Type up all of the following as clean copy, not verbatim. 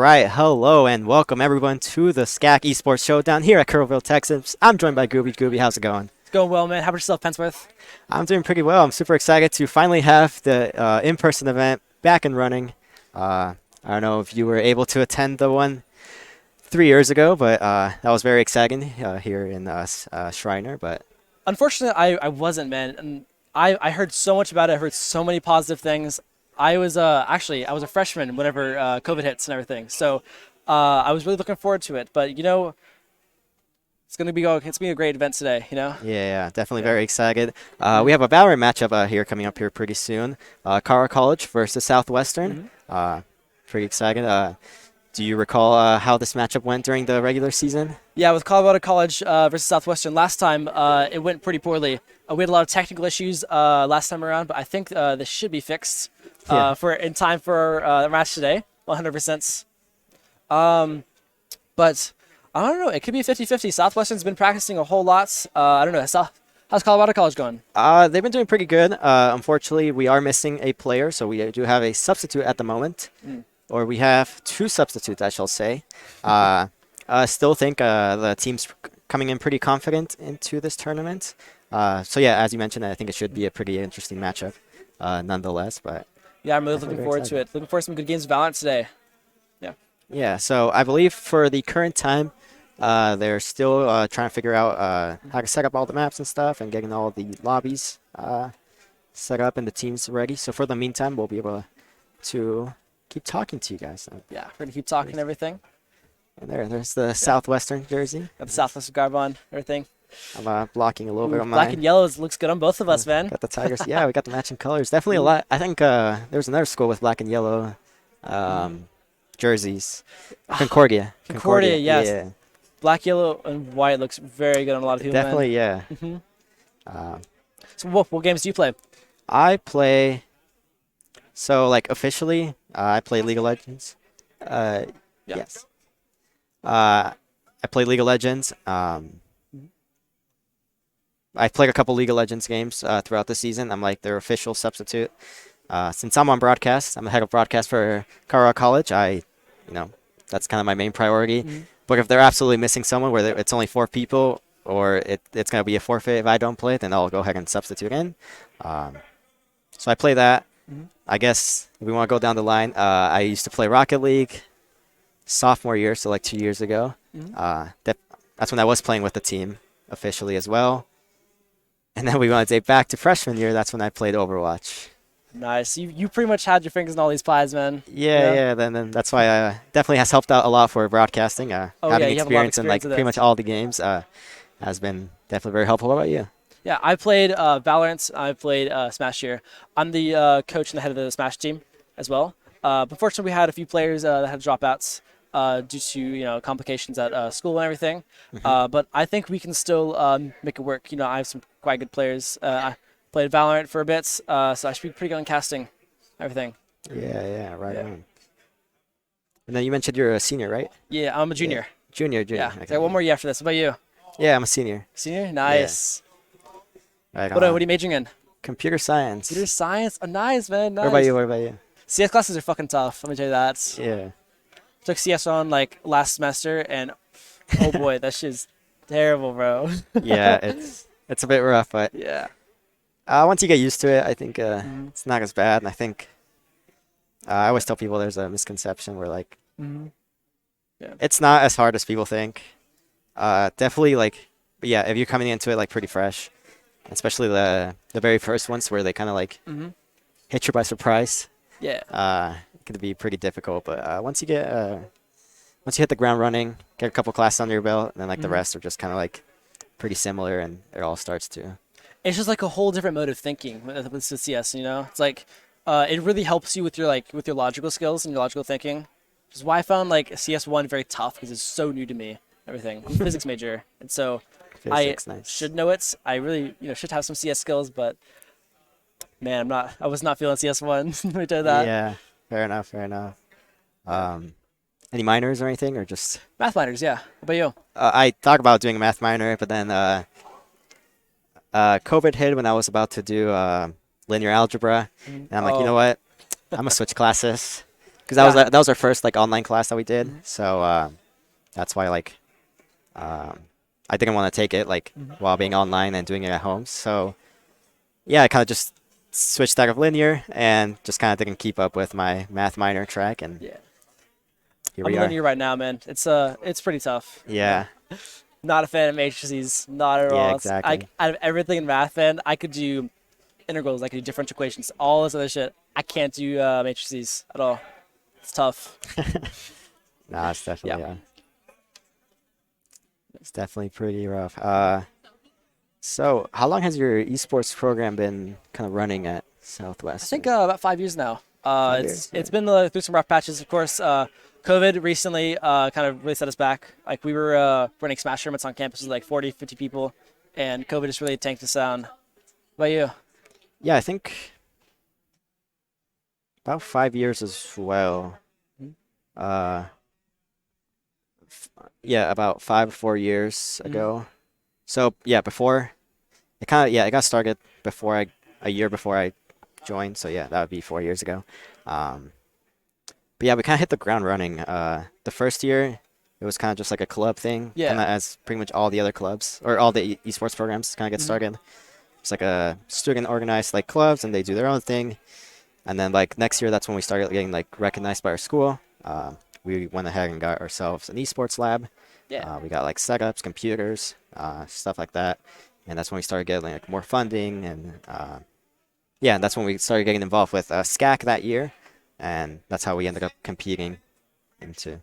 right, hello and welcome everyone to the SCAC Esports Showdown here at Kerrville, Texas. I'm joined by Gooby. Gooby, how's it going? It's going well, man. How about yourself, Pensworth? I'm doing pretty well. I'm super excited to finally have the in-person event back and running. I don't know if you were able to attend the one 3 years ago, but that was very exciting here in Shriner. But Unfortunately, I wasn't, man. And I heard so much about it. I heard so many positive things. I was actually I was a freshman whenever COVID hits and everything. So I was really looking forward to it. But it's gonna be a great event today. yeah, definitely very excited. We have a VALORANT matchup here coming up here pretty soon. Cara College versus Southwestern. Pretty excited. Do you recall how this matchup went during the regular season? Yeah, with Colorado College versus Southwestern last time, it went pretty poorly. We had a lot of technical issues last time around, but I think this should be fixed in time for the match today, 100%. But I don't know. It could be 50-50. Southwestern's been practicing a whole lot. I don't know. How's Colorado College going? They've been doing pretty good. Unfortunately, we are missing a player, so we do have a substitute at the moment. Or we have two substitutes, I shall say. I still think the team's coming in pretty confident into this tournament. So yeah, as you mentioned, I think it should be a pretty interesting matchup nonetheless. But yeah, I'm really looking forward to it. Looking forward to some good games of VALORANT today. Yeah. Yeah, so I believe for the current time, they're still trying to figure out how to set up all the maps and stuff and getting all the lobbies set up and the teams ready. So for the meantime, we'll be able to keep talking to you guys. Yeah, we're gonna keep talking everything. And there's the Southwestern jersey. Got the Southwestern garb on, everything. I'm blocking a little bit on mine. Black and yellow looks good on both of us, man. Got the Tigers. Yeah, we got the matching colors. Definitely a lot. I think there was another school with black and yellow jerseys. Concordia. Concordia, yes. Yeah. Black, yellow, and white looks very good on a lot of people. Definitely, man. Yeah. So what games do you play? I play. So like officially, I play League of Legends. Yes. I play League of Legends. I've played a couple League of Legends games throughout the season. I'm like their official substitute. Since I'm on broadcast, I'm the head of broadcast for Cara College. That's kind of my main priority. But if they're absolutely missing someone where it's only 4 people or it's going to be a forfeit if I don't play, then I'll go ahead and substitute in. So I play that. I guess if we want to go down the line, I used to play Rocket League sophomore year, so like 2 years ago. That's when I was playing with the team officially as well. And then we want to date back to freshman year. That's when I played Overwatch. Nice. You pretty much had your fingers in all these pies, man. Yeah. Then that's why definitely has helped out a lot for broadcasting. Having experience in like pretty much all the games has been definitely very helpful. What about you? Yeah, I played VALORANT. I played Smash here. I'm the coach and the head of the Smash team as well. Unfortunately, we had a few players that had dropouts due to complications at school and everything. But I think we can still make it work. I have some quite good players. I played VALORANT for a bit, so I should be pretty good on casting everything. Yeah, right on. And then you mentioned you're a senior, right? Yeah, I'm a junior. Junior. Yeah, Okay. so one more year after this. What about you? Yeah, I'm a senior. Senior? Nice. Yeah. Right What are you majoring in? Computer science. Computer science? Oh, nice, man. Nice. What about you? CS classes are fucking tough. Let me tell you that. Yeah. Took CS on like last semester, and oh boy, that shit's terrible, bro. Yeah, it's a bit rough, but yeah. Once you get used to it, I think it's not as bad. And I think I always tell people there's a misconception where like it's not as hard as people think. Definitely but yeah, if you're coming into it like pretty fresh, especially the very first ones where they kind of like hit you by surprise. Yeah. It can be pretty difficult, but once you hit the ground running, get a couple classes under your belt, and then like the rest are just kind of like pretty similar, and it all starts to. It's just like a whole different mode of thinking with CS. It's like it really helps you with your logical skills and your logical thinking. Which is why I found like CS1 very tough because it's so new to me. Everything. I'm a physics major, and so Physics, I nice. should know it. I really should have some CS skills, but man, I was not feeling CS1. Let me tell you that. Yeah. Fair enough. Any minors or anything, or just math minors? Yeah. What about you? I thought about doing a math minor, but then COVID hit when I was about to do linear algebra, and I'm like, you know what? I'm gonna switch classes. because that was Yeah. that was our first like online class that we did. Mhm. So that's why like I didn't want to take it like while being online and doing it at home. So yeah, I kind of just switched out of linear and just kind of didn't keep up with my math minor track, and Yeah. here I'm we in are. linear right now, man. It's pretty tough. Yeah, Not a fan of matrices, not at yeah, all. It's like exactly. out of everything in math, man, I could do integrals, I could do differential equations, all this other shit. I can't do matrices at all. It's tough. Nah, it's Yeah. definitely it's definitely pretty rough. So how long has your esports program been kind of running at I think Southwestern? about 5 years now. 5 years. It's been through some rough patches, of course. COVID recently kind of really set us back. Like we were running Smash tournaments on campus with like 40, 50 people, and COVID just really tanked us down. What about you? Yeah, I think about 5 years as well. Mhm. Uh, yeah, about 5 or 4 years Mhm. ago. So yeah, before it kind of it got started before a year before I joined. So yeah, that would be 4 years ago. Um, but yeah, we kind of hit the ground running. The first year, it was kind of just like a club thing, kind Yeah. of as pretty much all the other clubs or all the esports programs kind of get Mhm. started. It's like a student organized like clubs, and they do their own thing. And then like next year, that's when we started getting like recognized by our school. We went ahead and got ourselves an esports lab. Yeah. We got like setups, computers, stuff like that. And that's when we started getting like more funding, and yeah, that's when we started getting involved with SCAC that year, and that's how we ended up competing into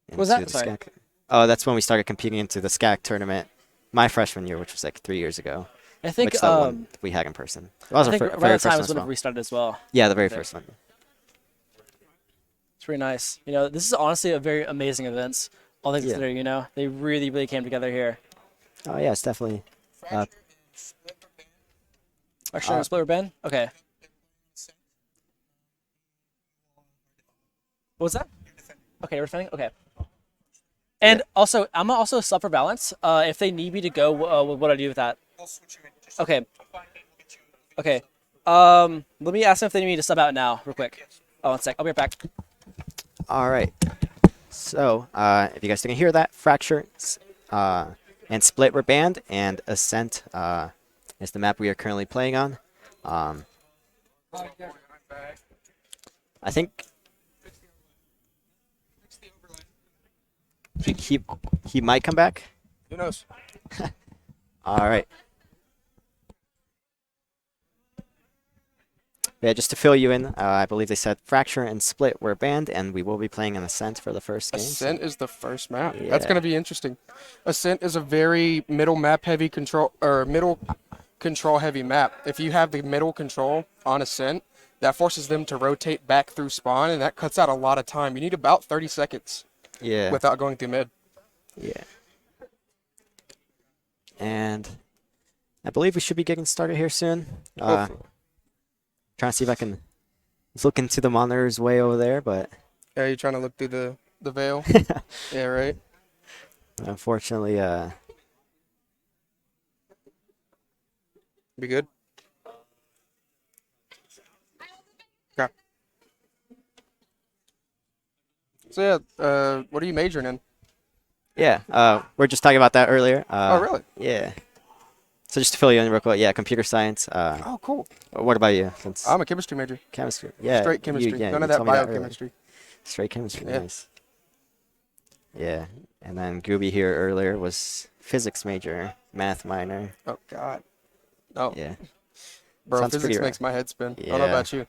What was into that? the Sorry. SCAC. Oh, that's when we started competing into the SCAC tournament my freshman year, which was like 3 years ago, I think which that one we had in person. It was I our think around very that time first one is as whenever well. we started as well. Yeah, the very There. first one. It's pretty nice. You know, this is honestly a very amazing event. All things Yeah. considered, you know, they really, really came together here. Oh yeah, it's definitely. Uh, Actually, uh, split or Ben? Okay. What was that? Okay, we're defending? Okay. yeah. And also, I'm also a sub for balance. If they need me to go, what do I do with that? Okay. Okay. Let me ask them if they need me to sub out now, real quick. Oh, 1 sec. I'll be right back. All right. So, if you guys didn't hear that, Fracture and Split were banned, and Ascent is the map we are currently playing on. Um, I think he he might come back. Who knows? All right. Yeah, just to fill you in, I believe they said Fracture and Split were banned, and we will be playing an Ascent for the first game. Ascent is the first map. Yeah. That's going to be interesting. Ascent is a very middle map heavy control or middle control heavy map. If you have the middle control on Ascent, that forces them to rotate back through spawn, and that cuts out a lot of time. You need about 30 seconds Yeah. without going through mid. Yeah. And I believe we should be getting started here soon. Hopefully. Trying to see if I can look into the monitors way over there, but Yeah, you're trying to look through the veil. Yeah, right. unfortunately, Be good. Okay. So yeah, what are you majoring in? yeah, we're just talking about that earlier. Oh, really? Yeah. So just to fill you in real quick, yeah, computer science. Oh, cool. What about you? Since I'm a chemistry major. chemistry, yeah, Straight chemistry. yeah, None you of that told me earlier. biochemistry. Straight chemistry, Yeah. nice. Yeah, and then Gooby here earlier was physics major, math minor. Oh God. No. Yeah. Bro, Sounds pretty physics rough. makes my head spin. I don't know Yeah. about you.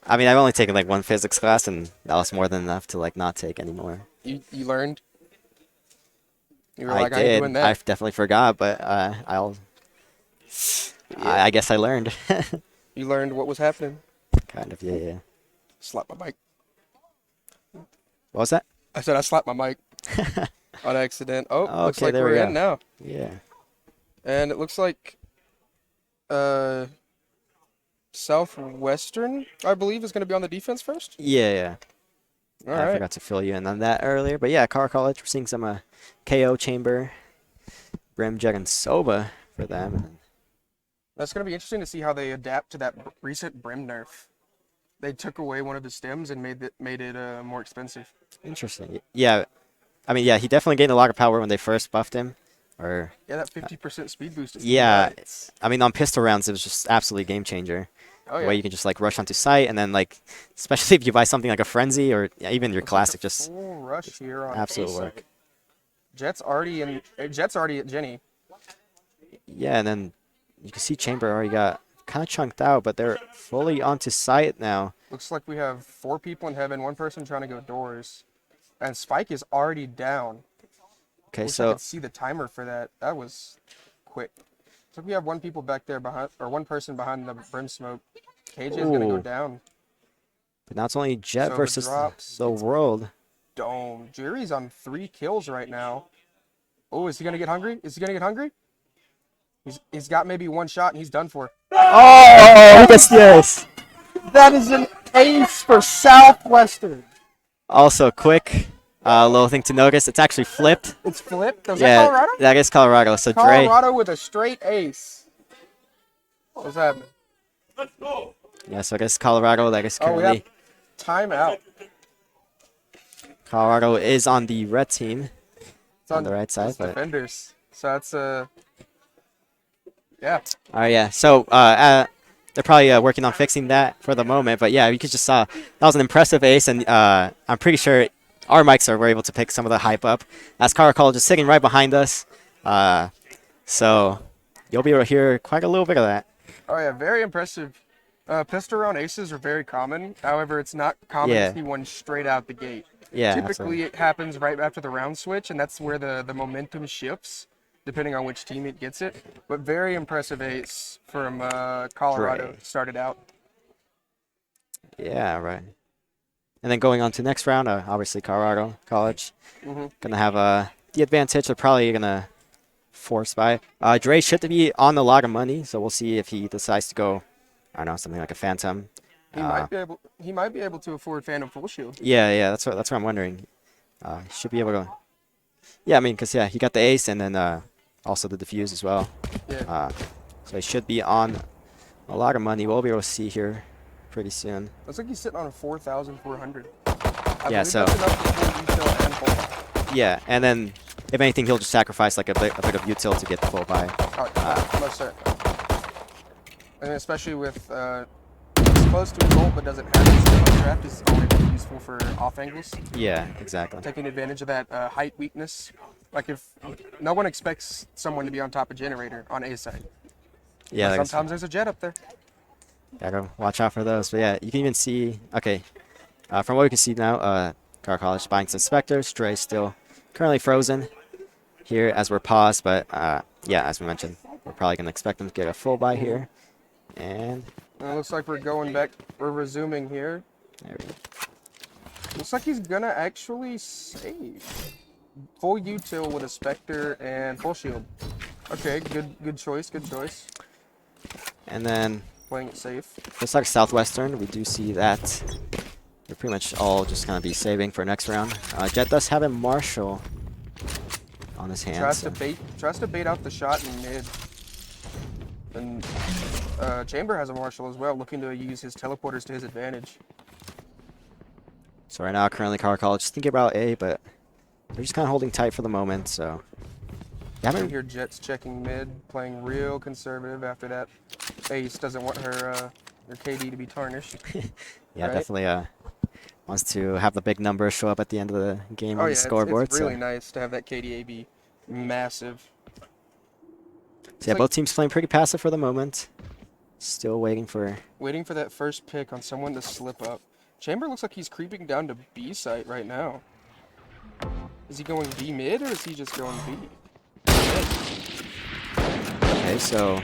I mean, I've only taken like one physics class, and that was more than enough to like not take anymore. You learned? You were I like, I ain't did. doing I that. definitely forgot, but I Yeah. guess I learned. You learned what was happening. Kind of, yeah. Slap my mic. What was that? I said I slapped my mic on accident. Oh, looks Okay, like there we we're go. in now. Yeah. And it looks like Southwestern, I believe, is going to be on the defense first. Yeah. All I right. forgot to fill you in on that earlier, but yeah, Car College. We're seeing some KO Chamber, Brim, Jug, and Soba for them. That's going to be interesting to see how they adapt to that recent Brim nerf. they took away one of his stems and made it more expensive. Interesting. Yeah, I mean, yeah, he definitely gained a lot of power when they first buffed him. Or Yeah, that 50% speed boost is yeah, nuts. I mean, on pistol rounds, it was just absolutely game changer. Oh The yeah. way you can just like rush onto site, and then like, especially if you buy something like a frenzy or even your Looks like a classic, just full rush here on absolute A work. side. Jet's already at Jenny. Yeah, and then you can see Chamber already got kind of chunked out, but they're fully onto site now. Looks like we have 4 people in heaven, 1 person trying to go doors, and Spike is already down. Okay, Wish I so could see the timer for that. That was quick. So we have 1 people back there behind, or 1 person behind the brim smoke. KJ is gonna go Ooh. down. but now it's only Jet So the versus drops, the it's world. dome. Jerry's on 3 kills right now. Oh, is he gonna get hungry? Is he gonna get hungry? He's got maybe 1 shot and he's done for. Oh, he gets this. That is an ace for Southwestern. Also, quick little thing to notice, it's actually flipped. It's flipped. Was Yeah, that Colorado? that is Colorado. So Dre, Colorado with a straight ace. What's happening? yeah, so I guess Colorado, that is Oh, we currently, have timeout. Colorado is on the red team, It's on the right side. it's But defenders. So that's yeah. all right, yeah. So they're probably working on fixing that for the moment. But yeah, you could just saw that was an impressive ace, and I'm pretty sure our mics were able to pick some of the hype up. As Colorado College is sitting right behind us, so you'll be able to hear quite a little bit of that. Oh yeah, very impressive. Pistol round aces are very common. However, it's not common Yeah. to see one straight out the gate. Yeah, Typically, absolutely. it happens right after the round switch, and that's where the momentum shifts, depending on which team it gets it. But very impressive ace from Colorado. Dre. Started out. Yeah, right. And then going on to next round, obviously Colorado College gonna have the advantage. They're probably gonna force by. Dre should be on a lot of money, so we'll see if he decides to go. I don't know, something like a Phantom. He might be able to afford Phantom Full Shield. Yeah, that's what I'm wondering. He should be able to. Yeah, I mean, cause yeah, he got the ace and then also the defuse as well. Yeah. So he should be on a lot of money. We'll be able to see here pretty soon. Looks like he's sitting on a 4,400. Yeah, so- That's enough for full util and full. Yeah, and then if anything, he'll just sacrifice like a bit of util to get the full buy. Oh, most certainly. And especially with he's close to his ult but doesn't have his skill draft is only really useful for off angles. Yeah, exactly. Taking advantage of that height weakness. Like if no one expects someone to be on top of generator on A side. Yeah, But like sometimes there's a jet up there. gotta watch out for those. But yeah, you can even see. Okay, from what we can see now, Car College buying some Spectres. Dre still currently frozen here as we're paused. But yeah, as we mentioned, we're probably gonna expect them to get a full buy here. And And it looks like we're going back. We're resuming here. there we go. Looks like he's gonna actually save. Full util with a Spectre and full shield. Okay, good choice, good choice. And then Playing it safe. just like Southwestern, we do see that they're pretty much all just gonna be saving for next round. Jet does have a Marshall on his hands. Tries to bait out the shot in mid. And Chamber has a Marshall as well, looking to use his teleporters to his advantage. So right now, currently Car College thinking about A, but they're just kind of holding tight for the moment. So I haven't hear Jets checking mid, playing real conservative after that. Ace doesn't want her KD to be tarnished. yeah, right? definitely wants to have the big numbers show up at the end of the game Oh on yeah, the scoreboard. it's really so. nice to have that KDA be massive. So yeah, like- both teams playing pretty passive for the moment. Still waiting for. Waiting for that first pick on someone to slip up. Chamber looks like he's creeping down to B site right now. Is he going B mid or is he just going B? Okay, so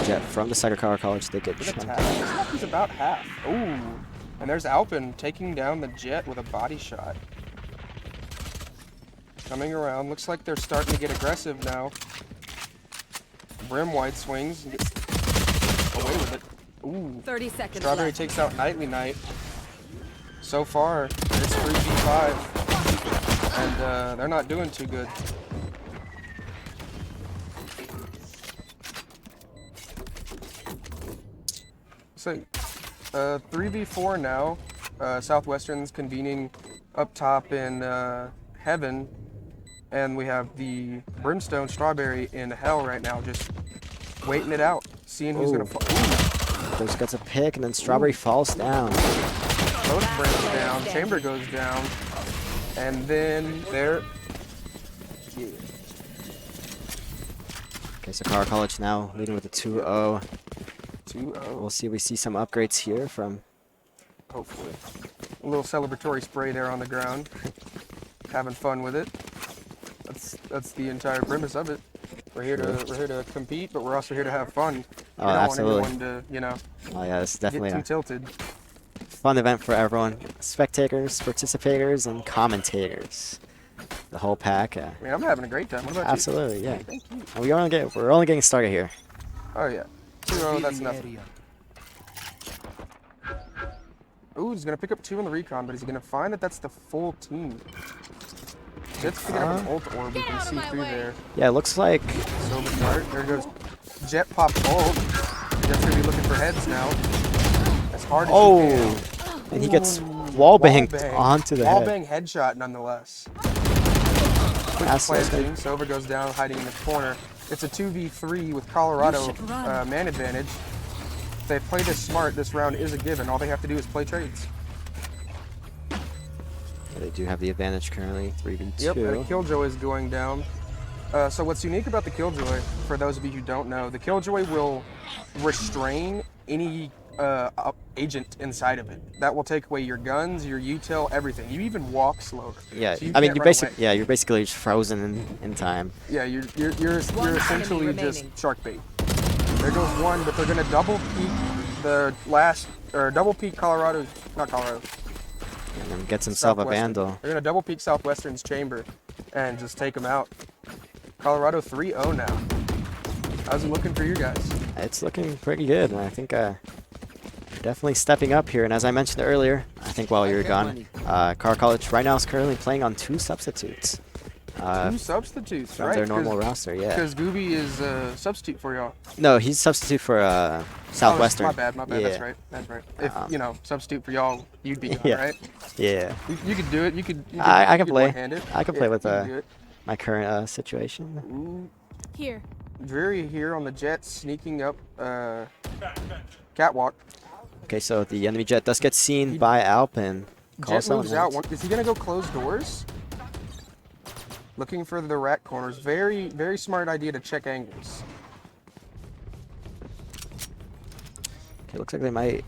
Jet from the side of Car College, they get Good chunked. attack. Looks like he's about half. Ooh. And there's Alpin taking down the Jet with a body shot. Coming around. Looks like they're starting to get aggressive now. Brim wide swings and gets away with it. Ooh. 30 seconds Strawberry left. takes out Nightly Knight. So far, it's 3v5. And they're not doing too good. Looks like 3v4 now. Southwestern's convening up top in Heaven. And we have the Brimstone Strawberry in Hell right now, just waiting it out, seeing who's going to fall. There's gets a pick, and then Strawberry falls down. Both Brims down, Chamber goes down, and then there. Yeah. Okay, so Carr College now leading with a 2-0. 2-0. We'll see if we see some upgrades here from... Hopefully. A little celebratory spray there on the ground. Having fun with it. That's the entire premise of it. We're here to compete, but we're also here to have fun. Oh, we don't absolutely. want anyone to, you know, Oh yeah, this is definitely get too a tilted. fun event for everyone. Spectators, participators, and commentators. The whole pack. I mean, I'm having a great time. What about Absolutely, yeah. Thank you. And we're only getting started here. Oh yeah. 2-0, that's nothing. Ooh, he's gonna pick up 2 on the recon, but he's gonna find that that's the full team. Jet's picking up an ult orb, we can see through there. Yeah, it looks like... So smart. There goes Jet popped ult. Jet's gonna be looking for heads now. As hard as he can. And he gets wall-banged onto the head. Wallbang headshot nonetheless. Quick That's planting. Sova goes down, hiding in the corner. It's a 2v3 with Colorado man advantage. If they play this smart, this round is a given. All they have to do is play trades. Yeah, they do have the advantage currently, 3v2. Yep, and a Killjoy is going down. So what's unique about the Killjoy, for those of you who don't know, the Killjoy will restrain any agent inside of it. That will take away your guns, your util, everything. You even walk slower. Yeah, So I mean, you're you're basically just frozen in time. Yeah, you're essentially just shark bait. There goes one, but they're gonna double peek the last, or double peek Colorado's, not Colorado. And then gets himself a vandal. They're gonna double peek Southwestern's chamber and just take them out. Colorado 3-0 now. How's it looking for you guys? It's looking pretty good, and I think definitely stepping up here. And as I mentioned earlier, I think while you were gone, Carr College right now is currently playing on 2 substitutes. 2 substitutes, from right? their normal roster, yeah. Because Gooby is a substitute for y'all. No, he's substitute for Southwestern. Oh, my bad, Yeah. that's right. If, you know, substitute for y'all, you'd be gone, Yeah. right? Yeah. You could do it, you could I can play. one-hand it. I can play with you can do it. my current situation. Ooh. Here. Dreary here on the jet, sneaking up catwalk. Okay, so the enemy jet does get seen by Alpin. Jet moves out. Is he gonna go close doors? Looking for the rat corners. Very, very smart idea to check angles. Okay, looks like they might...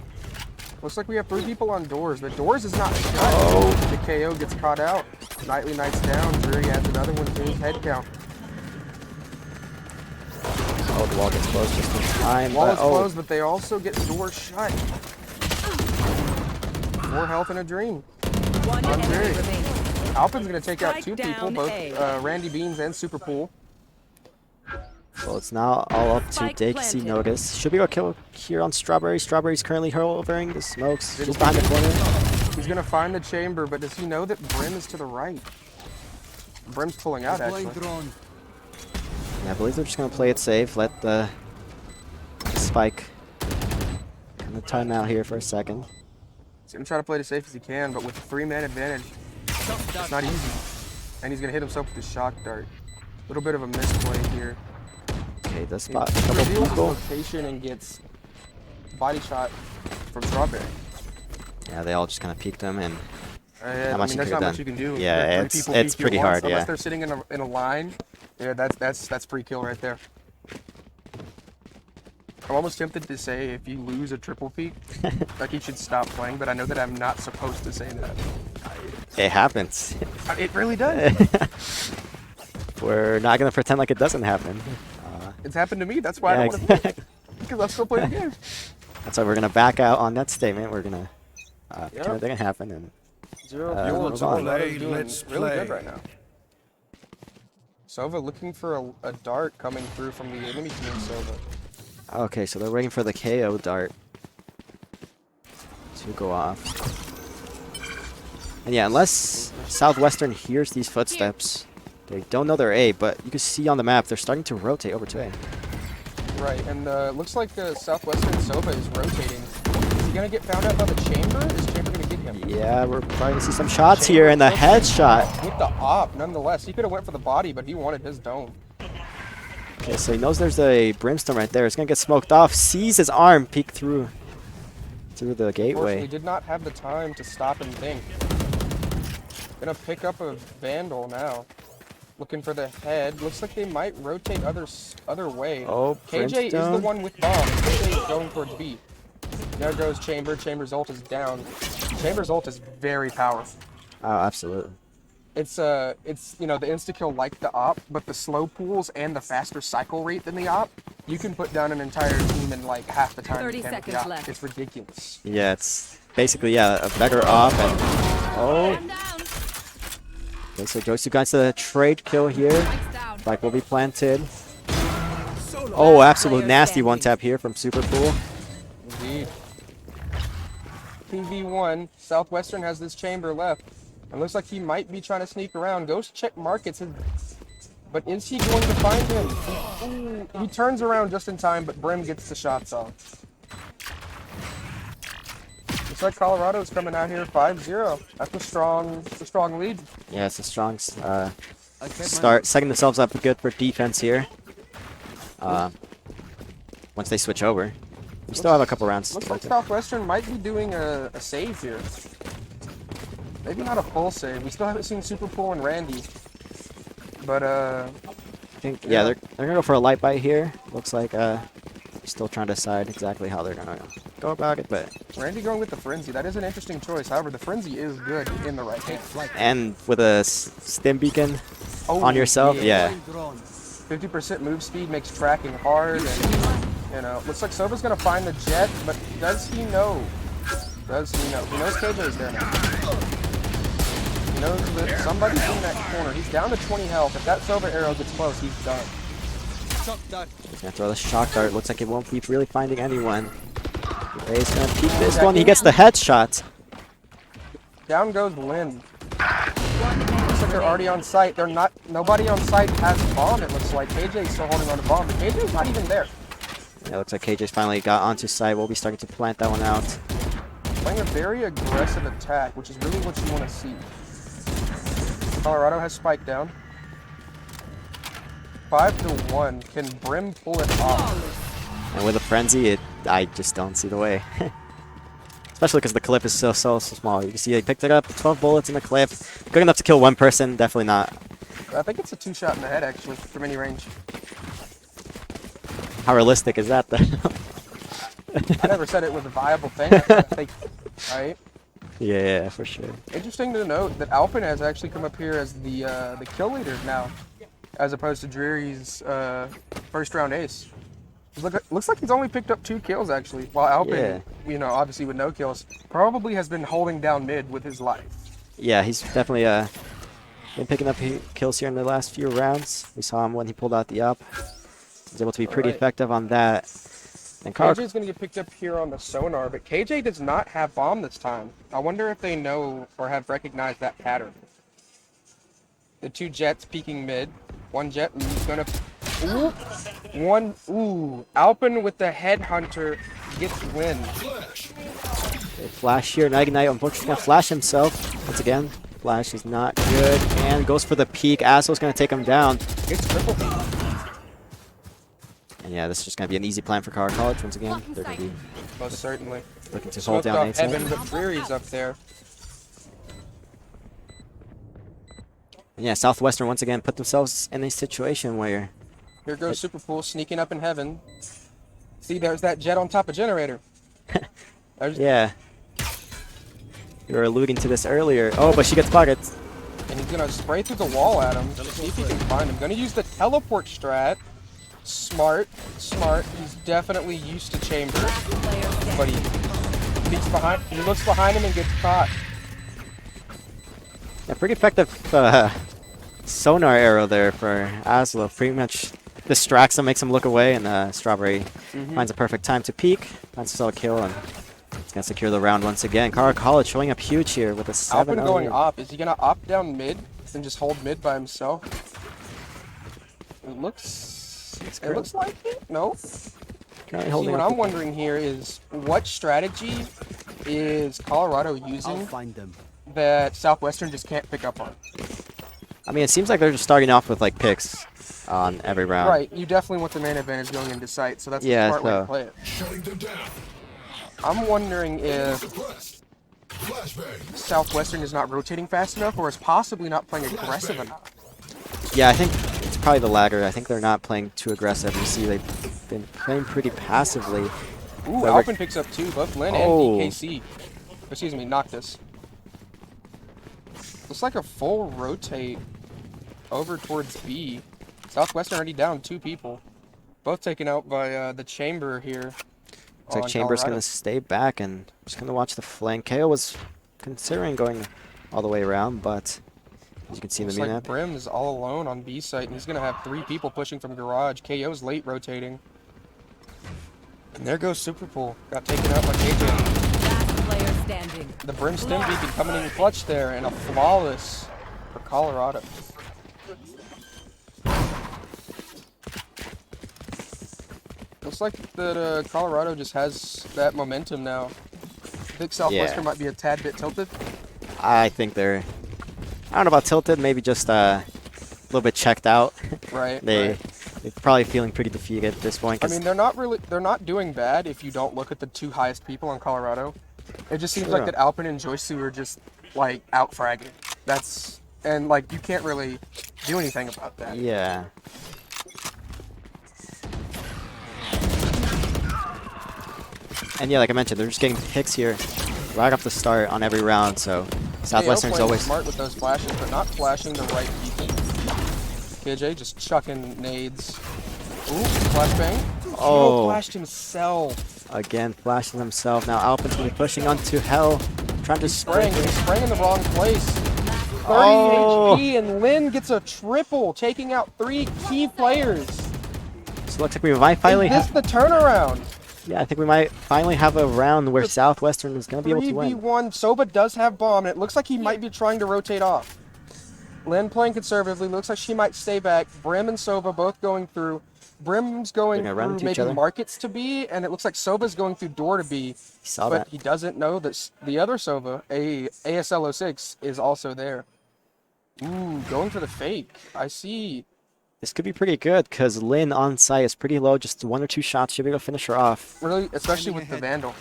Looks like we have 3 people on doors, but doors is not shut. Oh, the KO gets caught out. Nightly Knight's down. Dreary adds another one to his head count. Oh, the wall gets closed just in time. Wall is closed, but they also get doors shut. More health in a dream. One On enemy Dreary. remaining. Alpin's going to take out Strike 2 people, down both A. Randy Beans and Superpool. So it's now all up to Spike Dakesy planted. Notice. Should be a kill here on Strawberry. Strawberry's currently hovering the smokes. Just behind the corner. He's going to find the chamber, but does he know that Brim is to the right? Brim's pulling out, actually. Yeah, I believe they're just going to play it safe. Let the spike kind of time out here for a second. He's going to try to play it as safe as he can, but with a 3-man advantage, it's not easy. And he's going to hit himself with his shock dart. A little bit of a misplay here. Okay, the He spot. Couple reveals his people. location and gets body shot from Strawberry. Yeah, they all just kind of peeked him and... I much mean, you there's could've not done. much you can do. Yeah, If 3 it's people peek you pretty at once, hard, yeah. Unless they're sitting in a line, yeah, that's pre-kill right there. I'm almost tempted to say if you lose a triple peek, like you should stop playing, but I know that I'm not supposed to say that. It happens. It really does. We're not going to pretend like it doesn't happen. It's happened to me. That's why I Yeah, don't want to play. Because I still play the game. That's why we're going to back out on that statement. We're going to pretend it didn't happen. And Zero move fuel. on. Colorado's doing really good right now. Sova looking for a dart coming through from the enemy team. Sova. Okay, so they're waiting for the KO dart to go off. And yeah, unless Southwestern hears these footsteps, they don't know they're A, but you can see on the map they're starting to rotate over to A. Right, and looks like Southwestern Sova is rotating. he gonna get found out by the chamber? Is chamber gonna get him? Yeah, we're probably gonna see some shots here, and the headshot. With the op, nonetheless. He could have went for the body, but he wanted his dome. Okay, so he knows there's a brimstone right there. It's gonna get smoked off. Sees his arm peek through the Unfortunately, gateway. did not have the time to stop and think. Gonna pick up a Vandal now. Looking for the head. Looks like they might rotate other way. Oh, KJ is the brimstone. one with bomb. KJ is going towards B. There goes Chamber. Chamber's ult is down. Chamber's ult is very powerful. Oh, absolutely. It's you know, the insta kill like the op, but the slow pools and the faster cycle rate than the op, you can put down an entire team in like half the time. 30 you can with the seconds op. left. It's ridiculous. Yeah, it's basically a better op. And oh, okay, so Josu gets the trade kill here. Like will be planted. Oh, absolute nasty one tap here from Superpool. Indeed. PV1, Southwestern has this chamber left. It looks like he might be trying to sneak around. Goes check markets. But is he going to find him? He turns around just in time, but Brim gets the shots off. Looks like Colorado's coming out here 5-0. That's a strong lead. Yeah, it's a strong start. Setting themselves up good for defense here. Once they switch over. We still have a couple rounds. Looks like Southwestern might be doing a save here. Maybe not a full save. We still haven't seen Superpool and Randy. But I think yeah, they're gonna go for a light bite here. Looks like still trying to decide exactly how they're gonna go about it, but Randy going with the Frenzy. That is an interesting choice. However, the Frenzy is good in the right hand. and with a stim beacon Oh, on yourself, yeah. 50% move speed makes tracking hard, and you know, looks like Sova's gonna find the jet, but does he know? Does he know? He knows KJ is there now. He knows that somebody's in that corner. He's down to 20 health. If that Sova arrow gets close, he's done. Gonna throw the shock dart. Looks like it won't be really finding anyone. He's gonna peek this one. He gets the headshot. Down goes Lynn. Looks like they're already on site. They're not. Nobody on site has bomb. It looks like KJ's still holding on to bomb, but KJ's not even there. Yeah, looks like KJ's finally got onto site. We'll be starting to plant that one out. Playing a very aggressive attack, which is really what you want to see. Colorado has spike down. 5-1. Can Brim pull it off? And with a frenzy, I just don't see the way. Especially because the clip is so small. You can see he picked it up, 12 bullets in the clip. Good enough to kill one person, definitely not. I think it's a 2-shot in the head, actually, from any range. How realistic is that, though? I never said it was a viable thing. I think, right? Yeah, for sure. Interesting to note that Alpin has actually come up here as the kill leader now, as opposed to Dreary's first round ace. Looks like he's only picked up 2 kills actually, while Alpin, you know, obviously with no kills, probably has been holding down mid with his life. Yeah, he's definitely been picking up kills here in the last few rounds. We saw him when he pulled out the up. He was able to be pretty effective on that. And KJ's going to get picked up here on the sonar, but KJ does not have bomb this time. I wonder if they know or have recognized that pattern. The 2 jets peeking mid. 1 jet, he's going to... Ooh. Alpin with the headhunter gets win. Flash here, Ignite unfortunately going to flash himself. Once again, flash is not good. And goes for the peek. Asso's going to take him down. It's triple peek. And yeah, this is just going to be an easy plan for Car College once again. They're going to be Most certainly. looking to Smoked hold down off 8. Heaven, but Dreary's up there. And yeah, Southwestern once again put themselves in a situation where... Here goes Superpool sneaking up in Heaven. See, there's that jet on top of Generator. Yeah. You were alluding to this earlier. Oh, but she gets spotted. And he's going to spray through the wall at him. See if he can find him. Going to use the teleport strat. Smart. He's definitely used to Chamber. But he looks behind him and gets caught. Yeah, pretty effective sonar arrow there for Aslo. Pretty much distracts him, makes him look away, and Strawberry finds a perfect time to peek. Finds himself a kill, and he's going to secure the round once again. Car College showing up huge here with a 7-0. Alpin going op. Is he going to op down mid and just hold mid by himself? It looks like it. No. Currently See, holding what up I'm wondering here is what strategy is Colorado using that Southwestern just can't pick up on? I mean, it seems like they're just starting off with like picks on every round. Right, you definitely want the man advantage going into sight, so that's the Yeah, smart way to so play it. I'm wondering if Southwestern is not rotating fast enough or is possibly not playing aggressive enough. yeah, I think it's probably the latter. I think they're not playing too aggressive. You see, they've been playing pretty passively. Ooh, But Alpin picks up two, both Lin and DKC. Excuse me, Noctis. Looks like a full rotate over towards B. Southwestern already down 2 people. Both taken out by the Chamber here. Looks like Chamber's going to stay back and just going to watch the flank. KO was considering going all the way around, but as you can see in the Looks map. like Brim is all alone on B site, and he's going to have 3 people pushing from garage. KO's late rotating. And there goes Superpool. Got taken out by KJ. Last player standing. The Brim stem beacon coming in clutch there, and a flawless for Colorado. Looks like that Colorado just has that momentum now. I think Southwestern might be a tad bit tilted. I think they're, I don't know about tilted, maybe just a little bit checked out. Right. They're probably feeling pretty defeated at this point. I mean, they're not doing bad if you don't look at the 2 highest people on Colorado. It just seems like that Alpin and Joysu are just like out fragging. And like you can't really do anything about that. Yeah. And yeah, like I mentioned, they're just getting picks here right off the start on every round, so Southwestern's always smart with those flashes, but not flashing the right people. KJ just chucking nades. Ooh, flashbang. Oh. Flashed himself. Again, flashing himself. Now Alpin's going to be pushing onto Hell, trying to spring. He's spraying in the wrong place. 30 HP, and Lin gets a triple, taking out 3 key players. So it looks like we might finally Is this the turnaround? Yeah, I think we might finally have a round where Southwestern is going to be able to win. 3v1, Soba does have bomb, and it looks like he might be trying to rotate off. Lin playing conservatively, looks like she might stay back. Brim and Soba both going through. Brim's going through maybe markets to B, and it looks like Soba's going through door to B. But he doesn't know that the other Soba, ASL06, is also there. Ooh, going for the fake. I see. This could be pretty good because Lin on site is pretty low. Just 1 or 2 shots should be able to finish her off. Really, especially with the Vandal.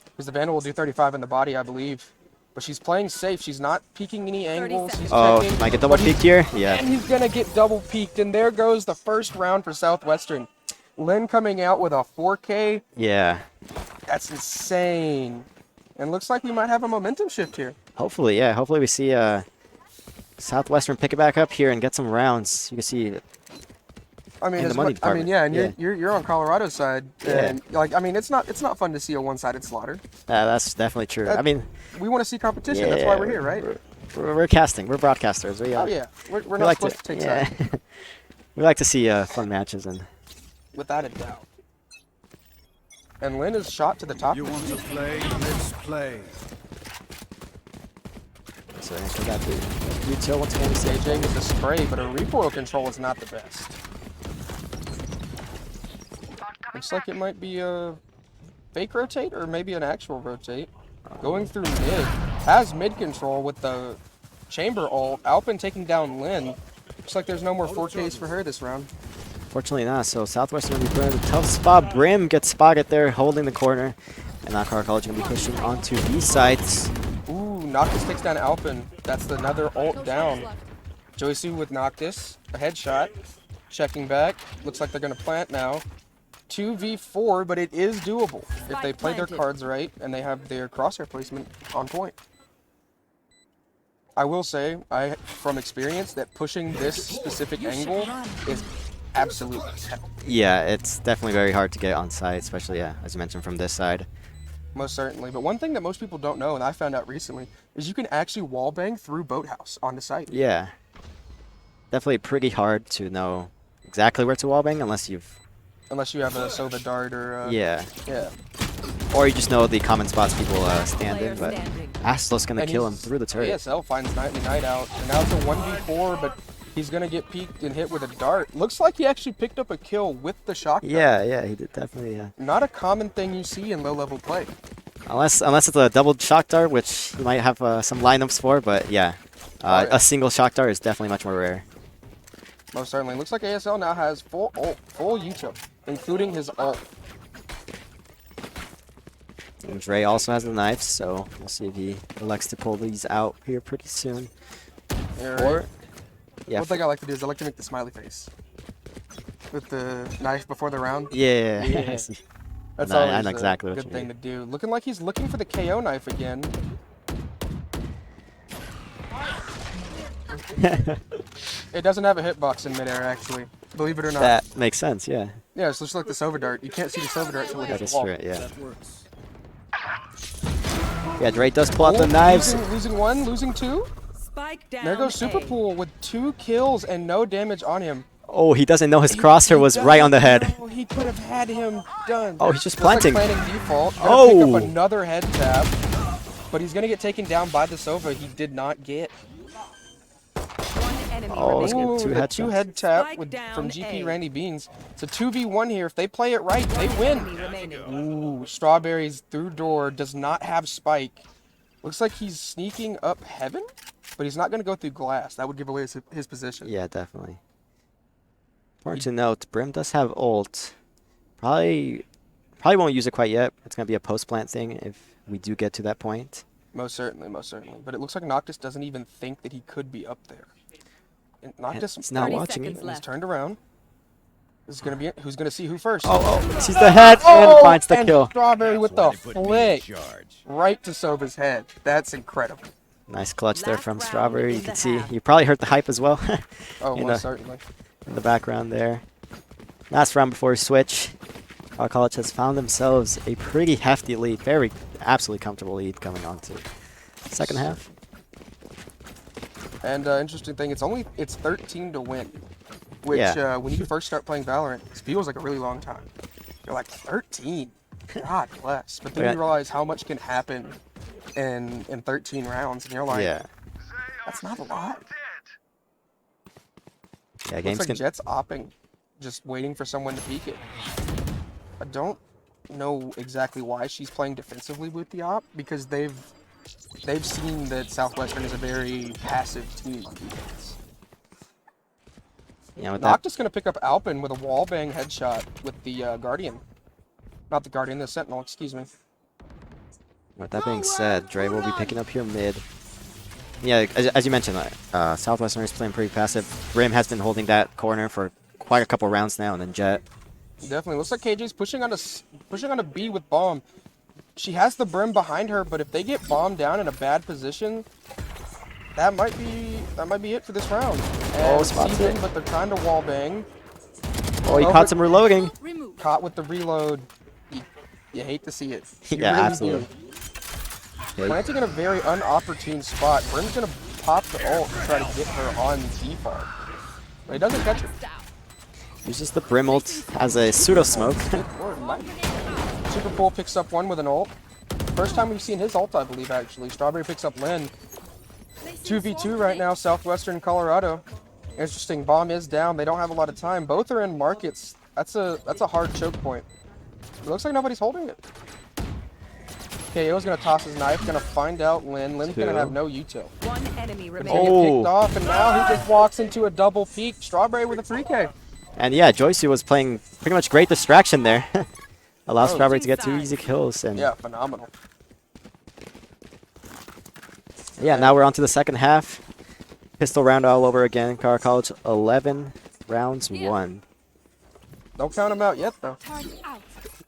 Because the Vandal will do 35 in the body, I believe. But she's playing safe. She's not peeking any angles. He's checking, might get double peeked here? Yeah. And he's going to get double peeked. And there goes the first round for Southwestern. Lin coming out with a 4K. Yeah. That's insane. And looks like we might have a momentum shift here. Hopefully, yeah. Hopefully we see Southwestern pick it back up here and get some rounds. You can see. I mean, and you're on Colorado's side, and like, I mean, it's not fun to see a one-sided slaughter. That's definitely true. I mean, we want to see competition. That's why we're here, right? We're casting. We're broadcasters. Oh yeah, we're not supposed to take sides. We like to see fun matches, and without a doubt. And Lin is shot to the top. You want to play? Let's play. So we got the util once again. AJ gets a spray, but her recoil control is not the best. Looks like it might be a fake rotate or maybe an actual rotate. Going through mid. Has mid control with the Chamber ult. Alpin taking down Lin. Looks like there's no more 4Ks for her this round. Fortunately not. So Southwestern will be put in a tough spot. Brim gets spotted there holding the corner. And now Car College going to be pushing onto B sites. Ooh, Noctis takes down Alpin. That's another ult down. Joysu with Noctis. A headshot. Checking back. Looks like they're going to plant now. 2v4, but it is doable if they play their cards right and they have their crosshair placement on point. I will say, from experience, that pushing this specific angle is absolutely hell. Yeah, it's definitely very hard to get on site, especially, as you mentioned, from this side. Most certainly. But one thing that most people don't know, and I found out recently, is you can actually wallbang through Boathouse on the site. Yeah. Definitely pretty hard to know exactly where to wallbang unless you have a Sova dart or... Yeah. Yeah. Or you just know the common spots people stand in, but Aslo's going to kill him through the turret. ASL finds Nightly Night out, and now it's a 1v4, but He's going to get peeked and hit with a dart. Looks like he actually picked up a kill with the shock dart. Yeah, he did definitely. Not a common thing you see in low-level play. Unless it's a double shock dart, which you might have some lineups for, but yeah. A single shock dart is definitely much more rare. Most certainly. Looks like ASL now has full ult, full util, including his ult. And Dre also has the knives, so we'll see if he elects to pull these out here pretty soon. Or, yeah. one thing I like to do is I like to make the smiley face with the knife before the round. Yeah. Yeah. That's No, I always know exactly a what good you thing mean. to do. Looking like he's looking for the KO knife again. It doesn't have a hitbox in midair, actually. Believe it or not. That makes sense, yeah. Yeah, it's just like the Sova dart. You can't see the Sova dart until it That hits is the wall. true, yeah. Yeah, Dre does pull out the knives. Losing one, losing two. Spike down. There goes Super A. Pool with 2 kills and no damage on him. Oh, he doesn't know his crosshair was right on the head. No, he could have had him done. Oh, he's just Like planting. planning default. Gonna Oh. pick up another head tap. But he's going to get taken down by the Sova he did not get. One enemy Oh, it's remaining. good. Two the headshots. 2 head tap Spike with, down from GP A. Randy Beans. It's a 2v1 here. If they play it right, they win. Enemy remaining. Ooh, Strawberries through door does not have spike. Looks like he's sneaking up heaven, but he's not going to go through glass. That would give away his position. Yeah, definitely. Important to note, Brim does have ult. Probably won't use it quite yet. It's gonna be a post plant thing if we do get to that point. Most certainly, most certainly. But it looks like Noctis doesn't even think that he could be up there. And Noctis, He's not 30 watching seconds it. he's left. turned around. This is gonna be it. Who's gonna see who first? Oh, sees the head and finds the and kill. Strawberry with the Why they put me in flick charge. right to Sova's head. That's incredible. Nice clutch there Last from round Strawberry. in You can the see half. you probably heard the hype as well Oh, In most the- certainly. in the background there. Last round before we switch, our college has found themselves a pretty hefty lead, very absolutely comfortable lead coming on to second half. And interesting thing, it's 13 to win, which Yeah. when you first start playing Valorant, it feels like a really long time. You're like 13, God bless. But then Yeah. you realize how much can happen in 13 rounds, and you're like, Yeah, that's not a lot. yeah, games Looks like can. Jet's opping, just waiting for someone to peek it. I don't know exactly why she's playing defensively with the op, because they've seen that Southwestern is a very passive team on defense. Yeah, with that, Noctis gonna pick up Alpin with a wallbang headshot with the Guardian. Not the Guardian, the Sentinel, excuse me. with that being said, Dre will be picking up here mid. Yeah, as you mentioned, Southwestern is playing pretty passive. Brim has been holding that corner for quite a couple rounds now, and then Jet. Definitely. Looks like KJ's pushing on a B with bomb. She has the Brim behind her, but if they get bombed down in a bad position, that might be it for this round. Oh, And spots Season, it. but they're trying to wallbang. Oh, he Over- caught some reloading. Remove. Caught with the reload. You hate to see it. You Yeah, really absolutely. do. Yeah, Planting in a very unopportune spot. Brim's gonna pop the ult and try to get her on default. But he doesn't catch her. uses the Brim ult as a pseudo smoke. Good lord, Mike. Super Pool picks up one with an ult. First time we've seen his ult, I believe, actually. Strawberry picks up Lynn. 2v2 right now, Southwestern Colorado. Interesting, bomb is down. They don't have a lot of time. Both are in markets. That's a hard choke point. It looks like nobody's holding it. KO's gonna toss his knife, gonna find out Lynn. Lynn's gonna Two. have no util. One enemy Gonna remaining. get Oh. picked off, and now he just walks into a double peek. Strawberry with a 3K. And yeah, Joycey was playing pretty much great distraction there. Allows Oh, Strawberry to get 2 easy kills. And Yeah, phenomenal. yeah, now we're on to the second half. Pistol round all over again. Car College 11 rounds won. Don't count him out yet, though. Turn out.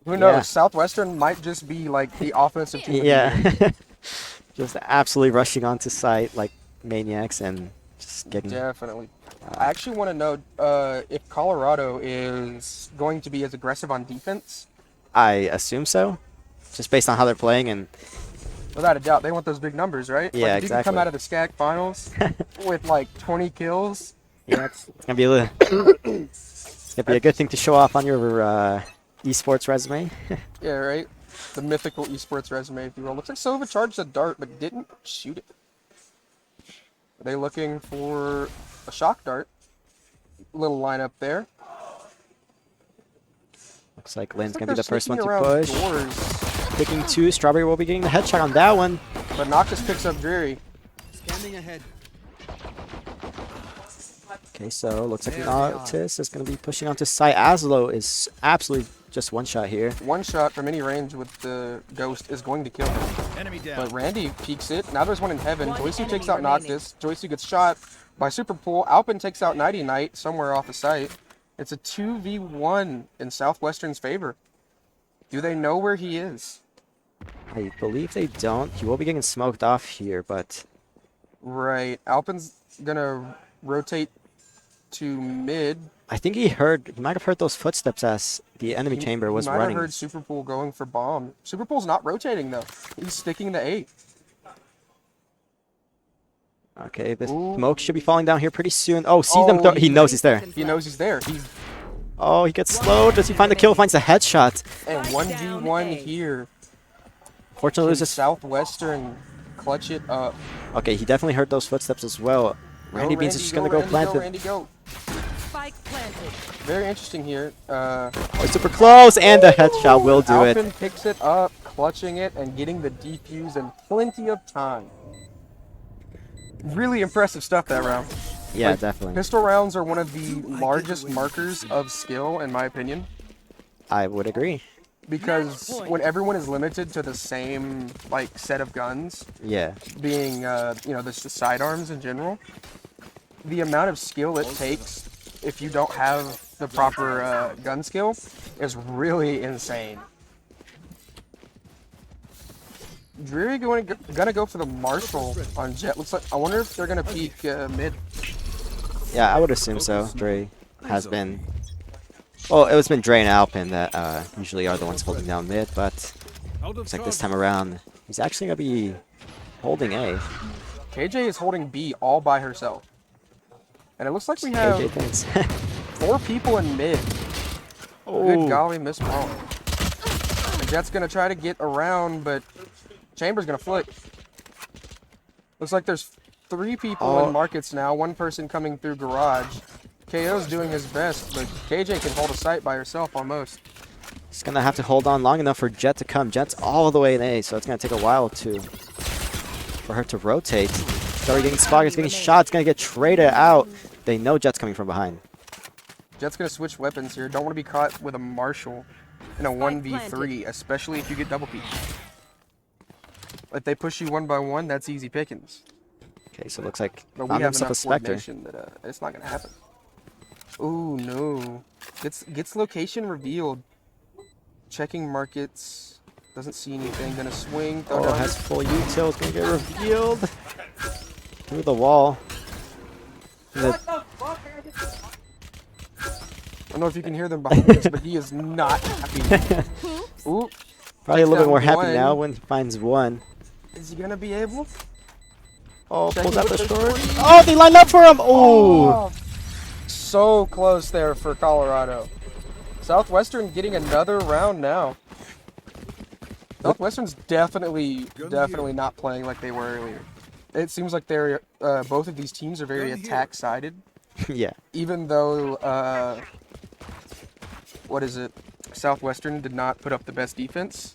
Who knows? Yeah. Southwestern might just be like the offensive team. of the year. Yeah. Just absolutely rushing onto site like maniacs and just getting. Definitely. I actually want to know if Colorado is going to be as aggressive on defense. I assume so. Just based on how they're playing and Without a doubt, they want those big numbers, right? Yeah, like if you can come exactly. out of the SCAC finals with like 20 kills. yeah, it's gonna be it's gonna be a good thing to show off on your esports resume. Yeah, right? The mythical esports resume, if you will. Looks like Sova charged a dart, but didn't shoot it. Are they looking for a shock dart? little lineup there. Looks like Lynn's Looks like going to be they're the first one sneaking to around push. doors, Picking 2. Strawberry will be getting the headshot on that one. but Noctis picks up Dreary. Scanning ahead. Okay, so looks like There they are. Noctis is going to be pushing onto site. Aslo is absolutely just one shot here. One shot from any range with the Ghost is going to kill him. Enemy down. But Randy peeks it. Now there's one in heaven. One Joysu enemy takes out remaining. Noctis. Joysu gets shot by Super Pool. Alpin takes out Nighty Night somewhere off the site. It's a 2v1 in Southwestern's favor. Do they know where he is? I believe they don't. He will be getting smoked off here, but Right. Alpin's gonna rotate to mid. I think he might have heard those footsteps as the enemy chamber was He might running. have heard Superpool going for bomb. Superpool's not rotating though. He's sticking to 8. Okay, the Ooh. smoke should be falling down here pretty soon. Oh, sees them. Oh, He knows he's there. He knows he's there. He's Oh, he gets slowed. Does he find the kill? Finds the headshot. and Down 1v1 A. here. Fortunately, Can there's a Southwestern clutch it up. Okay, he definitely heard those footsteps as well. Randy Beans is just gonna go plant it. Randy, go. Spike planted. Very interesting here. Oh, he's super close, and the headshot will do Alpin it. picks it up, clutching it, and getting the defuse in plenty of time. Really impressive stuff that round. Yeah, Like, definitely. Pistol rounds are one of the largest markers of skill, in my opinion, I would agree. because Match point. when everyone is limited to the same like set of guns, Yeah. being the sidearms in general, the amount of skill it takes if you don't have the proper gun skill is really insane. Dreary gonna go for the Marshall on Jet. Looks like, I wonder if they're gonna peek mid. Yeah, I would assume so. Dre has been. Well, it's been Dre and Alpin that usually are the ones holding down mid, but Out of looks like this target. time around he's actually gonna be holding A. KJ is holding B all by herself, and it looks like we have KJ thinks. 4 people in mid. Oh. Good golly, Miss Ball. And Jet's gonna try to get around, but Chamber's gonna flick. Looks like there's 3 people Oh. in markets now. 1 person coming through garage. KO's doing his best, but KJ can hold a site by herself almost. He's gonna have to hold on long enough for Jet to come. Jet's all the way in A, so it's gonna take a while for her to rotate. She's already getting spotted, getting shot. It's gonna get traded out. They know Jet's coming from behind. Jet's gonna switch weapons here. Don't want to be caught with a Marshall in a 1v3, especially if you get double peeked. If they push you 1 by 1, that's easy pickings. Okay, so it looks like But we found have himself a enough Spectre. coordination that it's not gonna happen. Ooh, no. Gets location revealed. Checking markets. Doesn't see anything. Gonna swing. Throw Oh, down. has full util. It's gonna get revealed through the wall. The- I don't know if you can hear them behind us, but he is not happy. Ooh, Probably a little bit down more happy one. now when he finds one. is he gonna be able? Oh, Checking pulls out the with the short. shorty. Oh, they lined up for him. Oh, So close there for Colorado. Southwestern getting another round now. Southwestern's definitely not playing like they were earlier. It seems like they're both of these teams are very attack-sided, yeah. even though what is it? Southwestern did not put up the best defense.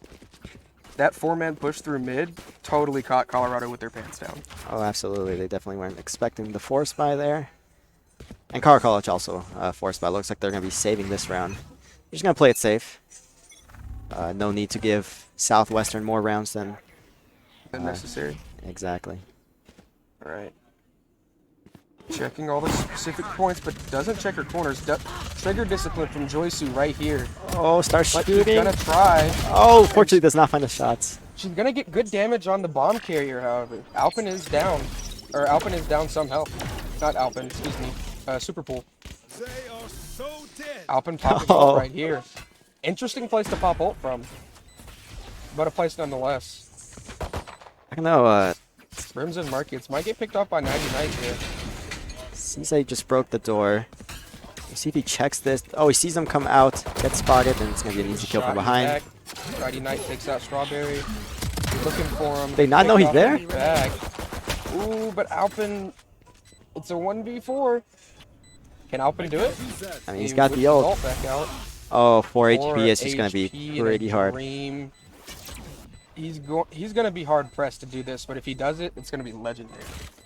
That 4-man push through mid totally caught Colorado with their pants down. Oh, absolutely. They definitely weren't expecting the force buy there. And Car College also force buy. Looks like they're going to be saving this round. They're just going to play it safe. No need to give Southwestern more rounds than Unnecessary. exactly. All right. Checking all the specific points, but doesn't check her corners. Trigger discipline from Joysu right here. Oh, starts But she's shooting. gonna try. Oh, fortunately does not find the shots. She's gonna get good damage on the bomb carrier, however. Alpin is down. Or Alpin is down some health. Not Alpin, excuse me. Superpool. They are so dead. Alpin popping Oh. ult right here. Interesting place to pop ult from. But a place nonetheless. I don't know. Rims and markets might get picked off by 99 here. Cesar just broke the door. Let's see if he checks this. Oh, he sees them come out, gets spotted, and it's going to be an easy kill from behind. Friday Night takes out Strawberry. Looking for him. They not know Picked he's off there? in the back. Ooh, but Alpin, it's a 1v4. Can Alpin do it? I mean, he's got the ult. Back out. Oh, 4 4 HP is just going to be HP in a pretty hard. dream. He's going to be hard pressed to do this, but if he does it, it's going to be legendary.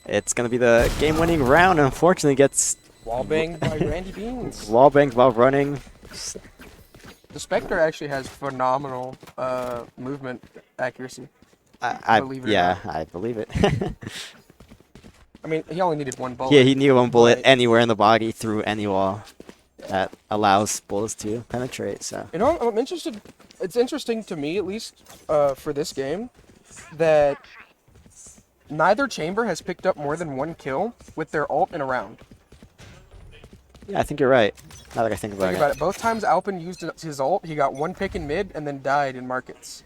It's going to be the game-winning round. Unfortunately, gets Wallbanged by Randy Beans. wallbanged while running. The Spectre actually has phenomenal movement accuracy. Believe it or Yeah, not. I believe it. I mean, he only needed one bullet. Yeah, he needed one bullet but- anywhere in the body through any wall that allows bullets to penetrate. So You know, I'm interested. It's interesting to me, at least, for this game, that neither chamber has picked up more than one kill with their ult in a round. yeah, I think you're right. Now that I think about Think it. about it. Both times Alpin used his ult, he got one pick in mid and then died in markets.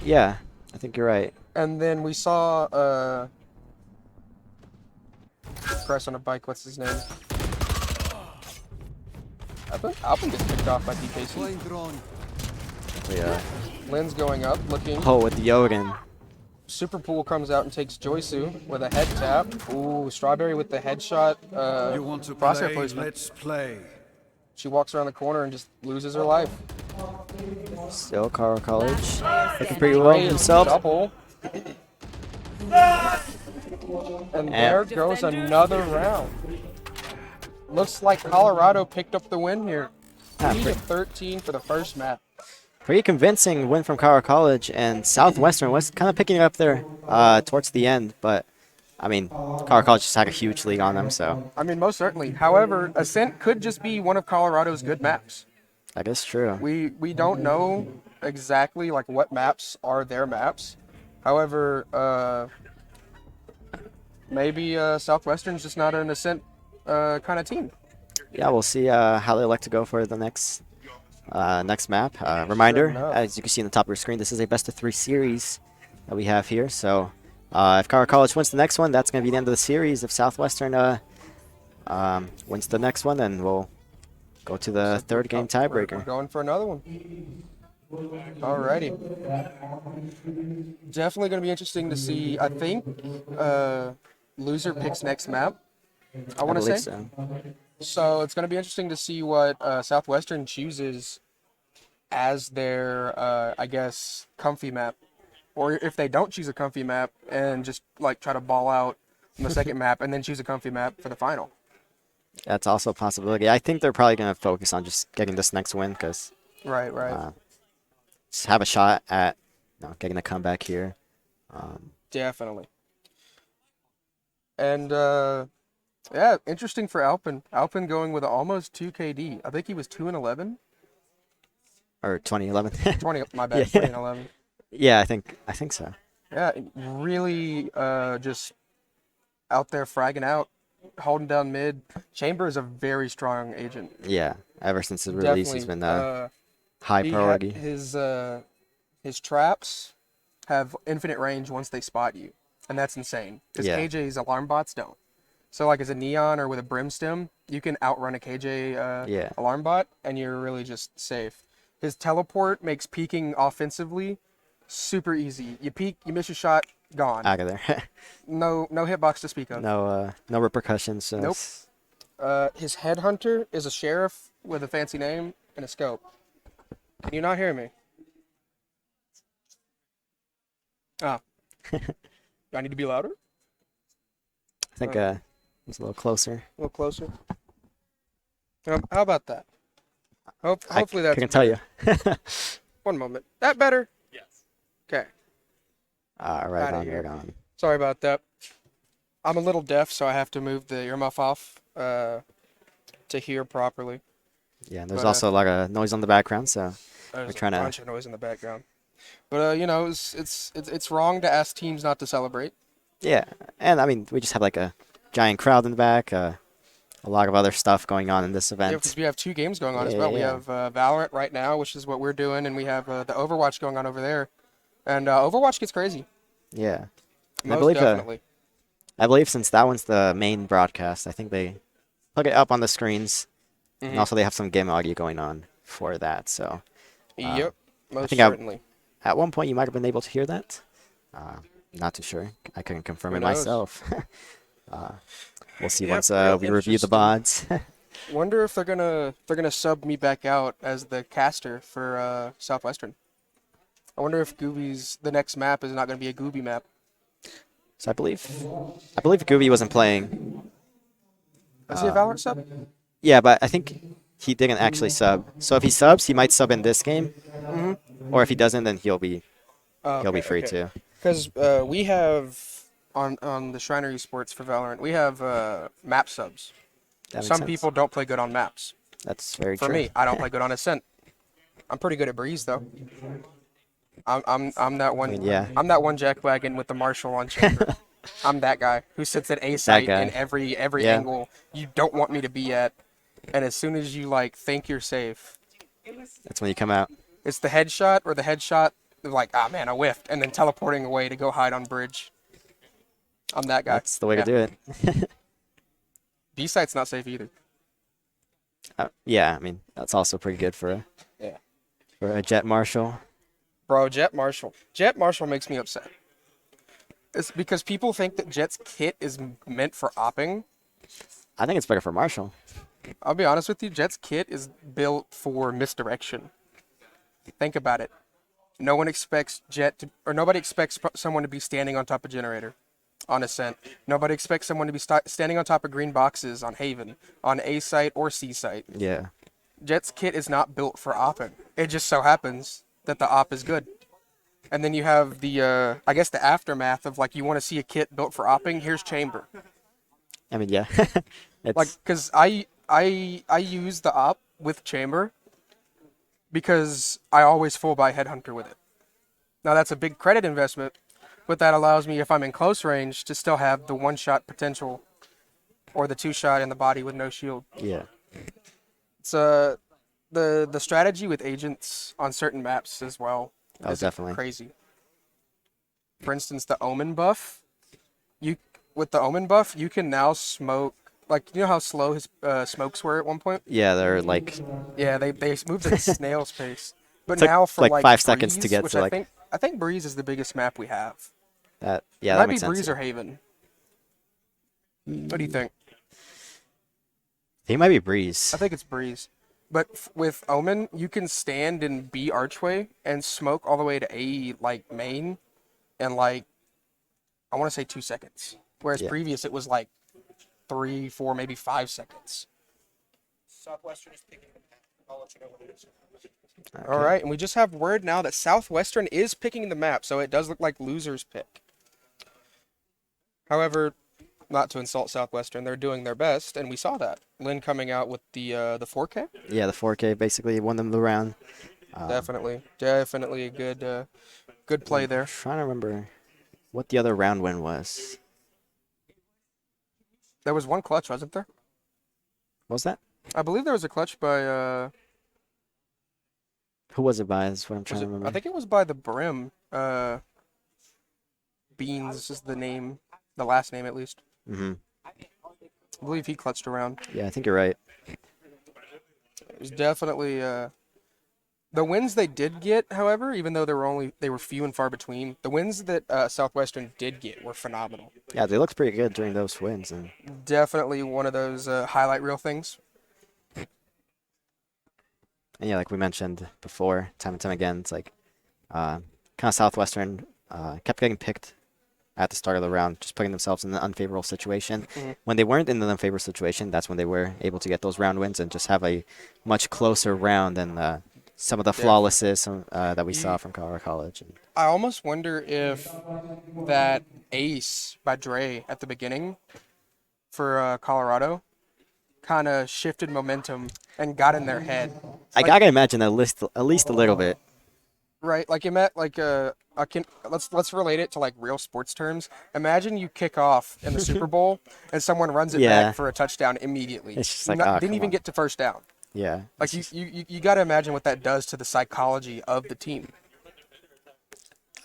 Yeah, I think you're right. And then we saw Press on a bike. What's his name? Alpin gets picked off by DKC. Plane drone. Yeah. Lynn's going up, looking. Oh, with the Odin. Superpool comes out and takes Joysu with a head tap. Ooh, Strawberry with the headshot. You want to Crosshair play? placement. Let's play. She walks around the corner and just loses her life. Still Carl College. Looking pretty well himself. Double. And there goes another round. Looks like Colorado picked up the win here. 3-13 for the first map. Pretty convincing win from Carl College, and Southwestern was kind of picking it up there towards the end, but I mean, Carl College just had a huge lead on them, so I mean, most certainly. However, Ascent could just be one of Colorado's good maps. that is true. We don't know exactly like what maps are their maps. However, maybe Southwestern's just not an Ascent kind of team. Yeah, we'll see how they elect to go for the next map. Reminder, enough. as you can see on the top of your screen, this is a best-of-3 series that we have here, so if Carl College wins the next one, that's going to be the end of the series. If Southwestern wins the next one, then we'll go to the third game We're tiebreaker. going for another one. Alrighty. Definitely going to be interesting to see. I think loser picks next map. I want to say. believe so. So it's going to be interesting to see what Southwestern chooses as their, I guess, comfy map. Or if they don't choose a comfy map and just like try to ball out on the second map and then choose a comfy map for the final. That's also a possibility. I think they're probably going to focus on just getting this next win because Right. just have a shot at getting a comeback here. Definitely. And yeah, interesting for Alpin. Alpin going with almost 2 KD. I think he was 2-11. Or 2011. 20, my bad, Yeah. 2011. Yeah, I think so. Yeah, really just out there fragging out, holding down mid. Chamber is a very strong agent. Yeah, ever since the release, he's been high He priority. his traps have infinite range once they spot you, and that's insane. Because Yeah. KJ's alarm bots don't. So like as a Neon or with a Brimstem, you can outrun a KJ Yeah. alarm bot, and you're really just safe. His teleport makes peeking offensively super easy. You peek, you miss your shot, gone. Out of there. No hitbox to speak of. no repercussions. So Nope. it's- His headhunter is a sheriff with a fancy name and a scope. Can you not hear me? Ah. Do I need to be louder? I think it's a little closer. A little closer. How about that? Hopefully I that's can tell you. One moment. That better? Yes. Okay. Right Outta on, here. right on. Sorry about that. I'm a little deaf, so I have to move the earmuff off to hear properly. Yeah, and there's But, also a lot of noise on the background, so There's trying a to- bunch of noise in the background. But you know, it's wrong to ask teams not to celebrate. yeah. And I mean, we just have like a giant crowd in the back. A lot of other stuff going on in this Yeah, event. because we have 2 games going on as Yeah, well. We yeah. have Valorant right now, which is what we're doing, and we have the Overwatch going on over there. And Overwatch gets crazy. Yeah. And Most I believe definitely. I believe since that one's the main broadcast, I think they put it up on the screens, Mhm. and also they have some game audio going on for that. So Yep, most think I- certainly. at one point you might have been able to hear that. Not too sure. I couldn't confirm Who it knows? myself. We'll see Yep, once real we review the interesting. VODs. Wonder if they're gonna sub me back out as the caster for Southwestern. I wonder if the next map is not gonna be a Gooby map. So I believe Gooby wasn't playing. Is he a Valorant sub? Yeah, but I think he didn't actually sub. So if he subs, he might sub in this game, or if he doesn't, then he'll be free too. Because we have on the Shriner Esports for Valorant, we have map subs. That makes Some sense. people don't play good on maps. That's very For true. me, I don't play good on Ascent. I'm pretty good at Breeze though. I'm that one. mean, yeah. I'm that one jackwagon with the Marshall on chamber. I'm that guy who sits at A site guy. in every Yeah. angle you don't want me to be at, and as soon as you like think you're safe, That's when you come out. it's the headshot or the headshot. Like, ah man, I whiffed, and then teleporting away to go hide on bridge. I'm that guy. That's the way to do it. B site's not safe either. Yeah, I mean that's also pretty good for Yeah. a Jet Marshall. Bro, Jet Marshall. Jet Marshall makes me upset. It's because people think that Jet's kit is meant for opping. I think it's better for Marshall. I'll be honest with you, Jet's kit is built for misdirection. Think about it. No one expects nobody expects someone to be standing on top of generator on Ascent. Nobody expects someone to be standing on top of green boxes on Haven, on A site or C site. Yeah. Jet's kit is not built for opping. It just so happens that the op is good. And then you have the, I guess the aftermath of like, you want to see a kit built for opping, here's chamber. I mean, yeah. It's Like, cause I use the op with chamber because I always full buy headhunter with it. Now that's a big credit investment, but that allows me, if I'm in close range, to still have the one shot potential or the two shot in the body with no shield. yeah. It's the strategy with agents on certain maps as well. Oh, is definitely. crazy. For instance, the Omen buff. With the Omen buff, you can now smoke. Like, you know how slow his smokes were at one point? Yeah, they're like Yeah, they moved at snail's pace. But Took, now for like, like 5 seconds to Breeze, get which to, like- I think Breeze is the biggest map we have. that. It Yeah, might that be makes sense. Breeze or Haven. What do you think? He might be Breeze. I think it's Breeze. But with Omen, you can stand in B archway and smoke all the way to A like main in like, I want to say 2 seconds. Whereas Yeah. previous it was like 3, 4, maybe 5 seconds. Southwestern is picking the map. I'll let you know what it is. All right, and we just have word now that Southwestern is picking the map, so it does look like losers pick. However, not to insult Southwestern, they're doing their best, and we saw that. Lynn coming out with the 4K. Yeah, the 4K basically won them the round. Definitely a good play there. I'm trying to remember what the other round win was. There was one clutch, wasn't there? What was that? I believe there was a clutch by Who was it by? Is what I'm trying to remember. I think it was by the Brim. Beans is the name, the last name at least. Mm-hmm. I believe he clutched around. Yeah, I think you're right. It was definitely the wins they did get, however, even though they were few and far between, the wins that Southwestern did get were phenomenal. Yeah, they looked pretty good during those wins, and Definitely one of those highlight reel things. yeah, like we mentioned before, time and time again, it's like kind of Southwestern kept getting picked at the start of the round, just putting themselves in an unfavorable situation. When they weren't in an unfavorable situation, that's when they were able to get those round wins and just have a much closer round than some of the flawlesses that we saw from Colorado College. And I almost wonder if that ace by Dre at the beginning for Colorado kind of shifted momentum and got in their head. I gotta imagine at least a little bit. Right, like let's relate it to like real sports terms. Imagine you kick off in the Super Bowl and someone runs it Yeah. back for a touchdown immediately. It's just You like, didn't come even on. get to first down. Yeah. Like you got to imagine what that does to the psychology of the team.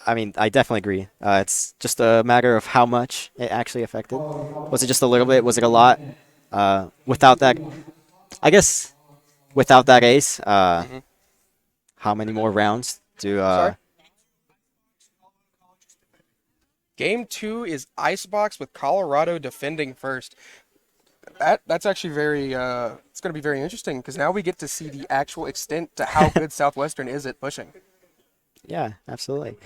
I mean, I definitely agree. It's just a matter of how much it actually affected. Was it just a little bit? Was it a lot? Without that, I guess, without that ace, how many more rounds do? Sorry? Game 2 is Icebox with Colorado defending first. That's actually very it's going to be very interesting because now we get to see the actual extent to how good Southwestern is at pushing, Yeah, absolutely.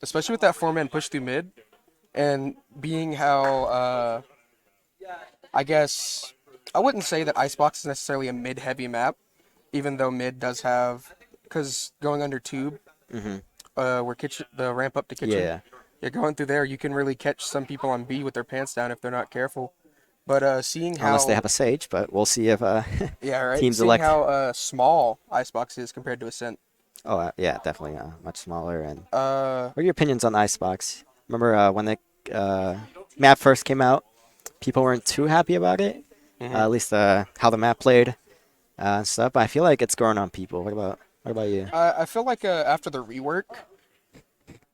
especially with that 4-man push through mid, and being how I guess I wouldn't say that Icebox is necessarily a mid-heavy map, even though mid does have, because going under tube, where kitchen the ramp up to kitchen, Yeah. you're going through there, you can really catch some people on B with their pants down if they're not careful. But seeing how Unless they have a Sage, but we'll see if yeah, right. teams Seeing elect. how small Icebox is compared to Ascent. Oh, yeah, definitely much smaller. And Uh, what are your opinions on Icebox? Remember when the map first came out, people weren't too happy about it. At least how the map played and stuff. But I feel like it's growing on people. What about you? I feel like after the rework,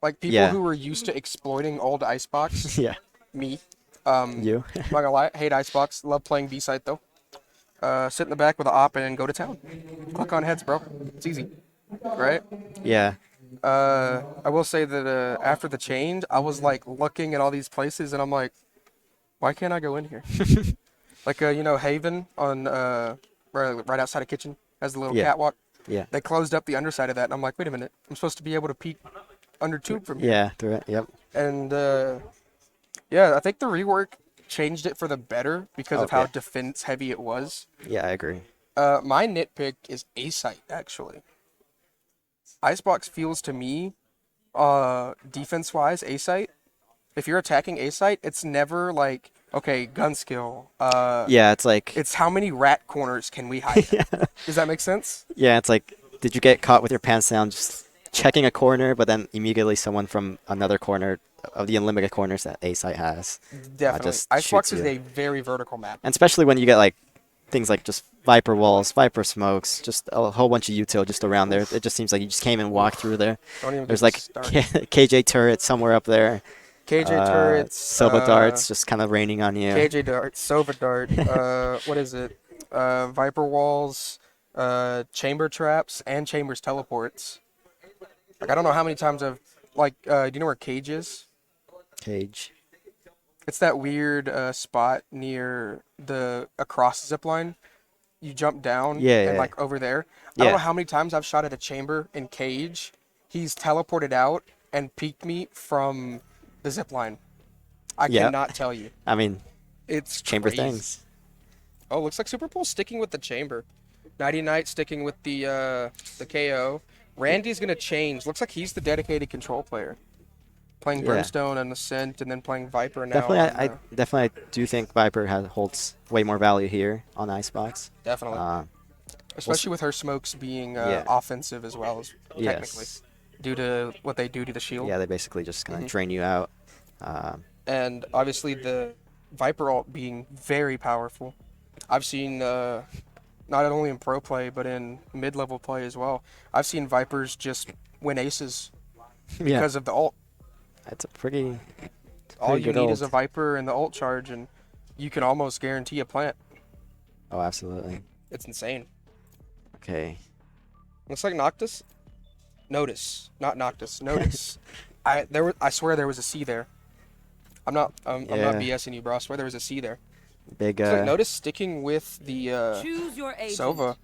like people Yeah. who were used to exploiting old Icebox, Yeah. me, You? not gonna lie, hate Icebox, love playing B site though. Sit in the back with an op and go to town. Click on heads, bro. It's easy, right? Yeah. I will say that after the change, I was like looking at all these places and I'm like, why can't I go in here? Like you know, Haven on right outside of kitchen has the little Yeah. catwalk. Yeah. They closed up the underside of that, and I'm like, wait a minute, I'm supposed to be able to peek under tube from here. Yeah. Through it. Yep. And yeah, I think the rework changed it for the better because of how Okay. defense heavy it was. Yeah, I agree. My nitpick is A site actually. Icebox feels to me, defense wise, A site. If you're attacking A site, it's never like, okay, gun skill. Yeah, it's like. It's how many rat corners can we hide? Does that make sense? Yeah, it's like. Did you get caught with your pants down just checking a corner, but then immediately someone from another corner of the unlimited corners that A site has? Definitely. just Icebox shoots is you. a very vertical map. And especially when you get like things like just Viper walls, Viper smokes, just a whole bunch of util just around there. It just seems like you just came and walked through there. Don't even There's get like me started. KJ turret somewhere up there. KJ turrets, Silva darts just kind of raining on you. KJ dart, Sova dart. What is it? Viper walls, chamber traps, and chambers teleports. Like I don't know how many times I've like. Do you know where Cage is? Cage. It's that weird spot near the across zip line. You jump down Yeah, and yeah. like over there. I don't Yeah. know how many times I've shot at a chamber in Cage. He's teleported out and peeked me from the zip line. I Yeah. cannot tell you. I mean, It's chamber crazy. things. Oh, looks like Super Bowl sticking with the chamber. Nighty Night sticking with the KO. Randy's gonna change. Looks like he's the dedicated control player. Playing Yeah. Brimstone and Ascent, and then playing Viper now. Definitely, on, I definitely do think Viper holds way more value here on Icebox. definitely. Especially with her smokes being Yeah. offensive as well as technically, Yes. due to what they do to the shield. Yeah, they basically just kind of Mm-hmm. drain you out. And obviously the Viper ult being very powerful. I've seen not only in pro play but in mid-level play as well. I've seen Vipers just win aces Yeah, because of the ult. it's a pretty. All pretty you good need is a ult. Viper and the ult charge, and you can almost guarantee a plant. Oh, absolutely. It's insane. Okay. Looks like Noctis. Notice, not Noctis. Notice. I swear there was a C there. I'm not Yeah. BSing you, bro. I swear there was a C there. Big. Looks like Notice sticking with the Choose your agent. Sova.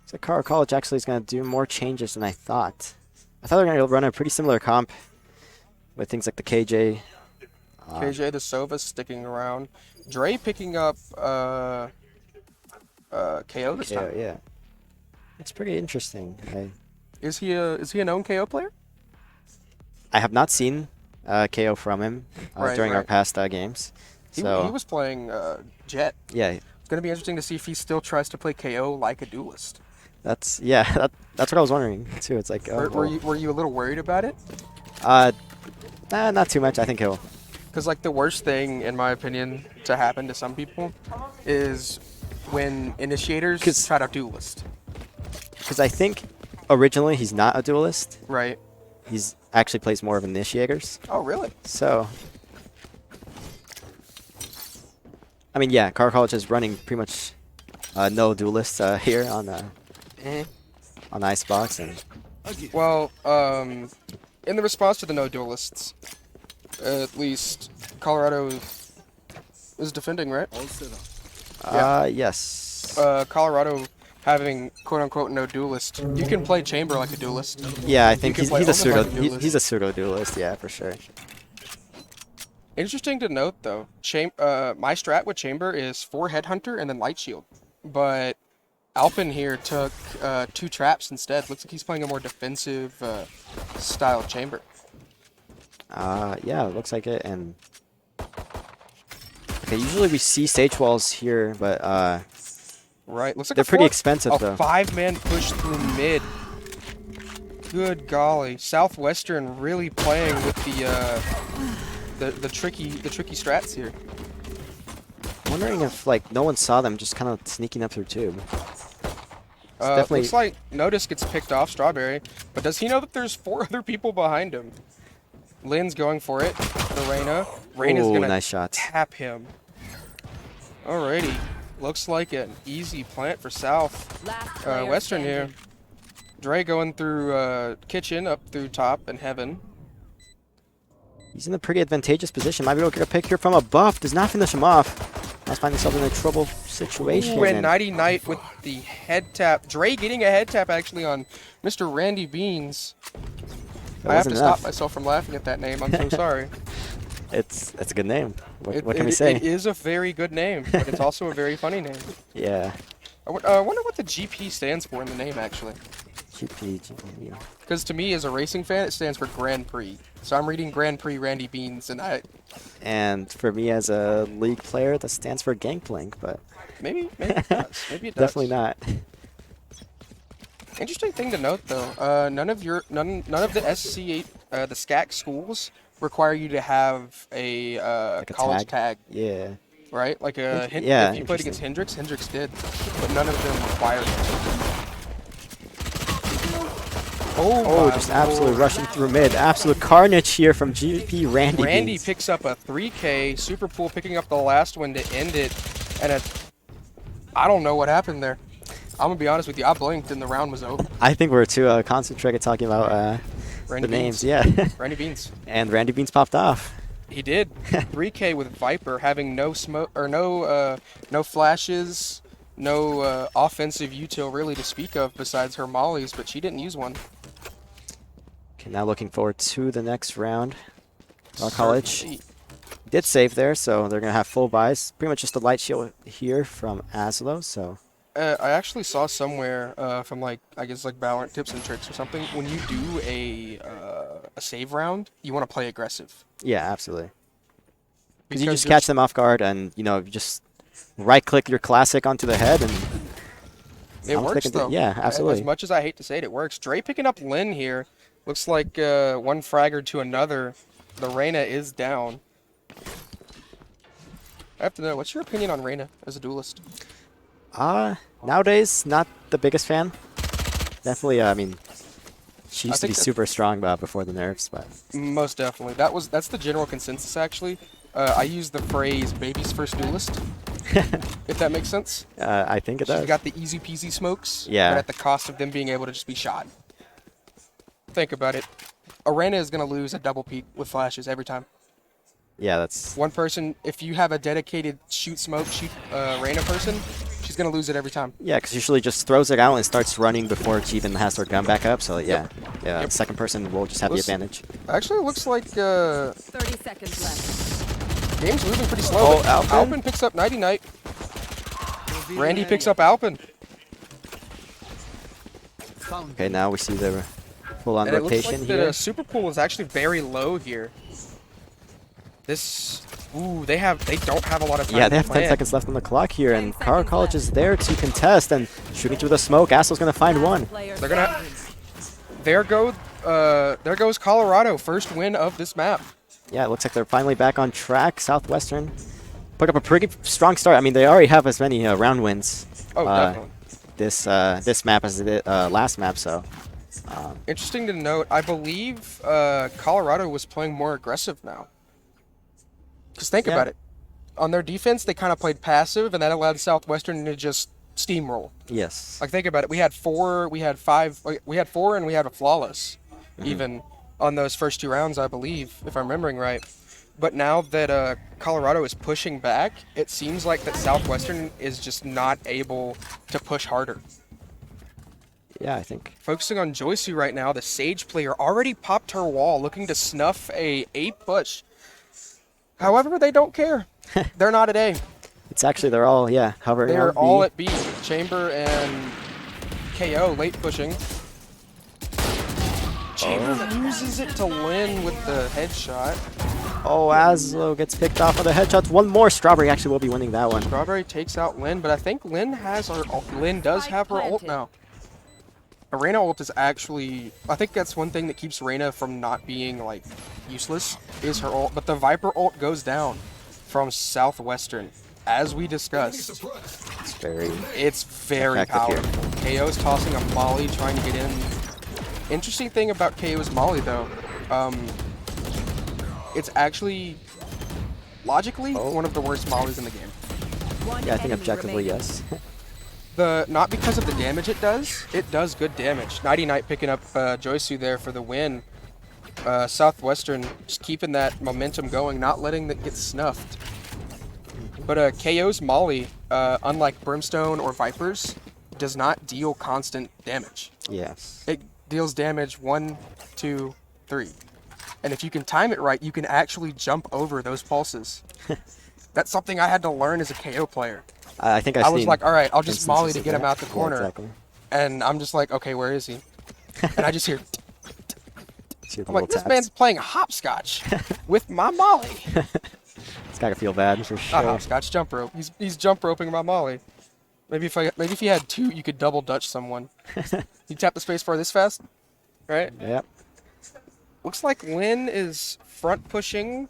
So Carl College actually is going to do more changes than I thought. I thought they were going to run a pretty similar comp with things like the KJ. KJ the Sova sticking around. Dre picking up KO this Yeah, time. yeah. It's pretty interesting. Is he a known KO player? I have not seen KO from him Right, during our right. past games. He So was playing Jet. yeah, It's gonna be interesting to see if he still tries to play KO like a duelist. that's what I was wondering too. It's like Were you a little worried about it? not too much. I think he'll. Because like the worst thing, in my opinion, to happen to some people is when initiators 'Cause- try to duelist. Because I think originally he's not a duelist. Right. He's actually plays more of initiators. Oh, really? So, I mean, yeah, Car College is running pretty much no duelists here on Icebox, and Well, in the response to the no duelists, At least Colorado is defending, right? All set up. Yes. Colorado having quote-unquote no duelist. You can play Chamber like a duelist. Yeah, I think can he's play a Omen pseudo. like a duelist. He's a pseudo duelist. Yeah, for sure. Interesting to note, though, my strat with Chamber is 4 Headhunter and then Light Shield. But Alpin here took 2 traps instead. Looks like he's playing a more defensive style Chamber. Yeah, it looks like it. And okay, usually we see Sage Walls here, but Right, looks like they're a pretty 4 expensive, a though. 5-man push through mid. Good golly, Southwestern really playing with the tricky strats here. I'm wondering if like no one saw them just kind of sneaking up through tube. Definitely. Looks like Notice gets picked off Strawberry, but does he know that there's 4 other people behind him? Lynn's going for it. The Reyna. Reyna's Ooh, gonna nice shots. tap him. Alrighty. Looks like an easy plant for South. Last player Western here. standing. Dre going through kitchen, up through top, and heaven. He's in a pretty advantageous position. Might be able to get a pick here from above. Does not finish him off. Must find himself in a trouble situation. Ooh, and Nighty Night with the head tap. Dre getting a head tap actually on Mr. Randy Beans. I have to wasn't stop enough. myself from laughing at that name. I'm so sorry. It's a good name. What can It- we say? It is a very good name, but it's also a very funny name. Yeah. I wonder what the GP stands for in the name, actually. GP. Because to me, as a racing fan, it stands for Grand Prix. So I'm reading Grand Prix Randy Beans, and And for me as a league player, that stands for Gangplank, but maybe it does. Maybe it does. definitely not. Interesting thing to note, though. None of the SC8, the SCAC schools require you to have a Like a college tag, Yeah. right? Like yeah, if you played against Hendrix, Hendrix did, but none of them required it. Oh, my just absolutely lord. rushing through mid. Absolute carnage here from GP Randy. Randy Beans. picks up a 3K, Super Pool picking up the last one to end it, and I don't know what happened there. I'm gonna be honest with you, I blinked and the round was over. I think we're too concentrated talking about Randy the names. Beans. Yeah. Randy Beans. And Randy Beans popped off. He did. 3K with Viper, having no smoke or no flashes, no offensive util really to speak of besides her mollies, but she didn't use one. Okay, now looking forward to the next round. Our college Certainly. did save there, so they're gonna have full buys. Pretty much just a light shield here from Aslo. So I actually saw somewhere from I guess Valorant tips and tricks or something. When you do a save round, you want to play aggressive. yeah, absolutely. Because you Because just catch them off guard, and you just right-click your classic onto the head, and It I'm works thinking though. yeah, absolutely. As much as I hate to say it, it works. Dre picking up Lynn here. Looks like one fragger to another. The Reyna is down. I have to know, what's your opinion on Reyna as a duelist? Nowadays, not the biggest fan. Definitely, I mean, she used to be think that- super strong before the nerfs, but Most definitely. That's the general consensus actually. I use the phrase "baby's first duelist," if that makes sense. I think it She's does. got the easy peasy smokes, Yeah. but at the cost of them being able to just be shot. Think about it. Arena is gonna lose a double peek with flashes every time. Yeah, that's One person, if you have a dedicated shoot Reyna person, she's gonna lose it every time. yeah, because usually just throws it out and starts running before she even has her gun back up. So yeah, yeah, Yep. second person will just have Listen. the advantage. Actually, it looks like 30 seconds left. game's moving pretty slow. Oh, but Alpin? Alpin picks up Nighty Night. Randy picks up Alpin. Okay, now we see the full-on And it looks rotation like here. the Super Pool is actually very low here. They don't have a lot of time. Yeah, they to have 10 plan. seconds left on the clock here, 10 and Cara seconds College left. is there to contest and shooting through the smoke. Assel's gonna find one. Player They're gonna- standing. There goes Colorado, first win of this map. Yeah, it looks like they're finally back on track. Southwestern put up a pretty strong start. I mean, they already have as many round wins Oh, definitely. this map as the last map. So Interesting to note, I believe Colorado was playing more aggressive now. Because think Yeah. about it. On their defense, they kind of played passive, and that allowed Southwestern to just steamroll. yes, Like, think about it. We had 4, we had 5, we had 4, and we had a flawless, Mm-hmm. even on those first 2 rounds, I believe, if I'm remembering right. But now that Colorado is pushing back, it seems like that Southwestern is just not able to push harder. Yeah, I think. Focusing on Joysu right now, the Sage player already popped her wall, looking to snuff a push. However, they don't care. They're not at A. It's actually, they're all, yeah, hovering They're on all B. at B. Chamber and KO late pushing. Chamber uses it to Lin with the headshot. Oh, Aslo gets picked off with the headshots. One more. Strawberry actually will be winning that one. Strawberry takes out Lin, but I think Lin has her Lin does have her ult now. Arena ult is actually, I think that's one thing that keeps Reyna from not being like useless is her ult, but the Viper ult goes down from Southwestern, as we discussed. It's very It's very effective powerful. KO's tossing a molly, trying to get in. Interesting thing about KO's molly though, it's actually logically one of the worst mollies in the game. Yeah, I think objectively, yes. Not because of the damage it does good damage. Nighty Night picking up Joysu there for the win. Southwestern just keeping that momentum going, not letting it get snuffed. But KO's molly, unlike Brimstone or Vipers, does not deal constant damage. Yes. It deals damage 1, 2, 3. And if you can time it right, you can actually jump over those pulses. That's something I had to learn as a KO player. I think I was like, all right, I'll just molly to of get him that. out the corner. Yeah, exactly. And I'm just like, okay, where is he? And I just hear, See the I'm like, little this taps. man's playing hopscotch with my molly. It's gotta feel bad for Not sure. hopscotch, jump rope. He's jump roping my molly. Maybe if you had 2, you could double dutch someone. You tap the space bar this fast, right? Yep. Looks like Lin is front pushing.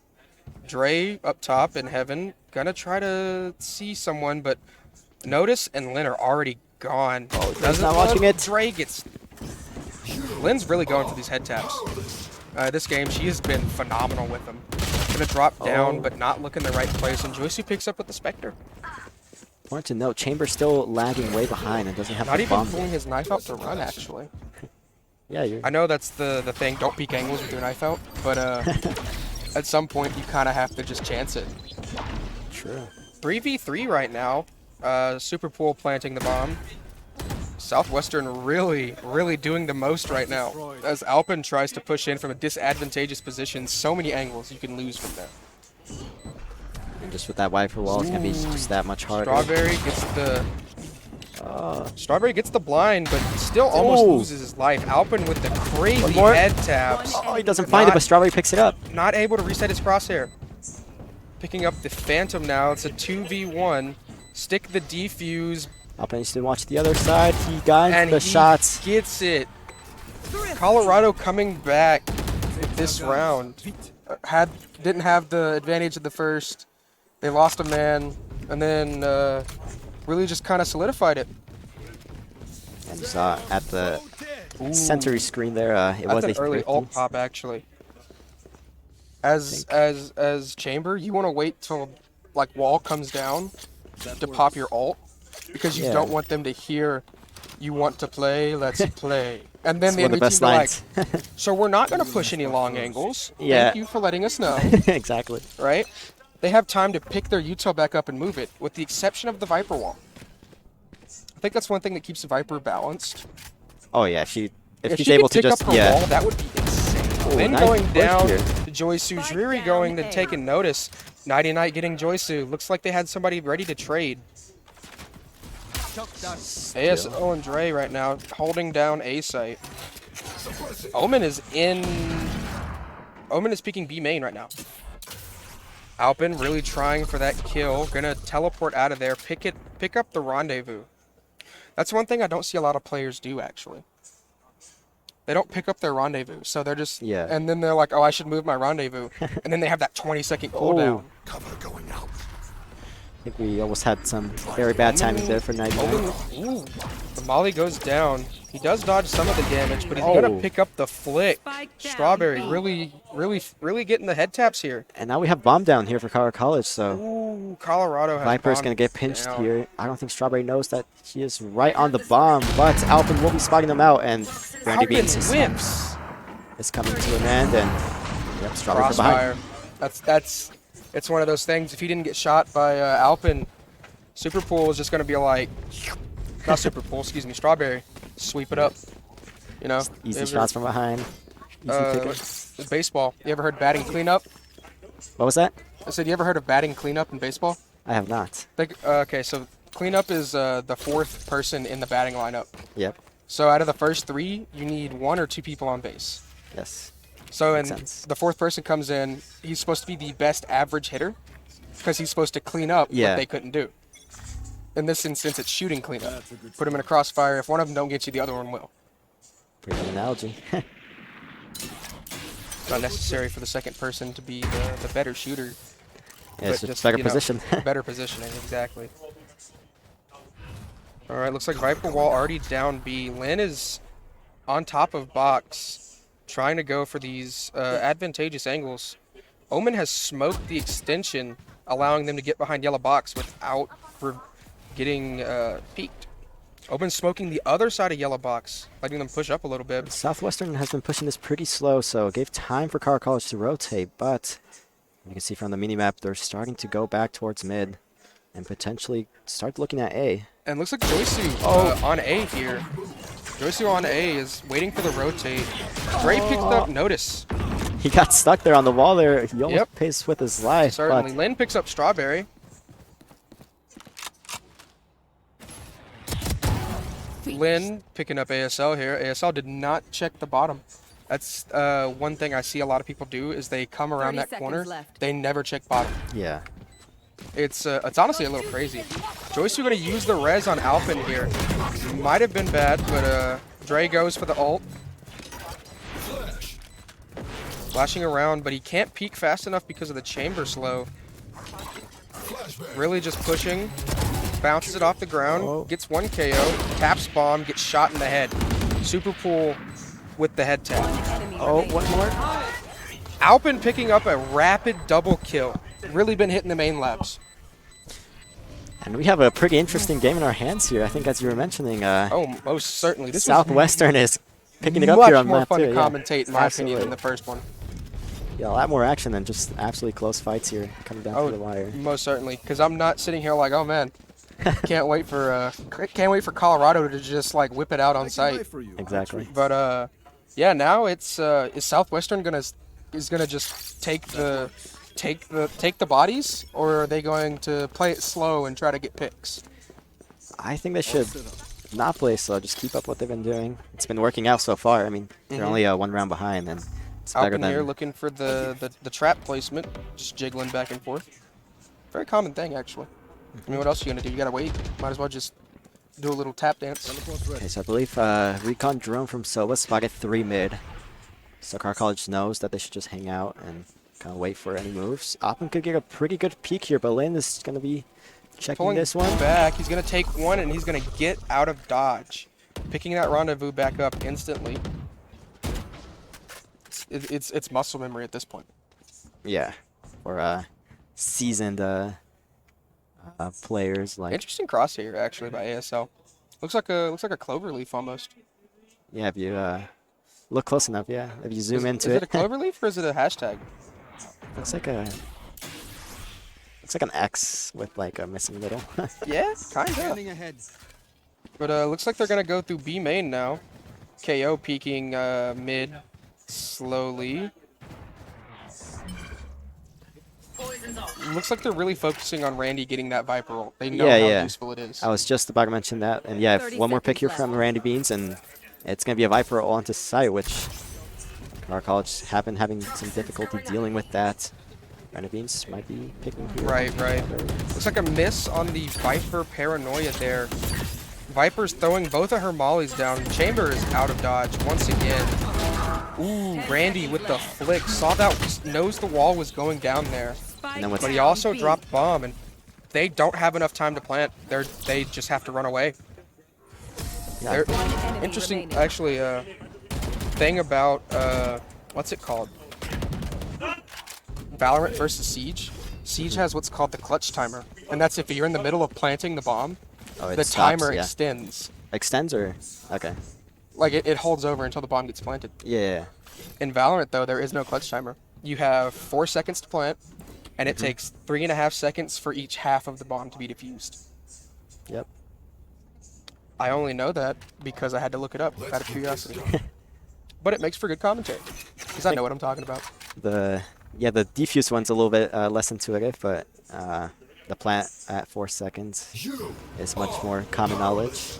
Dre up top in heaven, gonna try to see someone, but Notice and Lin are already gone. Oh, Dre's not watching it. Dre gets. Lin's really going for these head taps. This game, she has been phenomenal with them. Gonna drop down, but not look in the right place, and Joyce picks up with the Spectre. Want to note, Chamber's still lagging way behind and doesn't have Not the even bomb. pulling his knife out to run, actually. Yeah, you're. I know that's the thing. Don't peek angles with your knife out, but at some point you kind of have to just chance it. True. 3v3 right now. Super Pool planting the bomb. Southwestern really doing the most right now. As Alpin tries to push in from a disadvantageous position, so many angles you can lose from that. And just with that Viper wall, it's gonna be just that much harder. Strawberry gets the blind, but still almost loses his life. Alpin with the crazy more. head taps. Oh, he doesn't find it, but Strawberry picks it up. Not able to reset his crosshair. Picking up the Phantom now. It's a 2v1. Stick the defuse. Alpin needs to watch the other side. He got And the he shots. gets it. Colorado coming back this round. Didn't have the advantage of the first. They lost a man, and then really just kind of solidified it. And just at the sensory screen there, it was That's a an early 50. ult pop actually. As Chamber, you want to wait till like wall comes down to pop your ult, because you don't want them to hear you want to play, let's play. And then the One of other the team best be like, so we're not going to push any long angles. Yeah. Thank you for letting us know, Exactly. right? They have time to pick their util back up and move it, with the exception of the Viper wall. I think that's one thing that keeps the Viper balanced. Oh yeah, if she's she able could to pick just up her wall, that would be insane. Then nice going push down here. to Joysu, Driri going to take a notice. Nighty Night getting Joysu. Looks like they had somebody ready to trade. ASO and Dre right now holding down A site. Omen is peeking B main right now. Alpin really trying for that kill. Gonna teleport out of there. Pick up the rendezvous. That's one thing I don't see a lot of players do actually. They don't pick up their rendezvous, so they're just and then they're like, oh, I should move my rendezvous, and then they have that 20-second cooldown. Cover going out. I think we almost had some very bad timing there for Night. Ooh, the molly goes down. He does dodge some of the damage, but he's gonna pick up the flick. Strawberry really getting the head taps here. And now we have bomb down here for Colorado College, so Ooh, Colorado has Viper's bomb gonna get pinched down. here. I don't think Strawberry knows that he is right on the bomb, but Alpin will be spotting them out, and Brandy Alpin Beans whips. is coming to an end, and yep, Strawberry from Crossfire. behind. It's one of those things. If he didn't get shot by Alpin, Superpool is just gonna be like, not Superpool, excuse me, Strawberry, sweep it up. You know, Easy shots from behind. Easy pickers. baseball. You ever heard batting cleanup? What was that? I said, you ever heard of batting cleanup in baseball? I have not. Okay, so cleanup is the fourth person in the batting lineup. Yep. So out of the first 3, you need 1 or 2 people on base. Yes. So Makes and sense. the fourth person comes in. He's supposed to be the best average hitter because he's supposed to clean up Yeah. what they couldn't do. In this instance, it's shooting cleanup. Put him in a crossfire. If one of them don't get you, the other one will. Pretty good analogy. Not necessary for the second person to be the better shooter. Yeah, it's but just better position. Better positioning, exactly. All right, looks like Viper Wall already down B. Lin is on top of box, trying to go for these advantageous angles. Omen has smoked the extension, allowing them to get behind yellow box without getting peeked. Omen's smoking the other side of yellow box, letting them push up a little bit. Southwestern has been pushing this pretty slow, so it gave time for Car College to rotate, but you can see from the minimap they're starting to go back towards mid and potentially start looking at A. And looks like Joysu on A here. Joysu on A is waiting for the rotate. Dre picked up notice. He got stuck there on the wall there. He almost Yep. pays with his life. Certainly. But Lin picks up Strawberry. Lin picking up ASL here. ASL did not check the bottom. That's one thing I see a lot of people do is they come around 30 that corner. seconds left. They never check bottom. yeah, It's honestly a little crazy. Joysu gonna use the res on Alpin here. Might have been bad, but Dre goes for the ult. Flashing around, but he can't peek fast enough because of the chamber slow. Really just pushing. Bounces it off the ground. Gets 1 KO. Taps bomb. Gets shot in the head. Super Pool with the head tap. Oh, one more. Alpin picking up a rapid double kill. Really been hitting the main labs. And we have a pretty interesting game in our hands here. I think as you were mentioning, Oh, most certainly. This Southwestern is picking it up much here on more map fun too. to Yeah. commentate, in my opinion, Absolutely. than the first one. Yeah, a lot more action than just absolutely close fights here coming down to the wire. Most certainly, because I'm not sitting here like, oh man, can't wait for Colorado to just like whip it out on site. Exactly. But yeah, now it's is Southwestern gonna just take the bodies, or are they going to play it slow and try to get picks? I think they should not play slow. Just keep up what they've been doing. It's been working out so far. I mean, they're only 1 round behind, and it's better Alpin here than. looking for the trap placement, just jiggling back and forth. Very common thing, actually. I mean, what else are you gonna do? You gotta wait. Might as well just do a little tap dance. Okay, so I believe Recon Drone from Soba spotted 3 mid. So Car College knows that they should just hang out and kind of wait for any moves. Oppen could get a pretty good peek here, but Lin is going to be checking Pulling this one. back, he's gonna take one and he's gonna get out of dodge, picking that rendezvous back up instantly. It's muscle memory at this point. Yeah, for seasoned players like. Interesting crosshair actually by ASL. Looks like a cloverleaf almost. Yeah, if you look close enough, yeah. If you zoom into is it a cloverleaf or is it a hashtag? looks like an X with like a missing middle. Yeah, kinda. But looks like they're gonna go through B main now. KO peeking mid slowly. Looks like they're really focusing on Randy getting that Viper ult. They know how useful it is. I was just about to mention that, and yeah, 30 one more pick here seconds from left. Randy Beans, and it's gonna be a Viper ult onto site, which our college have been having some difficulty dealing with that. Randy Beans might be picking here. Right. Looks like a miss on the Viper paranoia there. Viper's throwing both of her mollies down. Chamber is out of dodge once again. Ooh, Randy with the flick. Saw that, knows the wall was going down there. And then with But he also dropped bomb, and they don't have enough time to plant. They just have to run away. yeah, Enemy Interesting, remaining. actually, thing about, what's it called? Valorant versus Siege. Siege has what's called the clutch timer, and that's if you're in the middle of planting the bomb, oh, it the stops, timer yeah. extends. Extends or okay. Like, it holds over until the bomb gets planted. Yeah. In Valorant, though, there is no clutch timer. You have 4 seconds to plant, and it takes 3.5 seconds for each half of the bomb to be defused. Yep. I only know that because I had to look it up out of curiosity. But it makes for good commentary, because I know what I'm talking about. The defuse one's a little bit less intuitive, but the plant at 4 seconds is much more common knowledge.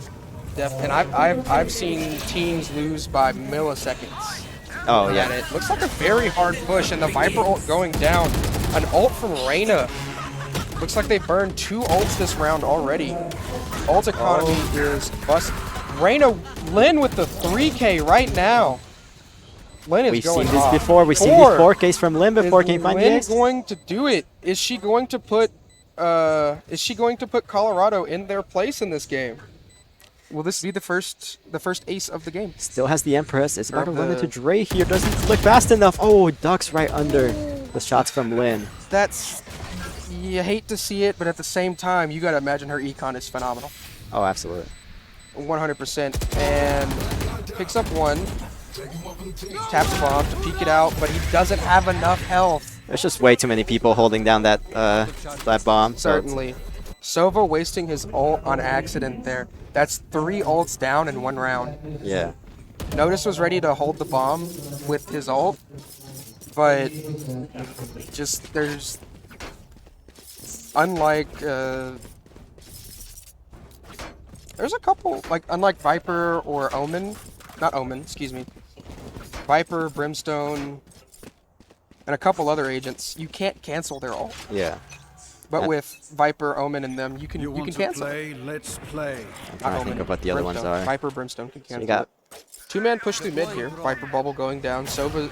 And I've seen teams lose by milliseconds. Oh And yeah. it looks like a very hard push, and the Viper ult going down. An ult from Reyna. Looks like they burned 2 ults this round already. Ult economy is bust. Reyna, Lynn with the 3K right now. Lynn is We've going seen this off. before. We've seen these 4Ks from Lynn before. Can you find the Lynn ace? going to do it? Is she going to put Colorado in their place in this game? Will this be the first ace of the game? Still has the Empress. It's about to run the- into Dre here. Doesn't flick fast enough. Oh, ducks right under the shots from Lynn. That's, you hate to see it, but at the same time, you gotta imagine her econ is phenomenal. Oh, absolutely. 100%. And picks up 1. Taps bomb to peek it out, but he doesn't have enough health. There's just way too many people holding down that that bomb. so it's- Certainly. Sova wasting his ult on accident there. That's 3 ults down in 1 round. Yeah. Notice was ready to hold the bomb with his ult, but just there's unlike there's a couple like unlike Viper or Omen, not Omen, excuse me. Viper, Brimstone, and a couple other agents, you can't cancel their ult. Yeah. But with Viper, Omen, and them, you can cancel. Let's play. I'm trying to think of what the other ones Brimstone. are. Viper, Brimstone can cancel. So you got 2-man push through mid here. Viper bubble going down. Sova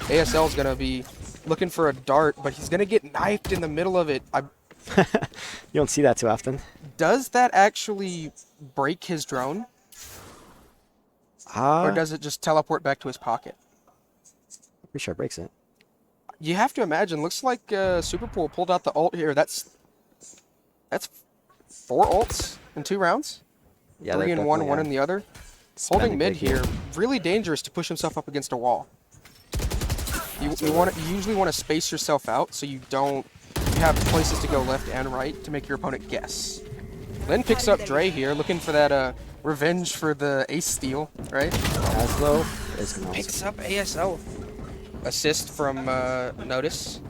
ASL is gonna be looking for a dart, but he's gonna get knifed in the middle of it. you don't see that too often. Does that actually break his drone, or does it just teleport back to his pocket? Pretty sure it breaks it. You have to imagine. Looks like Superpool pulled out the ult here. That's 4 ults in 2 rounds. Yeah, 3 they're in one, definitely, 1 in the other. spending Holding mid big here, really dangerous to push himself up against a wall. You usually want to space yourself out so you have places to go left and right to make your opponent guess. Lynn picks up Dre here, looking for that revenge for the ace steal, right? Aslo is gonna also Picks up ASL. Assist from Notice.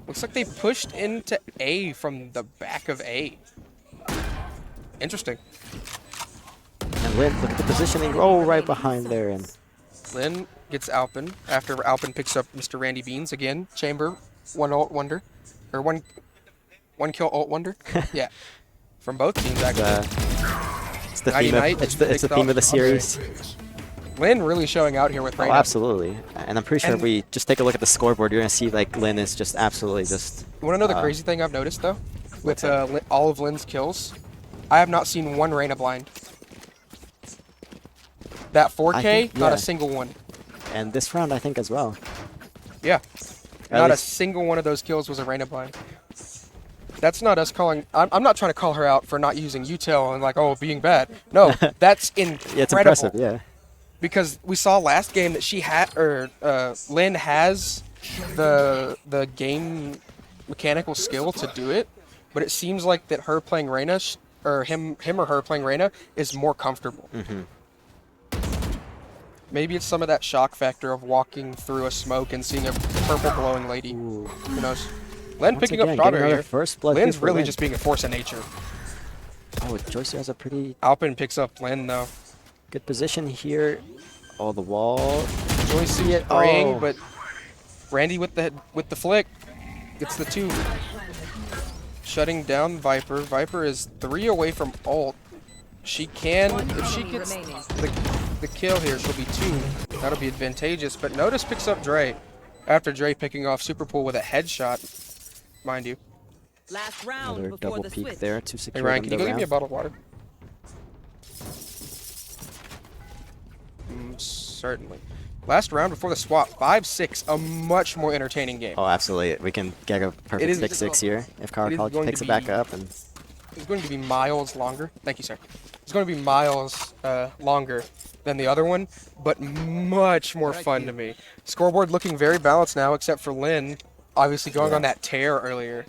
Looks like they pushed into A from the back of A. Interesting. And Lynn, look at the positioning. Oh, right behind there. And Lynn gets Alpin after Alpin picks up Mr. Randy Beans again. Chamber, 1 ult wonder. Or one kill ult wonder. Yeah. From both teams, actually. it's the Nighty theme. night, It's the picked theme of the up. series. Lynn really showing out here with Oh, Reyna. absolutely. And I'm pretty sure And- if we just take a look at the scoreboard, you're gonna see like Lynn is just absolutely just. You want to know the crazy thing I've noticed, though? With all of Lynn's kills? I have not seen 1 Reyna blind. That 4K, think- not yeah. a single one. And this round, I think as well. Yeah. Not a least- single one of those kills was a Reyna blind. That's not us calling... I'm not trying to call her out for not using util and like, oh, being bad. No, that's incredible. Yeah, it's impressive. Yeah. Because we saw last game that she had, Lynn has the game mechanical skill to do it, but it seems like that her playing Reyna, or him or her playing Reyna, is more comfortable. Maybe it's some of that shock factor of walking through a smoke and seeing a purple glowing lady. Ooh. Who knows? Lynn Once picking again, up getting Strawberry another here. first blood Lynn's kill for really Lynn. just being a force of nature. Oh, Joyce has a pretty Alpin picks up Lynn though. good position here. Oh, the wall. Joyce See it. spraying, Oh. but Randy with the flick gets the 2. Shutting down Viper. Viper is 3 away from ult. She can, if she gets the kill here, she'll be 2. That'll be advantageous. But Notice picks up Dre after Dre picking off Superpool with a headshot, mind you. Last round Another before double the peek switch. there to Hey secure Ryan, them can you the go give me a round. bottle of water? Certainly. Last round before the swap, 5-6, a much more entertaining game. Oh, absolutely. We can get a perfect is- 6-6 here if it is College going picks to it back be- up. And is going to be miles longer. Thank you, sir. It's going to be miles longer than the other one, but much more fun to me. Scoreboard looking very balanced now, except for Lynn, obviously going on that tear earlier.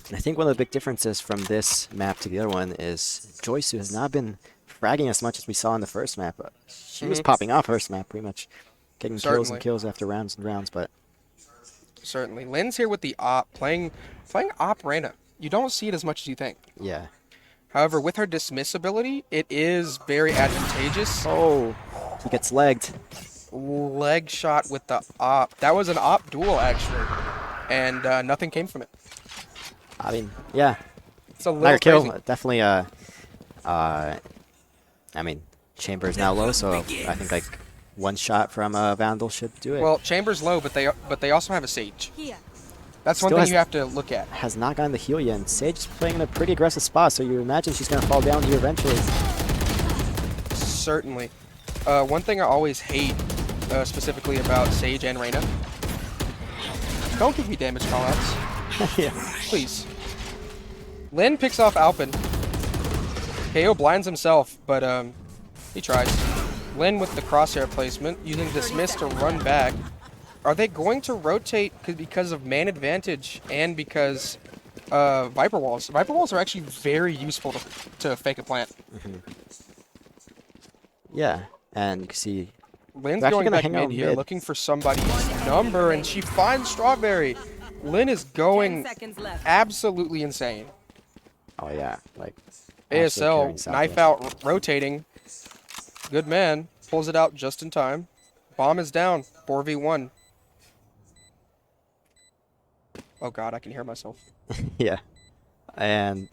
And I think one of the big differences from this map to the other one is Joyce, has not been fragging as much as we saw in the first map. She was popping off first map, pretty much getting kills and kills after rounds and rounds, but... Certainly. Lynn's here with the op, playing op Reyna. You don't see it as much as you think. Yeah. However, with her dismiss ability, it is very advantageous. Oh, he gets legged. Leg shot with the op. That was an op duel, actually. And nothing came from it. I mean, yeah. It's a little kill. crazy. Definitely, I mean, Chamber's now low, so I think, like, one shot from Vandal should do it. Well, Chamber's low, but they also have a Sage. Here. That's one thing you have to look at. Has not gotten the heal yet, and Sage is playing in a pretty aggressive spot, so you imagine she's going to fall down here eventually. Certainly. One thing I always hate, specifically about Sage and Reyna, don't give me damage callouts. Yeah. Please. Lynn picks off Alpin. KO blinds himself, but he tries. Lynn with the crosshair placement, using dismiss to run back. Are they going to rotate because of man advantage and because Viper Walls? Viper Walls are actually very useful to fake a plant. Yeah, and you can see... Lynn's going back mid here, looking for somebody's number, and she finds Strawberry. Lynn is going absolutely insane. Oh, yeah. Like, ASL, knife out, rotating. Good man. Pulls it out just in time. Bomb is down. 4v1. Oh god, I can hear myself. Yeah. And...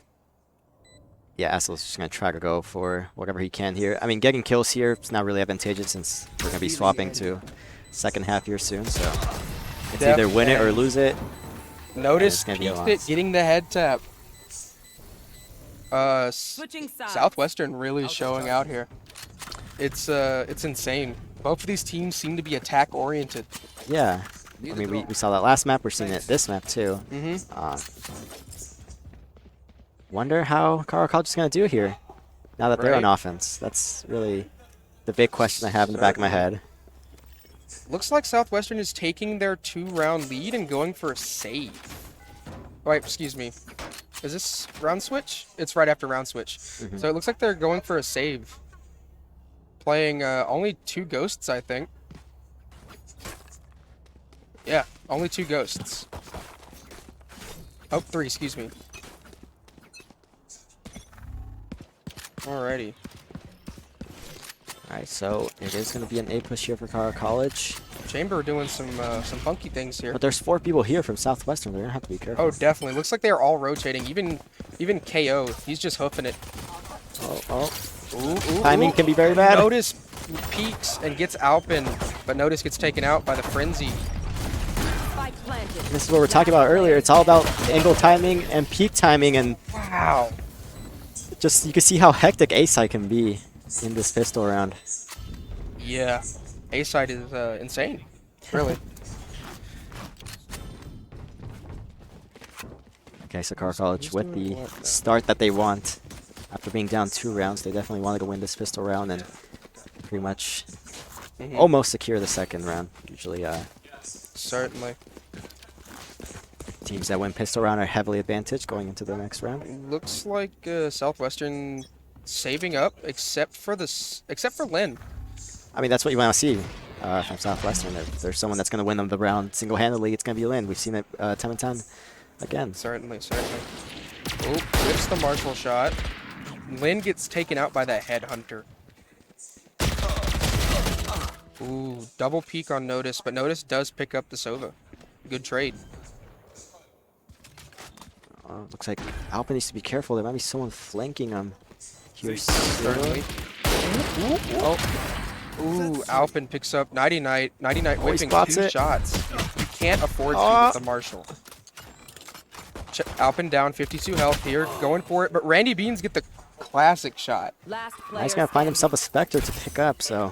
yeah, Asel's just going to try to go for whatever he can here. I mean, getting kills here is not really advantageous since we're going to be swapping to second half here soon, so... it's either win it or lose it. Notice peeked it, getting the head tap. Southwestern really showing out here. It's insane. Both of these teams seem to be attack oriented. Yeah. I mean, we saw that last map. We're seeing it this map too. Wonder how Colorado College is going to do here now that they're on offense. That's really the big question I have in the back of my head. Looks like Southwestern is taking their 2-round lead and going for a save. Wait, excuse me. Is this round switch? It's right after round switch. So it looks like they're going for a save. Playing only 2 ghosts, I think. Yeah, only 2 ghosts. Oh, 3, excuse me. Alrighty. Alright, so it is going to be an A push here for Colorado College. Chamber doing some funky things here. But there's 4 people here from Southwestern. They're going to have to be careful. Oh, definitely. Looks like they're all rotating. Even KO. He's just hoofing it. Timing can be very bad. Notice peeks and gets Alpin, but Notice gets taken out by the Frenzy. This is what we're talking about earlier. It's all about angle timing and peak timing, and wow. Just you can see how hectic A-side can be in this pistol round. Yeah. A-side is insane. Really. Okay, so Colorado College with the start that they want. After being down 2 rounds, they definitely wanted to win this pistol round and pretty much almost secure the second round. Usually, certainly. Teams that win pistol round are heavily advantaged going into the next round. Looks like Southwestern saving up, except for Lynn. I mean, that's what you want to see from Southwestern. If there's someone that's going to win them the round single-handedly, it's going to be Lynn. We've seen it time and time again. Certainly. Oh, whips the Marshall shot. Lynn gets taken out by that headhunter. Ooh, double peek on Notice, but Notice does pick up the Sova. Good trade. Looks like Alpin needs to be careful. There might be someone flanking him here. Certainly. Ooh, Alpin picks up 90-Night. 90-Night whipping 2 shots. You can't afford to with the Marshall. Alpin down 52 health here, going for it, but Randy Beans get the classic shot. Now he's going to find himself a Spectre to pick up, so...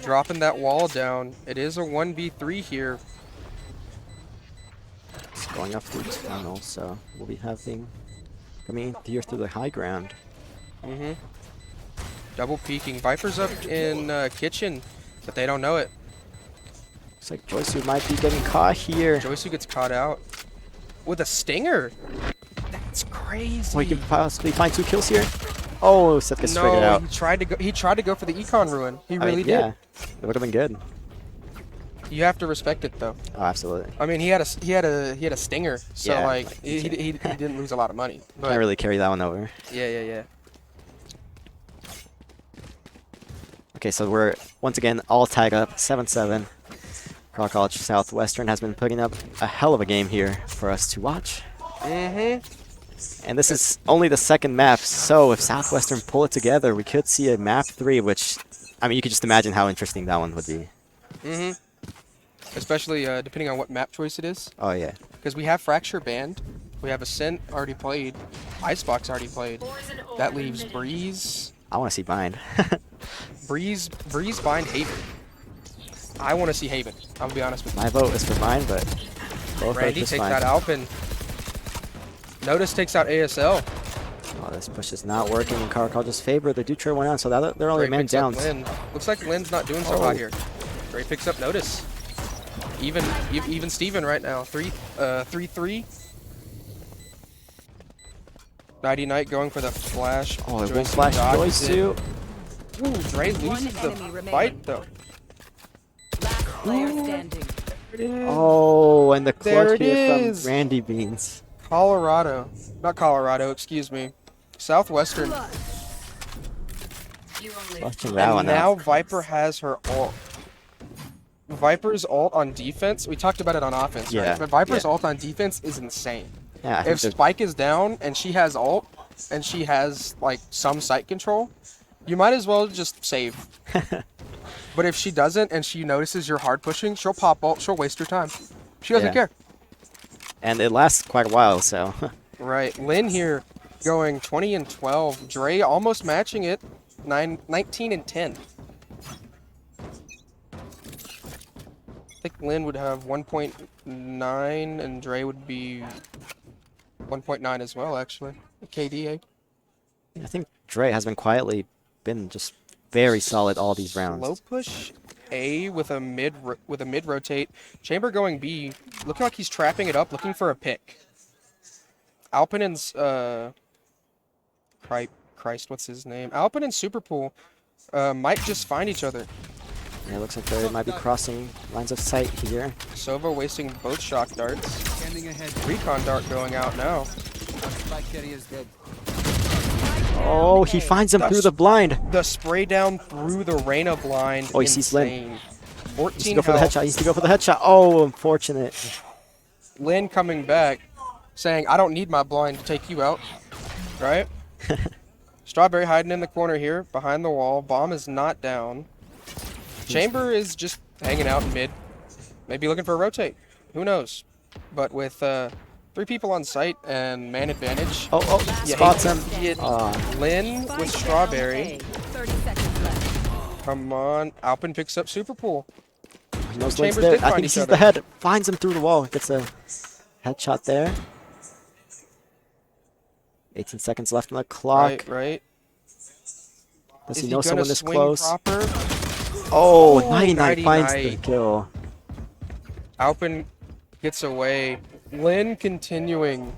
dropping that wall down. It is a 1v3 here. going up through tunnel, so we'll be having coming in here through the high ground. Mm-hmm. Double peeking. Viper's up in kitchen, but they don't know it. Looks like Joysu might be getting caught here. Joysu gets caught out with a stinger. That's crazy. Oh, he can possibly find 2 kills here. Oh, Seth gets figured out. he tried to go for the econ ruin. He really did. Yeah, it would have been good. You have to respect it though. Oh, absolutely. I mean, he had a stinger, so Yeah, like like, he didn't lose a lot of money. But Can't really carry that one over. yeah. Okay, so we're once again all tied up, 7-7. Rocket College Southwestern has been putting up a hell of a game here for us to watch. Mm-hmm. And this is only the second map, so if Southwestern pull it together, we could see a map 3, which, I mean, you could just imagine how interesting that one would be. Mm-hmm. Especially depending on what map choice it is. Oh, yeah. Because we have Fracture banned, we have Ascent already played, Icebox already played. That leaves Breeze, I want to see Bind. Breeze, Bind, Haven. I want to see Haven. I'll be honest with you. My vote is for Bind, but both are Randy just takes fine. out Alpin. Notice takes out ASL. Oh, this push is not working in Rocket College's favor. They do trade one out, so that, they're only Gray man picks up down. Lin. Looks like Lin's not doing so hot here. Gray picks up Notice. Even Steven right now. 3-3. Nighty Night going for the flash. Oh, it Joyce won't flash dodges it. Joysu. Ooh, Dre loses the enemy remaining. fight though. Last player standing. Oh, and the There clutch it hit is. from Randy Beans. Colorado. Not Colorado, excuse me. Southwestern. Clutching that And one now out. Viper has her ult. Viper's ult on defense, we talked about it on offense, Yeah, right? But Viper's yeah. ult on defense is insane. Yeah, I think If they're- Spike is down and she has ult and she has like some sight control, you might as well just save. But if she doesn't and she notices you're hard pushing, she'll pop ult, she'll waste her time. She doesn't Yeah. care. and it lasts quite a while, so. Right. Lin here going 20 and 12. Dre almost matching it. 19 and 10. I think Lin would have 1.9 and Dre would be 1.9 as well, actually. KDA. I think Dre has been just very solid all these rounds. Low push A with a mid rotate. Chamber going B. Looking like he's trapping it up, looking for a pick. Alpinen's Christ, what's his name? Alpin and Superpool might just find each other. Yeah, it looks like they might be crossing lines of sight here. Sova wasting both shock darts. Recon dart going out now. Oh, he finds him through the blind. The spray down through the Reyna blind. Oh, he sees Lin. insane. He 14 needs to go for the health. headshot. He needs to go for the headshot. Oh, unfortunate. Lin coming back, saying, I don't need my blind to take you out. Right? Strawberry hiding in the corner here, behind the wall. Bomb is not down. Chamber is just hanging out in mid. Maybe looking for a rotate. Who knows? But with 3 people on site and man advantage. Oh, you spots hate him. to see it. Ah. Lin with Strawberry. 30 seconds left. Come on. Alpin picks up Superpool. He knows Chambers Lin's there. did I find think he each sees other. the head. Finds him through the wall. Gets a headshot there. 18 seconds left on the clock. Right. Does Is he know gonna someone this swing close? proper? Oh, Oh, 99 finds the 99. kill. Alpin gets away. Lin continuing,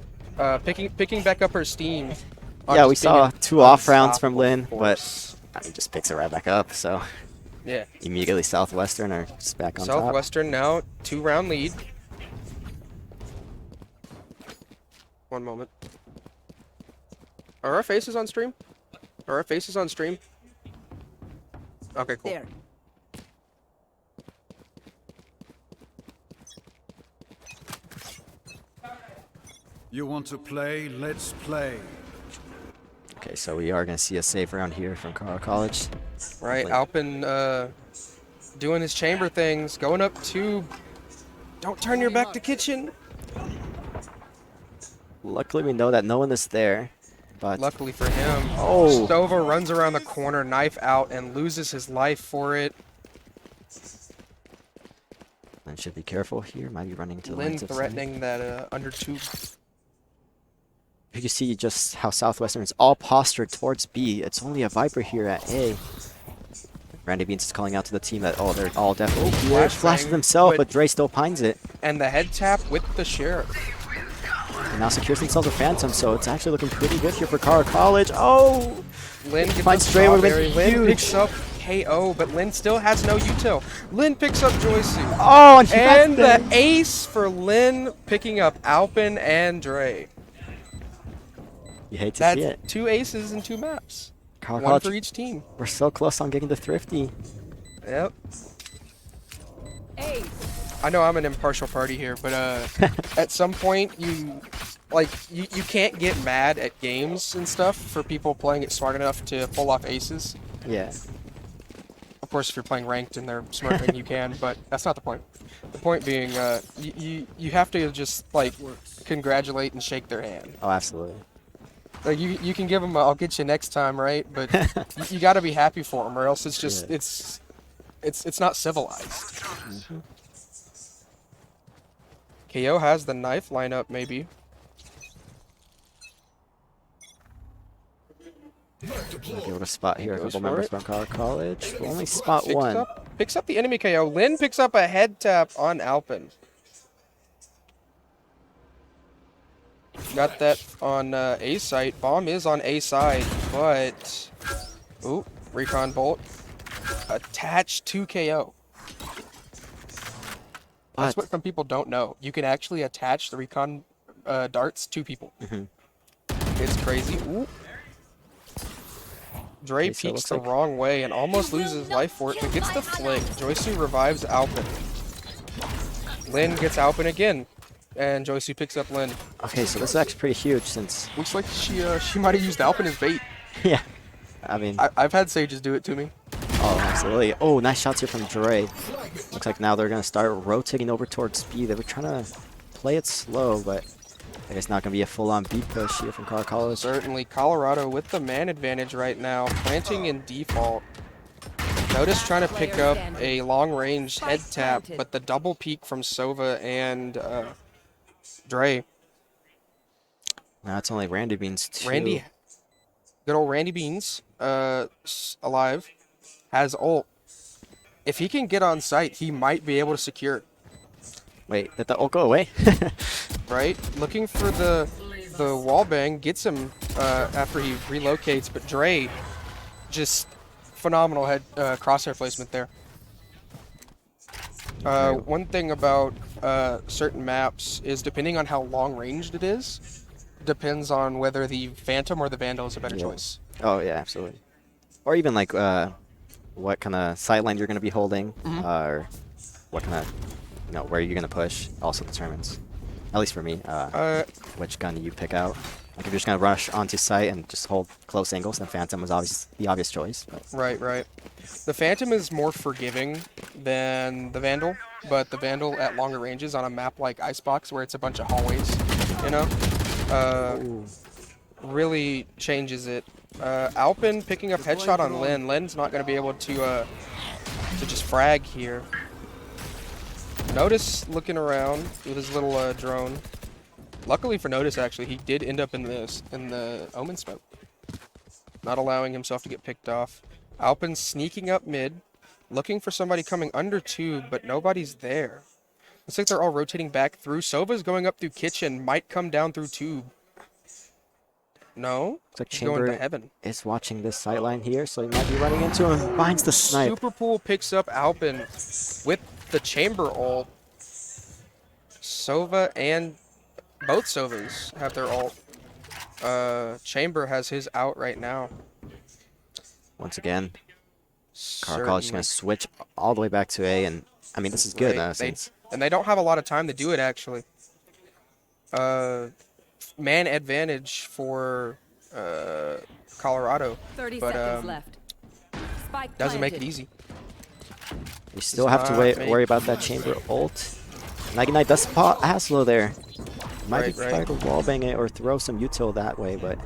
picking back up her steam. on Yeah, just we being saw an 2 off rounds from unstoppable Lin, but force. he just picks it right back up. So Yeah. immediately Southwestern are just back on top. Southwestern now 2-round lead. One moment. Are our faces on stream? Are our faces on stream? Okay, cool. There. You want to play? Let's play. Okay, so we are going to see a save round here from Carl College. Right, Like- Alpin doing his chamber things, going up 2. Don't turn your back to kitchen. Luckily, we know that no one is there. But Luckily for him, Oh. Stova runs around the corner, knife out, and loses his life for it. And should be careful here. Might be running to the Lin lines of threatening that under tube. You can see just how Southwestern is all postured towards B. It's only a Viper here at A. Randy Beans is calling out to the team that, oh, they're all definitely here. Flashes himself, but Dre still pines it. And the head tap with the Sheriff. And now secures themselves a Phantom, so it's actually looking pretty good here for Cara College. Oh! Lin gets Finds the Dre, would've been strawberry. Lin huge. picks up KO, but Lin still has no util. Lin picks up Joysu. Oh, And the ace for Lin picking up Alpin and Dre. You hate to see That's it. 2 aces in 2 maps. Cara 1 College, for each team. we're so close on getting the Thrifty. Yep. Ace. I know I'm an impartial party here, but at some point you can't get mad at games and stuff for people playing it smart enough to pull off aces. Yeah. Of course, if you're playing ranked and they're smarter than you can, but that's not the point. The point being, you have to just like congratulate and shake their hand. Oh, absolutely. Like you can give them a, I'll get you next time, right? But you got to be happy for them, or else it's just Yeah. it's not civilized. KO has the knife lineup, maybe. Might be able to spot here a Goes couple for members it. from Cara College. We'll only spot one. Picks up the enemy KO. Lin picks up a head tap on Alpin. Got that on A site. Bomb is on A side, but ooh, recon bolt attached to KO. That's what some people don't know. You can actually attach the recon darts to people. It's crazy. Ooh. Dre Okay, so it peeks looks the like- wrong way and almost loses life for it, but gets the flick. Joysu revives Alpin. Lin gets Alpin again, and Joysu picks up Lin. Okay, so this is actually pretty huge since, Looks like she might have used Alpin as bait. yeah. I mean, I've had Sages do it to me. oh, absolutely. Oh, nice shots here from Dre. Looks like now they're going to start rotating over towards B. They were trying to play it slow, but I guess not going to be a full-on B push here from Cara College. Certainly, Colorado with the man advantage right now, planting in default. Notice trying to pick up a long-range head tap, but the double peek from Sova and Dre. Now it's only Randy Beans too. Randy, good old Randy Beans, alive, has ult. If he can get on site, he might be able to secure. Wait, did the ult go away? Right? Looking for the wall bang, gets him after he relocates, but Dre just phenomenal head crosshair placement there. One thing about certain maps is depending on how long ranged it is, depends on whether the Phantom or the Vandal is a better choice. Oh, yeah, absolutely. Or even like what kind of sideline you're going to be holding, or what kind of, where you're going to push also determines, at least for me, which gun you pick out. Like if you're just going to rush onto site and just hold close angles, then Phantom was the obvious choice. But. Right. The Phantom is more forgiving than the Vandal, but the Vandal at longer ranges on a map like Icebox where it's a bunch of hallways, really changes it. Alpin picking up headshot on Lin. Lin's not going to be able to just frag here. Notice looking around with his little drone. Luckily for Notice, actually, he did end up in the Omen smoke, not allowing himself to get picked off. Alpin sneaking up mid, looking for somebody coming under tube, but nobody's there. Looks like they're all rotating back through. Sova's going up through kitchen, might come down through tube. No, Looks like he's going to Chamber heaven. is watching this sightline here, so he might be running into him. Finds the snipe. Superpool picks up Alpin with the Chamber ult. Sova and both Sovas have their ult. Chamber has his out right now. Once again, Cara College is going to switch all the way back to A, and I mean, this is good since... And they don't have a lot of time to do it, actually. Man advantage for Colorado. 30 But, seconds left. Spike doesn't make it planted. easy. You still have to worry about that Chamber ult. Nighty Night does spot Aslo there. Might be trying to wallbang it or throw some util that way, but...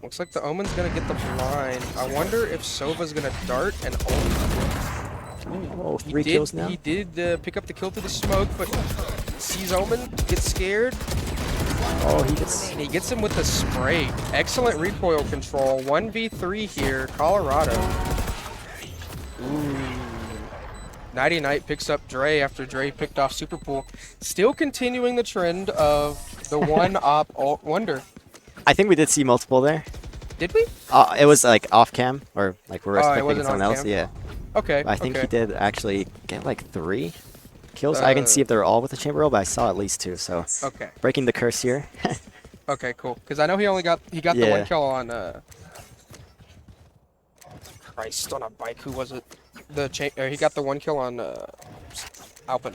Looks like the Omen's going to get the blind. I wonder if Sova's going to dart and ult. Oh, He 3 did, kills now. He did pick up the kill through the smoke, but sees Omen, gets scared, Oh, he gets. and he gets him with the spray. Excellent recoil control. 1v3 here, Colorado. Ooh. Nighty Night picks up Dre after Dre picked off Superpool. Still continuing the trend of the one-op alt wonder. I think we did see multiple there. Did we? It was like off cam, or like we were Oh, it expecting wasn't someone on else. cam? Yeah. Okay, I think okay. he did actually get like 3 kills. I didn't see if they were all with the chamber roll, but I saw at least 2. So Okay, breaking the curse here. okay, cool. Because I know he got the Yeah. 1 kill on Christ, on a bike. Who was it? He got the 1 kill on Alpin.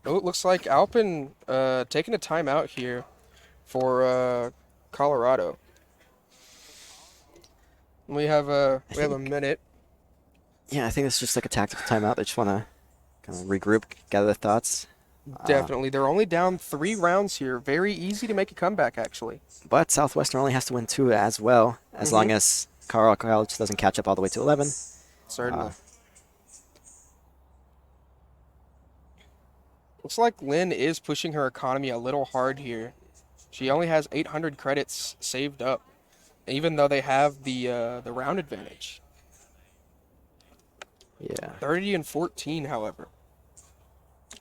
Oh, it looks like Alpin taking a timeout here for Colorado. We have a minute. Yeah, I think it's just like a tactical timeout. They just want to kind of regroup, gather their thoughts. Definitely. They're only down 3 rounds here. Very easy to make a comeback, actually. But Southwestern only has to win 2 as well, as long as Colorado College doesn't catch up all the way to 11. Certainly. Looks like Lynn is pushing her economy a little hard here. She only has 800 credits saved up, even though they have the round advantage. Yeah. 30 and 14, however.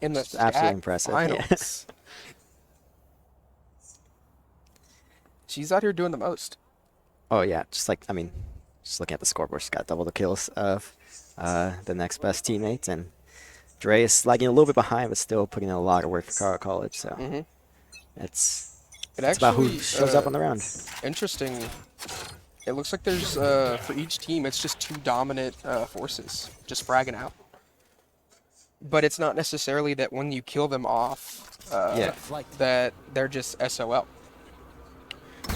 In the It's absolutely SCAC impressive. Finals. She's out here doing the most. Oh, yeah. Just like, I mean, just looking at the scoreboard, she's got double the kills of the next best teammates. And Dre is lagging a little bit behind, but still putting in a lot of work for Colorado College. So it's about who shows up on the round. Interesting. It looks like there's, for each team, it's just 2 dominant forces just fragging out. But it's not necessarily that when you kill them off, that they're just SOL.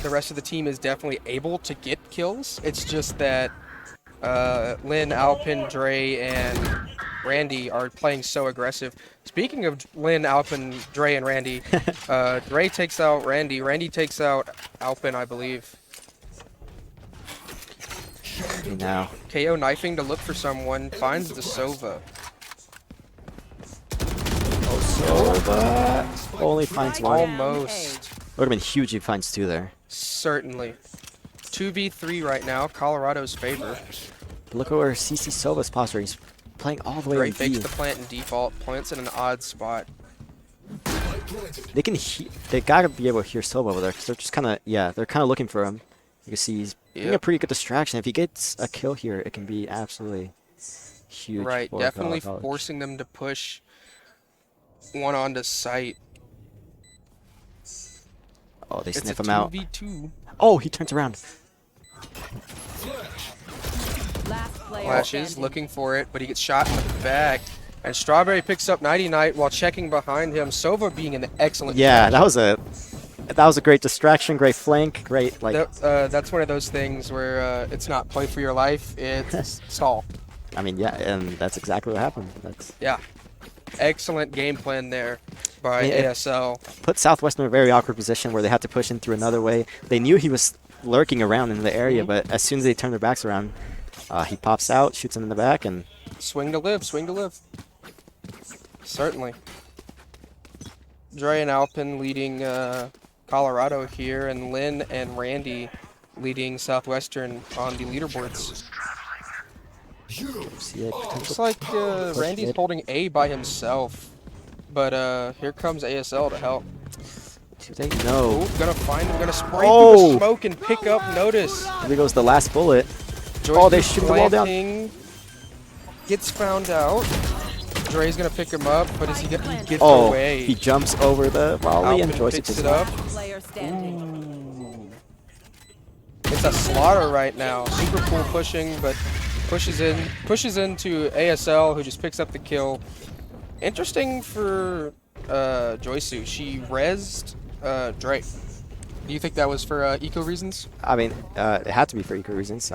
The rest of the team is definitely able to get kills. It's just that Lynn, Alpin, Dre, and Randy are playing so aggressive. Speaking of Lynn, Alpin, Dre, and Randy, Dre takes out Randy. Randy takes out Alpin, I believe. Now, KO knifing to look for someone, finds the Sova. only finds 1. Almost. Would have been huge if he finds 2 there. Certainly. 2v3 right now, Colorado's favor. Look at where CC Sova's posture. He's playing all the way Dre in fakes D. the plant in default, plants in an odd spot. They can they gotta be able to hear Sova over there because they're just kind of they're kind of looking for him. You can see he's being a pretty good distraction. If he gets a kill here, it can be absolutely huge. Right, for definitely Colorado College. forcing them to push one onto site. Oh, they It's sniff a him out. 2v2. Oh, he turns around. Last player Flashes, standing. looking for it, but he gets shot in the back. And Strawberry picks up Nighty Night while checking behind him. Sova being an excellent Yeah, distraction. that was a great distraction, great flank, great like. That's one of those things where it's not play for your life, it's stall. I mean, yeah, and that's exactly what happened. That's Yeah. Excellent game plan there by Yeah. ASL. put Southwestern in a very awkward position where they had to push in through another way. They knew he was lurking around in the area, but as soon as they turned their backs around, he pops out, shoots him in the back, and Swing to live, swing to live. Certainly. Dre and Alpin leading Colorado here, and Lynn and Randy leading Southwestern on the leaderboards. see a potential. Looks like Randy's mid. holding A by himself, but here comes ASL to help. Do they know? Oh, gonna spray through Oh! the smoke and pick up notice. There goes the last bullet. Joyce Oh, they shoot the wall down. planting, gets found out. Dre's gonna pick him up, but he gets Oh, away. he jumps over the volley and Alpin Joyce picks picks it it up. Player standing. It's a slaughter right now. Super cool pushing, but pushes into ASL, who just picks up the kill. Interesting for Joysu. She rezzed Dre. Do you think that was for eco reasons? I mean, it had to be for eco reasons.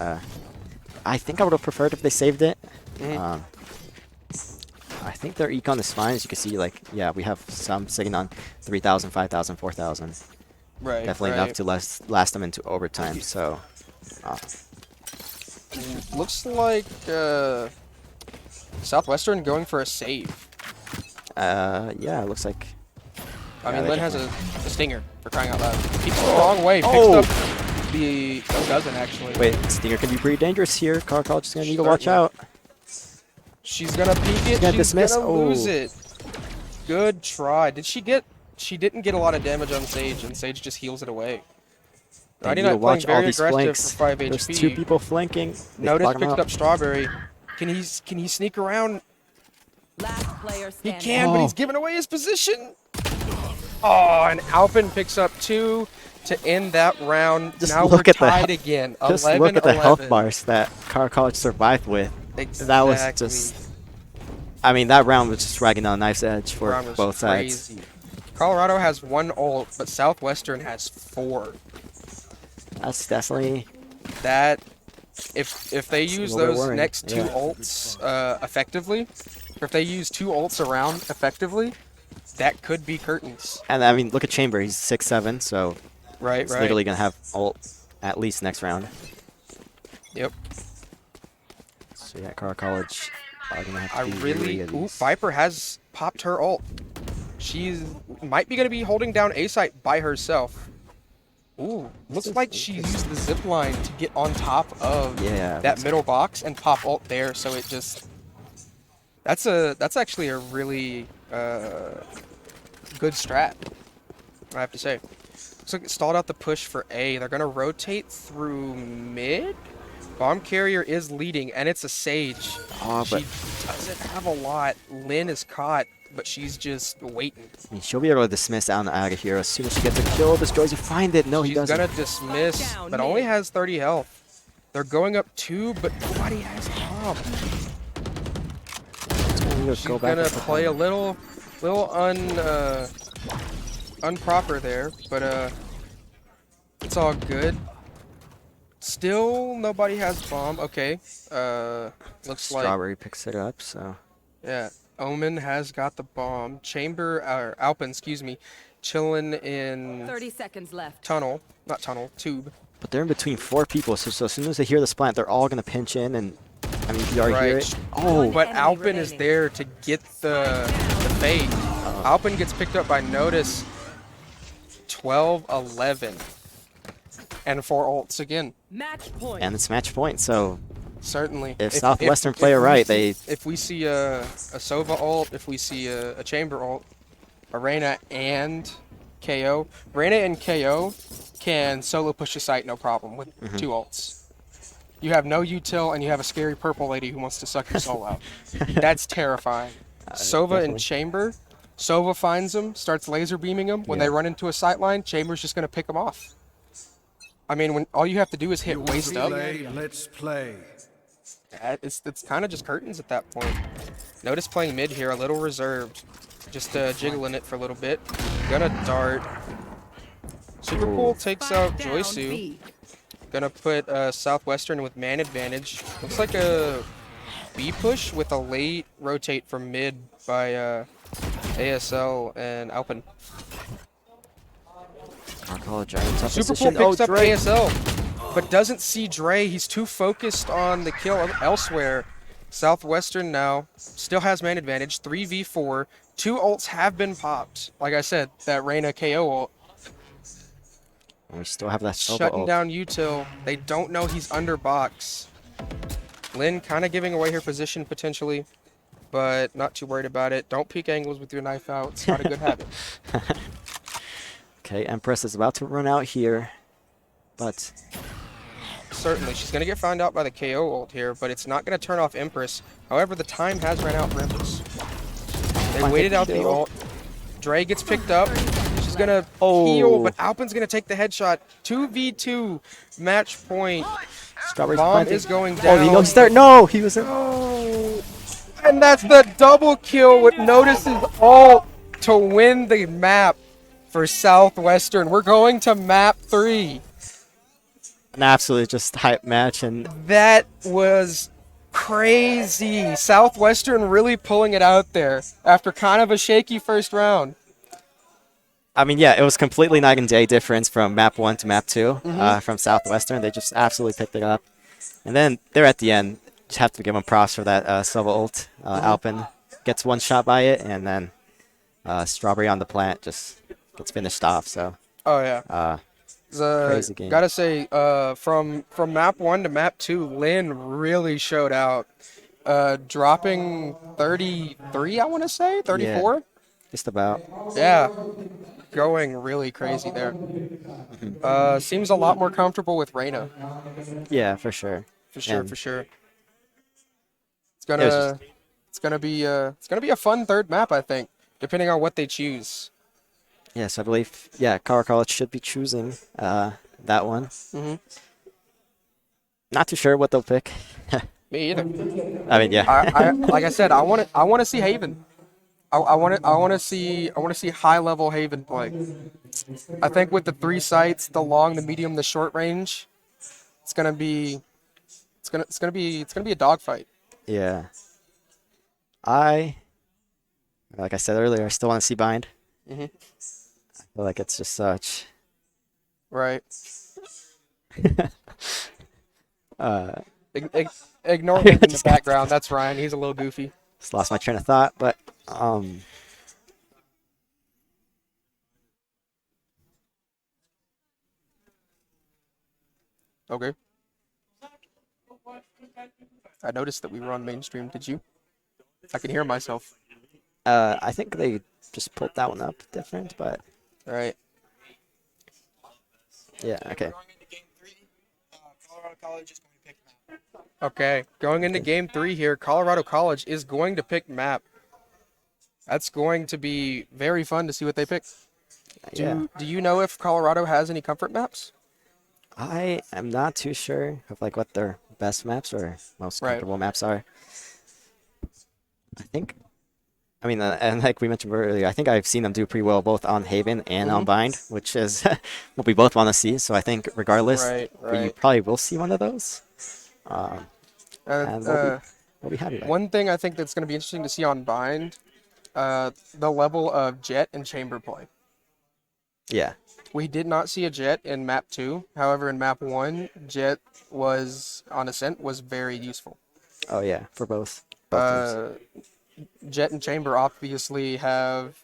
I think I would have preferred if they saved it. I think their econ is fine. As you can see, like, yeah, we have some sitting on 3,000, 5,000, 4,000. Right. Definitely enough to last them into overtime. So, Looks like Southwestern going for a save. Yeah, it looks like. I Yeah, mean, they Lin has definitely- a stinger, for crying out loud. Keeps it the wrong way. Picks Oh. up the... Oh, doesn't actually. Wait, Stinger can be pretty dangerous here. Car College is gonna need to watch Certainly. out. She's gonna peek it. gonna She's dismiss. gonna lose Oh. it. Good try. Did she get... She didn't get a lot of damage on Sage, and Sage just heals it away. They Righty need to Knight playing watch all very these aggressive flanks. for 5 There's HP. 2 people flanking. They Notice block 'em picked out. up Strawberry. Can he sneak around? Last player He standing. can, but he's Oh. giving away his position. Oh, and Alpin picks up 2 to end that round. Just now look we're at the tied he- again. Just 11, look at the health 11. bars that Car College survived with. Exactly. That was just. I mean, that round was just dragging on a knife's edge for Round was both sides. crazy. Colorado has 1 ult, but Southwestern has 4. That's definitely. That if they use little bit those worrying, next 2 yeah. ults effectively, or if they use 2 ults around effectively, that could be curtains. And I mean, look at Chamber. He's 6'7", so Right, he's right. literally gonna have ult at least next round. Yep. So yeah, Car College are gonna have I to be really. at Ooh, least- Viper has popped her ult. She's might be gonna be holding down A site by herself. Ooh, looks is like she used the zip line to get on top of Yeah, that that's- middle box and pop ult there. So it just. That's actually a really good strat, I have to say. Looks like it stalled out the push for A. They're gonna rotate through mid. Bomb carrier is leading, and it's a Sage. Oh, but She doesn't have a lot. Lin is caught, but she's just waiting. I mean, she'll be able to dismiss out of here as soon as she gets a kill. Destroys you. Find it. No, he She's doesn't. gonna dismiss, Down but only mid. has 30 health. They're going up 2, but nobody has bomb. She's Go back gonna up the play a bomb. little unproper there, but it's all good. Still, nobody has bomb. Okay, looks like Strawberry picks it up. So yeah. Omen has got the bomb. Chamber or Alpin, excuse me, chilling in 30 seconds left. tunnel, not tunnel, tube. but they're in between 4 people. So as soon as they hear the splat, they're all gonna pinch in, and I mean, if you already hear Right. it. Oh, But Enemy Alpin is remaining. there to get the fade. Alpin gets picked up by Notice. 12-11. And 4 ults again. Match point. and it's match point. So Certainly. If Southwestern play it we right, see- they- If we see a Sova ult, if we see a Chamber ult, Arena and KO. Arena and KO can solo push the site no problem with 2 ults. You have no util and you have a scary purple lady who wants to suck your soul out. That's terrifying. Sova definitely. and Chamber. Sova finds them, starts laser beaming them. When Yeah. they run into a sight line, Chamber's just going to pick them off. I mean, when all you have to do is hit You want waist to up. play? Let's play. It's kind of just curtains at that point. Notice playing mid here, a little reserved. Just jiggling it for a little bit. Gonna dart. Super Pool takes out Spike down Joysu. B. Gonna put Southwestern with man advantage. Looks like a B push with a late rotate from mid by ASL and Alpin. Car College are in a tough Super position. Pool picks Oh, up Drake. ASL, but doesn't see Dre. He's too focused on the kill elsewhere. Southwestern now still has man advantage. 3v4. 2 ults have been popped. Like I said, that Reyna KO ult. We still have that Sova Shutting ult. down util. They don't know he's under box. Lin kind of giving away her position potentially, but not too worried about it. Don't peek angles with your knife out. It's not a good habit. Okay, Empress is about to run out here, but Certainly, she's going to get found out by the KO ult here, but it's not going to turn off Empress. However, the time has ran out for Empress. They Find waited the out the kill. ult. Dre gets picked up. She's going to Oh. heal, but Alpin's going to take the headshot. 2v2 match point. Strawberry's Bomb planting. is going Oh, down. he knows start. No, he was. Oh. And that's the double kill with Notice's ult to win the map for Southwestern. We're going to map 3. An absolute just hype match, and That was crazy. Southwestern really pulling it out there after kind of a shaky first round. I mean, yeah, it was completely night and day difference from map 1 to map 2 from Southwestern. They just absolutely picked it up. And then they're at the end. Just have to give them props for that solo ult. Alpin gets one shot by it, and then Strawberry on the plant just gets finished off. So Oh yeah. crazy game. Gotta say, from map 1 to map 2, Lin really showed out. Dropping 33, I want to say 34. Just about. Yeah, going really crazy there. Seems a lot more comfortable with Reyna. Yeah, for sure. For sure, And for sure. It's it was gonna, it's gonna be a fun third map, I think, depending on what they choose. yes, I believe. Yeah, Colorado College should be choosing that one. Mhm. Not too sure what they'll pick. Me either. I mean, yeah. I like I said, I want to see Haven. I want to see high level Haven play. I think with the 3 sites, the long, the medium, the short range, it's gonna be a dogfight. Yeah. Like I said earlier, I still want to see Bind. Mhm. I feel like it's just such. Right. uh, Ignore him in the background. That's Ryan. He's a little goofy. just lost my train of thought, but Okay. I noticed that we were on mainstream. Did you? I can hear myself. I think they just pulled that one up different, but All right. yeah, okay. Going into game 3, Colorado College is going to pick map. Okay. Going into game 3 here, Colorado College is going to pick map. That's going to be very fun to see what they pick. Yeah. Do you know if Colorado has any comfort maps? I am not too sure of like what their best maps or most Right. comfortable maps are. I think, I mean, and like we mentioned earlier, I think I've seen them do pretty well both on Haven and on Bind, which is what we both want to see. So I think regardless, Right, we right. probably will see one of those. And we'll be happy with it. One thing I think that's going to be interesting to see on Bind, the level of Jet and Chamber play. Yeah. We did not see a Jet in map 2. However, in map 1, Jet was on Ascent was very useful. Oh yeah, for both teams. Jet and Chamber obviously have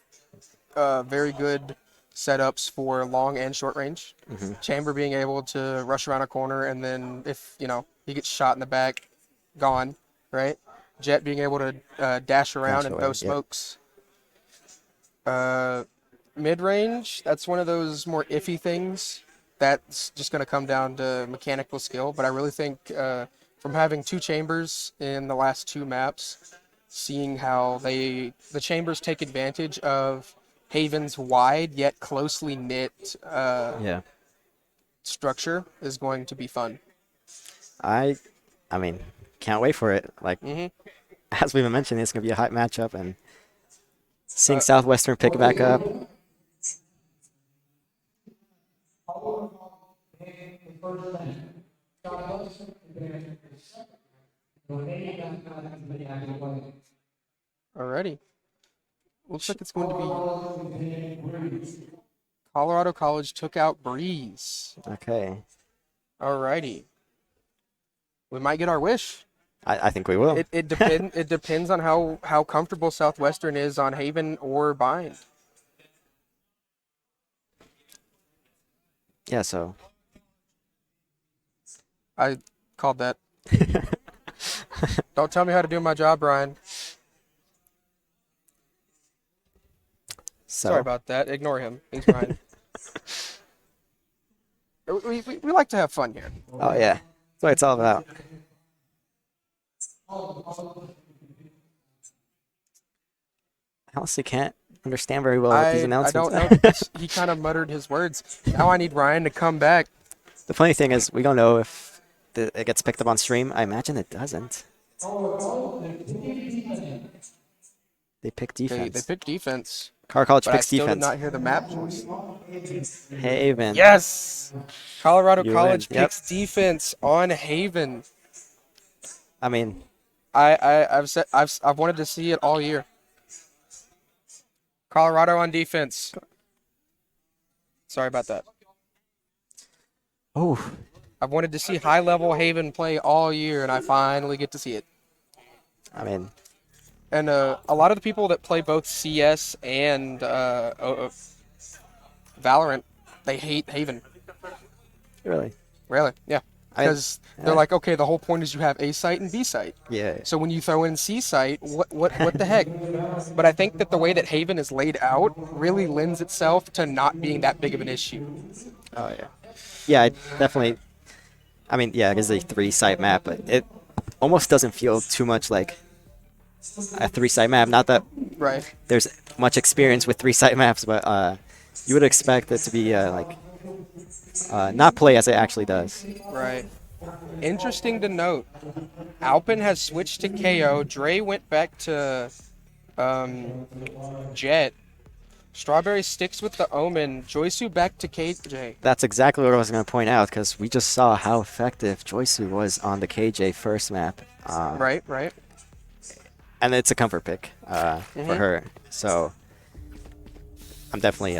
very good setups for long and short range. Chamber being able to rush around a corner, and then if he gets shot in the back, gone, right? Jet being able to dash around Dash and away, throw yep. smokes. Mid range, that's one of those more iffy things. That's just going to come down to mechanical skill. But I really think from having 2 chambers in the last 2 maps, seeing how the chambers take advantage of Haven's wide yet closely knit Yeah. structure is going to be fun. I mean, can't wait for it. Like as we've been mentioning, it's gonna be a hot matchup, and seeing Southwestern pick it back up. Alrighty. Looks like it's going to be Colorado College took out Breeze. Okay. Alrighty. We might get our wish. I think we will. It depends on how comfortable Southwestern is on Haven or Bind. Yeah, so I called that. Don't tell me how to do my job, Ryan. Sorry about that. Ignore him. He's Ryan. We like to have fun here. Oh yeah. That's what it's all about. I honestly can't understand very well what these I announcements don't know. Because he kind of muttered his words. Now I need Ryan to come back. The funny thing is, we don't know if it gets picked up on stream. I imagine it doesn't. They pick defense. They picked defense. Colorado College But I picks still did defense. not hear the map choice. Haven. Yes! Colorado You College win. Yep. picks defense on Haven. I mean, I've wanted to see it all year. Colorado on defense. Sorry about that. oh, I've wanted to see high-level Haven play all year, and I finally get to see it. I mean, And a lot of the people that play both CS and Valorant, they hate Haven. really. Really? Yeah. I- Because they're like, okay, the whole point is you have A site and B site. Yeah. So when you throw in C site, what the heck? But I think that the way that Haven is laid out really lends itself to not being that big of an issue. Oh yeah. Yeah, I definitely. I mean, yeah, it is a 3-site map, but it almost doesn't feel too much like a 3-site map. Not that Right. there's much experience with 3-site maps, but you would expect it to be not play as it actually does. Right. Interesting to note, Alpin has switched to KO. Dre went back to Jet. Strawberry sticks with the Omen. Joysu back to KJ. That's exactly what I was going to point out, because we just saw how effective Joysu was on the KJ first map. Right, right. And it's a comfort pick for her. So I'm definitely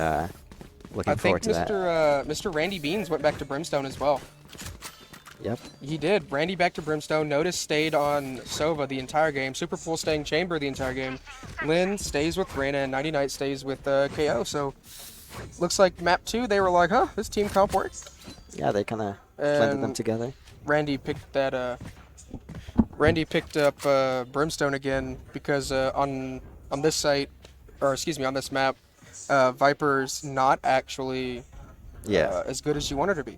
looking I forward think to that. Mr. Randy Beans went back to Brimstone as well. Yep. He did. Randy back to Brimstone. Notice stayed on Sova the entire game. Superpool staying Chamber the entire game. Lynn stays with Reyna, and 90 Night stays with KO. So looks like map 2, they were like, huh, this team comp works. Yeah, they kind of blended them And together. Randy picked that. Randy picked up Brimstone again because on this site, or excuse me, on this map, Viper's not actually Yeah, as good as you want her to be.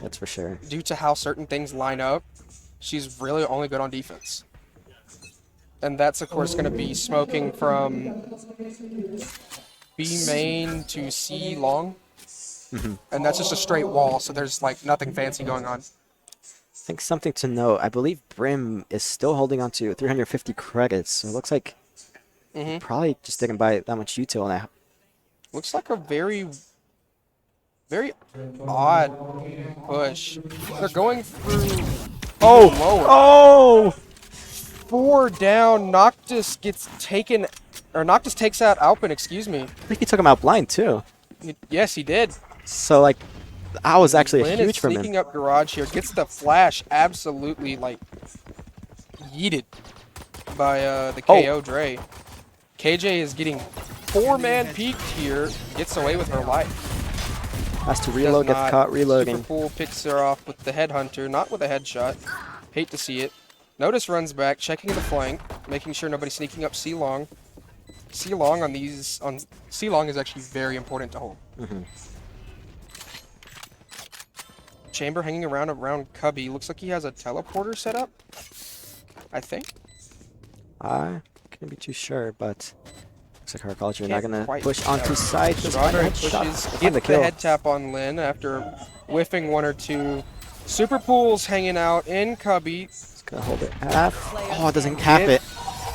that's for sure. Due to how certain things line up, she's really only good on defense. And that's, of course, going to be smoking from B main to C long. And that's just a straight wall, so there's like nothing fancy going on. I think something to note, I believe Brim is still holding on to 350 credits, so it looks like he probably just didn't buy that much util now. Looks like a very, very odd push. They're going through lower. Oh! 4 down. Noctis gets taken, or Noctis takes out Alpin, excuse me. I think he took him out blind too. Yes, he did. So like, that was actually Lynn huge is from sneaking him. up garage here. Gets the flash absolutely like yeeted by the KO Dre. KJ is getting 4-man peeked here. Gets away with her life. Has to reload, Does gets not. caught reloading. Superpool picks her off with the headhunter, not with a headshot. Hate to see it. Notice runs back, checking the flank, making sure nobody's sneaking up C long. C long on these C long is actually very important to hold. Chamber hanging around Cubby. Looks like he has a teleporter set up. I think. I couldn't be too sure, but looks like College are not Can't gonna quite push tell. onto side. Just Strawberry shot. pushes, Get the gets the kill. head tap on Lynn after whiffing 1 or 2. Superpool's hanging out in Cubby. Just gonna hold it half. Oh, it doesn't cap it.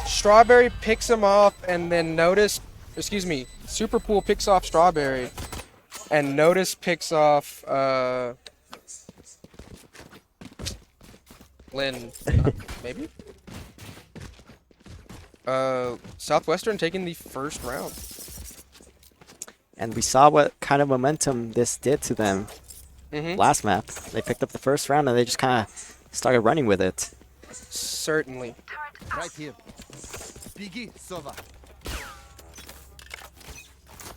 Strawberry picks him off, and then Superpool picks off Strawberry, and Notice picks off Lynn, maybe. Southwestern taking the first round. And we saw what kind of momentum this did to them last map. They picked up the first round and they just kind of started running with it. Certainly. Right here. Biggie, Sova.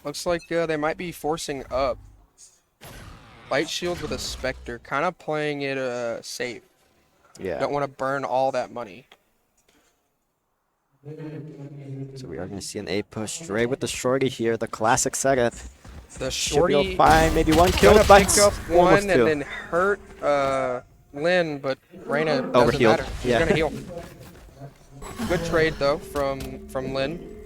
Looks like they might be forcing up. Light shield with a Spectre, kind of playing it safe. Yeah. Don't want to burn all that money. So we are going to see an A push. Dre with the shorty here, the classic setup. The Should be able shorty to find maybe one kill, gonna but pick up almost one and two. then hurt Lynn, but Reyna doesn't Overhealed, matter. She's yeah. gonna heal. Good trade though from Lynn.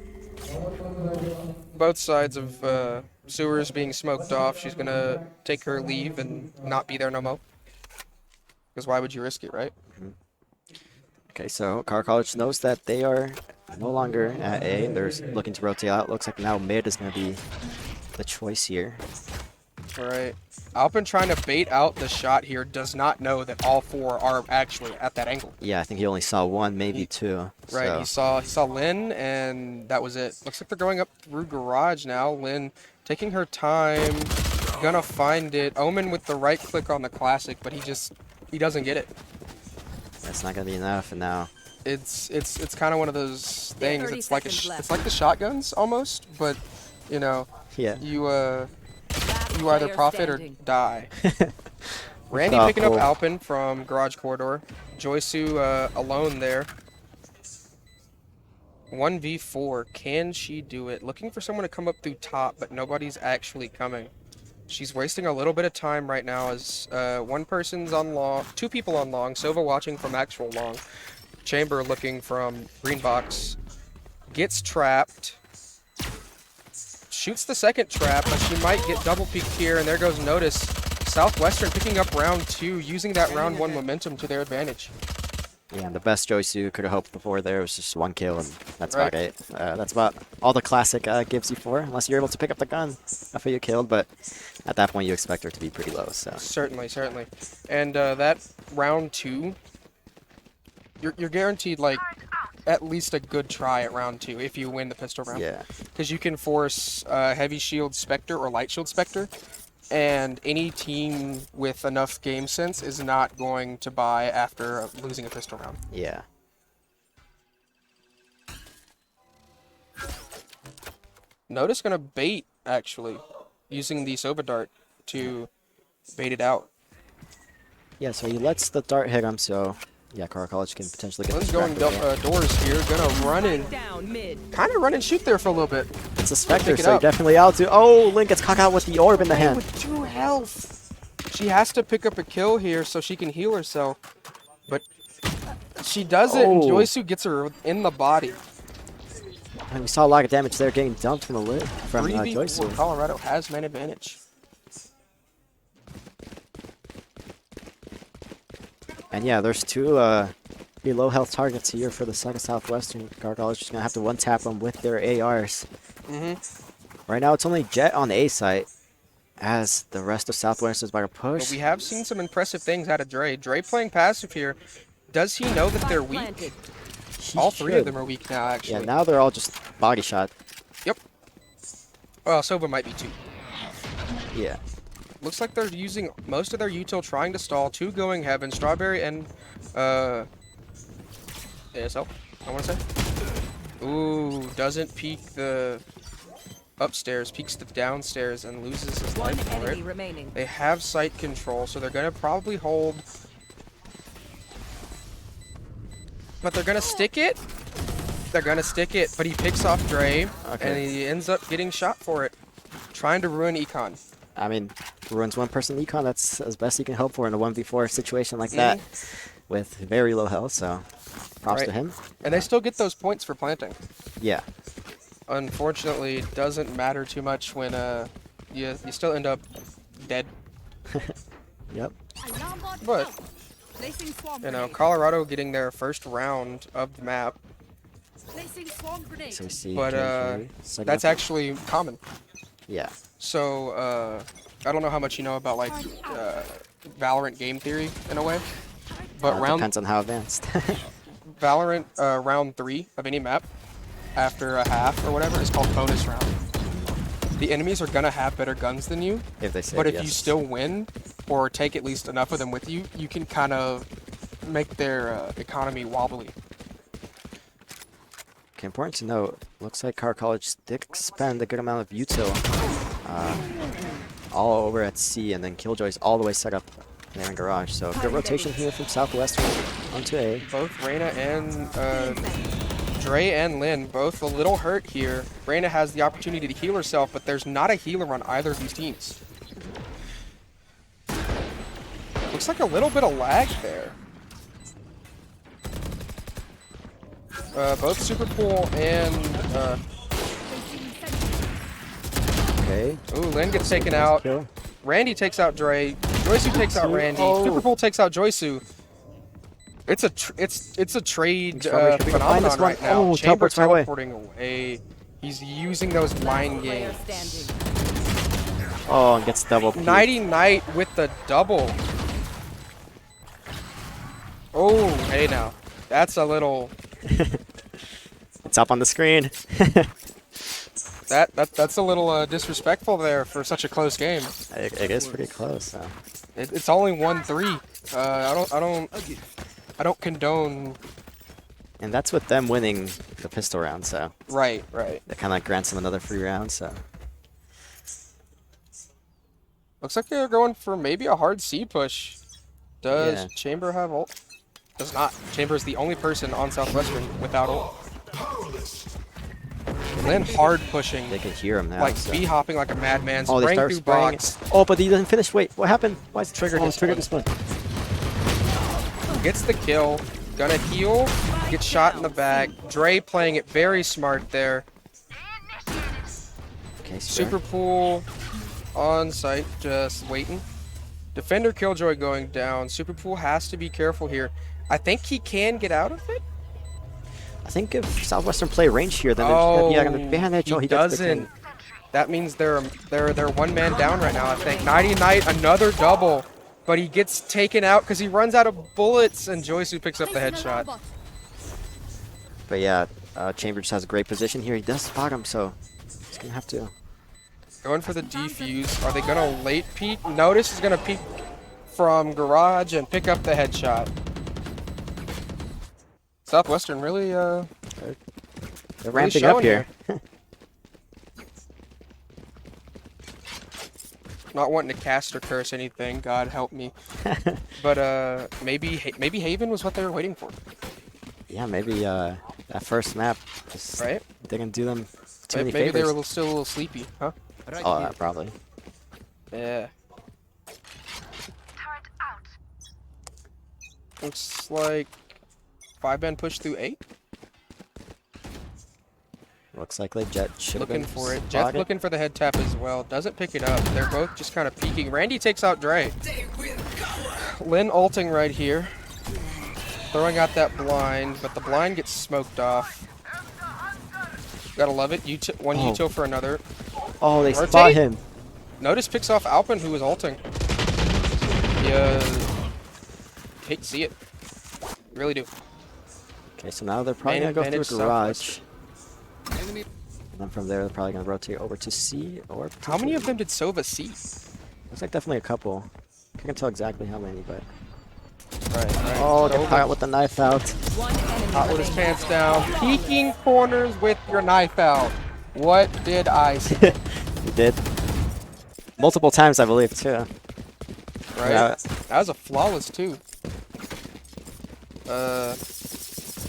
Both sides of sewers being smoked off. She's gonna take her leave and not be there no more. Because why would you risk it, right? Okay, so Car College knows that they are no longer at A. They're looking to rotate out. Looks like now mid is going to be the choice here. All right. Alpin trying to bait out the shot here. Does not know that all 4 are actually at that angle. Yeah, I think he only saw one, maybe two. Right, So. he saw Lynn, and that was it. Looks like they're going up through garage now. Lynn taking her time. gonna find it. Omen with the right click on the classic, but he doesn't get it. That's not gonna be enough, and now It's kind of one of those things. 30 It's like seconds left. it's like the shotguns almost, but you know, yeah. you Last you either player profit or standing. die. Randy Oh, picking up cool. Alpin from Garage Corridor. Joysu alone there. 1v4. Can she do it? Looking for someone to come up through top, but nobody's actually coming. She's wasting a little bit of time right now as one person's on long, two people on long. Sova watching from actual long. Chamber looking from green box. Gets trapped. Shoots the second trap, but she might get double peeked here, and there goes Notice. Southwestern picking up round 2, using that round 1 momentum to their advantage. Yeah, and the best Joysu could have hoped before there was just 1 kill, and that's Right. about it. That's about all the classic gives you for, unless you're able to pick up the gun after you killed, but at that point you expect her to be pretty low, so. Certainly, certainly. And that round 2, you're guaranteed like at least a good try at round 2 if you win the pistol round. Yeah. Because you can force heavy shield Spectre or light shield Spectre, and any team with enough game sense is not going to buy after losing a pistol round. Yeah. Notice gonna bait actually, using the Sova dart to bait it out. Yeah, so he lets the dart hit him, so yeah, Car College can potentially get Lynn's going distracted. doors here, gonna run and Down mid. kind of run and shoot there for a little bit. It's a Spectre, Pick it so he up. definitely out to. Oh, Link gets caught out with the orb in the hand. With 2 health. She has to pick up a kill here so she can heal herself. But she does it, and Oh. Joysu gets her in the body. And we saw a lot of damage there getting dumped from the lid from 3v4, Joysu. Colorado has man advantage. And yeah, there's 2 pretty low health targets here for the second Southwestern. Car College is going to have to one-tap them with their ARs. Right now, it's only Jet on the A site, as the rest of Southwestern is about to push. But we have seen some impressive things out of Dre. Dre playing passive here. Does he know that they're weak? Planted. He All 3 of should. them are weak now, actually. Yeah, now they're all just body shot. Yep. Well, Sova might be 2. Yeah. Looks like they're using most of their util trying to stall. 2 going heaven. Strawberry and ASL, I want to say. Ooh, doesn't peek the upstairs, peeks the downstairs and loses his One life for enemy it. remaining. They have sight control, so they're going to probably hold. But they're going to stick it. They're going to stick it, but he picks off Dre, and he ends up getting shot for it. Trying to ruin Econ. I mean, ruins 1-person econ. That's as best you can hope for in a 1v4 situation like that, with very low health. So, props to him. And they still get those points for planting. Yeah. Unfortunately, it doesn't matter too much when you still end up dead. Yep. But Placing swamp you know, grenade. Colorado getting their first round of the map, Placing swamp grenade. So we see. but Ken Fury, second that's up. actually common. Yeah. So I don't know how much you know about like Valorant game theory in a way, but Depends on how advanced. Valorant round 3 of any map after a half or whatever is called bonus round. The enemies are gonna have better guns than you, if they say but if yes. you still win or take at least enough of them with you, you can kind of make their economy wobbly. Okay, important to note, looks like Car College did spend a good amount of util all over at C, and then Killjoy's all the way set up there in Garage. So good rotation here from Southwestern onto A. Both Reyna and Dre and Lynn both a little hurt here. Reyna has the opportunity to heal herself, but there's not a healer on either of these teams. Looks like a little bit of lag there. Both Super Pool and Okay. ooh, Lynn gets taken out. Kill. Randy takes out Dre. Joysu takes out Randy. Oh. Super Pool takes out Joysu. It's a trade Strawberry should be able to find this phenomenon one. right now. Oh, Chamber teleports right away. teleporting away. He's using those mind Player games. standing. Oh, and gets double. peeked. Nighty Night with the double. Oh, hey now. That's a little. It's up on the screen. That's a little disrespectful there for such a close game. It is pretty close. So. It's only 1-3. I don't condone. And that's with them winning the pistol round, so Right. that kind of grants them another free round. So Looks like they're going for maybe a hard C push. Does Yeah. Chamber have ult? Does not. Chamber is the only person on Southwestern without ult. Lin hard pushing, they can hear him now. like so. B hopping like a madman, Oh, they spraying start through spraying. box. Oh, but he didn't finish. Wait, what happened? Why is it triggered? It's triggered this one. Gets the kill. Gonna heal. Gets shot in the back. Dre playing it very smart there. Okay, Super pool on site, just waiting. Defender Killjoy going down. Super pool has to be careful here. I think he can get out of it. I think if Southwestern play range here, then Oh, they're an advantage. he Oh, he gets the doesn't. kill. That means they're one man down right now. I think 90 Knight another double, but he gets taken out because he runs out of bullets, and Joysu picks up the Placing a headshot. robot. But yeah, Chambers has a great position here. He does spot him, so he's gonna have to. Going for the defuse. Are they gonna late peek? Notice is gonna peek from garage and pick up the headshot. Southwestern really They're really ramping up showing here. not wanting to cast or curse anything. God help me. But maybe Haven was what they were waiting for, Yeah, maybe that first map just right? didn't do them too many Maybe they favors. were still a little sleepy, huh? Oh, probably. Yeah. Looks like 5-man push through 8. Looks like Jet should have Looking been for it. Jet's spotted. looking for the head tap as well. Doesn't pick it up. They're both just kind of peeking. Randy takes out Dre. Lin ulting right here. Throwing out that blind, but the blind gets smoked off. Gotta love it. One Oh. util for another. Oh, they Rotate? spot him. Notice picks off Alpin, who was ulting. Yeah. Hate to see it. Really do. Okay, so now they're probably Main gonna go through advantage a garage. And then from there, they're probably gonna rotate over to C or. How many of potentially- them did Sova see? Looks like definitely a couple. I can't tell exactly how many, but. Right. Oh, get Sova caught with the knife out. One enemy Hot with his remaining. pants down. Peeking corners with your knife out. What did I say? He did. Multiple times, I believe, too. Right? Yeah. That was a flawless too.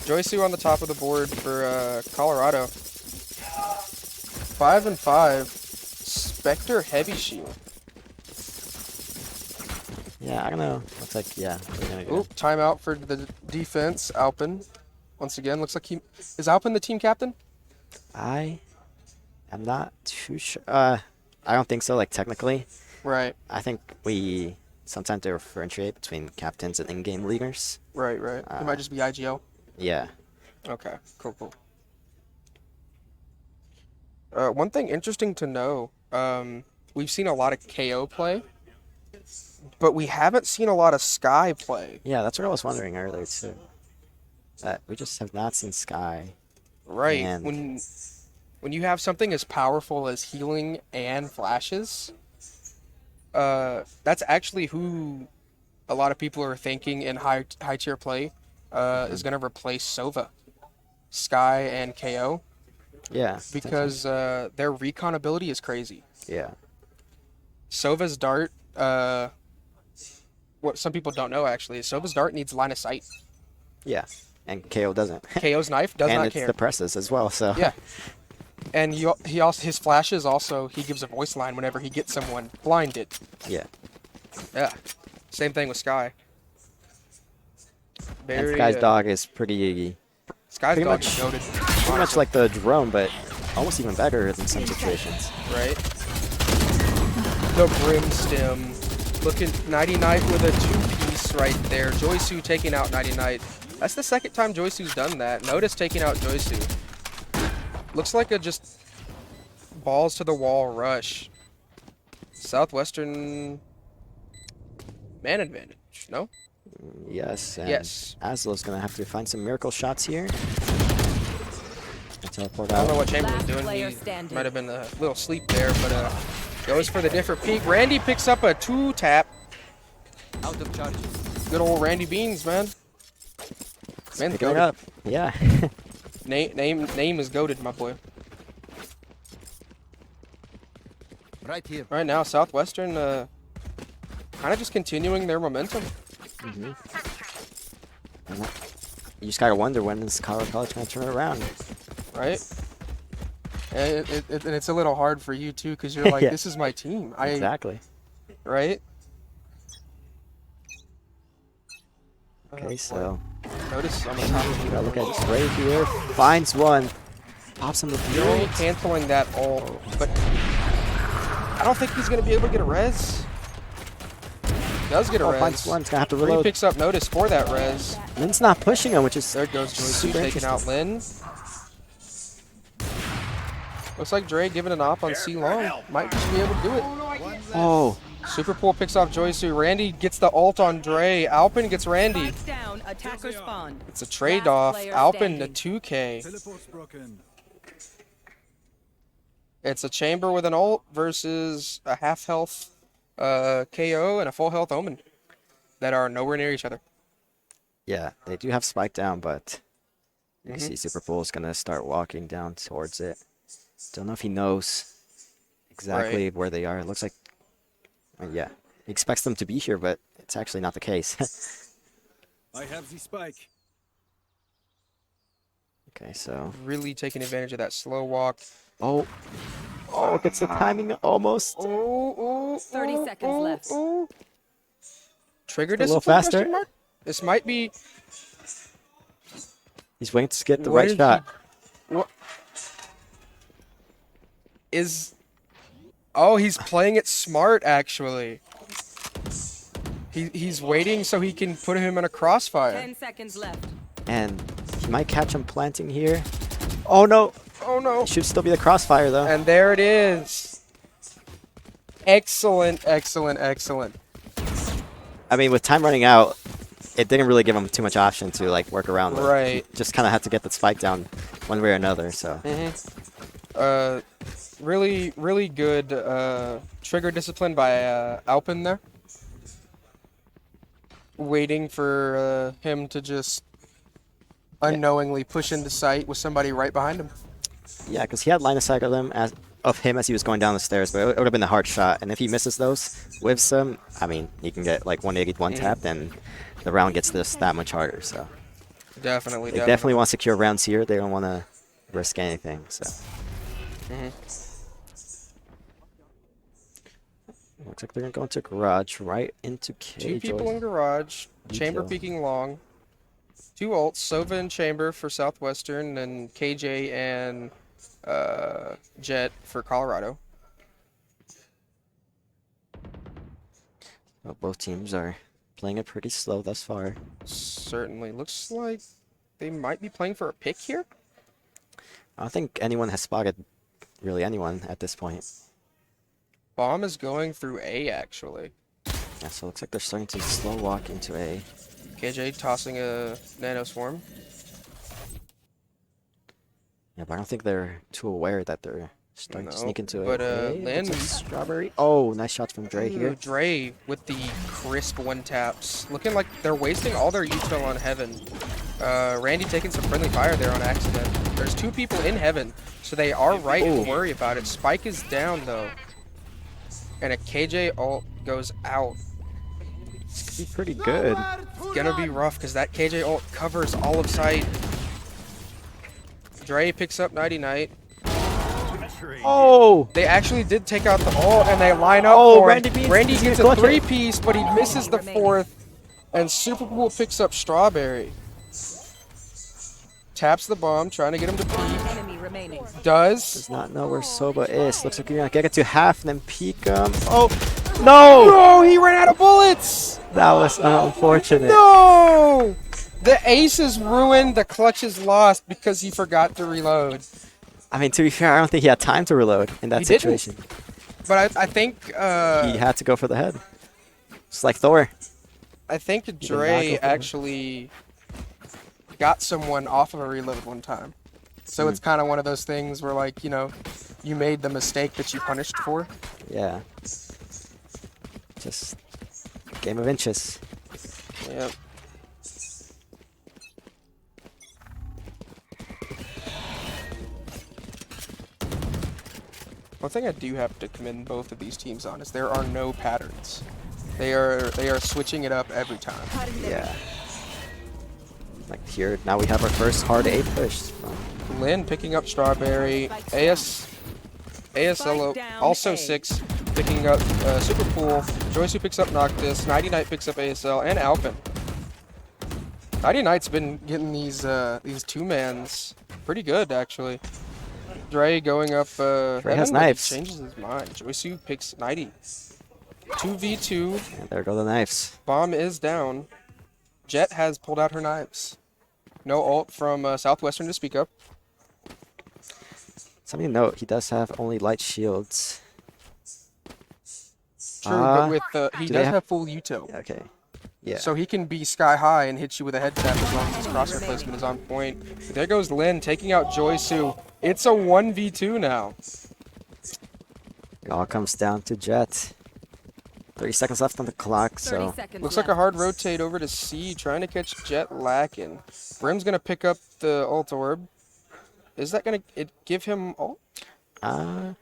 Joysu on the top of the board for Colorado. 5-5. Spectre Heavy Shield. Yeah, I don't know. Looks like, yeah. We're gonna go. Oop, timeout for the defense. Alpin. Once again, looks like he is Alpin the team captain? I am not too sure. I don't think so, like, technically. Right, I think we sometimes differentiate between captains and in-game leaders. right. It might just be IGL. Yeah. Okay, cool. One thing interesting to know, we've seen a lot of KO play, but we haven't seen a lot of Sky play. Yeah, that's what I was wondering earlier, too. That we just have not seen Sky. Right. And- When you have something as powerful as healing and flashes, that's actually who a lot of people are thinking in high tier play is going to replace Sova, Sky, and KO Yeah. because their recon ability is crazy. Yeah. Sova's dart, what some people don't know actually, is Sova's dart needs line of sight. Yeah. And KO doesn't. KO's knife does and not it's care. the presses as well, so. Yeah. And he also his flashes also he gives a voice line whenever he gets someone blinded. Yeah. Yeah. Same thing with Sky. And Sky's dog is pretty Sky's pretty dog much- is goated. pretty much like the drone, but almost even better in some situations. Right. The brim stem. Looking 90 Knight with a 2-piece right there. Joysu taking out 90 Knight. That's the second time Joysu's done that. Notice taking out Joysu. Looks like a just balls to the wall rush. Southwestern man advantage, no? Yes. And Yes. Aslo's gonna have to find some miracle shots here. Teleport I don't know out. what Chamber was Last doing. player He standing. might have been a little sleep there, but goes for the different peek. Randy picks up a 2-tap. Out of charges. Good old Randy Beans, man. Man, Picking it goated. up. Yeah. Name is goated, my boy. Right here. Right now, Southwestern kind of just continuing their momentum. And you just gotta wonder when is Colorado College gonna turn it around. Right? And it's a little hard for you too, because you're like, Yeah. this is my team. Exactly. Right? Okay, so Notice on the top of gotta look at Dre here. Finds one. Pops him the Dre field. canceling that ult, but I don't think he's gonna be able to get a res. Does get a Oh, res. finds one. He's gonna have to Dre reload. picks up notice for that res. Lynn's not pushing him, which is There goes Joyce super taking out interesting. Lynn. Looks like Dre giving an op on C long. Might just be able to do it. Oh, Super Pool picks off Joyce. Randy gets the ult on Dre. Alpin gets Randy. Spike down. Attacker spawn. It's a trade-off. player Alpin to standing. 2K. Teleport's broken. It's a Chamber with an ult versus a half health KO and a full health Omen that are nowhere near each other. yeah, they do have Spike down, but you see Super Pool is gonna start walking down towards it. Don't know if he knows exactly where they are. It looks like, yeah, he expects them to be here, but it's actually not the case. I have the spike. Okay, so Really taking advantage of that slow walk. oh, gets the timing almost. Oh, 30 seconds left. Trigger A little discipline? faster. Question mark? This might be. He's waiting to get the What right is he- shot. What is? Oh, he's playing it smart. Actually, he's waiting so he can put him in a crossfire. 10 seconds left. And he might catch him planting here. Oh no, Oh no! it should still be the crossfire though. And there it is. Excellent, excellent, excellent. I mean, with time running out, it didn't really give him too much option to like work around. With. Right. He just kind of had to get the spike down one way or another. So Really, really good trigger discipline by Alpin there. Waiting for him to just unknowingly push into sight with somebody right behind him. yeah, because he had line of sight of him as he was going down the stairs, but it would have been a hard shot. And if he misses those with some, I mean, he can get like 181 tapped, and the round gets this that much harder. So Definitely, they definitely want to secure rounds here. They don't want to risk anything. So looks like they're gonna go into garage right into Two cage. people in garage, Chamber Detail. peeking long. 2 ults, Sova and Chamber for Southwestern, and KJ and Jet for Colorado. Well, both teams are playing it pretty slow thus far. Certainly. Looks like they might be playing for a pick here. I don't think anyone has spotted really anyone at this point. Bomb is going through A, actually. Yeah, so it looks like they're starting to slow walk into A. KJ tossing a nano swarm. Yeah, but I don't think they're too aware that they're starting to No, sneak into but, A. Lynn- Looks like Strawberry. Oh, nice shots from Dre Ooh, here. Dre with the crisp 1-taps. Looking like they're wasting all their util on Heaven. Randy taking some friendly fire there on accident. There's 2 people in Heaven, so they are right Ooh. to worry about it. Spike is down, though. And a KJ ult goes out. This could be pretty good. It's gonna be rough because that KJ ult covers all of sight. Dre picks up Nighty Night. Oh! They actually did take out the ult and they line up Oh, for Randy him. Beans Randy is gets gonna a clutch it. 3-piece, but he misses the 4th. And Super Pool picks up Strawberry. Taps the bomb, trying to get him to peek. Enemy remaining. Does. Does not know where Soba is. Looks like you're gonna get it to half and then peek him. Oh! No! No, he ran out of bullets! That was unfortunate. No! The ace is ruined, the clutch is lost because he forgot to reload. I mean, to be fair, I don't think he had time to reload in that He didn't. situation. But I think He had to go for the head. Just like Thor. I think did not go Dre for him. actually got someone off of a reload one time. So it's kind of one of those things where, like, you know, you made the mistake that you punished for. Yeah. Just game of inches. Yep. One thing I do have to commend both of these teams on is there are no patterns. They are switching it up every time. Yeah. Like here, now we have our first hard A push from Lynn picking up Strawberry. ASLO also 6 picking up Super Pool. Joysu picks up Noctis. Nighty Night picks up ASL and Alpin. Nighty Night's been getting these two-mans pretty good, actually. Dre going up Dre has Heaven, but he knives. changes his mind. Joysu picks Nighty. 2v2. and there go the knives. Bomb is down. Jet has pulled out her knives. No ult from Southwestern to speak of. Something to note, he does have only light shields. True, but with he do does they have full Uto. Okay. Yeah. So he can be sky high and hit you with a head tap as long as his crosshair placement is on point. But there goes Lin taking out Joysu. It's a 1v2 now. It all comes down to Jet. 30 seconds left on the clock, 30 so seconds Looks left. like a hard rotate over to C, trying to catch Jet lacking. Brim's gonna pick up the ult orb. Is that gonna give him ult?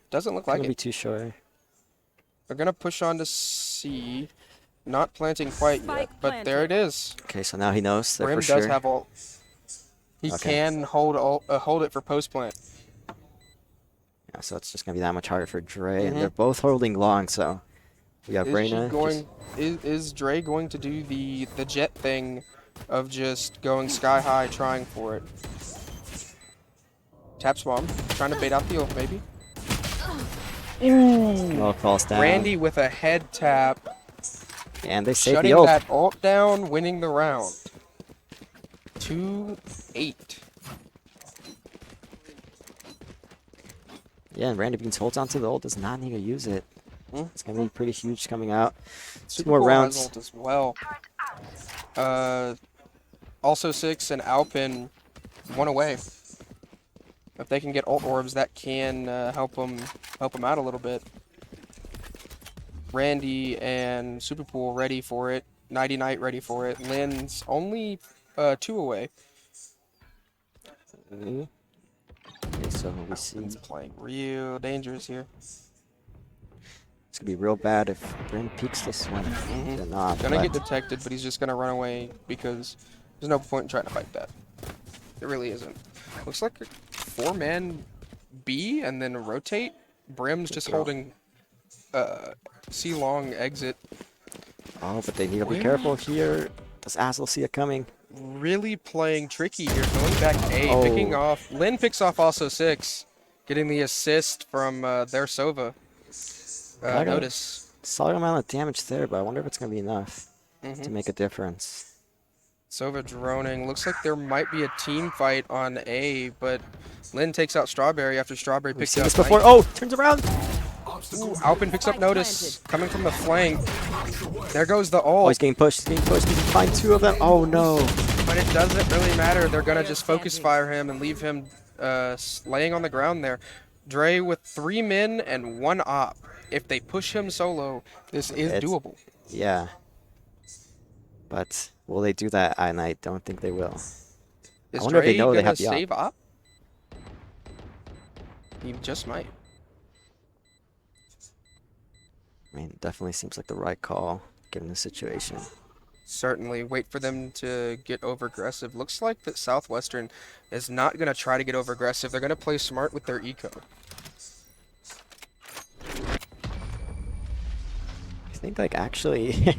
Doesn't look like couldn't be it. too sure. They're gonna push on to C. Not planting quite yet, Spike but there it is. Okay, so now he knows that Brim for does sure. have ult. He Okay. can hold it for post plant. Yeah, so it's just gonna be that much harder for Dre, and Mhm. they're both holding long. So we got Is she Brayna. going? Is Dre going to do the Jet thing of just going sky high, trying for it? Taps bomb, trying to bait out the ult, maybe. Well, falls down. Randy with a head tap, And they save shutting the ult. that ult down, winning the round. 2-8. Yeah, and Randy Beans holds onto the ult, does not need to use it. Hmm? It's gonna be pretty huge coming out. Two Super more Bowl has rounds. ult as well. Also 6 and Alpin 1 away. If they can get ult orbs, that can help them out a little bit. Randy and Superpool ready for it. Nighty Night ready for it. Lynn's only 2 away. Okay, so we see Lynn's playing real dangerous here. it's gonna be real bad if Bryn peeks this one. They're not, Gonna get but detected, but he's just gonna run away because there's no point in trying to fight that. There really isn't. Looks like a 4-man B and then rotate. Brim's just holding C long exit. oh, but they need to be Where- careful here. Does Asl see it coming? Really playing tricky here, going back A, Oh. picking off. Lynn picks off also 6, getting the assist from their Sova. Got him. Notice. Solid amount of damage there, but I wonder if it's gonna be enough Mm-hmm. to make a difference. Sova droning. Looks like there might be a team fight on A, but Lynn takes out Strawberry after Strawberry We've picks seen up this before. Knight. Oh, turns around. Ooh, Alpin picks up Spike Notice, planted. coming from the flank. There goes the Oh, ult, he's getting pushed. He's getting pushed. He can find 2 of them. Oh no. but it doesn't really matter. They're gonna just focus fire him and leave him laying on the ground there. Dre with 3 men and 1 op. If they push him solo, this is It's- doable. Yeah. But will they do that? I don't think they will. Is wonder if they Dre know they gonna have the op. save op? He just might. I mean, it definitely seems like the right call given the situation. Certainly. Wait for them to get over aggressive. Looks like that Southwestern is not going to try to get over aggressive. They're going to play smart with their eco. I think like actually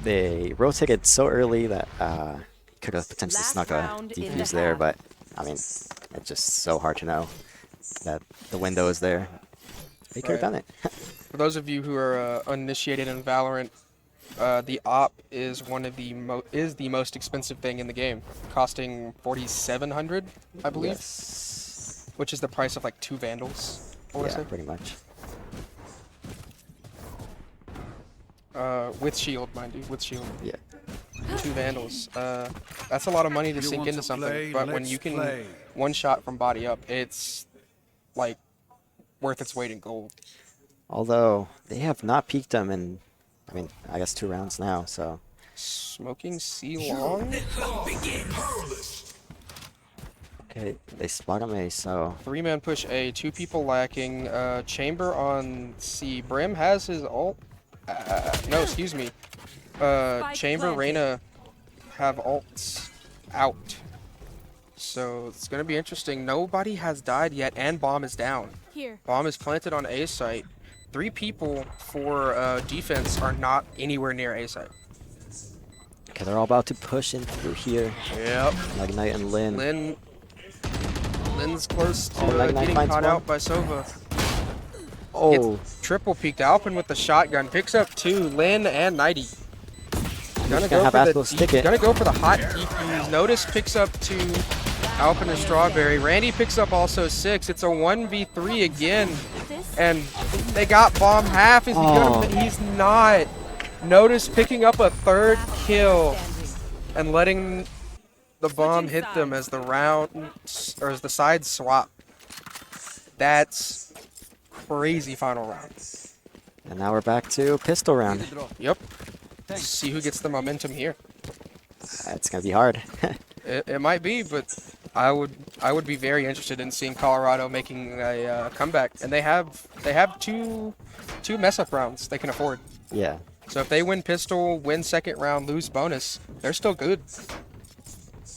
they rotated so early that could have potentially Last snuck a round in the defuse there, half. but I mean it's just so hard to know that the window is there. They could have Right. done it. For those of you who are uninitiated in Valorant, the op is the most expensive thing in the game, costing 4,700, I believe, Yes. which is the price of like 2 Vandals. I wanna Yeah, say. pretty much. With shield, mind you, with shield. Yeah. 2 Vandals. That's a lot of money to You sink want into to something, play? but when Let's you can play. one shot from body up, it's like worth its weight in gold. Although they have not peaked him in, I mean, I guess 2 rounds now. So Smoking C long. okay, they spot him A. So 3-man push A. 2 people lacking. Chamber on C. Brim has his ult. No, excuse me. Chamber, planted. Reyna have ults out. So it's gonna be interesting. Nobody has died yet, and bomb is down. Here. Bomb is planted on A site. 3 people for defense are not anywhere near A site. okay, they're all about to push in through here. Yep. Like Knight and Lin. Lynn's close to Oh, Knight getting finds caught one. out by Sova. Oh, Triple peeked. Alpin with the shotgun picks up 2. Lynn and Nighty. gonna have Aspel stick it. Gonna go for the hot defuse. Notice picks up 2. Alpin and Strawberry. Randy picks up also 6. It's a 1v3 again. And they got bomb half. Is he gonna? He's not. Notice picking up a 3rd kill and letting the bomb hit them as the round or as the sides swap. That's crazy final round. and now we're back to pistol round. Yep. See who gets the momentum here. It's gonna be hard. It might be, but I would be very interested in seeing Colorado making a comeback, and they have two mess up rounds they can afford. Yeah. So if they win pistol, win 2nd round, lose bonus, they're still good.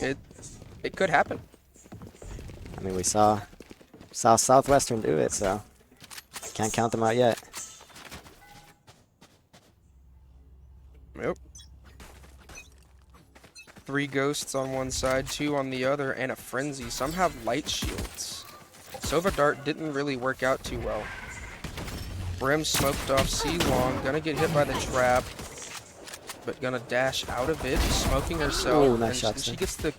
It could happen. I mean, we saw Southwestern do it, so can't count them out yet. Yep. 3 ghosts on one side, 2 on the other, and a frenzy. Some have light shields. Sova Dart didn't really work out too well. Brim smoked off C long, gonna get hit by the trap, but gonna dash out of it, smoking herself. Ooh, nice and shot, she Stan. gets the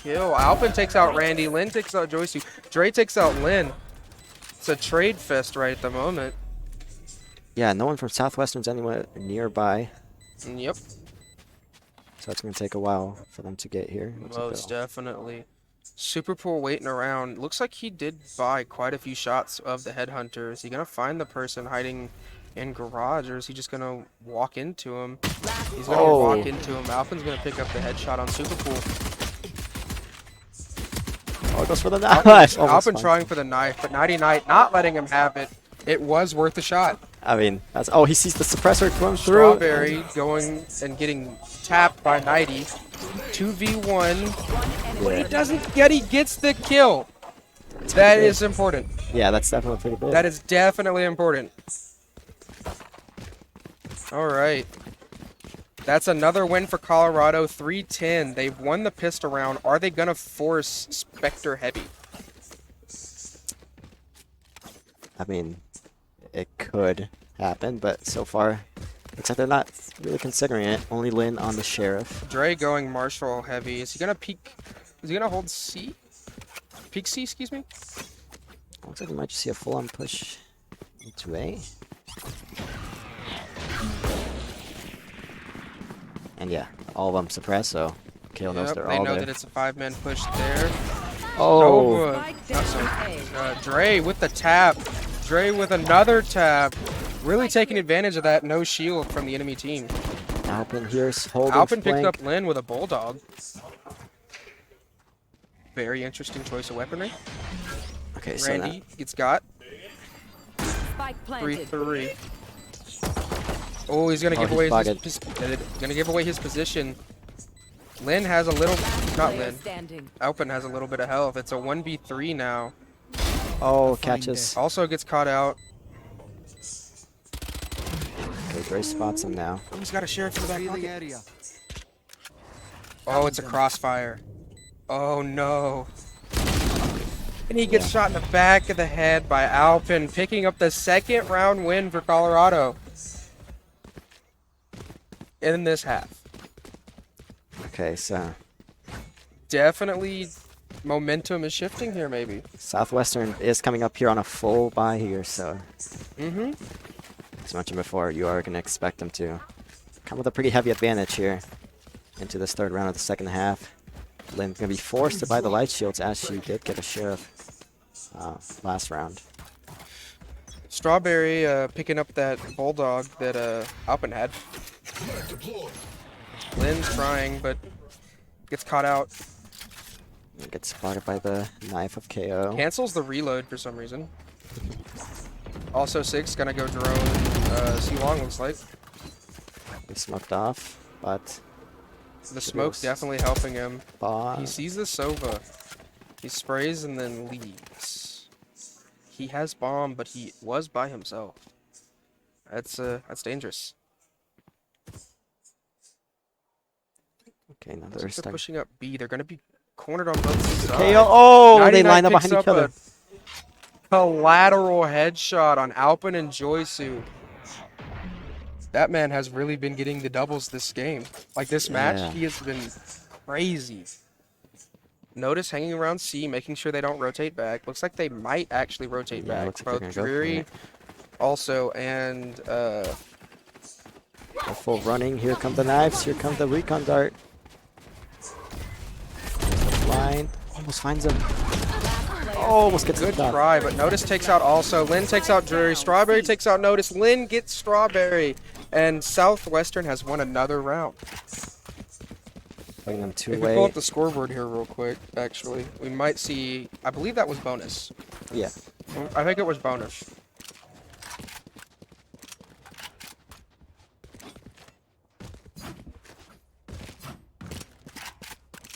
kill. Alpin takes out Randy, Lynn takes out Joyce, Dre takes out Lynn. It's a trade fest right at the moment. Yeah, no one from Southwestern's anywhere nearby, Yep, so it's gonna take a while for them to get here. Looks like most they'll- definitely. Superpool waiting around. Looks like he did buy quite a few shots of the headhunter. Is he gonna find the person hiding in garage, or is he just gonna walk into him? He's gonna Oh. walk into him. Alpin's gonna pick up the headshot on Superpool. Oh, it goes for the knife. Alpin trying for the knife, but Nighty Knight not letting him have it. It was worth a shot. I mean, that's he sees the suppressor come through. Strawberry going and getting tapped by Nighty. 2v1. But he doesn't get. He gets the kill. That is important. Yeah, that's definitely pretty big. That is definitely important. All right. That's another win for Colorado. 3-10. They've won the pistol round. Are they going to force Spectre heavy? I mean, it could happen, but so far, looks like they're not really considering it. Only Lynn on the Sheriff. Dre going Marshall heavy. Is he going to peek? Is he going to hold C? Peek C, excuse me? Looks like we might just see a full-on push into A. And yeah, all of them suppressed, so Kale knows Yep, they're they all know there. that it's a 5-man push there. Oh, Nova. Spike Not down so. Dre with the tap. Dre with another tap. Really taking advantage of that no shield from the enemy team. Alpin here's holding Alpin picked flank. up Lynn with a bulldog. Very interesting choice of weaponry. Okay, so now, Randy gets got. Spike planted. 3-3. Oh, he's gonna Oh, give he's away bugged. gonna give away his position. Lynn has a little, not Player Lynn. standing. Alpin has a little bit of health. It's a 1v3 now. oh, catches. Also gets caught out. Okay, Dre spots him now. Oh, he's got a sheriff in the back pocket. Oh, it's a crossfire. Oh no. And he gets shot in the back of the head by Alpin, picking up the 2nd round win for Colorado in this half. Okay, so Definitely momentum is shifting here, maybe. Southwestern is coming up here on a full buy here, so Mm-hmm. as mentioned before, you are going to expect them to come with a pretty heavy advantage here into this third round of the second half. Lynn's going to be forced to buy the light shields as she did get a share of last round. Strawberry picking up that bulldog that Alpin had. Lynn's trying, but gets caught out. Gets spotted by the knife of KO. Cancels the reload for some reason. Also, Sig's gonna go drone C long, looks like. He smoked off, but The smoke's definitely helping him. Bob. He sees the Sova. He sprays and then leaves. He has bomb, but he was by himself. That's dangerous. Okay, now Looks they're like they're stuck. pushing up B. They're gonna be cornered on both sides. KO. Oh, they 99 line up picks behind each other. a collateral headshot on Alpin and Joysu. That man has really been getting the doubles this game. Like this Yeah. match, he has been crazy. Notice hanging around C, making sure they don't rotate back. Looks like they might actually rotate Yeah, back. looks like they're Both gonna go for Drury it. also and A full running. Here come the knives. Here come the recon dart. Blind. Almost finds him. Oh, almost gets good the shot. try, but Notice takes out also. Lynn takes out Drury. Strawberry takes out Notice. Lynn gets Strawberry. And Southwestern has won another round. Playing them If we pull two-way. up the scoreboard here real quick, actually, we might see, I believe that was bonus. Yeah. I think it was bonus.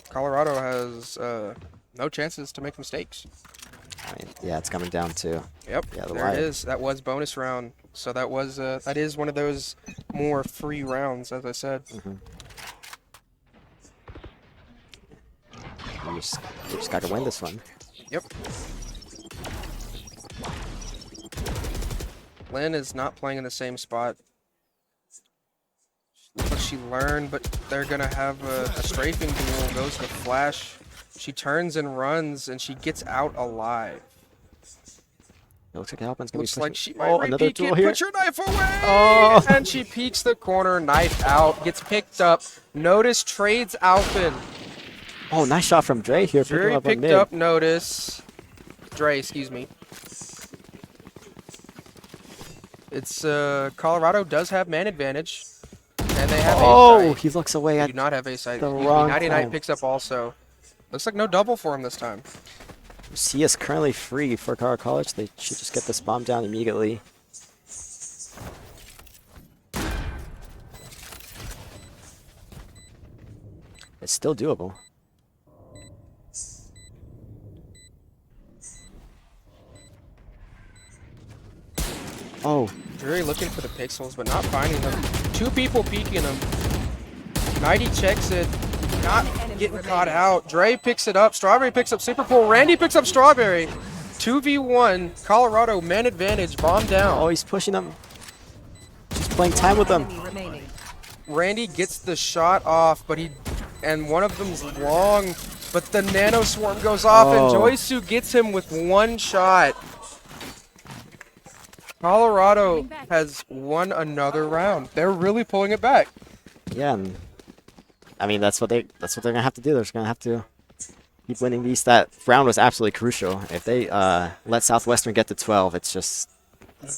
Colorado has no chances to make mistakes. I mean, yeah, it's coming down to. Yep, Yeah, the there wire. it is. That was bonus round. So that was that is one of those more free rounds, as I said. You just got to win this one. Yep. Lynn is not playing in the same spot. But she learned, but they're gonna have a strafing duel. Goes to flash. She turns and runs, and she gets out alive. It looks like Alpin's gonna Looks be like pushing. she might Oh, another repeat duel it. here. Put your knife away! Oh. And she peeks the corner, knife out, gets picked up. Notice trades Alpin. Oh, nice shot from Dre here. Picking him Drury up on picked mid. up Notice. Dre, excuse me. It's Colorado does have man advantage, and they have Oh, ace he looks away They at do not have ace. the wrong 99 time. picks up also. Looks like no double for him this time. C is currently free for Colorado College. They should just get this bomb down immediately. It's still doable. Oh, Drury looking for the pixels, but not finding them. Two people peeking him. 90 checks it. Not getting caught out. Dre picks it up. Strawberry picks up Super Pool. Randy picks up Strawberry. 2v1. Colorado, man advantage. Bomb down. oh, he's pushing them. Just playing time with them. Enemy remaining. Randy gets the shot off, but and one of them's long, but the nano swarm goes off, and Oh. Joysu gets him with one shot. Colorado has won another round. They're really pulling it back. Yeah, and I mean that's what they're gonna have to do. They're just gonna have to keep winning these. That round was absolutely crucial. If they let Southwestern get to 12, it's just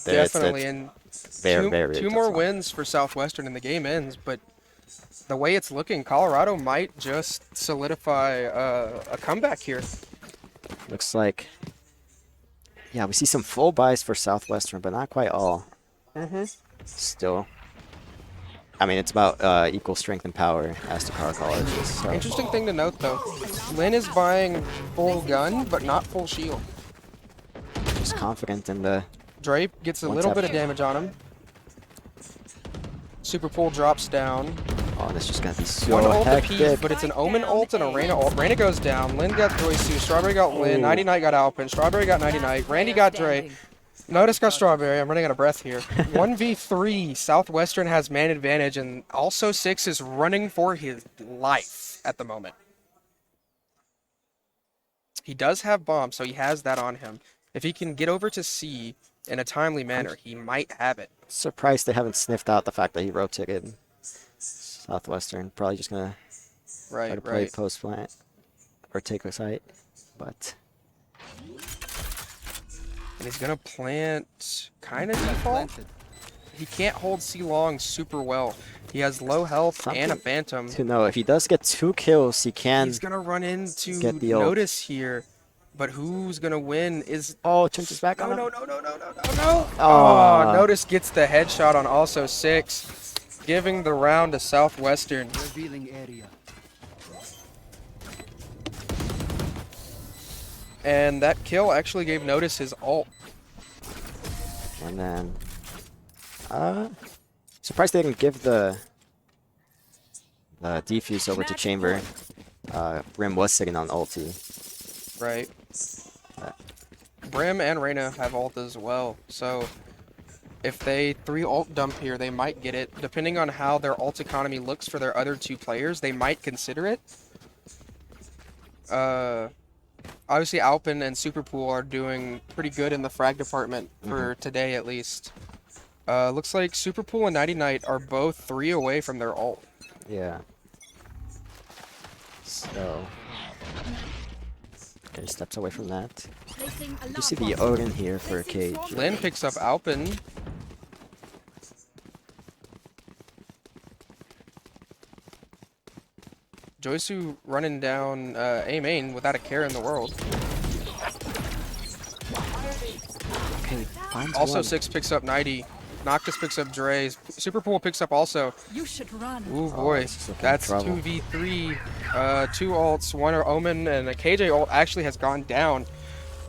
Definitely, and very, very two tough more round. wins for Southwestern and the game ends, but the way it's looking, Colorado might just solidify a comeback here. Looks like, yeah, we see some full buys for Southwestern, but not quite all. Still, I mean, it's about equal strength and power as to Colorado College. So. Interesting thing to note, though, Lynn is buying full gun, but not full shield. Just confident in the. Dre gets a One little tap. bit of damage on him. Super Pool drops down. Oh, this is just gonna be One so ult apiece, hectic. but it's an Omen ult and a Reyna ult. Reyna goes down. Lynn got Joysu. Strawberry got Lynn. Ooh. 90 Knight got Alpin. Strawberry got 90 Knight. Randy got Dre. Notice got Strawberry. I'm running out of breath here. 1v3. Southwestern has man advantage, and also 6 is running for his life at the moment. He does have bomb, so he has that on him. If he can get over to C in a timely manner, he might have it. Surprised they haven't sniffed out the fact that he rotated. Southwestern probably just gonna Try to Right, play right. post plant or take a site, but And he's gonna plant kind of default. He can't hold C long super well. He has low health and a something phantom. to know. If he does get 2 kills, he can He's gonna run into get the ult. Notice here, but who's gonna win is Oh, Chinch is back no on him. no no no no no no no. Aw. Oh, Notice gets the headshot on also 6, giving the round to Southwestern. Revealing area. And that kill actually gave Notice his ult. And then, surprised they didn't give the defuse over to Chamber. Rim was sitting on ulti. Right. Brim and Reyna have ult as well, so if they 3 ult dump here, they might get it. Depending on how their ult economy looks for their other 2 players, they might consider it. Obviously, Alpin and Superpool are doing pretty good in the frag department for today, at least. Looks like Superpool and Nighty Night are both 3 away from their ult. Yeah. So, okay, steps away from that. You see the Odin here for a cage. Lin picks up Alpin. Joysu running down A main without a care in the world. Okay, finds Also, one. 6 picks up 90. Noctis picks up Dre. Superpool picks up also. You should run. Ooh boy, this is looking that's trouble. 2v3. 2 ults, one are Omen, and a KJ ult actually has gone down.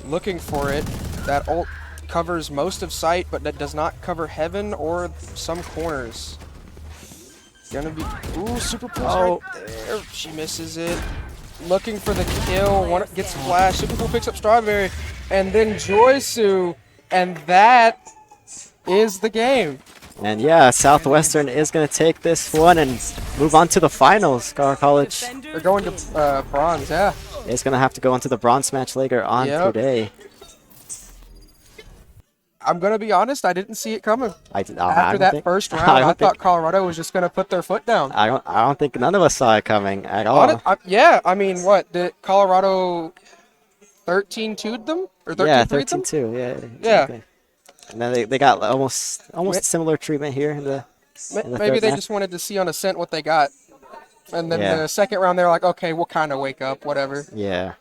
Looking for it. That ult covers most of site, but that does not cover heaven or some corners. Gonna be. Ooh, Superpool's right there. She misses it. Looking for the kill. One gets flashed. Superpool picks up Strawberry, and then Joysu, and that is the game. And yeah, Southwestern is going to take this one and move on to the finals. Car College They're going to bronze, yeah. is going to have to go into the bronze match later on Yep. today. I'm gonna be honest, I didn't see it coming. I After don't that think- first I round, don't I thought think- Colorado was just gonna put their foot down. I don't think none of us saw it coming at all. Yeah, I mean, what did Colorado 13-2'd them or 13-3'd Yeah, them? 13-2. Yeah. Yeah. Exactly. And then they got almost similar treatment here in the Maybe third they match. just wanted to see on Ascent what they got, and then Yeah. the second round they're like, okay, we'll kind of wake up, whatever. Yeah,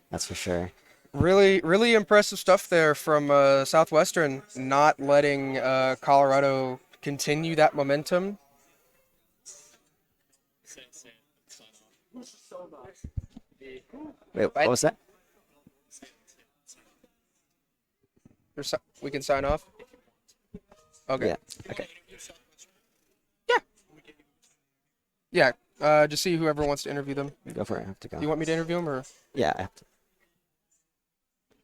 that's for sure. Really, really impressive stuff there from Southwestern, not letting Colorado continue that momentum. Wait, what was that? We can sign off. Okay. Yeah. Okay. Yeah. Just see whoever wants to interview them. Go for it. I have to go. Do you want me to interview them or? Yeah,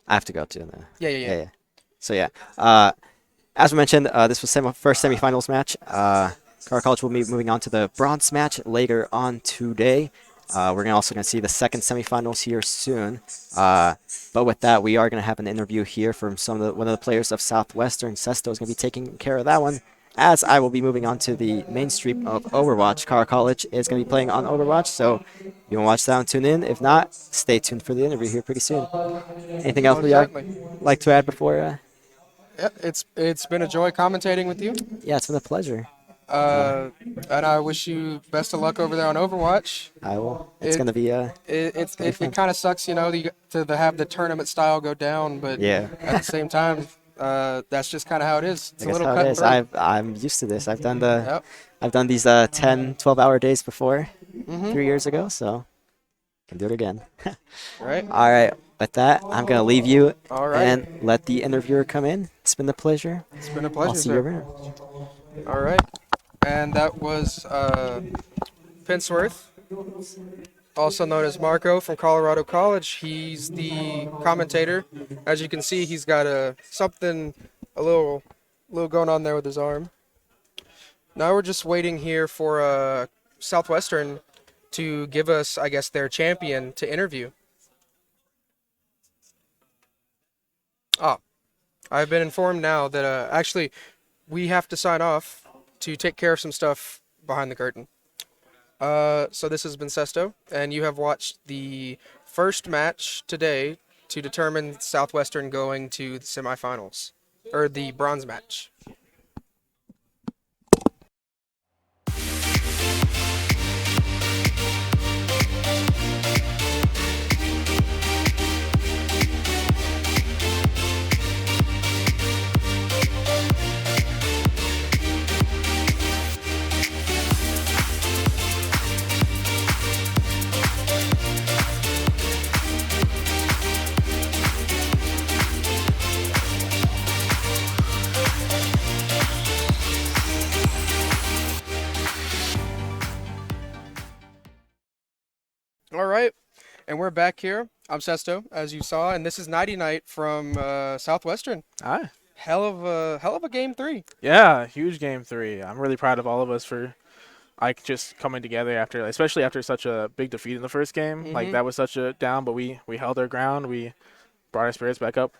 I have to go to the. Yeah. So yeah, as we mentioned, this was first semifinals match. Car College will be moving on to the bronze match later on today. We're also gonna see the second semifinals here soon. But with that, we are gonna have an interview here from one of the players of Southwestern. Sesto is gonna be taking care of that one. As I will be moving on to the main stream of Overwatch. Car College is going to be playing on Overwatch, so if you want to watch that and tune in. If not, stay tuned for the interview here pretty soon. Anything else we like to add before? Yeah, it's been a joy commentating with you. Yeah, it's been a pleasure. And I wish you best of luck over there on Overwatch. I will. It's going to be It kind of sucks, you know, to have the tournament style go down, but yeah. at the same time, that's just kind of how it is. It's a That's little how it is. cutthroat. I'm used to this. I've done Yep. I've done these 10, 12-hour days before, Mm-hmm. 3 years ago, so can do it again. Right. All right. With that, I'm going to leave you All right. and let the interviewer come in. It's been a pleasure. It's been a I'll pleasure, see you sir. around. All right. And that was Pensworth, also known as Marco from Colorado College. He's the commentator. As you can see, he's got a little going on there with his arm. Now we're just waiting here for Southwestern to give us, I guess, their champion to interview. I've been informed now that actually we have to sign off to take care of some stuff behind the curtain. So this has been Sesto, and you have watched the first match today to determine Southwestern going to the semifinals, or the bronze match. All right, and we're back here. I'm Sesto, as you saw, and this is Nighty Night from Southwestern. Hi. Hell of a game 3. Yeah, huge game 3. I'm really proud of all of us for like just coming together after, especially after such a big defeat in the first game. Like that was such a down, but we held our ground. We brought our spirits back up,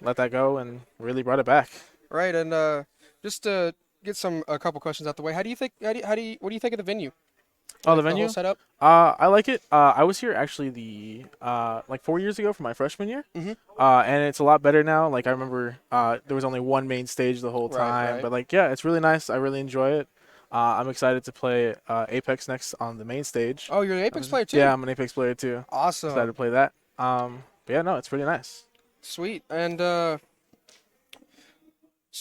let that go, and really brought it back. Right, and just to get a couple questions out the way, what do you think of the venue? Oh, the The venue? whole setup? I like it. I was here actually like 4 years ago for my freshman year. And it's a lot better now. Like I remember there was only one main stage the whole time, right. but like yeah, it's really nice. I really enjoy it. I'm excited to play Apex next on the main stage. Oh, you're an Apex player too? Yeah, I'm an Apex player too. Awesome. Excited to play that. But yeah, no, it's pretty nice. Sweet. And so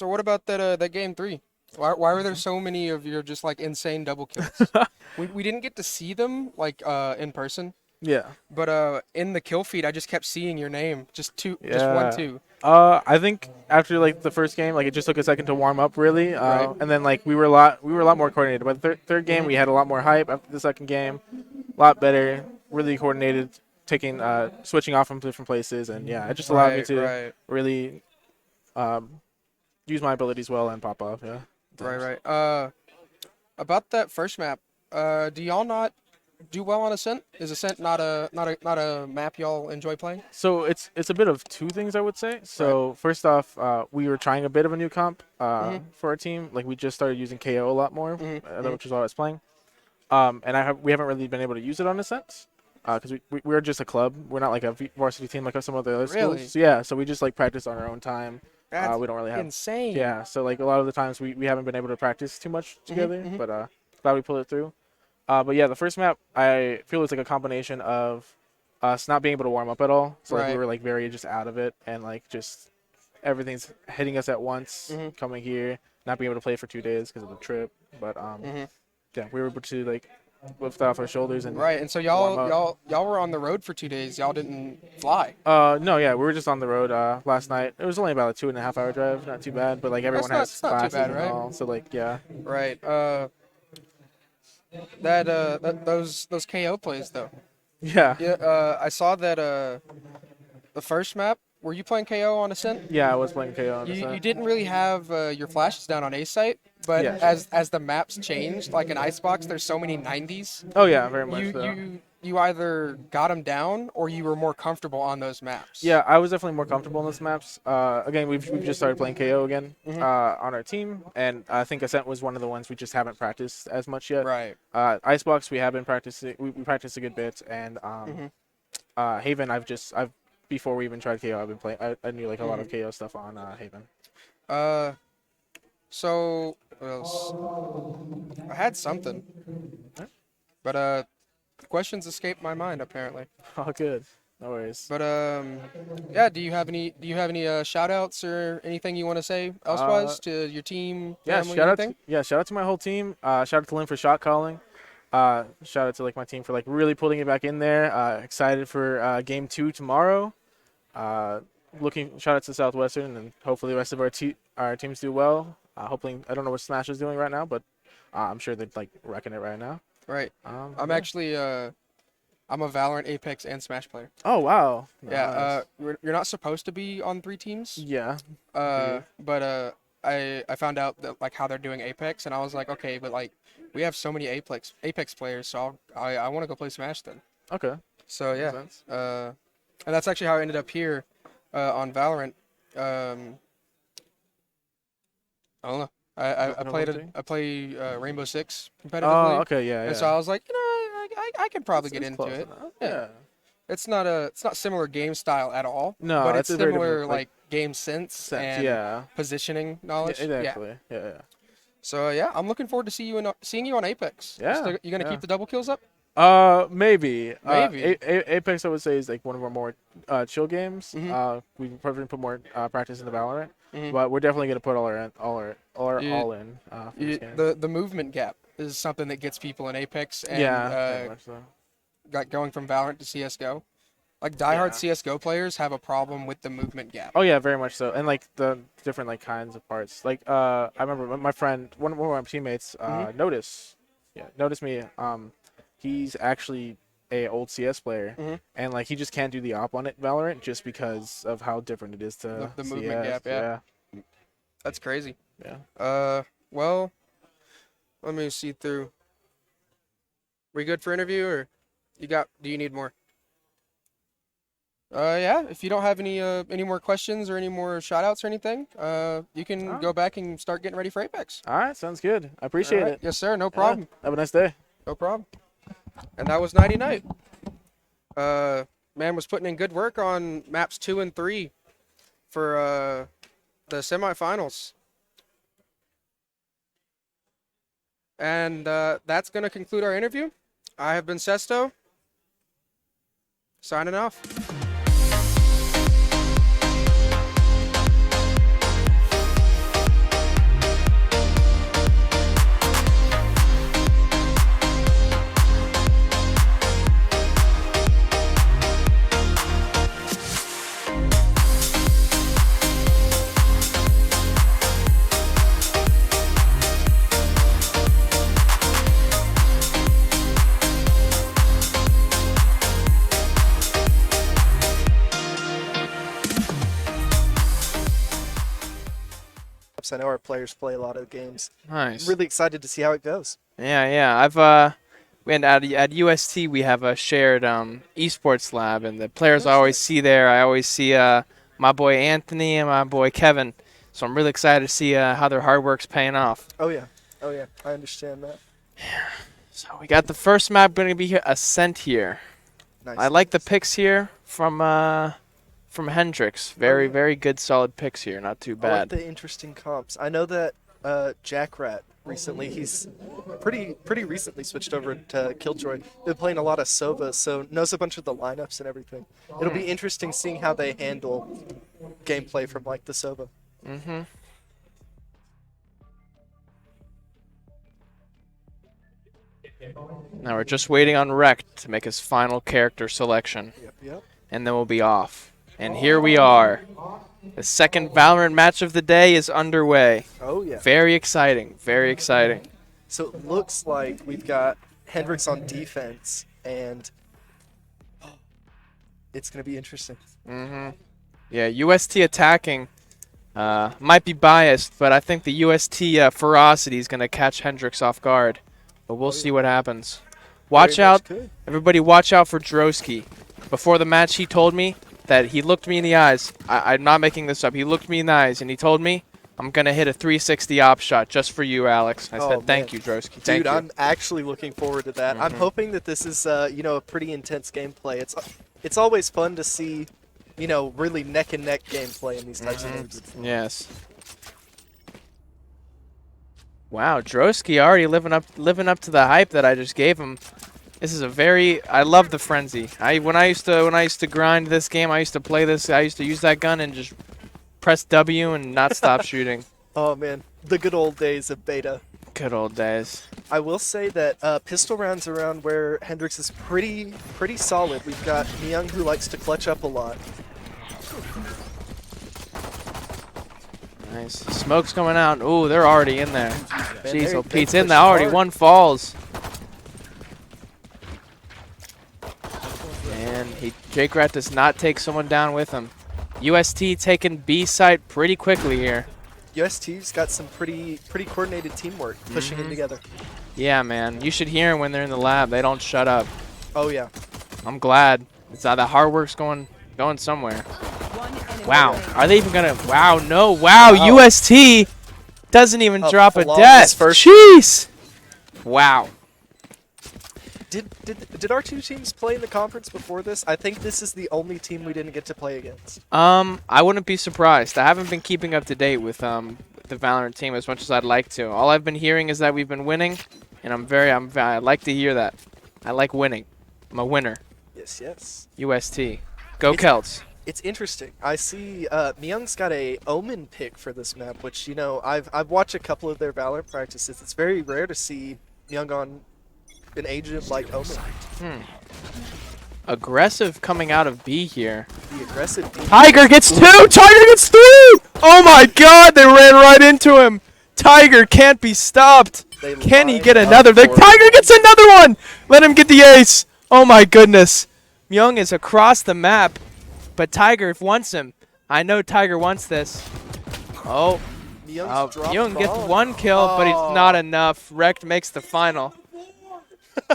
what about that game 3? Why were there so many of your just like insane double kills? we didn't get to see them like in person, Yeah. but in the kill feed I just kept seeing your name, just Yeah. 1 2. I think after like the first game, like it just took a second to warm up really, Right. and then like we were a lot more coordinated. By the third game, we had a lot more hype. After the second game, a lot better, really coordinated, switching off from different places, and yeah, it just allowed me to really use my abilities well and pop off. Yeah. Right. About that first map, do y'all not do well on Ascent? Is Ascent not a map y'all enjoy playing? So it's a bit of two things I would say. So first off, we were trying a bit of a new comp for our team. Like we just started using KO a lot more, which is what I was playing. And we haven't really been able to use it on Ascent because we're just a club. We're not like a varsity team like some of the other Really? schools. So, yeah, so we just like practice on our own time. That's we don't really have insane. Yeah, so like a lot of the times we haven't been able to practice too much together, but glad we pulled it through. But yeah, the first map I feel it's like a combination of us not being able to warm up at all. So like, we were like very just out of it, and like just everything's hitting us at once. Coming here, not being able to play for 2 days because of the trip, but yeah, we were able to like lift off our shoulders and Right, and so y'all were on the road for 2 days. Y'all didn't fly. No, yeah, we were just on the road last night. It was only about a 2.5 hour drive, not too bad, but like everyone has It's not too classes bad, and right? all, so like yeah. Right. Those KO plays though. Yeah. Yeah. I saw that the first map. Were you playing KO on Ascent? Yeah, I was playing KO on You didn't really have your flashes down on A site, but Yeah. as the maps changed, like in Icebox, there's so many 90s. Oh yeah, very much so. You either got them down or you were more comfortable on those maps. Yeah, I was definitely more comfortable on those maps. Again, we've just started playing KO again on our team, and I think Ascent was one of the ones we just haven't practiced as much yet. Right. Icebox we have been practicing. We practiced a good bit, and Haven I've before we even tried KO I've been playing. I knew like a lot of KO stuff on Haven. So what else? I had something, but questions escaped my mind apparently. Oh, good. No worries. But yeah. Do you have any shout outs or anything you want to say elsewise to your team? Yeah, family, shout out to my whole team. Shout out to Lynn for shot calling. Shout out to like my team for like really putting it back in there. Excited for game 2 tomorrow. Shout out to Southwestern, and hopefully the rest of our teams do well. Hopefully, I don't know what Smash is doing right now, but I'm sure they're like wrecking it right now. Right. I'm actually I'm a Valorant, Apex, and Smash player. Oh wow. Yeah. Nice. You're not supposed to be on 3 teams. Yeah. But I found out that like how they're doing Apex, and I was like, okay, but like we have so many Apex players, so I want to go play Smash then. Okay. So yeah. Makes sense. And that's actually how I ended up here on Valorant. I don't know. I play Rainbow Six competitively. Oh, okay, yeah, yeah. And so I was like, I could probably get It's into close it. enough. Yeah. Yeah. It's not similar game style at all. No, but it's it's a very similar different, like game sense and yeah. positioning Yeah, knowledge. exactly. Yeah, yeah. So yeah, I'm looking forward to seeing you on Apex. Yeah, You gonna yeah. keep the double kills up? Maybe. Maybe. Apex, I would say, is like one of our more chill games. Mhm. We can probably put more practice into Valorant, Mhm. but we're definitely gonna put all in for this game. The movement gap is something that gets people in Apex and Yeah, very much so. got going from Valorant to CS:GO. Like diehard Yeah. CS:GO players have a problem with the movement gap. Oh yeah, very much so. And like the different like kinds of parts. Like I remember my friend, one of my teammates, noticed me. He's actually a old CS player, and like he just can't do the op on it Valorant just because of how different it is to The CS. movement gap, yeah. That's crazy. Yeah. Well, let me see through. We good for interview, or do you need more? Yeah, if you don't have any more questions or any more shout outs or anything, you can go back and start getting ready for Apex. All right, sounds good. I appreciate All right. it. Yes, sir. No Yeah. problem. Have a nice day. No problem. And that was Nighty Night. Man was putting in good work on maps 2 and 3 for the semifinals. And that's going to conclude our interview. I have been Sesto, signing off. I know our players play a lot of games. Nice. Really excited to see how it goes. Yeah, yeah. At UST we have a shared esports lab, and the players I always see there, I always see my boy Anthony and my boy Kevin. So I'm really excited to see how their hard work's paying off. Oh yeah, I understand that. So we got the first map going to be here, Ascent here. Nice. I like the picks here from Hendrix. Very good solid picks here. Not too I like bad. the interesting comps. I know that Jackrat recently, he's pretty recently switched over to Killjoy. Been playing a lot of Sova, so knows a bunch of the lineups and everything. It'll be interesting seeing how they handle gameplay from like the Sova. Mm-hmm. Now we're just waiting on Rect to make his final character selection. Yep. And then we'll be off. And here we are. The second Valorant match of the day is underway. Oh yeah. Very exciting. Very exciting. So it looks like we've got Hendrix on defense, and it's going to be interesting. Mm-hmm. Yeah, UST attacking might be biased, but I think the UST ferocity is going to catch Hendrix off guard. But we'll see what happens. Watch out. Everybody watch out for Drosky. Before the match, he told me that he looked me in the eyes. I'm not making this up. He looked me in the eyes, and he told me, I'm going to hit a 360 op shot just for you, Alex. I said, thank you, Drosky. Thank Dude, you. I'm actually looking forward to that. I'm hoping that this is, a pretty intense gameplay. It's always fun to see, really neck-and-neck gameplay in these types of games. Yes. Wow, Drosky already living up to the hype that I just gave him. This is I love the frenzy. When I used to grind this game, I used to play this. I used to use that gun and just press W and not stop shooting. Oh man, the good old days of beta. Good old days. I will say that pistol rounds around where Hendrix is pretty solid. We've got Myung who likes to clutch up a lot. Nice. Smoke's coming out. Ooh, they're already in there. Jeez, they Pete's push in there already. hard. One falls. And Jake Rat does not take someone down with him. UST taking B site pretty quickly here. UST's got some pretty coordinated teamwork pushing in together. Yeah, man. You should hear them when they're in the lab. They don't shut up. Oh yeah. I'm glad. It's the hard work's going somewhere. Wow. Are they even gonna? Wow. No. Wow. UST Doesn't even A drop a flawless death. first- Jeez. Wow. Did our two teams play in the conference before this? I think this is the only team we didn't get to play against. I wouldn't be surprised. I haven't been keeping up to date with the Valorant team as much as I'd like to. All I've been hearing is that we've been winning, and I like to hear that. I like winning. I'm a winner. Yes, yes. UST. Go It's- Celts. It's interesting. I see Myung's got a Omen pick for this map, which, you know, I've watched a couple of their Valorant practices. It's very rare to see Myung on an agent like Omen. Aggressive coming out of B here. The aggressive team. Tiger gets 2! Tiger gets 3! Oh my god, they ran right into him! Tiger can't be stopped! They Can he line get up another? The for Tiger gets another one! Let him get the ace! Oh my goodness. Myung is across the map, but Tiger wants him. I know Tiger wants this. Oh, Myung's dropped Myung gets bomb. 1 kill, but it's not enough. Rekt makes the final.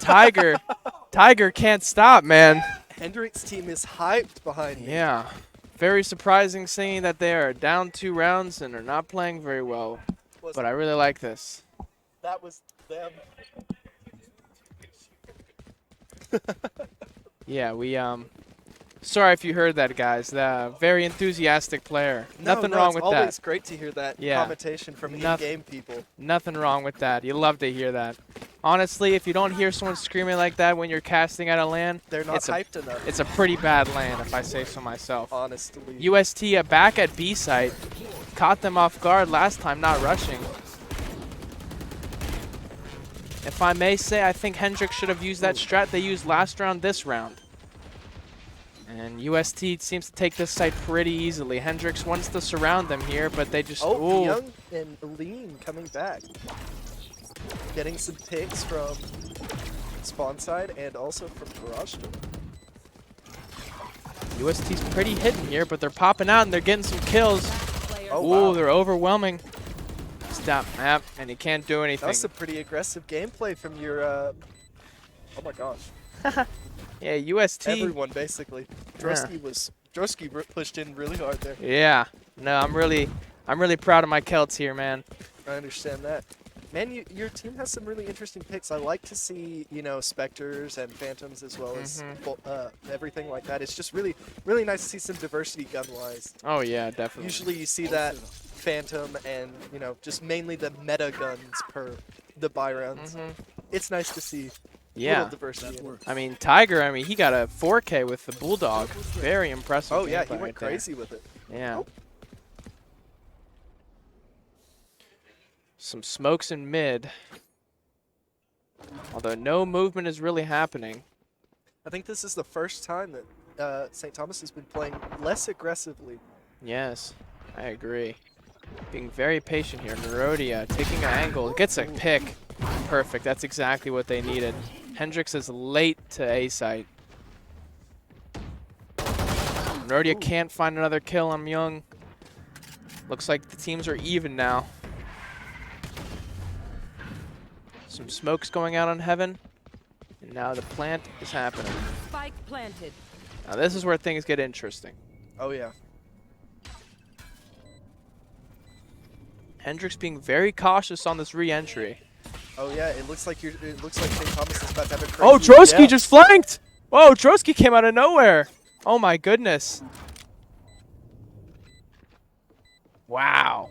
Tiger can't stop, man. Hendrix team is hyped behind me. Yeah. Very surprising seeing that they are down 2 rounds and are not playing very well. But I really like this. That was them. Yeah, we sorry if you heard that, guys. Very enthusiastic player. Nothing wrong with It's always that. great to hear that Yeah. commentation from Noth- in-game people. Nothing wrong with that. You love to hear that. Honestly, if you don't hear someone screaming like that when you're casting at a LAN, They're not it's hyped enough. a pretty bad LAN, if I say so myself. Honestly. UST back at B site. Caught them off guard last time, not rushing. If I may say, I think Hendrix should have used that strat they used last round this round. And UST seems to take this site pretty easily. Hendrix wants to surround them here, but they just... Oh, ooh. Young and Lean coming back. Getting some picks from spawn side and also from garage door. UST's pretty hidden here, but they're popping out and they're getting some kills. Oh, Ooh, wow. they're overwhelming. Stop map, and he can't do anything. That was some pretty aggressive gameplay from your, oh my gosh. Yeah, UST. Everyone, basically. Drosky pushed in really hard there. Yeah. No, I'm really proud of my Celts here, man. I understand that. Man, your team has some really interesting picks. I like to see, you know, Spectres and Phantoms as well as everything like that. It's just really, really nice to see some diversity gun-wise. Oh yeah, definitely. Usually you see that Phantom and, you know, just mainly the meta guns per the buy rounds. It's nice to see Yeah. little diversity in it. I mean, Tiger, he got a 4K with the Bulldog. Very impressive. Oh, yeah, he gameplay went right there. crazy with it. Yeah. Some smokes in mid. Although no movement is really happening. I think this is the first time that St. Thomas has been playing less aggressively. Yes, I agree. Being very patient here. Nerodia taking an angle. Gets a pick. Perfect. That's exactly what they needed. Hendrix is late to A site. Nerodia can't find another kill on Myung. Looks like the teams are even now. Some smokes going out on Heaven. And now the plant is happening. Spike planted. Now this is where things get interesting. Oh, yeah. Hendrix being very cautious on this re-entry. Oh, yeah, it looks like St. Thomas is about to have a crazy... Oh, Drosky Yeah. just flanked! Whoa, Drosky came out of nowhere. Oh my goodness. Wow.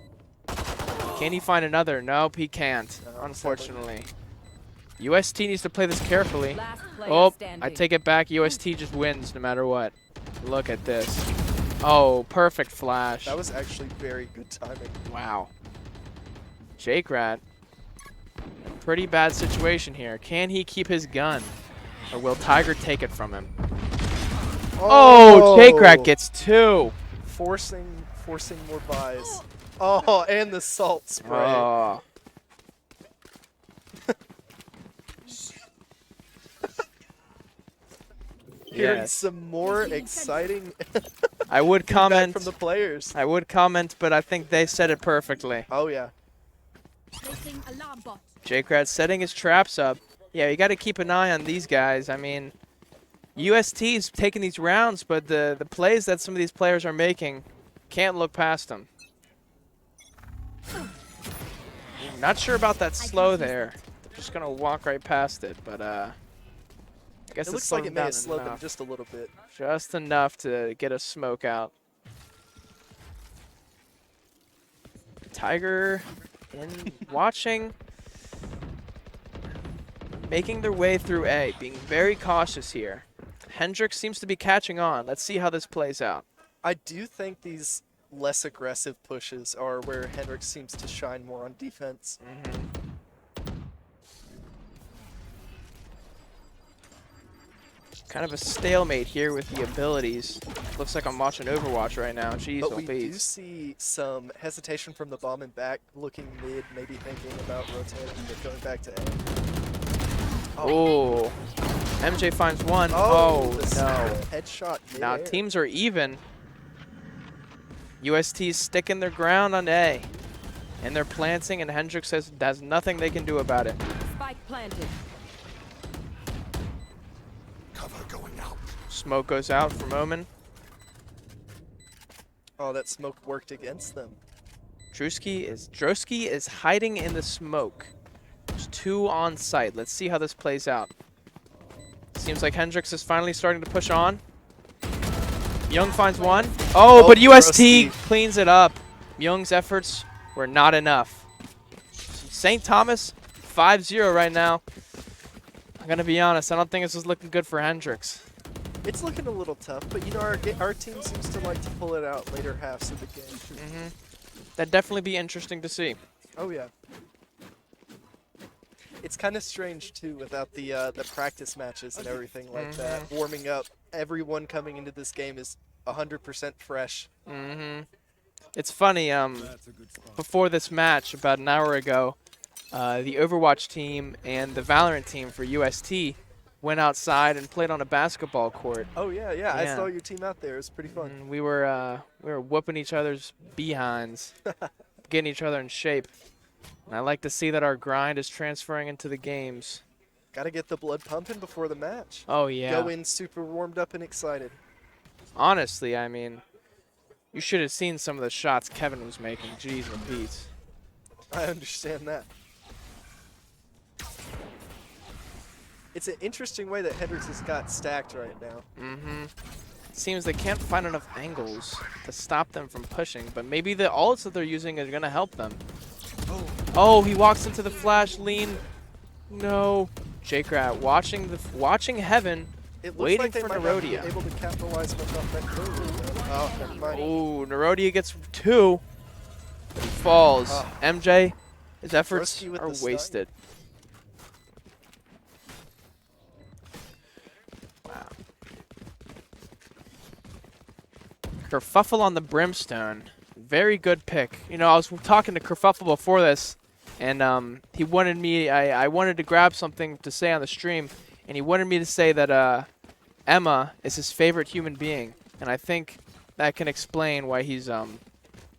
Can he find another? Nope, he can't, unfortunately. UST needs to play this carefully. Last player Oh, standing. I take it back. UST just wins no matter what. Look at this. Oh, perfect flash. That was actually very good timing. Wow. Jake-Rat. Pretty bad situation here. Can he keep his gun? Or will Tiger take it from him? Oh, Jake-Rat gets 2. Forcing more buys. Oh, and the salt spray. Oh. Hearing Yes. some more exciting I would feedback comment. from the players. I would comment, but I think they said it perfectly. Oh, yeah. Placing alarm bot. Jake-Rat setting his traps up. Yeah, you got to keep an eye on these guys. I mean, UST's taking these rounds, but the plays that some of these players are making, can't look past them. Not sure about that slow there. Just gonna walk right past it, but I guess It it's looks like it may have slowed slowed them enough. just a little bit. Just enough to get a smoke out. Tiger in watching, making their way through A, being very cautious here. Hendrix seems to be catching on. Let's see how this plays out. I do think these less aggressive pushes are where Hendrix seems to shine more on defense. Kind of a stalemate here with the abilities. Looks like I'm watching Overwatch right now. Jeez, But we do Louise. see some hesitation from the bomb and back, looking mid, maybe thinking about rotating, but going back to A. Oh, MJ finds one. the Oh, no. headshot Now mid-air. teams are even. UST's sticking their ground on A. And they're planting, and Hendrix says there's nothing they can do about it. Spike planted. Cover going out. Smoke goes out for Meruem. Oh, that smoke worked against them. Drosky is hiding in the smoke. There's 2 on site. Let's see how this plays out. Seems like Hendrix is finally starting to push on. Young finds one. Oh, but UST Drosky. cleans it up. Young's efforts were not enough. St. Thomas 5-0 right now. I'm going to be honest. I don't think this is looking good for Hendrix. It's looking a little tough, but you know, our team seems to like to pull it out later halves of the game. That'd definitely be interesting to see. Oh yeah. It's kind of strange too without the practice matches and everything like that. Warming up, everyone coming into this game is 100% fresh. It's funny, before this match, about an hour ago, the Overwatch team and the Valorant team for UST went outside and played on a basketball court. Oh yeah, yeah. I Yeah. saw your team out there. It was pretty fun. And we were whooping each other's behinds, getting each other in shape. And I like to see that our grind is transferring into the games. Got to get the blood pumping before the match. Oh, yeah. Go in super warmed up and excited. Honestly, I mean, you should have seen some of the shots Kevin was making. Jeez Louise. I understand that. It's an interesting way that Hendrix has got stacked right now. Seems they can't find enough angles to stop them from pushing, but maybe the ults that they're using are going to help them. Oh, he walks into the flash lean. No. J-Crat watching Heaven, It looks waiting like they for might not be Nerodia. able to capitalize much off that clearly. Oh, never mind. Oh, Nerodia gets 2. But he falls. MJ, his efforts Drosky with are the stun. wasted. Wow. Kerfuffle on the Brimstone. Very good pick. You know, I was talking to Kerfuffle before this, and he wanted me, I wanted to grab something to say on the stream, and he wanted me to say that Emma is his favorite human being, and I think that can explain why he's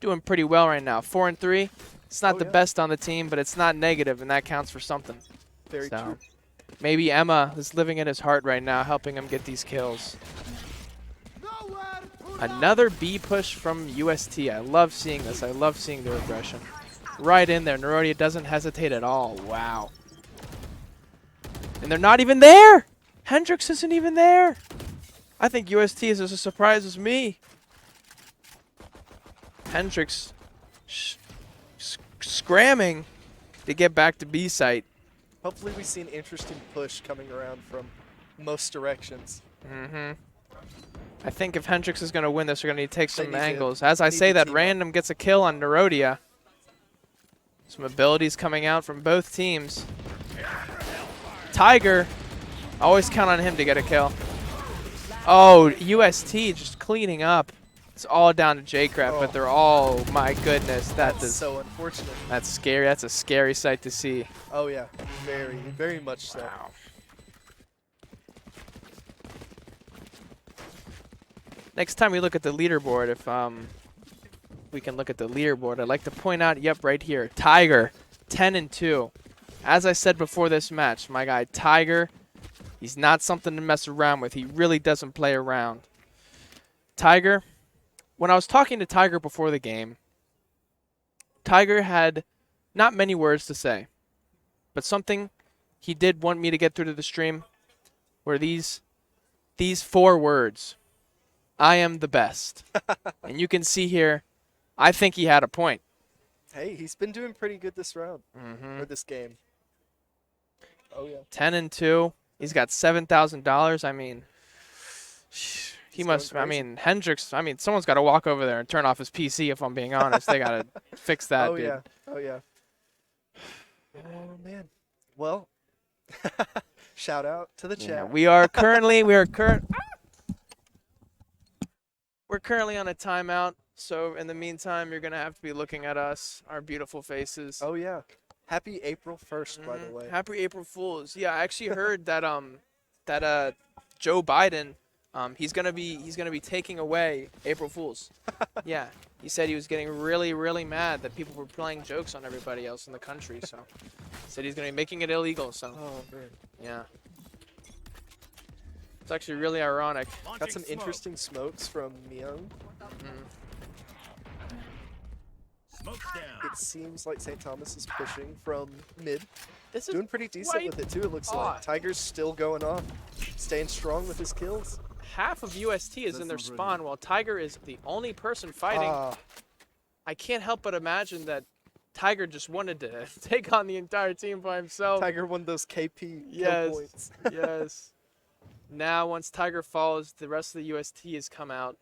doing pretty well right now. 4-3. It's not the best on the team, but it's not negative, and that counts for something. Very true. Maybe Emma is living in his heart right now, helping him get these kills. Another B push from UST. I love seeing this. I love seeing their aggression. Right in there. Nerodia doesn't hesitate at all. Wow. And they're not even there. Hendrix isn't even there. I think UST is as surprised as me. Hendrix scramming to get back to B site. Hopefully we see an interesting push coming around from most directions. I think if Hendrix is going to win this, they're going to need to take They some need to- angles. As I need say to that, team up. Random gets a kill on Nerodia. Some abilities coming out from both teams. Tiger, always count on him to get a kill. Oh, UST just cleaning up. It's all down to J-Crap, but they're all, my goodness, That's so unfortunate. that's scary. That's a scary sight to see. Oh yeah, very, very much so. Next time we look at the leaderboard, if we can look at the leaderboard, I'd like to point out, yep, right here, Tiger, 10-2. As I said before this match, my guy Tiger, he's not something to mess around with. He really doesn't play around. Tiger, when I was talking to Tiger before the game, Tiger had not many words to say, but something he did want me to get through to the stream were these 4 words. I am the best. And you can see here, I think he had a point. Hey, he's been doing pretty good this round, or this game. Oh, yeah. 10-2. He's got $7,000. I mean, he must. I mean, Hendrix. I mean, someone's got to walk over there and turn off his PC. If I'm being honest, they got to fix that, Oh, dude. yeah. Oh, yeah. Oh, man. Well, shout out to the chat. Yeah, we're currently on a timeout. So in the meantime, you're gonna have to be looking at us, our beautiful faces. Oh, yeah. Happy April 1st, by the way. Happy April Fools. Yeah, I actually heard that Joe Biden, he's gonna be taking away April Fools. Yeah, he said he was getting really, really mad that people were playing jokes on everybody else in the country. So he said he's gonna be making it illegal. So Oh, man. yeah, it's actually really ironic. Got some interesting smokes from Meruem. It seems like St. Thomas is pushing from mid. This is Doing pretty decent with it, too, it looks like. Tiger's still going off, staying strong with his kills. half of UST is in their spawn, while Tiger is the only person fighting. I can't help but imagine that Tiger just wanted to take on the entire team by himself. Tiger won those KP kill points. Yes. Now, once Tiger falls, the rest of the UST has come out.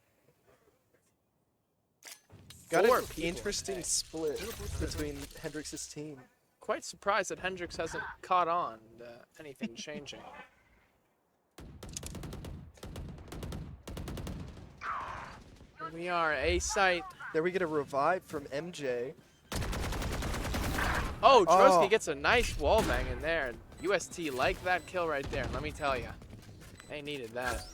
Got Four an people. interesting split between Hendrix's team. Quite surprised that Hendrix hasn't caught on anything changing. Here we are, A site. There we get a revive from MJ. Oh, Drosky Oh. gets a nice wall bang in there. UST like that kill right there, let me tell you. They needed that.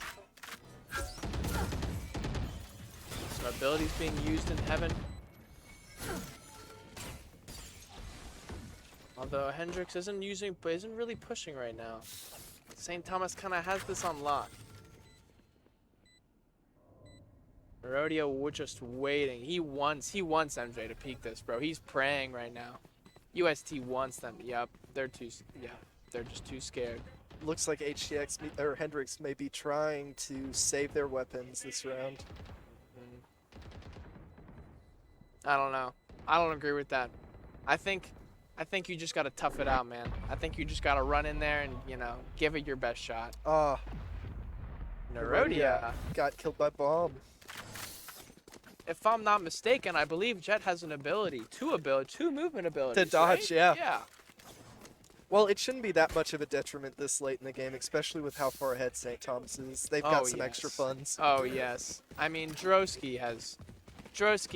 Some abilities being used in heaven. Although Hendrix isn't really pushing right now. St. Thomas kind of has this on lock. Rodeo, we're just waiting. He wants MJ to peek this, bro. He's praying right now. UST wants them. Yep, they're just too scared. Looks like HTX or Hendrix may be trying to save their weapons this round. I don't know. I don't agree with that. I think you just gotta tough it out, man. I think you just gotta run in there and, you know, give it your best shot. Nerodia got killed by bomb. If I'm not mistaken, I believe Jet has an ability, two movement abilities. To dodge, right? yeah. Yeah. Well, it shouldn't be that much of a detriment this late in the game, especially with how far ahead St. Thomas is. They've got some extra funds. Oh, yes. I mean, Drosky,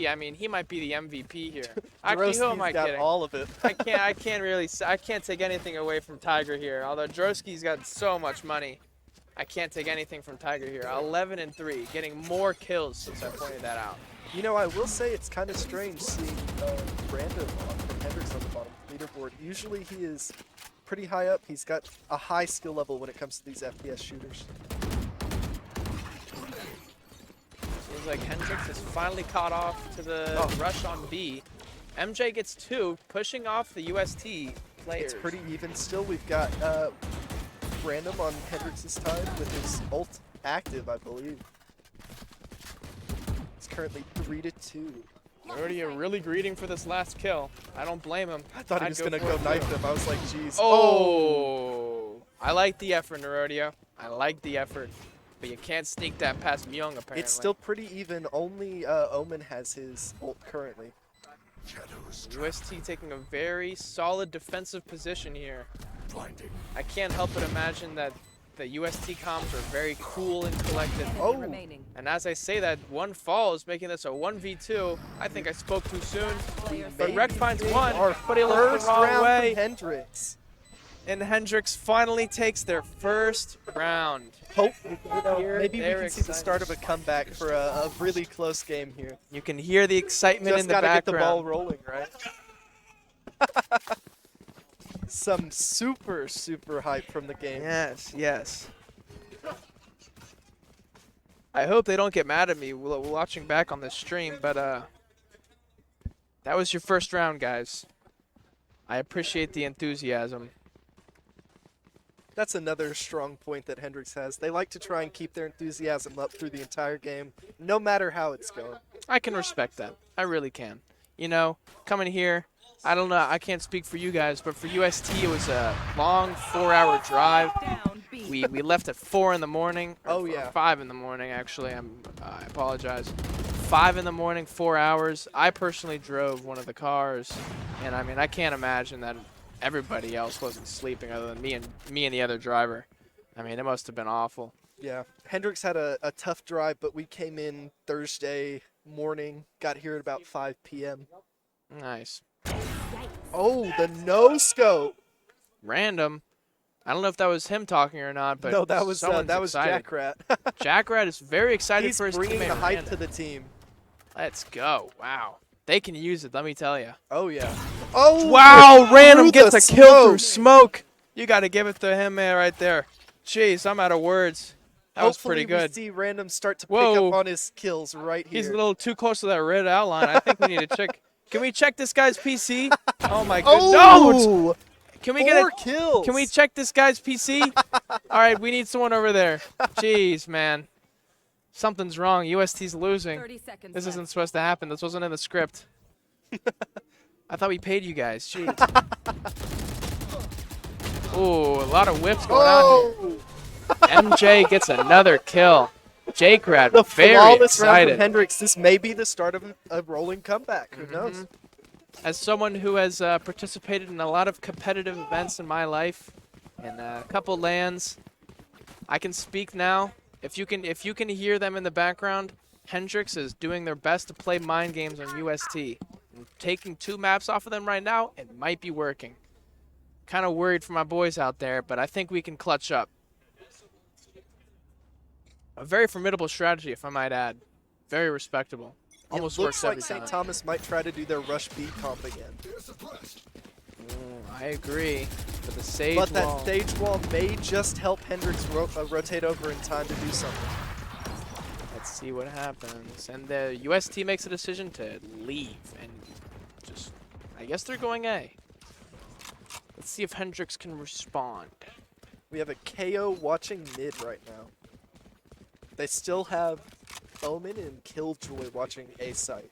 I mean, he might be the MVP here. Actually, who am I got kidding? all of it. I can't take anything away from Tiger here. Although Drosky's got so much money, I can't take anything from Tiger here. 11-3, getting more kills since I pointed that out. You know, I will say it's kind of strange seeing Brandon from Hendrix on the bottom leaderboard. Usually he is pretty high up. He's got a high skill level when it comes to these FPS shooters. Seems like Hendrix has finally caught off to the rush on B. MJ gets 2, pushing off the UST players. It's pretty even still. We've got Random on Hendrix's side with his ult active, I believe. It's currently 3-2. Already really greeting for this last kill. I don't blame him. I thought he was going to go knife him. I was like, geez. Oh! I like the effort, Nerodio. I like the effort. But you can't sneak that past Myung, apparently. It's still pretty even. Only Omen has his ult currently. UST taking a very solid defensive position here. I can't help but imagine that the UST comms are very cool and collected. Oh! And as I say that, one fall is making this a 1v2. I think I spoke too soon. But Rec finds one, but he looks the wrong way. Hendrix. And Hendrix finally takes their first round. Hope, maybe we they're can see the start of a comeback for a really close game here. You can hear the excitement Just in the gotta background. get the ball rolling, right? Some super hype from the game. Yes, yes. I hope they don't get mad at me watching back on this stream, but that was your first round, guys. I appreciate the enthusiasm. That's another strong point that Hendrix has. They like to try and keep their enthusiasm up through the entire game, no matter how it's going. I can respect that. I really can. You know, coming here, I don't know, I can't speak for you guys, but for UST, it was a long 4-hour drive. Down B. We left at 4 in the morning. Oh, Or yeah. 5 in the morning, actually. I apologize. 5 in the morning, 4 hours. I personally drove one of the cars, and I mean, I can't imagine that everybody else wasn't sleeping other than me and the other driver. I mean, it must have been awful. Yeah, Hendrix had a tough drive, but we came in Thursday morning, got here at about 5 p.m. Nice. Oh, the no-scope. Random. I don't know if that was him talking or not, but No, that was excited. Jackrat. Jackrat is very excited He's for his bringing teammate the hype Random. to the team. Let's go. Wow. They can use it, let me tell you. Oh, yeah. Oh, Wow, Random through gets the a kill through smoke. smoke. You got to give it to him, man, right there. Jeez, I'm out of words. That was pretty Hopefully good. we see Random start to pick Whoa. up on his kills right here. He's a little too close to that red outline. I think we need to check. Can we check this guy's PC? Oh my goodness. No! Oh, Can we get 4 a kills. Can we check this guy's PC? All right, we need someone over there. Jeez, man. Something's wrong. UST's losing. 30 seconds This left. isn't supposed to happen. This wasn't in the script. I thought we paid you guys. Jeez. Ooh, a lot of whips going on here. MJ gets another kill. J-Crad The very flawless round excited. from Hendrix. This may be the start of a rolling comeback. Who knows? As someone who has participated in a lot of competitive events in my life, and a couple lands, I can speak now. If you can hear them in the background, Hendrix is doing their best to play mind games on UST. And taking 2 maps off of them right now, it might be working. Kind of worried for my boys out there, but I think we can clutch up. A very formidable strategy, if I might add. Very respectable. Almost It looks works like every St. time. Thomas might try to do their rush B comp again. I agree. But the sage But wall. that stage wall may just help Hendrix rotate over in time to do something. Let's see what happens. And the UST makes a decision to leave and just, I guess they're going A. Let's see if Hendrix can respond. We have a KO watching mid right now. They still have Omen and Killjoy watching A site.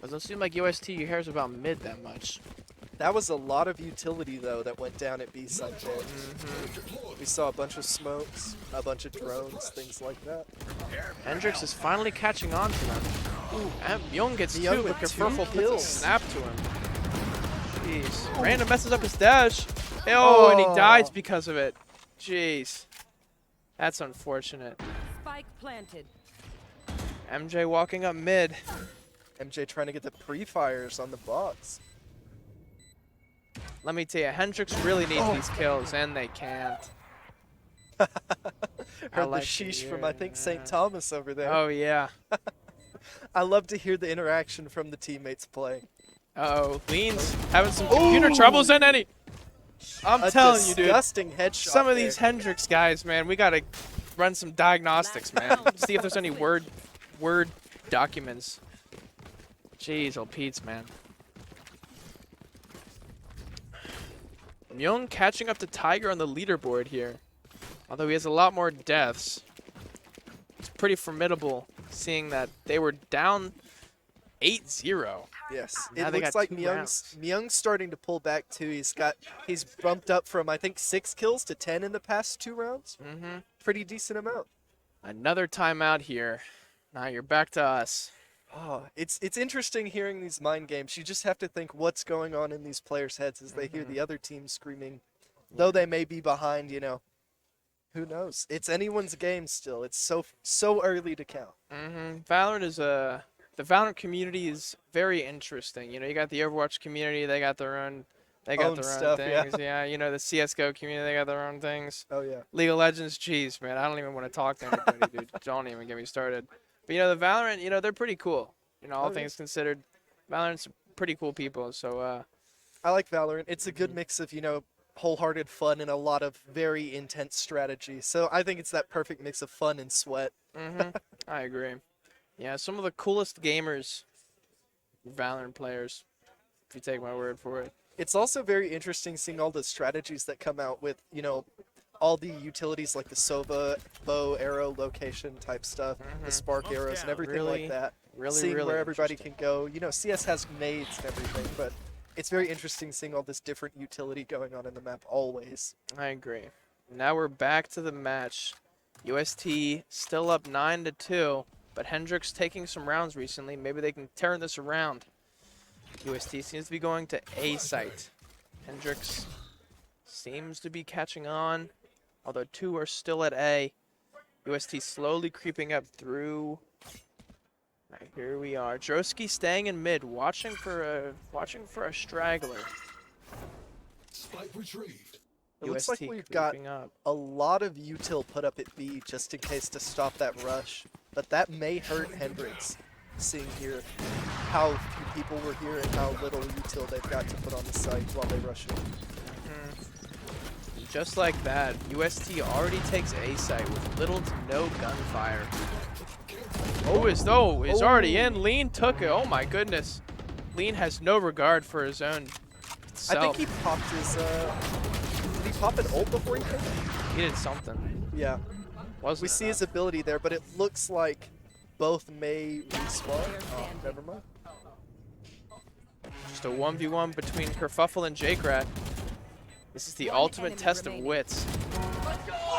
Doesn't seem like UST cares about mid that much. That was a lot of utility, though, that went down at B site there. We saw a bunch of smokes, a bunch of drones, things like that. Hendrix is finally catching on to them. Ooh, and Myung gets Myung 2, with but 2 Kerfuffle puts a kills. snap to him. Jeez. Random messes up his dash. Oh, and he dies because of it. Jeez. That's unfortunate. Spike planted. MJ walking up mid. MJ trying to get the pre-fires on the bots. Let me tell you, Hendrix really needs these kills, and they can't. Heard like the to sheesh hear from, I think, St. that. Thomas over there. Oh, yeah. I love to hear the interaction from the teammates play. Uh-oh. Lean's having some computer troubles, and any. I'm A telling you, dude. disgusting headshot Some of there. these Hendrix guys, man, we got to run some diagnostics, man. See if there's any word documents. Jeez, old Pete's, man. Myung catching up to Tiger on the leaderboard here. Although he has a lot more deaths. It's pretty formidable seeing that they were down 8-0. Yes, Now it they looks got like 2 Myung's starting to pull back too. He's bumped up from I think 6 kills to 10 in the past 2 rounds. Pretty decent amount. Another timeout here. Now you're back to us. Oh, it's interesting hearing these mind games. You just have to think what's going on in these players' heads as they hear the other team screaming, though they may be behind. You know, who knows? It's anyone's game still. It's so early to count. Valorant is the Valorant community is very interesting. You know, you got the Overwatch community, they got their own stuff, yeah. things. Yeah, you know, the CS:GO community, they got their own things. Oh yeah. League of Legends, jeez, man, I don't even want to talk to anybody, dude. Don't even get me started. But you know, the Valorant, you know, they're pretty cool. You know, all things considered, Valorant's pretty cool people. So I like Valorant. It's a good mix of, you know, wholehearted fun and a lot of very intense strategy. So I think it's that perfect mix of fun and sweat. I agree. Yeah, some of the coolest gamers Valorant players, if you take my word for it. It's also very interesting seeing all the strategies that come out with, all the utilities like the Sova, bow, arrow, location type stuff, the spark arrows, and everything Really, like that. really, Seeing really where everybody interesting. can go. CS has nades and everything, but it's very interesting seeing all this different utility going on in the map always. I agree. Now we're back to the match. UST still up 9-2, but Hendrix taking some rounds recently. Maybe they can turn this around. UST seems to be going to A site. Hendrix seems to be catching on, although 2 are still at A. UST slowly creeping up through. Right, here we are. Drosky staying in mid, watching for a straggler. Spike retrieved. It looks like UST we've got creeping up. a lot of util put up at B just in case to stop that rush, but that may hurt Hendrix, seeing here how few people were here and how little util they've got to put on the site while they rush it. Just like that, UST already takes A site with little to no gunfire. Oh, as though is already in. Lean took it. Oh my goodness. Lean has no regard for his own self. I think he popped his, did he pop an ult before he picked? He did something. Yeah. Wasn't We see enough. his ability there, but it looks like both may respawn. Oh, never mind. Just a 1v1 between Kerfuffle and Jake-Rat. This is the ultimate test of wits.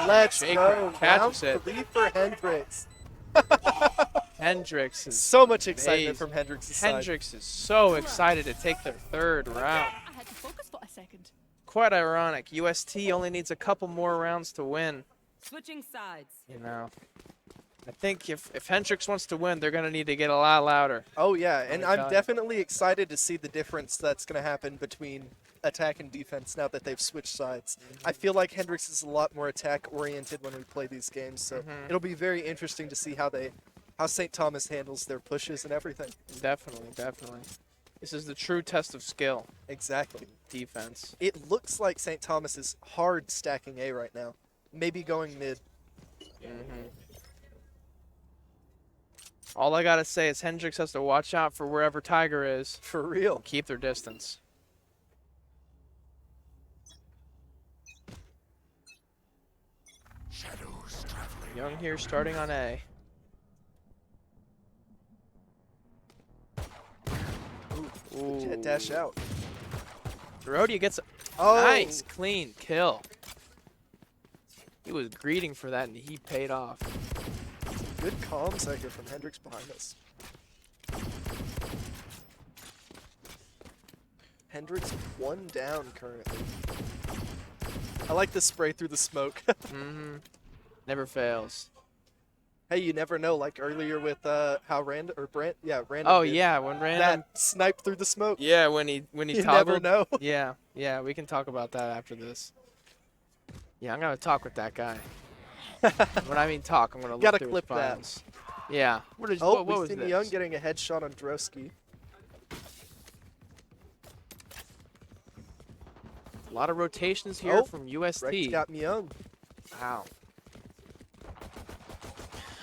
Let's Jake go. catches Round it. 3 for Hendrix. Hendrix is So much excitement amazing. from Hendrix's side. Hendrix is so excited to take their 3rd round. I had to focus for a second. Quite ironic. UST only needs a couple more rounds to win. Switching sides. You know, I think if Hendrix wants to win, they're going to need to get a lot louder. Oh, yeah, and me I'm tell you. definitely excited to see the difference that's going to happen between attack and defense now that they've switched sides. I feel like Hendrix is a lot more attack-oriented when we play these games, so it'll be very interesting to see how St. Thomas handles their pushes and everything. Definitely, definitely. This is the true test of skill. Exactly. Defense. It looks like St. Thomas is hard stacking A right now. Maybe going mid. All I got to say is Hendrix has to watch out for wherever Tiger is. For real. Keep their distance. Shadows traveling. Young here starting on A. Ooh. Dash out. Rhodia gets a Oh, nice, clean kill. He was greeting for that, and he paid off. good comms I hear from Hendrix behind us. Hendrix 1 down currently. I like the spray through the smoke. Never fails. Hey, you never know. Like earlier with how Random. Random. Oh did yeah, when Random. that snipe through the smoke. Yeah, when he You toggled. never know. Yeah, we can talk about that after this. Yeah, I'm gonna talk with that guy. When I mean talk, I'm gonna look Gotta through clip his that. files. Yeah. What is? Oh, what we've was seen this? Young getting a headshot on Drosky. A lot of rotations here Oh, from UST. Rex got me Young. Wow.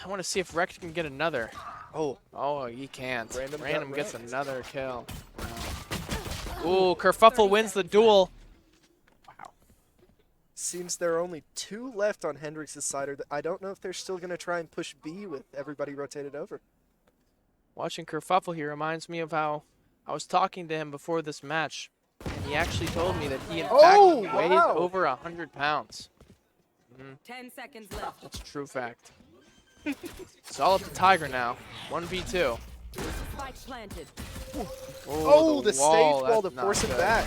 I want to see if Rex can get another. Oh, Oh, he can't. Random got Random gets wrecked. another kill. Ooh, Kerfuffle wins the duel. seems there are only 2 left on Hendrix's side. I don't know if they're still gonna try and push B with everybody rotated over. Watching Kerfuffle here reminds me of how I was talking to him before this match. And he actually told me that he, in Oh, fact, weighs wow. over 100 pounds. 10 seconds left. That's a true fact. It's all up to Tiger now. 1v2. Spike planted. Oh, the wall, stage wall to that's not force him good. back.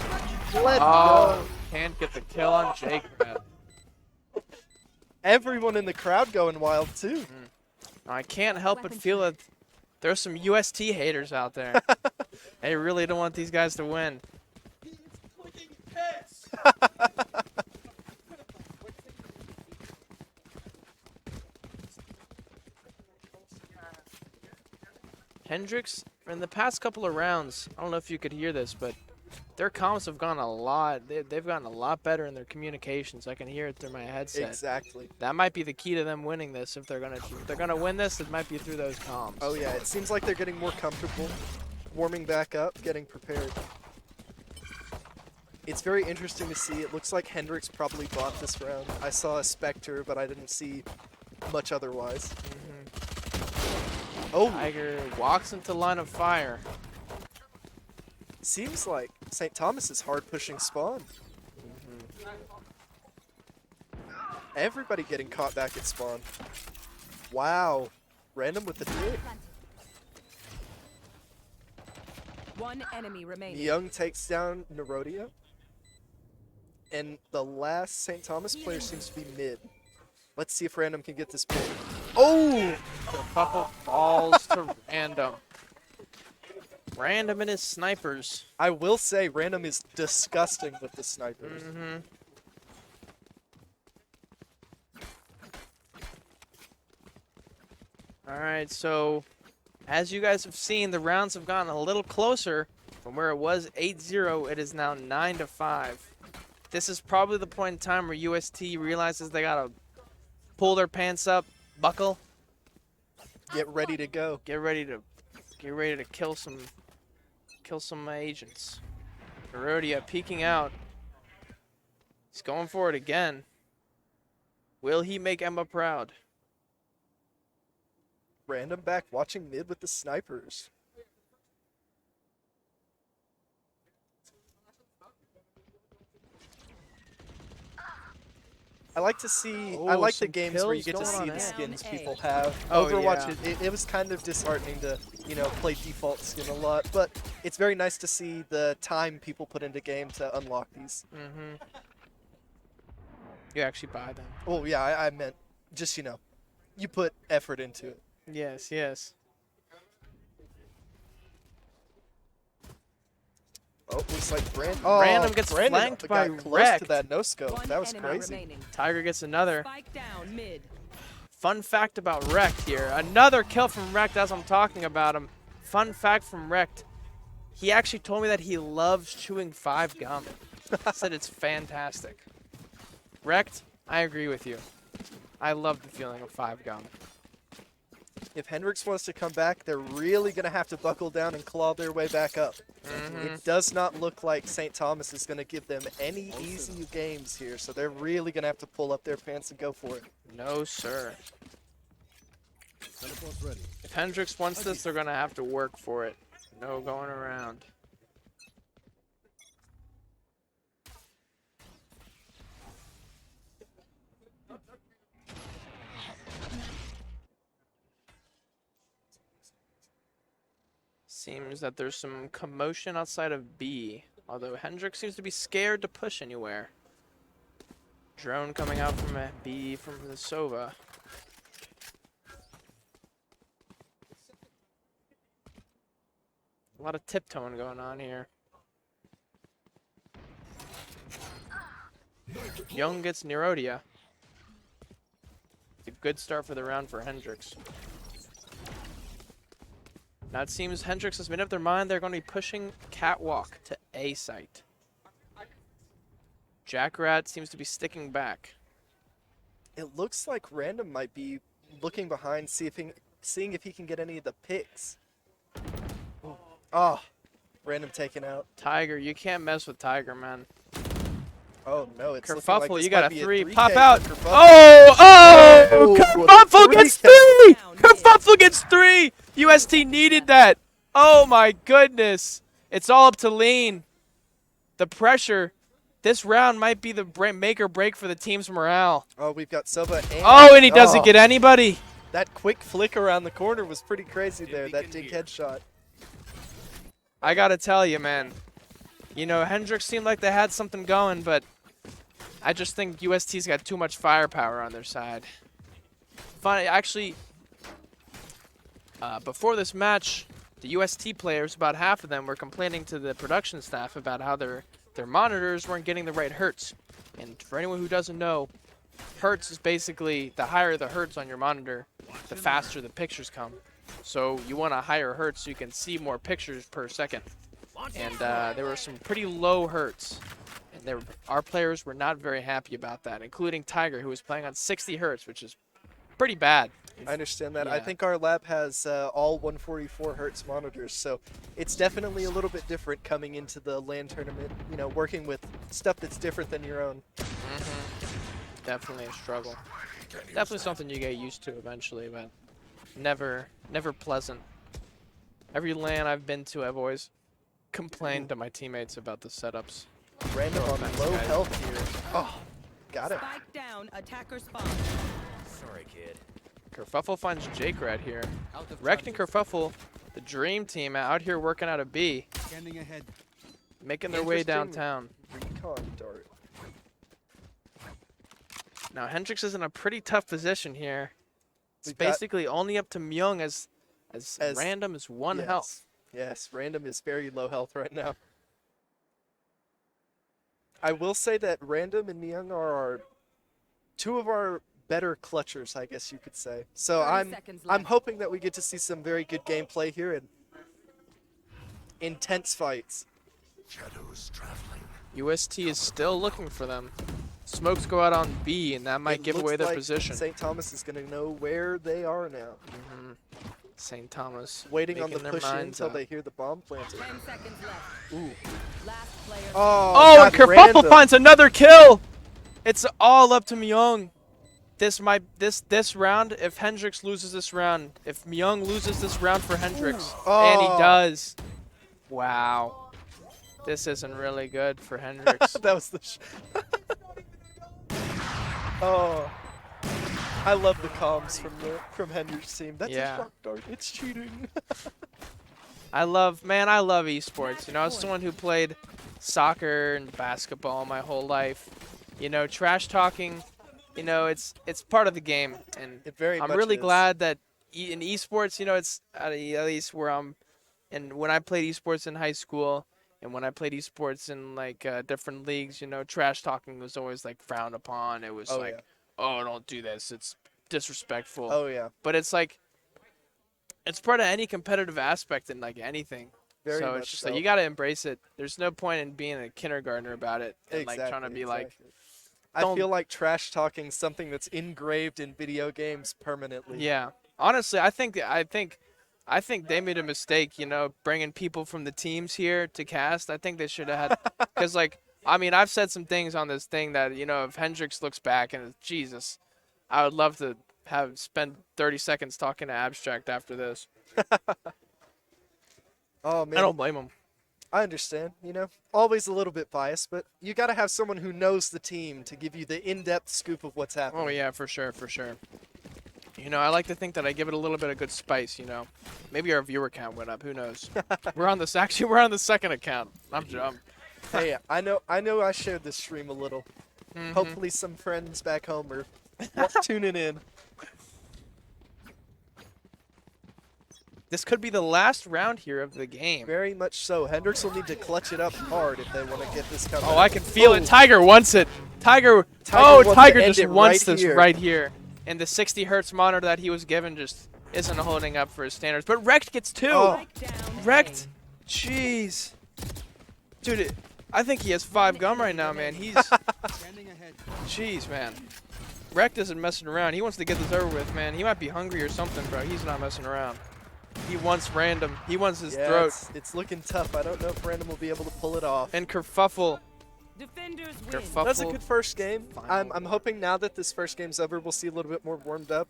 Let's Oh, go. can't get the kill on Jake. Everyone in the crowd going wild too. I can't help but feel that there's some UST haters out there. They really don't want these guys to win. Hendrix, in the past couple of rounds, I don't know if you could hear this, but their comms have gone a lot. They've gotten a lot better in their communications. I can hear it through my headset. Exactly. That might be the key to them winning this. If they're gonna win this, it might be through those comms. Oh yeah, it seems like they're getting more comfortable warming back up, getting prepared. It's very interesting to see. It looks like Hendrix probably bought this round. I saw a Spectre, but I didn't see much otherwise. Oh, Tiger walks into line of fire. seems like St. Thomas is hard pushing spawn. Everybody getting caught back at spawn. Wow. Random with the dip. One enemy remaining. Young takes down Nerodia. And the last St. Thomas player seems to be mid. Let's see if Random can get this pick. Oh! Couple falls to Random. Random and his snipers. I will say Random is disgusting with the snipers. Alright, so as you guys have seen, the rounds have gotten a little closer. From where it was 8-0, it is now 9-5. This is probably the point in time where UST realizes they gotta pull their pants up, buckle, Get ready to go. get ready to kill some agents. Herodia peeking out. He's going for it again. Will he make Emma proud? Random back watching mid with the snipers. I like to see. I Oh, like the some games where you kills get to going see on the A. skins Down people A. have. Oh, Overwatch, yeah. it was kind of disheartening to play default skin a lot, but it's very nice to see the time people put into game to unlock these. You actually buy them. Oh yeah, I meant just you put effort into it. Yes, yes. Oh, looks like Random gets flanked by got close to Wrecked. that no scope. One That was enemy crazy. remaining. Tiger gets another. Spike down mid. Fun fact about Wrecked here. Another kill from Wrecked as I'm talking about him. Fun fact from Wrecked. He actually told me that he loves chewing 5 gum. Said it's fantastic. Wrecked, I agree with you. I love the feeling of 5 gum. If Hendrix wants to come back, they're really going to have to buckle down and claw their way back up. It does not look like St. Thomas is going to give them any easy games here, so they're really going to have to pull up their pants and go for it. No, sir. Teleport's ready. If Hendrix wants this, they're going to have to work for it. No going around. Seems that there's some commotion outside of B, although Hendrix seems to be scared to push anywhere. Drone coming out from B from the Sova. A lot of tiptoeing going on here. Young gets Nerodia. It's a good start for the round for Hendrix. Now it seems Hendrix has made up their mind. They're going to be pushing Catwalk to A site. Jackrat seems to be sticking back. It looks like Random might be looking behind, seeing if he can get any of the picks. Oh, Random taken out. Tiger, you can't mess with Tiger, man. Oh no, it's looking Kerfuffle, like this you got might a be 3. 3K Pop for out. Kerfuffle. Oh! Kerfuffle gets 3! 3K. Kerfuffle gets 3! UST needed that. Oh my goodness. It's all up to Lean. The pressure. This round might be the make or break for the team's morale. Oh, we've got Sova and... Oh, and he doesn't get anybody. That quick flick around the corner was pretty crazy there, that dig headshot. I gotta tell you, man. You know, Hendrix seemed like they had something going, but I just think UST's got too much firepower on their side. Funny, actually, before this match, the UST players, about half of them, were complaining to the production staff about how their monitors weren't getting the right hertz. And for anyone who doesn't know, hertz is basically the higher the hertz on your monitor, the faster the pictures come. So you want a higher hertz so you can see more pictures per second. And there were some pretty low hertz. And our players were not very happy about that, including Tiger, who was playing on 60 hertz, which is pretty bad. I understand that. I Yeah. think our lab has all 144 hertz monitors, so it's definitely a little bit different coming into the LAN tournament. You know, working with stuff that's different than your own. Definitely a struggle. Definitely something you get used to eventually, but never pleasant. Every LAN I've been to, I've always complained to my teammates about the setups. Random on Thanks, low guys. health here. Oh, got it. Spike down. Attacker spawn. Kerfuffle finds Jake right here. Rekt and Kerfuffle, the dream team, out here working out a B, Scanning ahead. making their way Interesting. downtown. Recon dart. Now Hendrix is in a pretty tough position here. It's We've got- basically only up to Myung as random as one yes. health. Yes, Random is very low health right now. I will say that Random and Myung are two of our better clutchers, I guess you could say. So 30 I'm seconds I'm left. hoping that we get to see some very good gameplay here and intense fights. Shadows traveling. UST is still looking for them. Smokes go out on B, and that might It give looks away their like position. St. Thomas is going to know where they are now. St. Thomas Waiting on the making their push in minds until up. they hear the bomb planted. 10 seconds left. Ooh. Last player. Oh, and got Kerfuffle Random. finds another kill. It's all up to Myung. This round, if Hendrix loses this round, if Myung loses this round for Hendrix, and he Oh. does, wow, this isn't really good for Hendrix. That was the. Oh, I love the comms from Hendrix' team. That's Yeah. a shock dart. It's cheating. I love esports. You know, as someone who played soccer and basketball my whole life, you know, trash talking, you know, it's part of the game, and It very I'm much really is. glad that in esports, you know, it's at least where I'm. And when I played esports in high school, and when I played esports in like different leagues, you know, trash talking was always like frowned upon. It was Oh, like, yeah. oh, don't do this. It's disrespectful. Oh yeah. But it's like, it's part of any competitive aspect in like anything. Very so much it's just so. like you gotta embrace it. There's no point in being a kindergartner about it and like trying to be like, exactly. I don't- feel like trash talking something that's engraved in video games permanently. yeah. Honestly, I think they made a mistake. You know, bringing people from the teams here to cast. I think they should have had, because like, I mean, I've said some things on this thing that, you know, if Hendrix looks back and Jesus, I would love to have spend 30 seconds talking to Abstract after this. Oh man. I don't blame him. I understand, you know, always a little bit biased, but you got to have someone who knows the team to give you the in-depth scoop of what's happening. Oh yeah, for sure, for sure. You know, I like to think that I give it a little bit of good spice. You know, maybe our viewer count went up. Who knows? We're on the second account. I'm Hey, I know I shared this stream a little. Mm-hmm. Hopefully some friends back home are tuning in. This could be the last round here of the game. Very much so. Hendrix will need to clutch it up hard if they want to get this comeback. Oh, I can feel it. Ooh. Tiger wants it. Tiger wants to Tiger end just it wants right this here. right here. And the 60 hertz monitor that he was given just isn't holding up for his standards. But Rekt gets two. Oh. Spike down. Rekt, jeez, dude, I think he has 5 gum right now, man. He's, Scanning ahead. jeez, man. Rekt isn't messing around. He wants to get this over with, man. He might be hungry or something, bro. He's not messing around. He wants random. He wants his Yeah, throat. it's looking tough. I don't know if Random will be able to pull it off. And Kerfuffle. Defenders win. Kerfuffle. That's a good first game. I'm hoping now that this first game's over, we'll see a little bit more warmed up.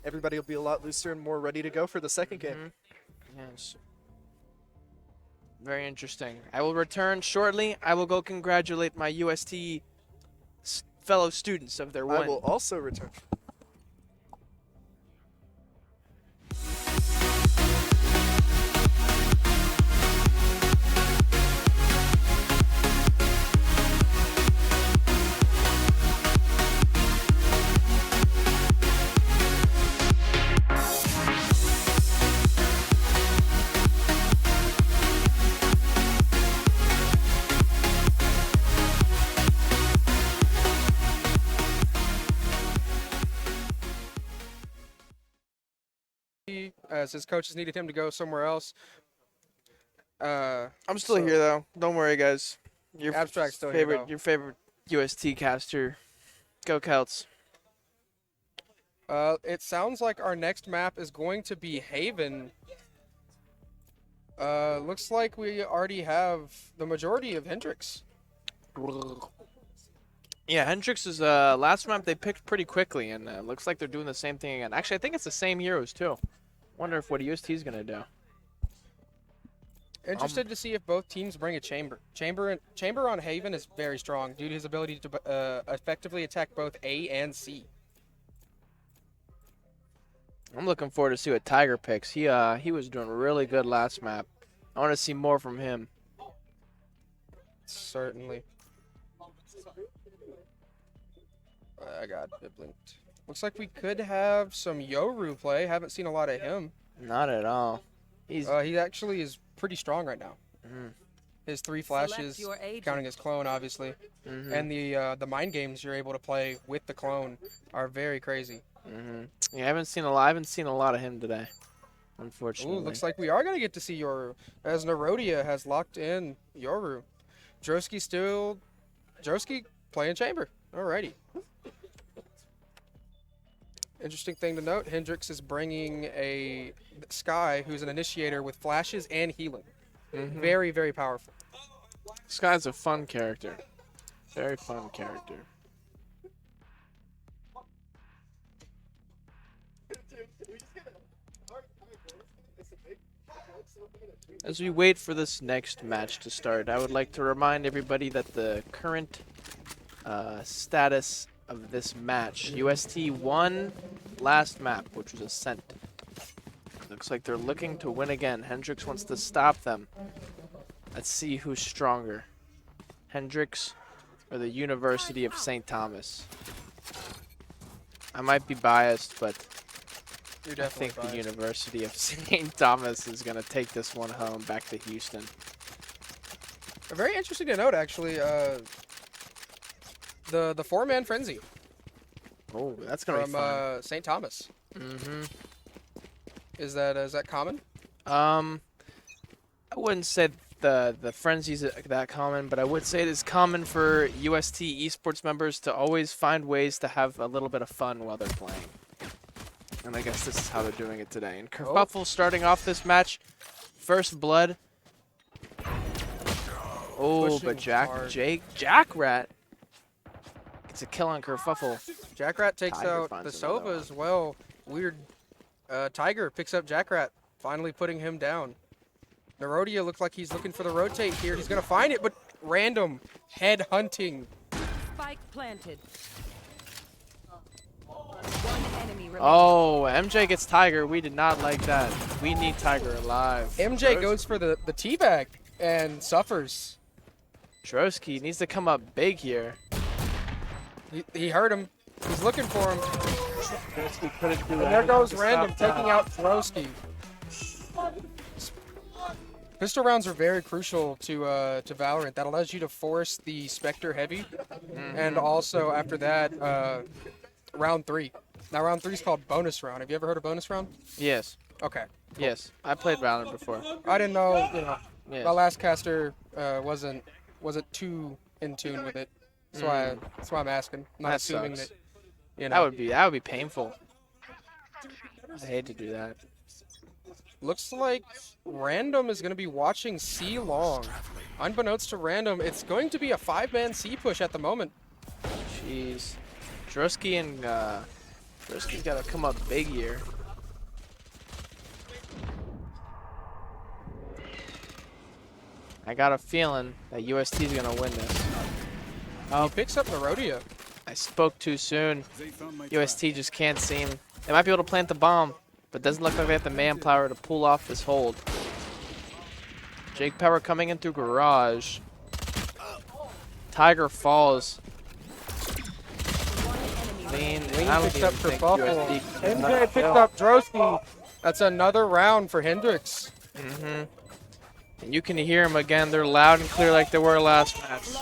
Everybody will be a lot looser and more ready to go for the second game. Yes. Very interesting. I will return shortly. I will go congratulate my UST fellow students of their I win. will also return. As his coaches needed him to go somewhere else. I'm still here though. Don't worry, guys. Your Abstract's still here, favorite, though. your favorite UST caster. Go Celts. It sounds like our next map is going to be Haven. Looks like we already have the majority of Hendrix. Yeah, Hendrix's last map they picked pretty quickly, and looks like they're doing the same thing again. Actually, I think it's the same heroes too. Wonder if what UST is gonna do. Interested to see if both teams bring a chamber. Chamber on Haven is very strong due to his ability to effectively attack both A and C. I'm looking forward to see what Tiger picks. He was doing really good last map. I want to see more from him. Certainly. I got it blinked. Looks like we could have some Yoru play. Haven't seen a lot of him. Not at all. He actually is pretty strong right now. His 3 flashes, your agent. counting his clone, obviously, and the mind games you're able to play with the clone are very crazy. Yeah, I haven't seen a lot of him today, unfortunately. Ooh, looks like we are gonna get to see Yoru, as Nerodia has locked in Yoru. Droski playing chamber. Alrighty. Interesting thing to note, Hendrix is bringing a Sky who's an initiator with flashes and healing. Very, very powerful. This guy's a fun character. Very fun character. As we wait for this next match to start, I would like to remind everybody that the current status of this match, UST won last map, which was Ascent. Looks like they're looking to win again. Hendrix wants to stop them. Let's see who's stronger, Hendrix or the University of St. Thomas. I might be biased, but You're I think definitely the biased. University of St. Thomas is going to take this one home back to Houston. Very interesting to note, actually, the 4-man frenzy Oh, that's going to be fun. from St. Thomas. Is that common? I wouldn't say the frenzy's that common, but I would say it is common for UST esports members to always find ways to have a little bit of fun while they're playing. And I guess this is how they're doing it today. And Kerfuffle starting off this match, first blood. Oh, Pushing but hard. Jackrat gets a kill on Kerfuffle. Jackrat takes Tiger out finds the another Sova one. as well. Weird. Tiger picks up Jackrat, finally putting him down. Nerodia looks like he's looking for the rotate here. He's going to find it, but random head hunting. Spike planted. One enemy remaining. Oh, MJ gets Tiger. We did not like that. We need Tiger alive. MJ goes for the teabag and suffers. Trotsky needs to come up big here. He heard him. He's looking for him. Trotsky couldn't do And there anything goes to Random stop that. taking out Drosky. Pistol rounds are very crucial to Valorant. That allows you to force the Spectre heavy, and also after that, round 3. Now round 3 is called bonus round. Have you ever heard of bonus round? Yes, Okay. yes. I played Valorant before. I didn't know. Yes. My last caster wasn't too in tune with it. That's why I'm asking. I'm not That assuming sucks. that. That would be painful. I hate to do that. Looks like Random is going to be watching C long. Unbeknownst to Random, it's going to be a 5-man C push at the moment. Jeez. Drosky and Drosky's got to come up big here. I got a feeling that UST is going to win this. He picks up Nerodia. I spoke too soon. They found my UST trap. just can't seem. They might be able to plant the bomb, but doesn't look like they have the manpower to pull off this hold. Jake Power coming in through garage. Tiger falls. Lean. I don't Picks even up think Kerfuffle. UST can MJ picks kill. up Drosky. That's another round for Hendrix. And you can hear them again. They're loud and clear like they were last match.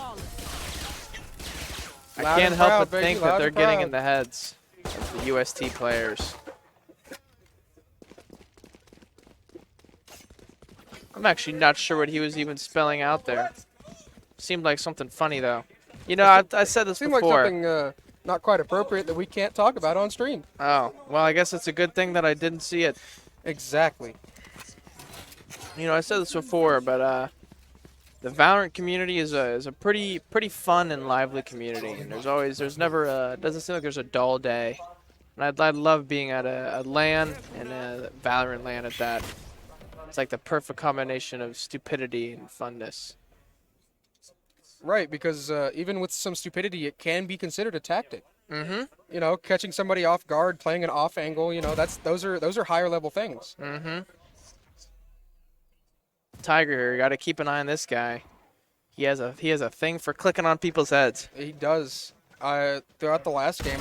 I Loud can't and help proud, but baby, think loud that they're and getting proud. in the heads of the UST players. I'm actually not sure what he was even spelling out there. Seemed like something funny though. You know, I said this Seemed like before. something not quite appropriate that we can't talk about on stream. Oh, well, I guess it's a good thing that I didn't see it. Exactly. You know, I said this before, but the Valorant community is a pretty fun and lively community, and there's never it doesn't seem like there's a dull day. And I'd love being at a LAN and a Valorant LAN at that. It's like the perfect combination of stupidity and funness. Right, because even with some stupidity, it can be considered a tactic. Mm-hmm. You know, catching somebody off guard, playing an off angle. You know, those are higher level things. Mm-hmm. Tiger, you got to keep an eye on this guy. He has a thing for clicking on people's heads. He does. Throughout the last game,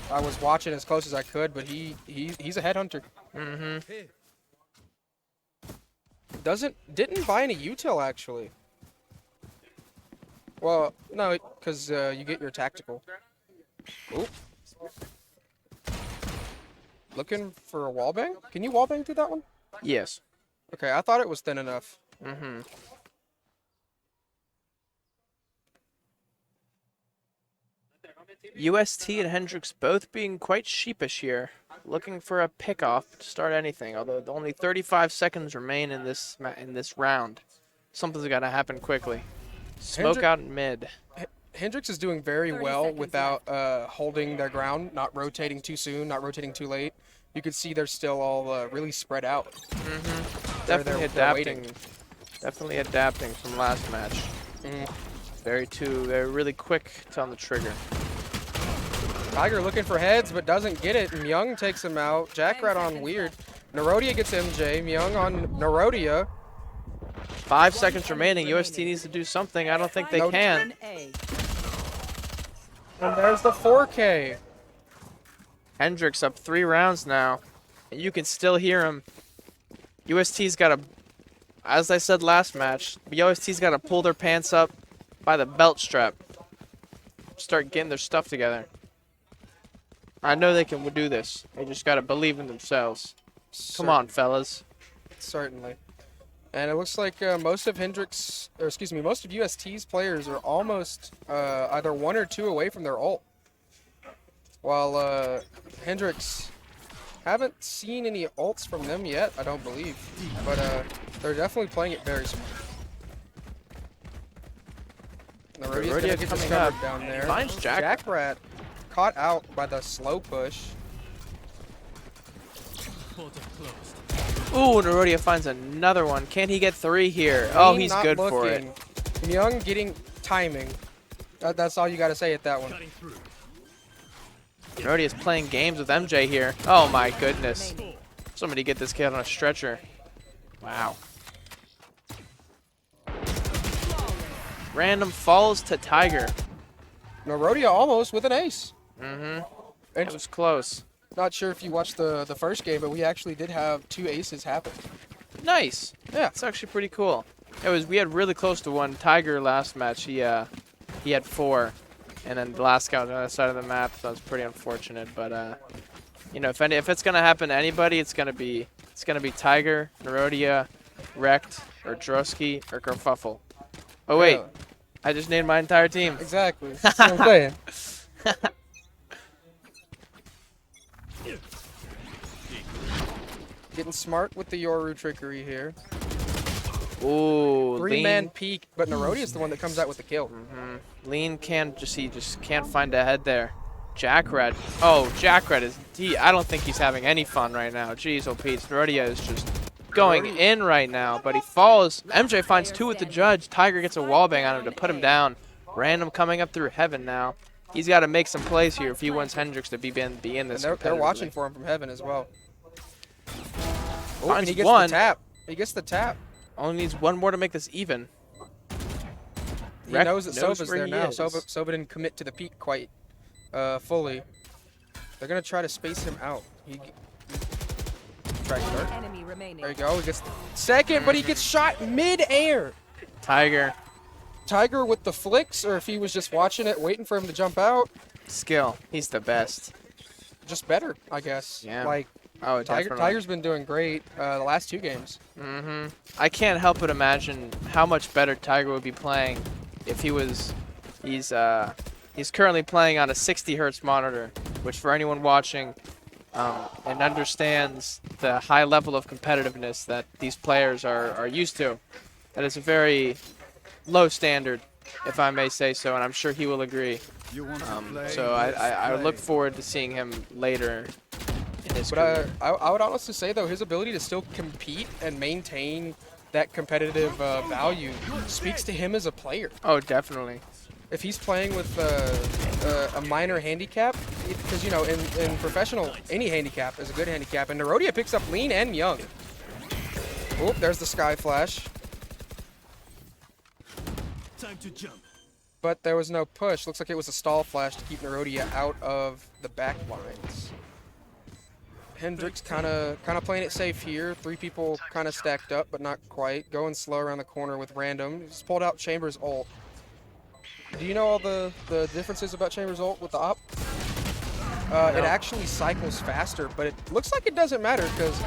I was watching as close as I could, but he's a headhunter. Mm-hmm. Didn't buy any util actually. Well, no, because you get your tactical. Oop. Looking for a wallbang? Can you wallbang through that one? Yes. Okay, I thought it was thin enough. Mm-hmm. UST and Hendrix both being quite sheepish here, looking for a pickoff to start anything. Although only 35 seconds remain in this round, something's got to happen quickly. Smoke out in mid. Hendrix is doing very 30 well seconds without holding their ground, not rotating too soon, not rotating too late. You can see they're still all really spread out. Mm-hmm. They're Definitely waiting. adapting. Definitely adapting from last match. Mm. Very really quick on the trigger. Tiger looking for heads, but doesn't get it. Myung takes him out. Jackrat on Weird. Nerodia gets MJ. Myung on Nerodia. 5 seconds remaining. UST needs to do something. I don't think they can. A. And there's the 4K. Hendrix up 3 rounds now. And you can still hear him. UST's got to, as I said last match, UST's got to pull their pants up by the belt strap. Start getting their stuff together. I know they can do this. They just got to believe in themselves. Come on, fellas. Certainly. And it looks like most of UST's players are almost either 1 or 2 away from their ult. While Hendrix, haven't seen any ults from them yet, I don't believe. But they're definitely playing it very smart. Nerodia's gonna get coming discovered up. down there. Finds Jackrat. Caught out by the slow push. Ooh, Nerodia finds another one. Can he get 3 here? Oh, Green he's not good for it. looking. Myung getting timing. That's all you got to say at that one. Nerodia's playing games with MJ here. Oh my goodness. Somebody get this kid on a stretcher. Wow. Random falls to Tiger. Nerodia almost with an ace. Mm-hmm. And It was close. not sure if you watched the first game, but we actually did have 2 aces happen. Nice. Yeah. It's actually pretty cool. We had really close to one. Tiger last match, he had 4. And then the last guy on the other side of the map, so that was pretty unfortunate. But you know, if it's gonna happen to anybody, it's gonna be Tiger, Nerodia, Rekt, or Drosky, or Kerfuffle. Oh wait, Yeah. I just named my entire team. Exactly. That's what I'm saying. Getting smart with the Yoru trickery here. Ooh, 3-man peek, but Nerodia's the one that comes out with the kill. Lean he just can't find a head there. Jackrat. Oh, Jackrat is I don't think he's having any fun right now. Jeez, oh Pete. Nerodia is just going in right now, but he falls. MJ finds 2 with the judge. Tiger gets a wallbang on him to put him down. Random coming up through heaven now. He's got to make some plays here if he wants Hendrix to be in this. And they're watching for him from heaven as well. Oh, Finds and he gets one. the tap. He gets the tap. Only needs 1 more to make this even. He Rekt knows that Sova's where there he now. is. Sova didn't commit to the peak quite fully. They're going to try to space him out. Try to start. Enemy remaining. There you go. He gets the second, but he gets shot mid-air. Tiger. Tiger with the flicks, or if he was just watching it, waiting for him to jump out. Skill. He's the best. Just better, I guess. Yeah. Like, Oh, definitely. Tiger's been doing great the last 2 games. Mm-hmm. I can't help but imagine how much better Tiger would be playing if he's He's currently playing on a 60 hertz monitor, which for anyone watching and understands the high level of competitiveness that these players are used to, that is a very low standard, if I may say so, and I'm sure he will agree. You want to play, So let's I play. look forward to seeing him later in his But career. I would honestly say, though, his ability to still compete and maintain that competitive value speaks to him as a player. Oh, definitely. If he's playing with a minor handicap, because, you know, in professional, any handicap is a good handicap. And Nerodia picks up Lean and Young. Oh, there's the Sky Flash. Time to jump. But there was no push. Looks like it was a stall flash to keep Nerodia out of the back lines. Hendrix kind of playing it safe here. 3 people kind of stacked up, but not quite. Going slow around the corner with Random. He's pulled out Chambers' ult. Do you know all the differences about Chambers' ult with the op? It actually cycles faster, but it looks like it doesn't matter because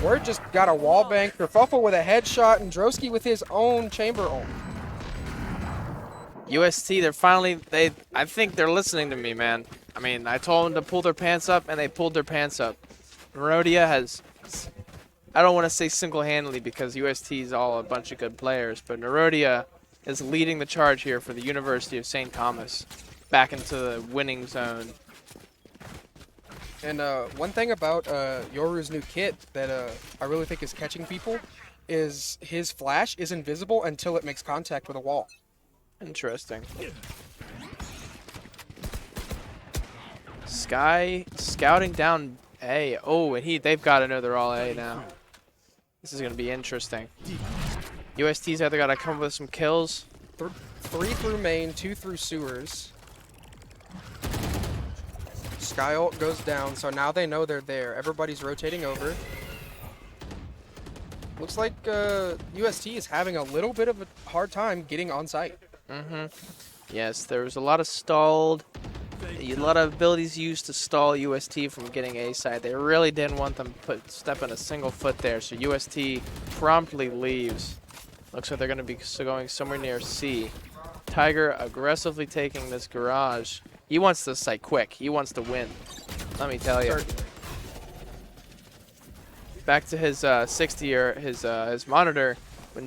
Word just got a wall bank. Kerfuffle with a headshot, and Drosky with his own Chamber ult. UST, they're finally, I think they're listening to me, man. I mean, I told them to pull their pants up, and they pulled their pants up. Merodia has, I don't want to say single-handedly because UST is all a bunch of good players, but Merodia is leading the charge here for the University of St. Thomas back into the winning zone. And one thing about Yoru's new kit that I really think is catching people is his flash is invisible until it makes contact with a wall. Interesting. Sky scouting down A. Oh, and they've got to know they're all A now. This is going to be interesting. UST's either got to come up with some kills. 3 through main, 2 through sewers. Sky ult goes down, so now they know they're there. Everybody's rotating over. Looks like UST is having a little bit of a hard time getting on site. Yes, there was a lot of abilities used to stall UST from getting A side. They really didn't want them stepping a single foot there, so UST promptly leaves. Looks like they're going to be going somewhere near C. Tiger aggressively taking this garage. He wants this site quick. He wants to win. Let me tell you. Back to his 60 or his monitor.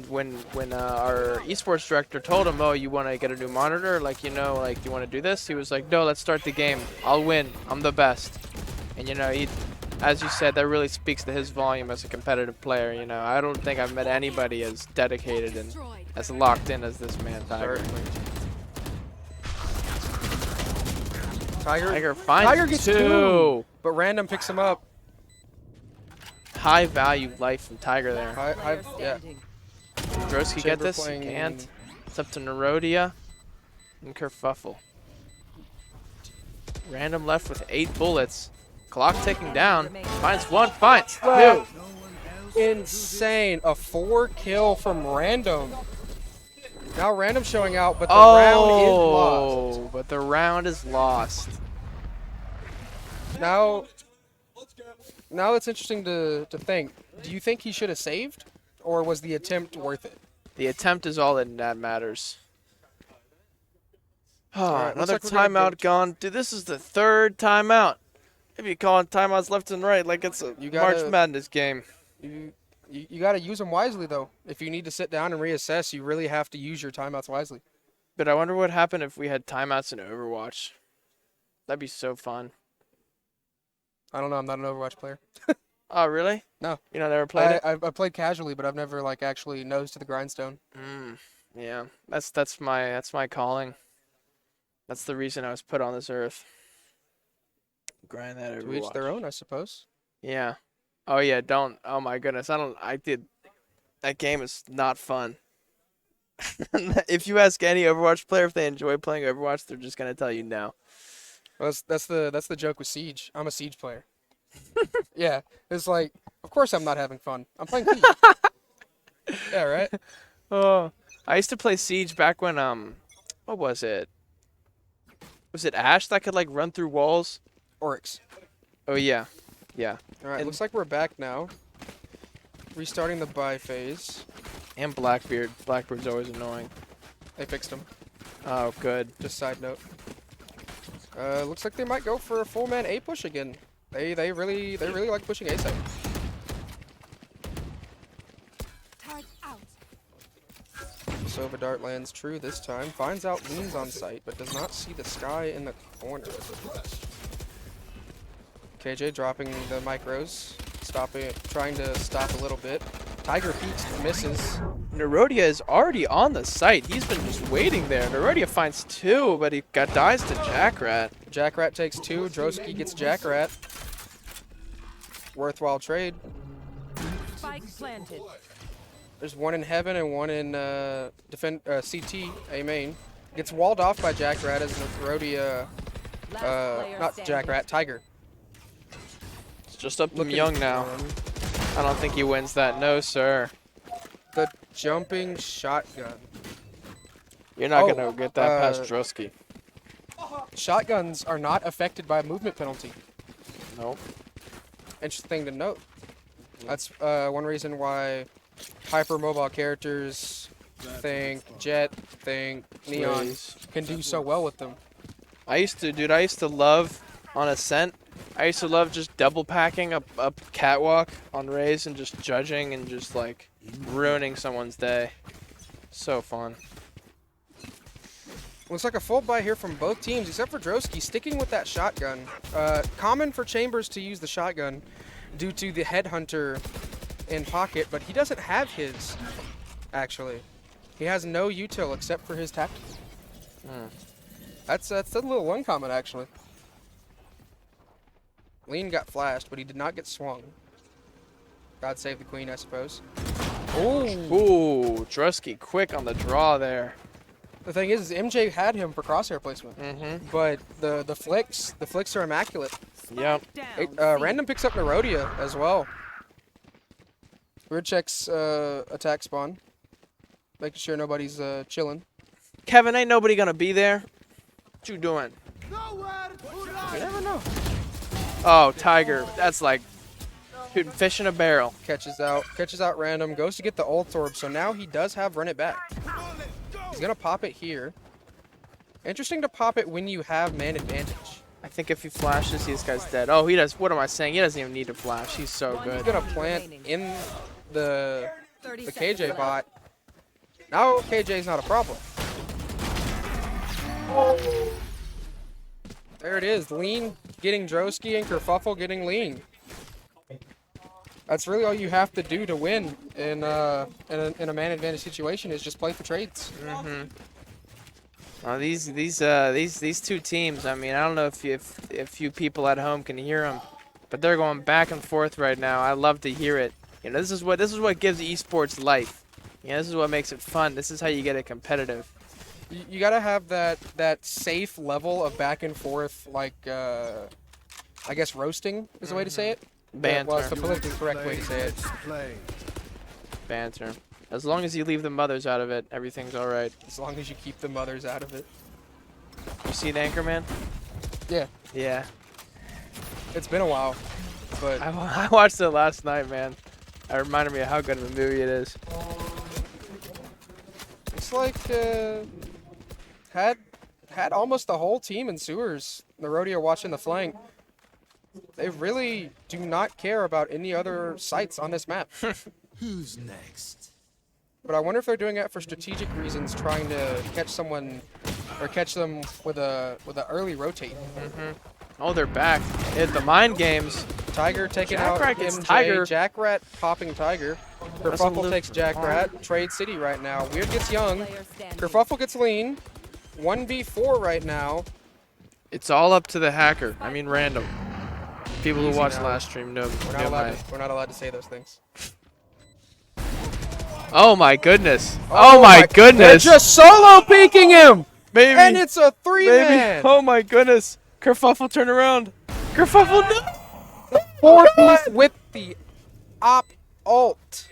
When our esports director told him, "Oh, you want to get a new monitor? Like, you know, like you want to do this?" He was like, "No, let's start the game. I'll win. I'm the best." And you know, as you said, that really speaks to his volume as a competitive player. You know, I don't think I've met anybody as dedicated and as locked in as this man, Tiger. Tiger finds Tiger gets 2, but Random picks him up. High value life from Tiger there. Yeah. Drosky get this? Can't. It's up to Nerodia and Kerfuffle. Random left with 8 bullets. Clock ticking down. Finds 1, finds 2. Insane. A 4 kill from Random. Now Random showing out, but the round is lost. Oh, but the round is lost. Now it's interesting to think. Do you think he should have saved, or was the attempt worth it? The attempt is all that matters. Alright, Another looks like we're gonna timeout gone. Dude, this is the 3rd timeout. If you're calling timeouts left and right like it's a March Madness game. You got to use them wisely, though. If you need to sit down and reassess, you really have to use your timeouts wisely. But I wonder what happened if we had timeouts in Overwatch. That'd be so fun. I don't know. I'm not an Overwatch player. Oh, really? No. You know, never played it? I played casually, but I've never like actually nose to the grindstone. Yeah, that's my calling. That's the reason I was put on this earth. Grind that Overwatch. To each their own, I suppose. Yeah. Oh yeah, don't. Oh my goodness, that game is not fun. If you ask any Overwatch player if they enjoy playing Overwatch, they're just gonna tell you no. Well, that's the joke with Siege. I'm a Siege player. Yeah, it's like, of course I'm not having fun. I'm playing Siege. Yeah, right. Oh, I used to play Siege back when what was it? Was it Ashe that could like run through walls? Oryx. Oh yeah, yeah. All right, looks like we're back now. Restarting the buy phase. And Blackbeard. Blackbeard's always annoying. They fixed him. Oh, good. Just side note. Looks like they might go for a full man A push again. They really like pushing A side. Sova dart lands true this time. Finds out Lean's on site, but does not see the sky in the corner. KJ dropping the micros, trying to stop a little bit. Tiger peeks, misses. Nerodia is already on the site. He's been just waiting there. Nerodia finds 2, but he dies to Jackrat. Jackrat takes 2. Droski gets Jackrat. Worthwhile trade. Spike planted. There's one in heaven and one in CT, A main. Gets walled off by Jackrat as Nerodia, not Jackrat, Tiger. It's just up to Myung now. I don't think he wins that. No, sir. The jumping shotgun. You're not going to get that past Drosky. Shotguns are not affected by a movement penalty. Nope. Interesting to note. That's one reason why hypermobile characters think Jet, think Neon can do so well with them. I used to love on Ascent. I used to love just double packing up catwalk on Raze and just judging and just like ruining someone's day. So fun. Looks like a full buy here from both teams, except for Droski, sticking with that shotgun. Common for Chambers to use the shotgun due to the headhunter in pocket, but he doesn't have his, actually. He has no util except for his tactics. That's a little uncommon, actually. Lean got flashed, but he did not get swung. God save the queen, I suppose. Ooh, Drusky quick on the draw there. The thing is MJ had him for crosshair placement, but the flicks are immaculate. Yep. Random picks up Nerodia as well. Weird checks attack spawn, making sure nobody's chilling. Kevin, ain't nobody gonna be there. What you doing? You never know. Oh, Tiger. That's like shooting fish in a barrel. Catches out random, goes to get the ult orb, so now he does have run it back. He's gonna pop it here. Interesting to pop it when you have man advantage. I think if he flashes, this guy's dead. Oh, he does. What am I saying? He doesn't even need to flash. He's so good. He's gonna plant in the KJ bot. Now KJ's not a problem. There it is. Lean getting Droski and Kerfuffle getting Lean. That's really all you have to do to win in a man advantage situation is just play for trades. These two teams. I mean, I don't know if you people at home can hear them, but they're going back and forth right now. I love to hear it. You know, this is what gives esports life. You know, this is what makes it fun. This is how you get it competitive. You gotta have that safe level of back and forth, like I guess roasting is the way to say it. Banter. Well, it's the politically correct way to say it. Banter. As long as you leave the mothers out of it, everything's all right. As long as you keep the mothers out of it. You see the Anchorman? Yeah. Yeah. It's been a while, but I watched it last night, man. It reminded me of how good of a movie it is. it's like had almost the whole team in sewers. The rodeo watching the flank. They really do not care about any other sites on this map. Who's next? But I wonder if they're doing it for strategic reasons, trying to catch someone or catch them with a early rotate. Oh, they're back. It's the mind games. Tiger taking Jackrat out gets MJ. Tiger. Jackrat popping Tiger. Kerfuffle takes Jackrat. Trade City right now. Weird gets Young. Kerfuffle gets Lean. 1v4 right now. It's all up to the hacker. I mean, random. People who Easy watched now. last stream know. We're not allowed to say those things. Oh my goodness. Oh my goodness. They're just solo peeking him. Baby. And it's a 3-man. Oh my goodness. Kerfuffle, turn around. Kerfuffle, no. 4-piece with the op ult.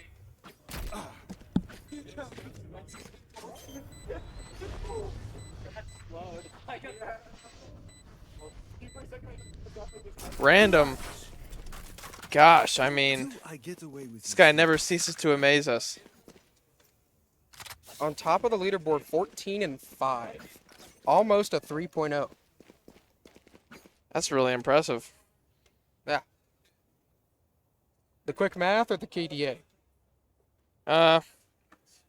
Random. Gosh, I mean, this guy never ceases to amaze us. On top of the leaderboard, 14 and 5. Almost a 3.0. That's really impressive. Yeah. The quick math or the KDA?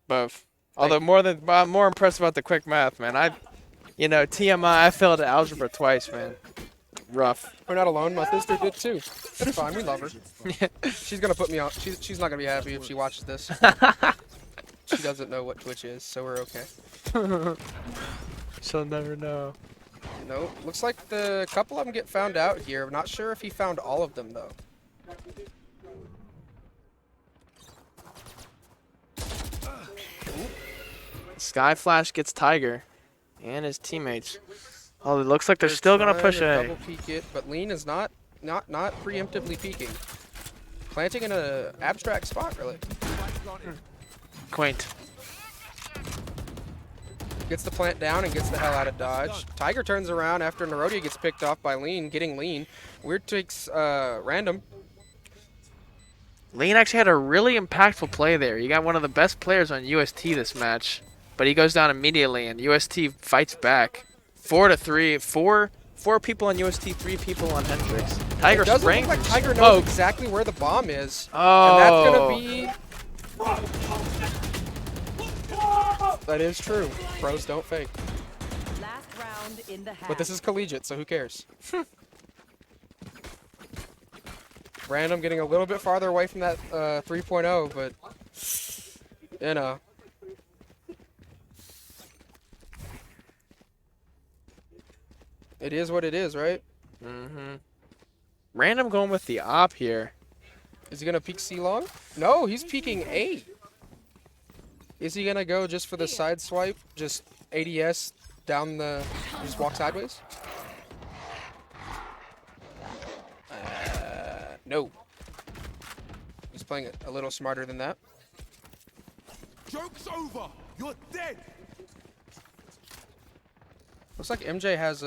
Both. Although I'm more impressed about the quick math, man. TMI, I failed algebra twice, man. Rough. We're not alone. My sister did too. It's fine. We love her. She's gonna put me on. She's not gonna be happy if she watches this. She doesn't know what Twitch is, so we're okay. She'll never know. Nope. Looks like the couple of them get found out here. I'm not sure if he found all of them though. Sky Flash gets Tiger and his teammates. Oh, it looks like they're still gonna push A. Double peek it, but Lean is not preemptively peeking. Planting in a abstract spot, really. Quaint. Gets the plant down and gets the hell out of dodge. Tiger turns around after Nerodia gets picked off by Lean, getting Lean. Weird takes Random. Lean actually had a really impactful play there. You got one of the best players on UST this match, but he goes down immediately, and UST fights back. 4-3. Four people on UST, 3 people on Hendrix. Tiger It doesn't spraying look like from Tiger smoke. knows exactly where the bomb is. Oh. And that's gonna be. That is true. Pros don't fake. Last round in the half. But this is collegiate, so who cares? Random getting a little bit farther away from that 3.0, but you know. It is what it is, right? Mm-hmm. Random going with the op here. Is he gonna peek C long? No, he's peeking A. Is he gonna go just for the side swipe? Just ADS down the, just walk sideways? No. He's playing it a little smarter than that. Joke's over. You're dead. Looks like MJ has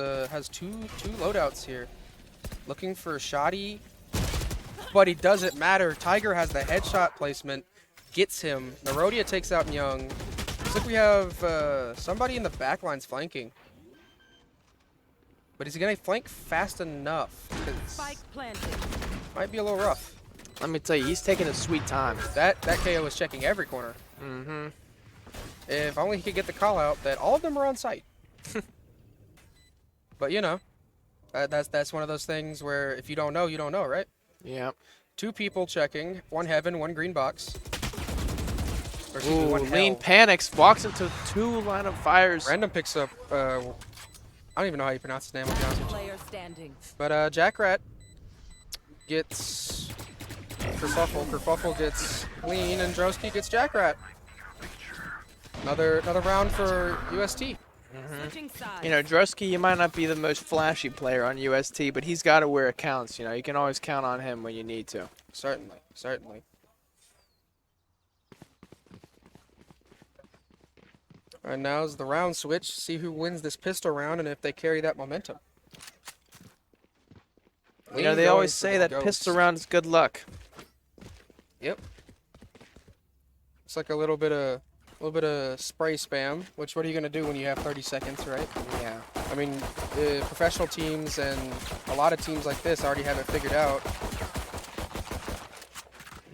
two loadouts here. Looking for Shoddy, but he doesn't matter. Tiger has the headshot placement, gets him. Nerodia takes out Young. Looks like we have somebody in the back lines flanking. But is he gonna flank fast enough? 'Cause Spike planted. might be a little rough. Let me tell you, he's taking a sweet time. That KO is checking every corner. Mm-hmm. If only he could get the call out that all of them are on site. But you know, that's one of those things where if you don't know, you don't know, right? Yep. 2 people checking, 1 heaven, 1 green box. Or excuse me, Ooh, 1 Lean hell. panics, walks into 2 line of fires. Random picks up, I don't even know how you pronounce his name, to be honest with you. Player standing. But Jack Rat gets Kerfuffle. Kerfuffle gets Lean, and Drosky gets Jack Rat. Another round for UST. Switching sides. You know, Drusky, you might not be the most flashy player on UST, but he's got it where it counts. You know, you can always count on him when you need to. Certainly, certainly. All right, now's the round switch. See who wins this pistol round and if they carry that momentum. You know, they always say that pistol round is good luck. Yep. It's like a little bit of spray spam. Which what are you gonna do when you have 30 seconds, right? Yeah. I mean, professional teams and a lot of teams like this already have it figured out.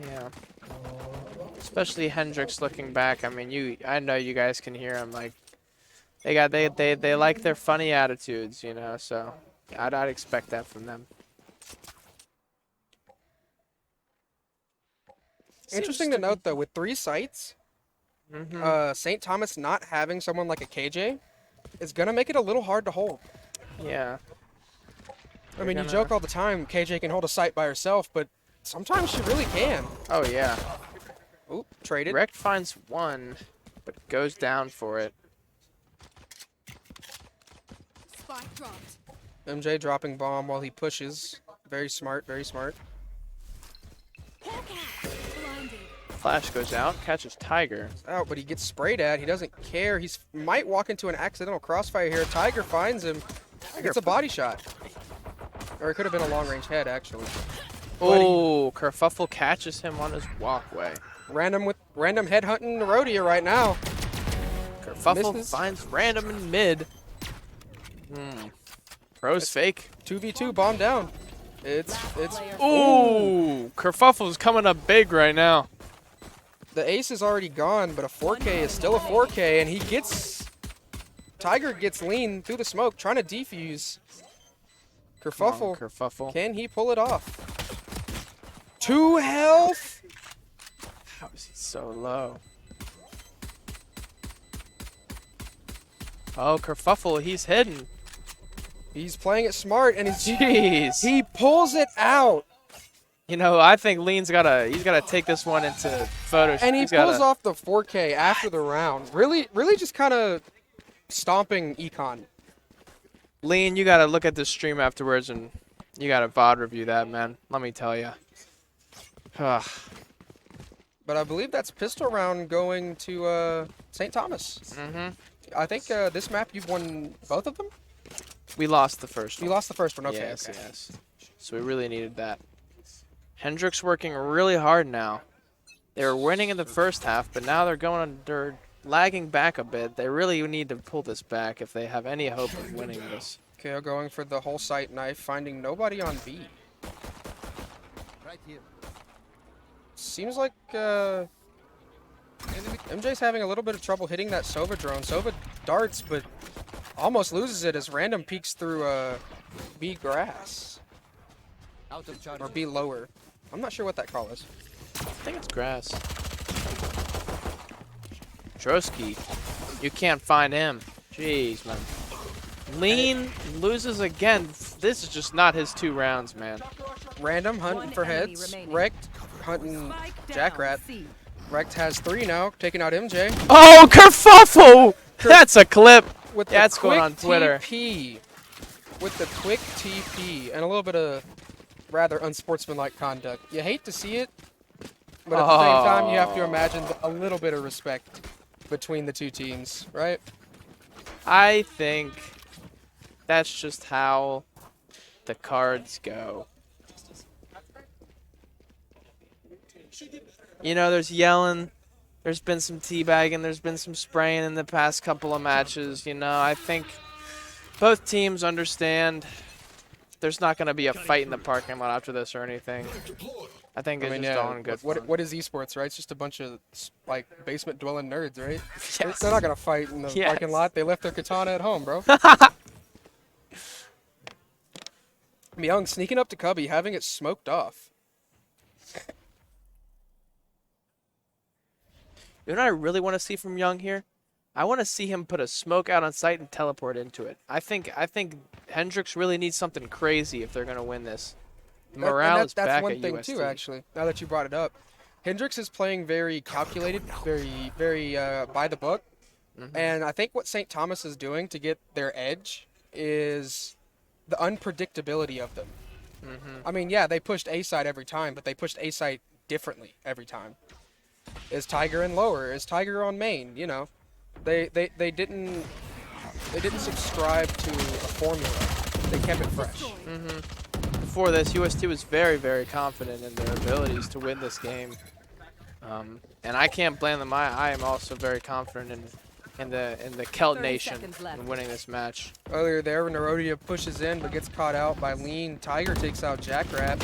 Yeah. Especially Hendrix looking back. I mean, I know you guys can hear him. Like, they like their funny attitudes, you know. So, I'd expect that from them. Interesting to note though, with 3 sites, St. Thomas not having someone like a KJ is gonna make it a little hard to hold. Yeah. I mean, you joke all the time, KJ can hold a site by herself, but sometimes she really can. Oh yeah. Oop, traded. Rect finds 1, but goes down for it. Spike dropped. MJ dropping bomb while he pushes. Very smart, very smart. Blinded. Flash goes out, catches Tiger. Out, but he gets sprayed at. He doesn't care. He might walk into an accidental crossfire here. Tiger finds him. Gets a body shot. Or it could have been a long-range head, actually. Oh, Kerfuffle catches him on his walkway. Random headhunting Nerodia right now. Kerfuffle Misses. finds Random in mid. Bro's fake. 2v2 bomb down. It's Ooh, Kerfuffle's coming up big right now. the ace is already gone, but a 4K is still a 4K, and he gets Tiger gets lean through the smoke, trying to defuse. Kerfuffle, Kerfuffle. can he pull it off? 2 health. How is he so low? Oh, Kerfuffle, he's hidden. He's playing it smart, and Jeez. he pulls it out. You know, I think Lean's he's gotta take this one into photo. And he He's pulls gotta- off the 4K after the round. Really just kind of stomping Econ. Lean, you gotta look at this stream afterwards and you gotta VOD review that, man. Let me tell you. But I believe that's pistol round going to St. Thomas. I think this map you've won both of them? We lost the first You one. lost the first one, okay. Yes, okay. yes. So we really needed that. Hendrix working really hard now. They were winning in the first half, but now they're lagging back a bit. They really need to pull this back if they have any hope of winning this. KO going for the whole sight knife, finding nobody on B. Seems like MJ's having a little bit of trouble hitting that Sova drone. Sova darts, but almost loses it as random peeks through B grass. Or B lower. I'm not sure what that call is. I think it's grass. Drosky, you can't find him. Jeez, man. Lean loses again. This is just not his 2 rounds, man. Random hunting for heads. Wrecked hunting Jackrat. Wrecked has 3 now, taking out MJ. Oh, Kerfuffle! That's a clip. With the That's going quick on Twitter. TP. With the quick TP and a little bit of rather unsportsmanlike conduct. You hate to see it, but at the same time, you have to imagine a little bit of respect between the 2 teams, right? I think that's just how the cards go. You know, there's yelling, there's been some teabagging, there's been some spraying in the past couple of matches. You know, I think both teams understand there's not going to be a fight in the parking lot after this or anything. I think it's just all in good fun. What is esports, right? It's just a bunch of like basement dwelling nerds, right? Yes. They're not gonna fight in the Yes. parking lot. They left their katana at home, bro. Myung sneaking up to Cubby, having it smoked off. You know what I really want to see from Young here? I want to see him put a smoke out on site and teleport into it. I think Hendrix really needs something crazy if they're going to win this. Morale is back That's one at thing UST. too, actually. Now that you brought it up, Hendrix is playing very calculated, very by the book, and I think what St. Thomas is doing to get their edge is the unpredictability of them. I mean, yeah, they pushed A side every time, but they pushed A side differently every time. Is Tiger in lower? Is Tiger on main? You know, they didn't subscribe to a formula. They kept it fresh. Before this, UST was very, very confident in their abilities to win this game. And I can't blame them. I am also very confident in the Celt 30 Nation seconds left. in winning this match. Earlier there, Nerodia pushes in but gets caught out by Lean. Tiger takes out Jackrat.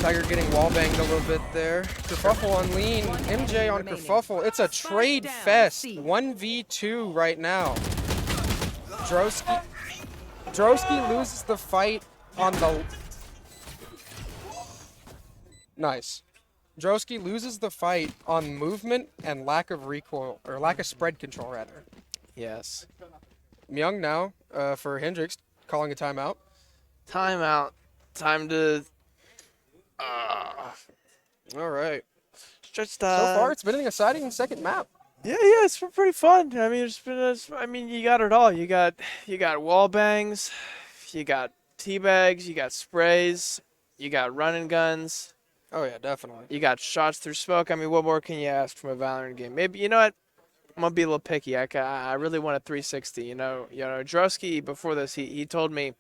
Tiger getting wall banged a little bit there. Kerfuffle on Lean. MJ on remaining. Kerfuffle. It's a Spike trade down, fest. C. 1v2 right now. Drosky loses the fight on the... Nice. Drosky loses the fight on movement and lack of recoil, or lack of spread control, rather. Yes. Myung now for Hendrix calling a timeout. Timeout. Time to... All right. Just, So far, it's been an exciting second map. Yeah, it's been pretty fun. I mean, you got it all. You got wall bangs, you got teabags, you got sprays, you got running guns, Oh yeah, definitely. you got shots through smoke. I mean, what more can you ask from a Valorant game? Maybe, you know what? I'm gonna be a little picky. I really want a 360. You know, Drosky before this, he told me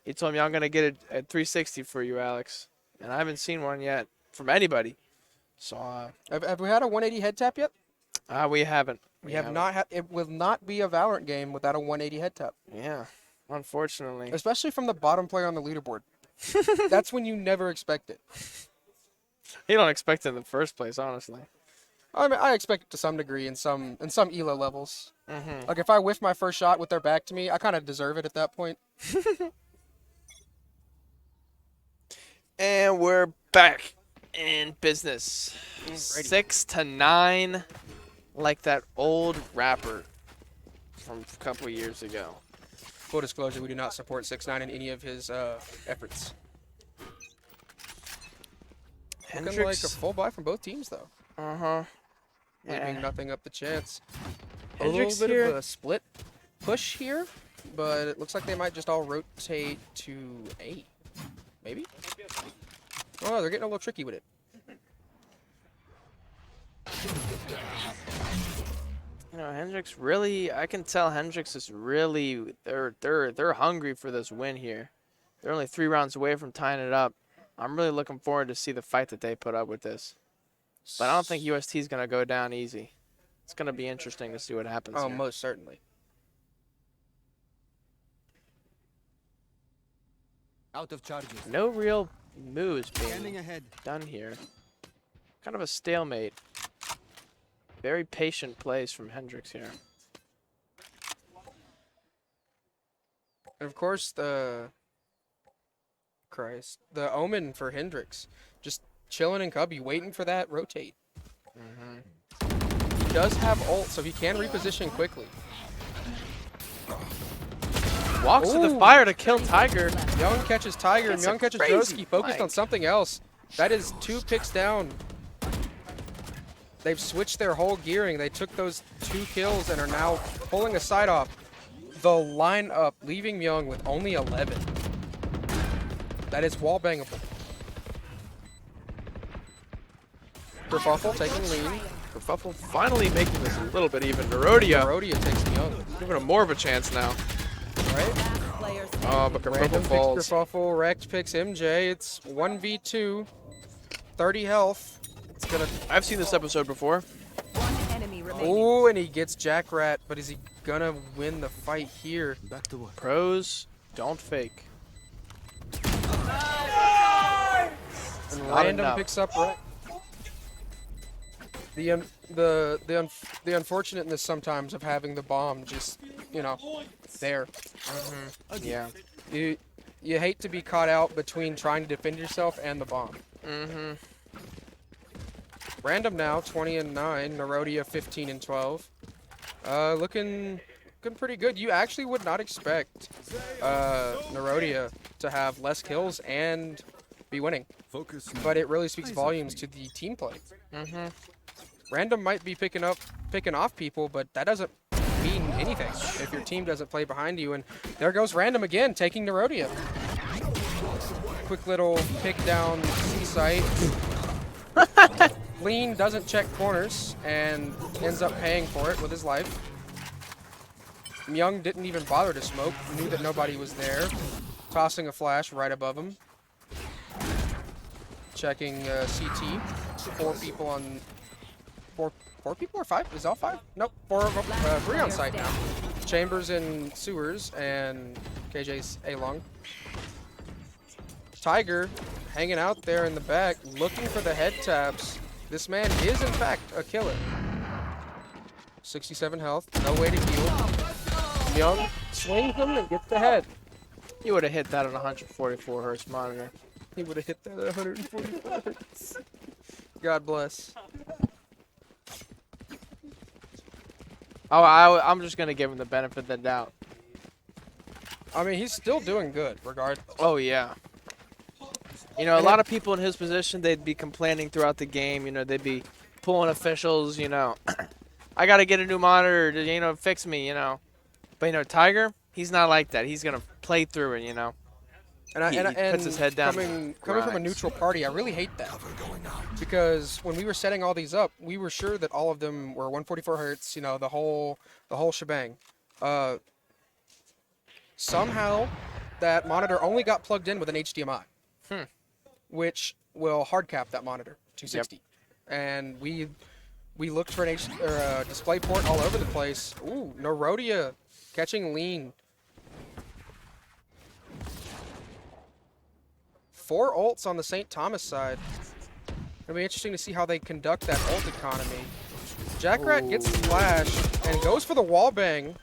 I'm gonna get a 360 for you, Alex, and I haven't seen one yet from anybody. So Have we had a 180 head tap yet? we haven't. We have not had. It will not be a Valorant game without a 180 head tap. Yeah. Unfortunately. especially from the bottom player on the leaderboard. That's when you never expect it. You don't expect it in the first place, honestly. I mean, I expect it to some degree in some ELO levels. Like if I whiff my first shot with their back to me, I kind of deserve it at that point. And we're back in business. 6-9, like that old rapper from a couple years ago. Full disclosure, we do not support 6ix9ine in any of his efforts. Looking like a full buy from both teams, though. Leaving nothing up the chance. Hendrix a little bit here. of a split push here, but it looks like they might just all rotate to A. Maybe? Oh, they're getting a little tricky with it. You know, Hendrix really, I can tell Hendrix is really, they're hungry for this win here. They're only 3 rounds away from tying it up. I'm really looking forward to see the fight that they put up with this. But I don't think UST is going to go down easy. It's going to be interesting to see what happens Oh, here. most certainly. Out of charges. No real moves Scanning being ahead. done here. Kind of a stalemate. Very patient plays from Hendrix here. And of course, the omen for Hendrix. Just chilling in cubby, waiting for that rotate. He does have ult, so he can reposition quickly. Walks to the Ooh. fire to kill Tiger. Young catches Tiger, and It's a Young catches crazy Joski, focused fight. on something else. That is 2 picks down. They've switched their whole gearing. They took those 2 kills and are now pulling a side off. The lineup, leaving Young with only 11. That is wall bangable. Kerfuffle taking lead. Kerfuffle finally making this a little bit even. Nerodia Rodia takes Young. giving him more of a chance now. Right? Last player standing. Oh, but Random Kerfuffle picks falls. Kerfuffle. Rex picks MJ. It's 1v2. 30 health. It's gonna. I've seen this episode before. One enemy remaining. Oh, and he gets Jackrat, but is he gonna win the fight here? Back to work. Pros don't fake. And Not Random enough. picks up Rex. The unfortunateness sometimes of having the bomb just, you know, there. Yeah. You hate to be caught out between trying to defend yourself and the bomb. Random now, 20-9. Nerodia 15-12. Looking pretty good. You actually would not expect Nerodia to have less kills and be winning, Focus. but it really speaks volumes to the team play. Random might be picking off people, but that doesn't mean anything if your team doesn't play behind you. And there goes Random again, taking Nerodia. Quick little pick down C site. Lean doesn't check corners and ends up paying for it with his life. Myung didn't even bother to smoke, knew that nobody was there. Tossing a flash right above him. Checking CT. 4 people on... Four people or 5? Is all 5? Nope, 3 on site now. Chambers in sewers and KJ's A-long. Tiger hanging out there in the back, looking for the head taps. This man is, in fact, a killer. 67 health, no way to heal. Young swings him and gets the head. He would have hit that on 144 hertz monitor. He would have hit that at 144 hertz. God bless. Oh, I'm just gonna give him the benefit of the doubt. I mean, he's still doing good, regardless. Oh yeah. You know, a lot of people in his position, they'd be complaining throughout the game. You know, they'd be pulling officials. You know, I gotta get a new monitor to, you know, fix me. You know, but you know, Tiger, he's not like that. He's gonna play through it. You know. And He puts his head down Coming and from a grinds. neutral party, I really hate that. Because when we were setting all these up, we were sure that all of them were 144 hertz, you know, the whole shebang. Somehow that monitor only got plugged in with an HDMI. Which will hard cap that monitor 260. And we looked for an display port all over the place. Ooh, Nerodia catching lean. 4 ults on the St. Thomas side. It'll be interesting to see how they conduct that ult economy. Jackrat gets the flash and goes for the wall bang,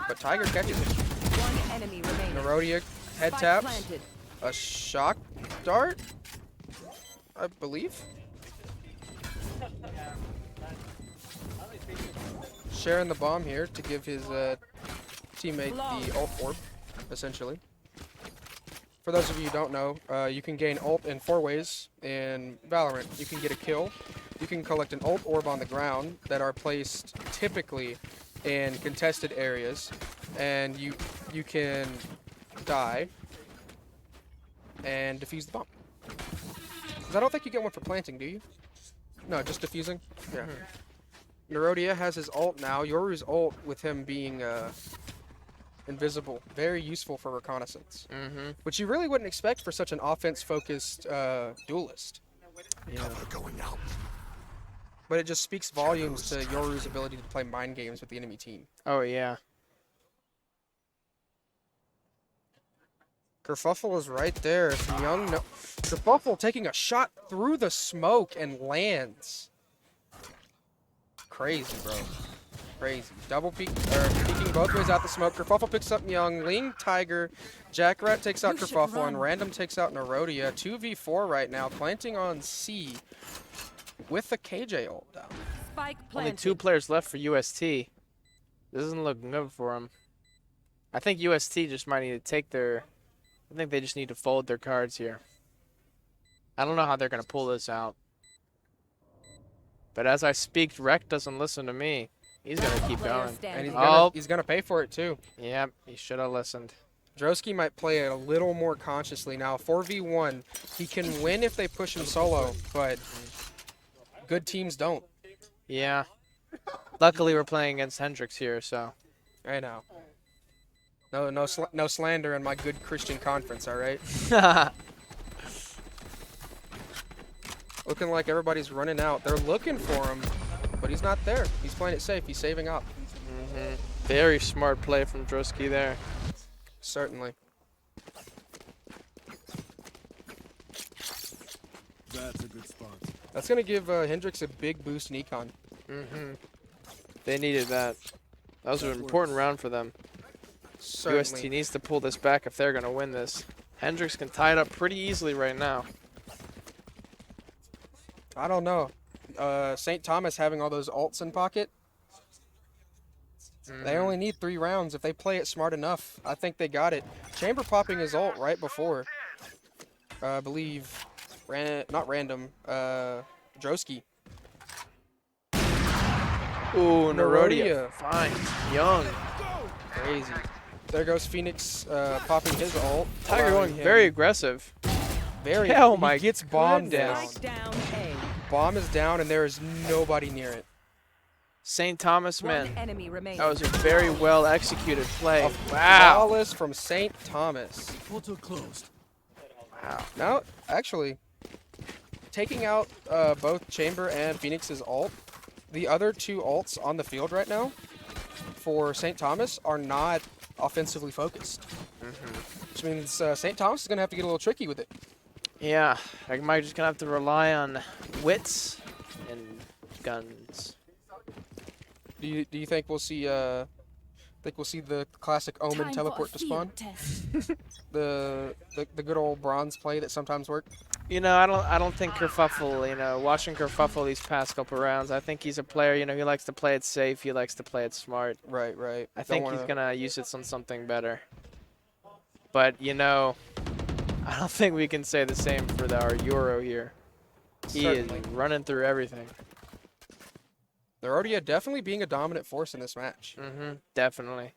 but Tiger catches it. One enemy remaining. Nerodia head Spike taps. planted. A shock dart, I believe. Sharing the bomb here to give his teammate the ult orb, essentially. For those of you who don't know, you can gain ult in 4 ways in Valorant. You can get a kill, you can collect an ult orb on the ground that are placed typically in contested areas, and you can die and defuse the bomb. 'Cause I don't think you get one for planting, do you? No, just defusing? Yeah. Nerodia has his ult now. Yoru's ult with him being invisible. Very useful for reconnaissance. Which you really wouldn't expect for such an offense-focused duelist. Yeah. But it just speaks volumes to Yoru's ability to play mind games with the enemy team. Oh, yeah. Kerfuffle is right there. From Young, no. Kerfuffle taking a shot through the smoke and lands. Crazy, bro. Crazy. Double peek, peeking both ways out the smoke. Kerfuffle picks up Young. Ling, Tiger. Jackrat takes out Kerfuffle, and Random takes out Nerodia. 2v4 right now, planting on C with the KJ ult down. Spike Only planted. 2 players left for UST. This isn't looking good for them. I think UST just might need to take their... I think they just need to fold their cards here. I don't know how they're going to pull this out. But as I speak, Rec doesn't listen to me. He's going to keep Player going. standing. And he's gonna pay for it too. Yep, he should have listened. Drosky might play it a little more consciously now. 4v1. He can win if they push him solo, but good teams don't. Yeah. Luckily, we're playing against Hendrix here, so. I know. No slander in my good Christian conference, all right? Looking like everybody's running out. They're looking for him, but he's not there. He's playing it safe. He's saving up. Very smart play from Drosky there. Certainly. That's a good spot. That's going to give Hendrix a big boost in econ. They needed that. That was an important round for them. Certainly. UST needs to pull this back if they're going to win this. Hendrix can tie it up pretty easily right now. I don't know. St. Thomas having all those ults in pocket. They only need 3 rounds. If they play it smart enough, I think they got it. Chamber popping his ult right before. I believe, not Random, Drosky. Ooh, Nerodia. Nerodia. Fine. Young. Crazy. There goes Phoenix popping his ult. Tiger allowing going him- very aggressive. very. Oh he my gets bombed goodness. down. Spike down A. Bomb is down, and there is nobody near it. St. Thomas, One man. enemy remaining. That was a very well executed play. A Wow. flawless from St. Thomas. Portal closed. Wow. Now, actually, taking out both Chamber and Phoenix's ult, the other 2 ults on the field right now for St. Thomas are not offensively focused. Which means St. Thomas is going to have to get a little tricky with it. Yeah, I might just gonna have to rely on wits and guns. Do you think we'll see the classic Omen teleport to spawn? The good old bronze play that sometimes worked? You know, I don't think Kerfuffle, you know, watching Kerfuffle these past couple rounds, I think he's a player, you know, he likes to play it safe, he likes to play it smart. Right. I think he's gonna use it on something better. But, you know, I don't think we can say the same for our Euro here. He Certainly. is running through everything. They're already definitely being a dominant force in this match. Definitely.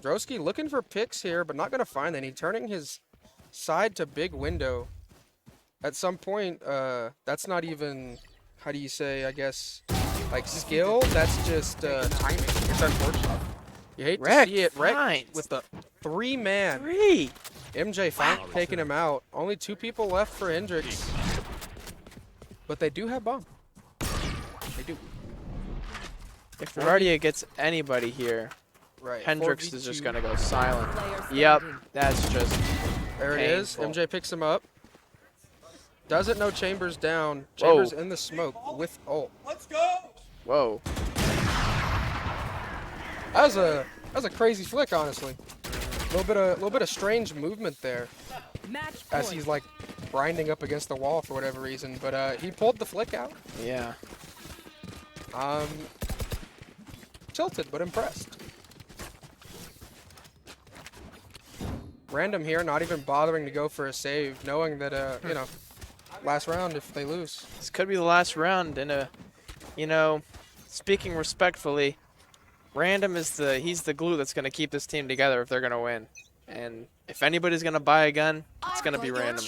Drosky looking for picks here, but not going to find any. Turning his side to big window. At some point, that's not even, how do you say, I guess, like skill? That's just timing. It's unfortunate. You hate to see it. Rec with the 3-man. 3. MJ finally taking him out. Only 2 people left for Hendrix. But they do have bomb. They do. If Nerodia gets anybody here, Right. Hendrix is just 4v2. going to go silent. Player Yep, standing. that's just There it is. painful. MJ picks him up. Doesn't know Chambers down. Whoa. Chambers in the smoke with ult. Whoa. That was a crazy flick, honestly. A little bit of strange movement there Match as point. he's like grinding up against the wall for whatever reason. But he pulled the flick out. Yeah. Tilted, but impressed. Random here, not even bothering to go for a save, knowing that, you know, last round if they lose. This could be the last round in a, you know, speaking respectfully, Random is he's the glue that's going to keep this team together if they're going to win. And if anybody's going to buy a gun, it's going to be Random.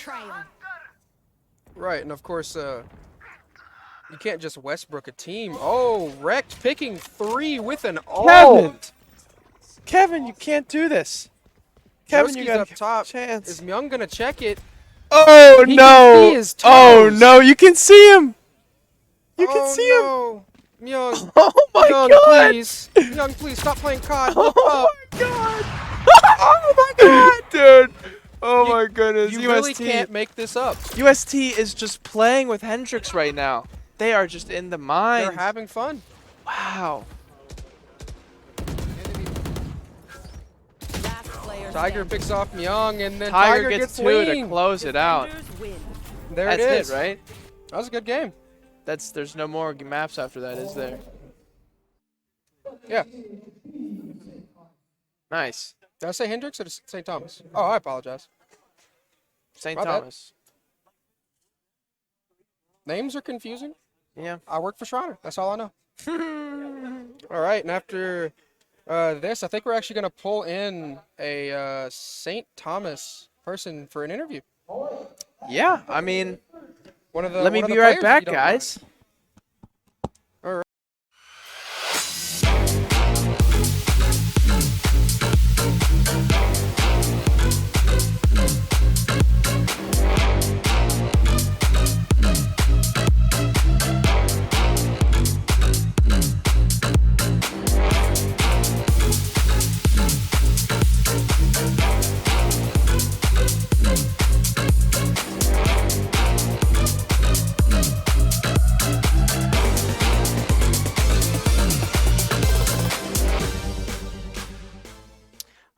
Right, and of course, you can't just Westbrook a team. Oh, Wrecked picking 3 with an ult. Kevin, you can't do this. Kevin, you Broski's got up top. chance. Is Myung gonna check it? Oh He no! can see his Oh toes. no! You can see him. You can Oh, see him. no. Myung, Oh my Myung, god! please. Myung, please stop playing COD. Look Oh up. my god! Oh my god, dude! Oh my goodness! You UST, really can't make this up. UST is just playing with Hendrix right now. They are just in the mine. They're having fun. Wow. Last player Tiger standing. picks off Myung, and then Tiger gets 2 to lean. close it out. Defenders win. There That's it is. it, right? That was a good game. There's no more maps after that, is there? Yeah. Nice. Did I say Hendrix or St. Thomas? Oh, I apologize. St. My bad. Thomas. Names are confusing. Yeah. I work for Shriner. That's all I know. All right, and after this, I think we're actually going to pull in a St. Thomas person for an interview. Yeah, I mean, One of the. let me one of be the right players, if back, you don't mind. guys.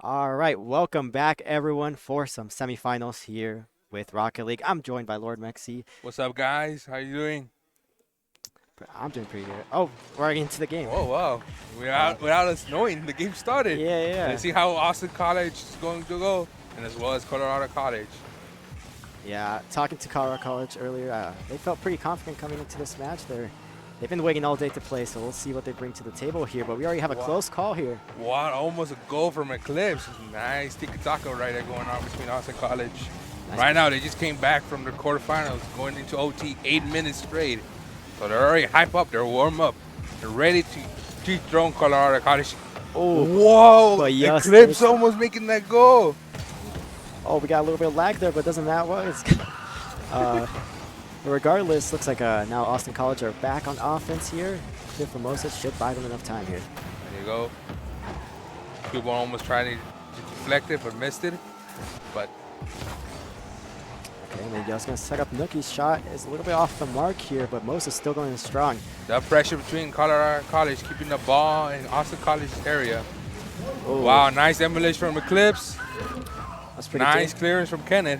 All right, welcome back, everyone, for some semifinals here with Rocket League. I'm joined by Lord Mexi. What's up, guys? How you doing? I'm doing pretty good. Oh, we're already into the game. Oh, wow. Without us knowing, the game started. Yeah, yeah. Let's see how Austin College is going to go, and as well as Colorado College. Yeah, talking to Colorado College earlier, they felt pretty confident coming into this match. They've been waiting all day to play, so we'll see what they bring to the table here. But we already have a close call here. Wow, almost a goal from Eclipse. Nice tiki-taka right there going on between Austin College. Nice. Right now, they just came back from the quarterfinals, going into OT 8 minutes straight. So they're already hype up. They're warm up. They're ready to dethrone Colorado College. Oh, Whoa! but yes, Eclipse there's- almost making that goal. oh, we got a little bit of lag there, but doesn't that what? Regardless, looks like now Austin College are back on offense here. Cliff Formosa should buy them enough time here. There you go. Cuba almost tried to deflect it, but missed it. But Okay, and then just gonna set up Nookie's shot. Is a little bit off the mark here, but Mosa's still going strong. the pressure between Colorado College keeping the ball in Austin College's area. Oh, Wow, nice demolition from Eclipse. that's pretty Nice good. clearance from Kenneth.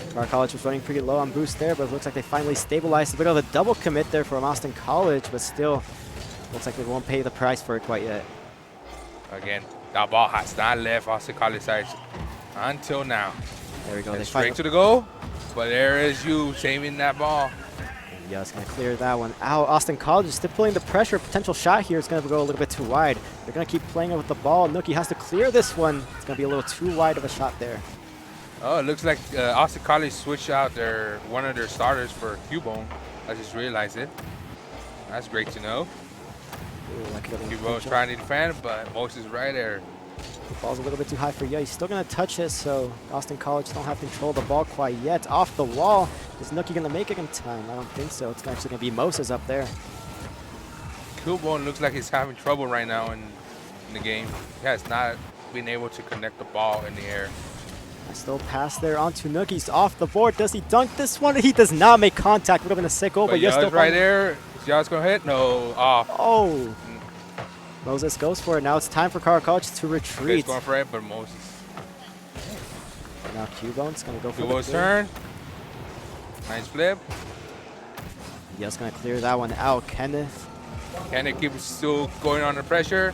Colorado College was running pretty low on boost there, but it looks like they finally stabilized. A bit of a double commit there from Austin College, but still looks like they won't pay the price for it quite yet. Again, that ball has not left Austin College side until now. There we go. They And straight finally, to the goal, but there is you saving that ball. yeah, it's gonna clear that one out. Austin College is still pulling the pressure. Potential shot here is gonna go a little bit too wide. They're gonna keep playing it with the ball. Nookie has to clear this one. It's gonna be a little too wide of a shot there. Oh, it looks like Austin College switched out one of their starters for Cubone. I just realized it. That's great to know. Ooh, lucky little Cubone's potential. trying to defend, but Moses is right there. The ball's a little bit too high for Yeh. He's still going to touch it, so Austin College don't have control of the ball quite yet. Off the wall. Is Nookie going to make it in time? I don't think so. It's actually going to be Moses up there. Cubone looks like he's having trouble right now, and in the game. He has not been able to connect the ball in the air. Still pass there onto Nookie's off the board. Does he dunk this one? He does not make contact. Would have been a sick goal, but yes, still right there. Is Yaz going to hit? No, off. Oh. Moses goes for it. Now it's time for Cara College to retreat. He's going for it, but Moses. Now Cubone's going to go for Cubone's turn. Nice flip. Yaz going to clear that one out. Kenneth keeps still going under pressure.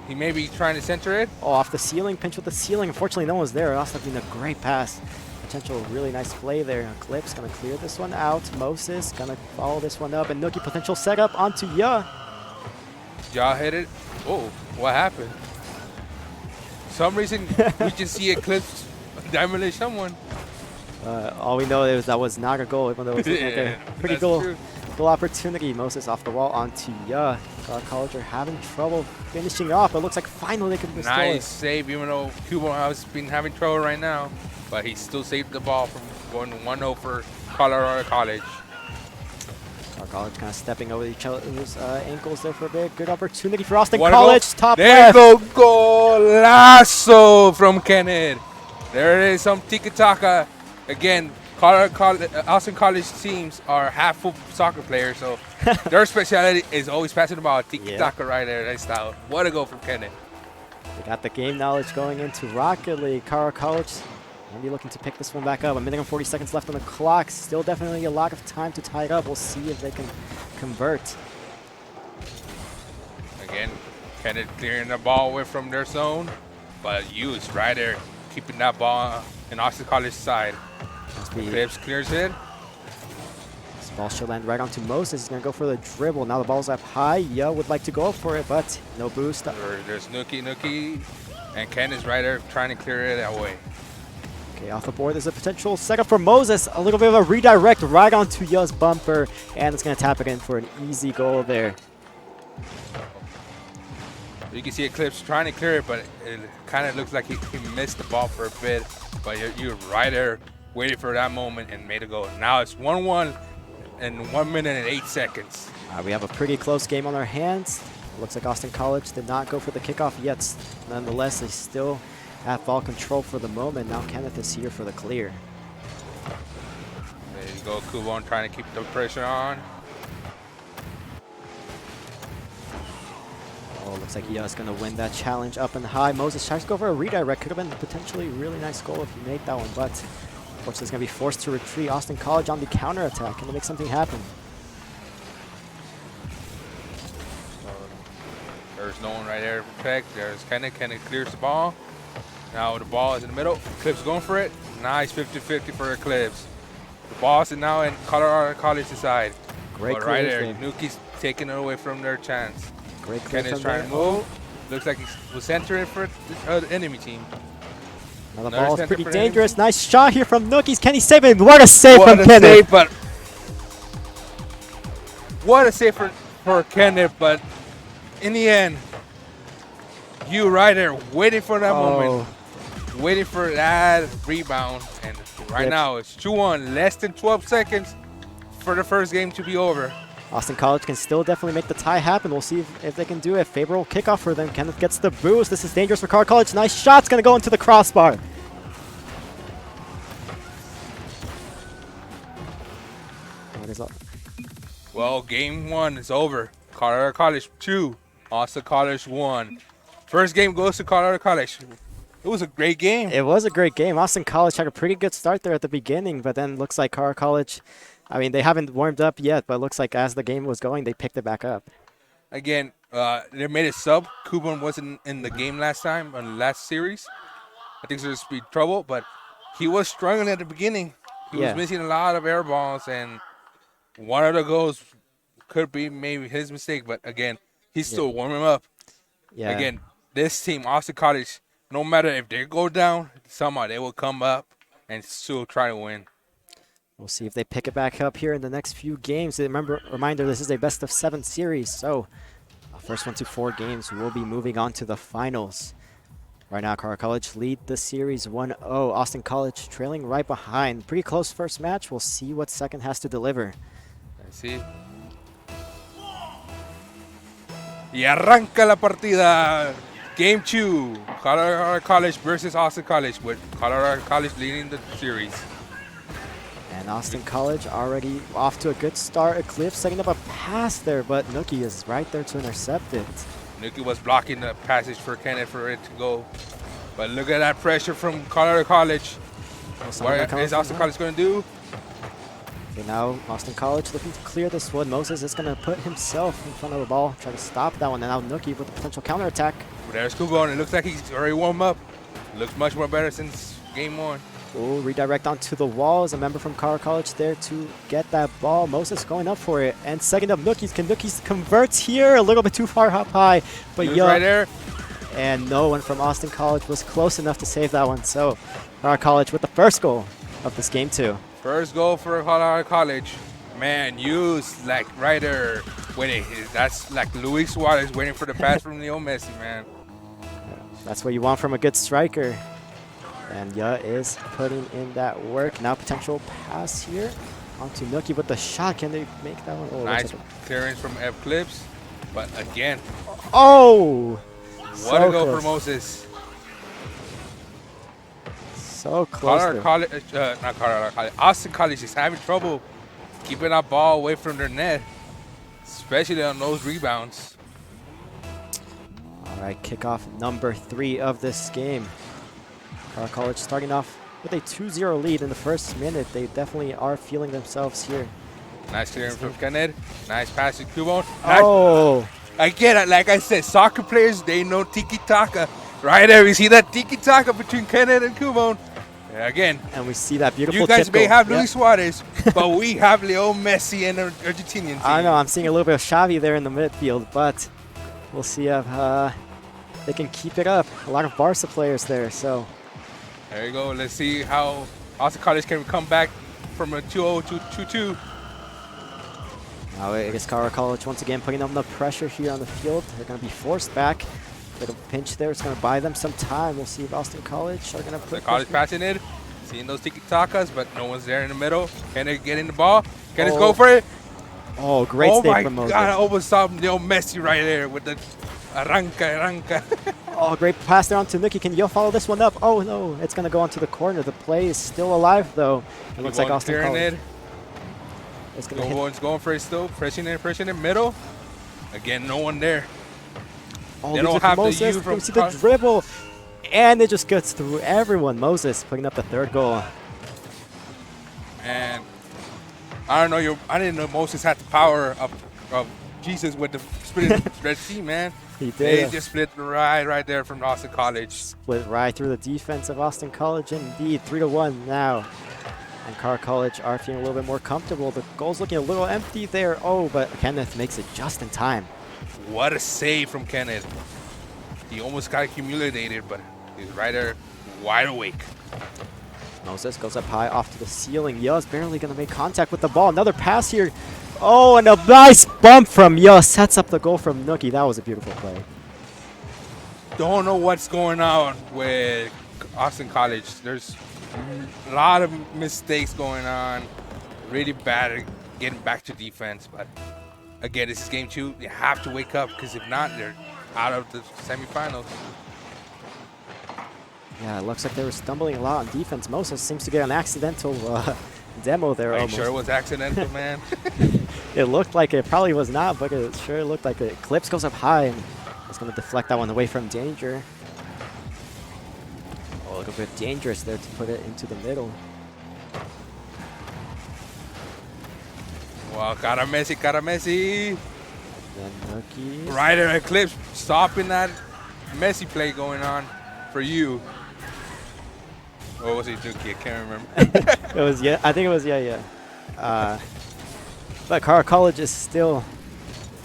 He may be trying to center it. Oh, off the ceiling, pinch with the ceiling. Unfortunately, no one's there. Also been a great pass. Potential really nice play there. Eclipse gonna clear this one out. Moses gonna follow this one up. And Nookie potential setup onto Ya. Ya hit it. Oh, what happened? For some reason, we just see Eclipse demolish someone. All we know is that was not a goal, even though it was like a pretty goal opportunity. Moses off the wall onto Ya. College are having trouble finishing off, but it looks like finally they can restore. Nice save, even though Cubo has been having trouble right now, but he still saved the ball from going 1-0 for Colorado College. College kind of stepping over each other's ankles there for a bit. Good opportunity for Austin What College. Top there left. There go, golazo from Kenneth. There it is, some tiki-taka. Again, Austin College teams are half full soccer players, so their specialty is always passing the ball. Tiki-taka right there, nice style. What a goal from Kenneth. They got the game knowledge going into Rocket League. Cara College maybe looking to pick this one back up. A minute and 40 seconds left on the clock. Still definitely a lot of time to tie it up. We'll see if they can convert. Again, Kenneth clearing the ball away from their zone, but Hughes right there keeping that ball in Austin College's side. Clips clears it. This ball should land right onto Moses. He's going to go for the dribble. Now the ball's up high. Ya would like to go for it, but no boost. There's Nookie, and Ken is right there trying to clear it away. Okay, off the board, there's a potential setup for Moses. A little bit of a redirect right onto Ya's bumper, and it's going to tap it in for an easy goal there. You can see Eclipse trying to clear it, but it kind of looks like he missed the ball for a bit. But you're right there waiting for that moment and made a goal. Now it's 1-1 in 1 minute and 8 seconds. We have a pretty close game on our hands. It looks like Austin College did not go for the kickoff yet. Nonetheless, they still have ball control for the moment. Now Kenneth is here for the clear. There you go, Kubon trying to keep the pressure on. Oh, looks like Ya's going to win that challenge up and high. Moses tries to go for a redirect. Could have been potentially a really nice goal if he made that one, but unfortunately he's going to be forced to retreat. Austin College on the counterattack. Can they make something happen? There's no one right there to protect. There's Kenneth. Kenneth clears the ball. Now the ball is in the middle. Eclipse going for it. Nice 50-50 for Eclipse. The ball is now in Colorado College's side. Great right there. Nuki's taking it away from their chance. Great clear Kenneth's from trying to move. Looks like he was centering for the enemy team. Now the ball is pretty dangerous. Nice shot here from Nookies. Can he save it? What a save What from a Kenneth. save, but what a save for Kenneth, but in the end, you right there waiting for that moment, waiting for that rebound, and right now it's 2-1, less than 12 seconds for the first game to be over. Austin College can still definitely make the tie happen. We'll see if they can do it. Favorable kickoff for them. Kenneth gets the boost. This is dangerous for Colorado College. Nice shot's going to go into the crossbar. Well, game one is over. Colorado College 2, Austin College 1. First game goes to Colorado College. It was a great game. It was a great game. Austin College had a pretty good start there at the beginning, but then looks like Colorado College, I mean, they haven't warmed up yet, but it looks like as the game was going, they picked it back up. Again, they made a sub. Kuban wasn't in the game last time, on the last series. I think there's be trouble, but he was struggling at the beginning. He was missing a lot of air balls, and one of the goals could be maybe his mistake, but again, he's still warming up. Yeah. Again, this team, Austin College, no matter if they go down, somehow they will come up and still try to win. We'll see if they pick it back up here in the next few games. Reminder, this is a best-of-7 series, so first 1 to 4 games will be moving on to the finals. Right now, Colorado College lead the series 1-0. Austin College trailing right behind. Pretty close first match. We'll see what second has to deliver. Let's see. Y arranca la partida. Game 2, Colorado College versus Austin College, with Colorado College leading the series. And Austin College already off to a good start. Eclipse setting up a pass there, but Nookie is right there to intercept it. Nookie was blocking the passage for Kenneth for it to go. But look at that pressure from Colorado College. What is Austin College going to do? Okay, now Austin College looking to clear this one. Moses is going to put himself in front of the ball, try to stop that one. And now Nookie with a potential counterattack. There's Kubo, and it looks like he's already warmed up. Looks much more better since game 1. Oh, redirect onto the wall. Is a member from Colorado College there to get that ball. Moses going up for it. And second up, Nookies. Can Nookies convert here? A little bit too far up high. But He was right there. And no one from Austin College was close enough to save that one. So Colorado College with the first goal of this game 2. First goal for Colorado College. Man, Hughes like right there waiting. That's like Luis Suarez waiting for the pass from Leo Messi, man. That's what you want from a good striker. And is putting in that work. Now potential pass here onto Nookie with the shot. Can they make that one? Oh, nice clearance from Eclipse. But again, oh! What a goal for Moses. So close. Not Colorado College. Austin College is having trouble keeping that ball away from their net, especially on those rebounds. All right, kickoff number 3 of this game. Colorado College starting off with a 2-0 lead in the first minute. They definitely are feeling themselves here. Nice clearance from Kenneth. Nice pass to Kubo. Oh! Again, like I said, soccer players, they know tiki-taka. Right there, we see that tiki-taka between Kenneth and Kubo. Again. And we see that beautiful You guys may have Luis Luis Suarez, but we have Leo Messi and the Argentinian team. I know, I'm seeing a little bit of Xavi there in the midfield, but we'll see if they can keep it up. A lot of Barca players there, so. There you go. Let's see how Austin College can come back from a 2-0 to 2-2. Now it is Colorado College once again putting on the pressure here on the field. They're going to be forced back. Little pinch there. It's going to buy them some time. We'll see if Austin College are going to put. The College passing it, seeing those tiki-takas, but no one's there in the middle. Can they get in the ball? Can they go for it? Oh, great stay from Moses. Oh my God! I almost saw Leo Messi right there with the arranca. Oh, great pass there onto Nookie. Can Yo follow this one up? Oh no, it's going to go onto the corner. The play is still alive though. It looks like Austin College. It's going for it still. Pressing in middle. Again, no one there. Oh, they don't have Moses. the U from You see the dribble, and it just gets through everyone. Moses putting up the 3rd goal. And I don't know. I didn't know Moses had the power of Jesus with the split Red Sea, man. He did. They just split right there from Austin College. Split right through the defense of Austin College. Indeed, 3-1 now. And Colorado College are feeling a little bit more comfortable. The goal's looking a little empty there. Oh, but Kenneth makes it just in time. What a save from Kenneth. He almost got accumulated, but he's right there, wide awake. Moses goes up high off to the ceiling. Yo's barely going to make contact with the ball. Another pass here. Oh, and a nice bump from Yo. Sets up the goal from Nookie. That was a beautiful play. Don't know what's going on with Austin College. There's a lot of mistakes going on. Really bad at getting back to defense, but again, this is game 2. You have to wake up, because if not, they're out of the semifinals. Yeah, it looks like they were stumbling a lot on defense. Moses seems to get an accidental demo there. Are you almost. sure it was accidental, man? It looked like it probably was not, but it sure looked like it. Eclipse goes up high, and it's going to deflect that one away from danger. Oh, a little bit dangerous there to put it into the middle. Wow, cara Messi. Then Nookie. Ryder Eclipse stopping that Messi play going on for you. Or was it Dookie? I can't remember. It was I think it was but Colorado College is still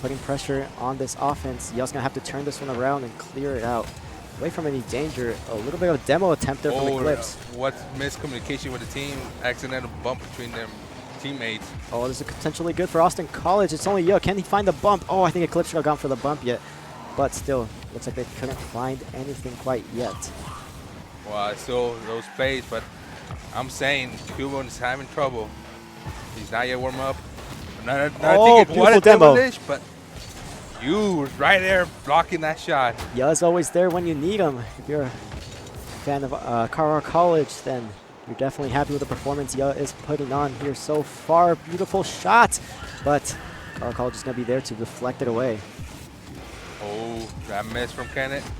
putting pressure on this offense. Yo's gonna have to turn this one around and clear it out. Away from any danger. A little bit of a demo attempt there from Eclipse. What's miscommunication with the team? Accidental bump between them teammates. Oh, this is potentially good for Austin College. It's only Yo. Can he find the bump? Oh, I think Eclipse should have gone for the bump yet. But still, looks like they couldn't find anything quite yet. Well, I saw those plays, but I'm saying Cuban is having trouble. He's not yet warm up. Not Oh, thinking what a beautiful demo. devilish, but You were right there blocking that shot. Ya's always there when you need him. If you're a fan of Carlisle College, then you're definitely happy with the performance Ya is putting on here so far. Beautiful shot, but Carlisle College is going to be there to deflect it away. Oh, that miss from Kenneth.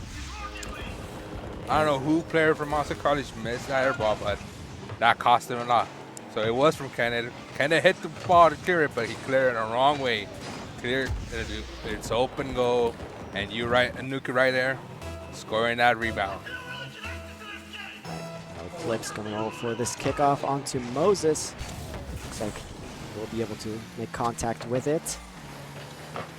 I don't know who player from Austin College missed that air ball, but that cost him a lot. So it was from Kenneth. Kenneth hit the ball to clear it, but he cleared it the wrong way. Clear, it's open goal, and you right, Anuki right there, scoring that rebound. Flips coming over for this kickoff onto Moses. Looks like we'll be able to make contact with it.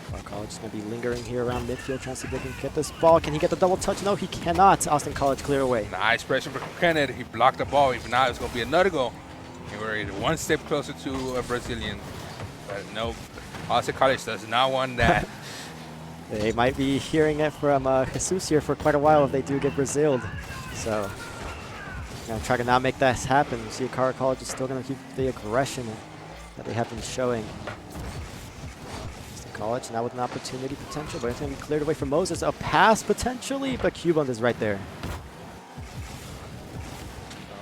Carlisle College is going to be lingering here around midfield, trying to see if they can get this ball. Can he get the double touch? No, he cannot. Austin College clear away. Nice pressure from Kenneth. He blocked the ball. Even now it's going to be another goal. And we're one step closer to a Brazilian. But no, Austin College does not want that. They might be hearing it from Jesus here for quite a while if they do get Braziled. So, going to try to not make that happen. You see, Carlisle College is still going to keep the aggression that they have been showing. College now with an opportunity potential, but it's going to be cleared away from Moses. A pass potentially, but Cubone is right there.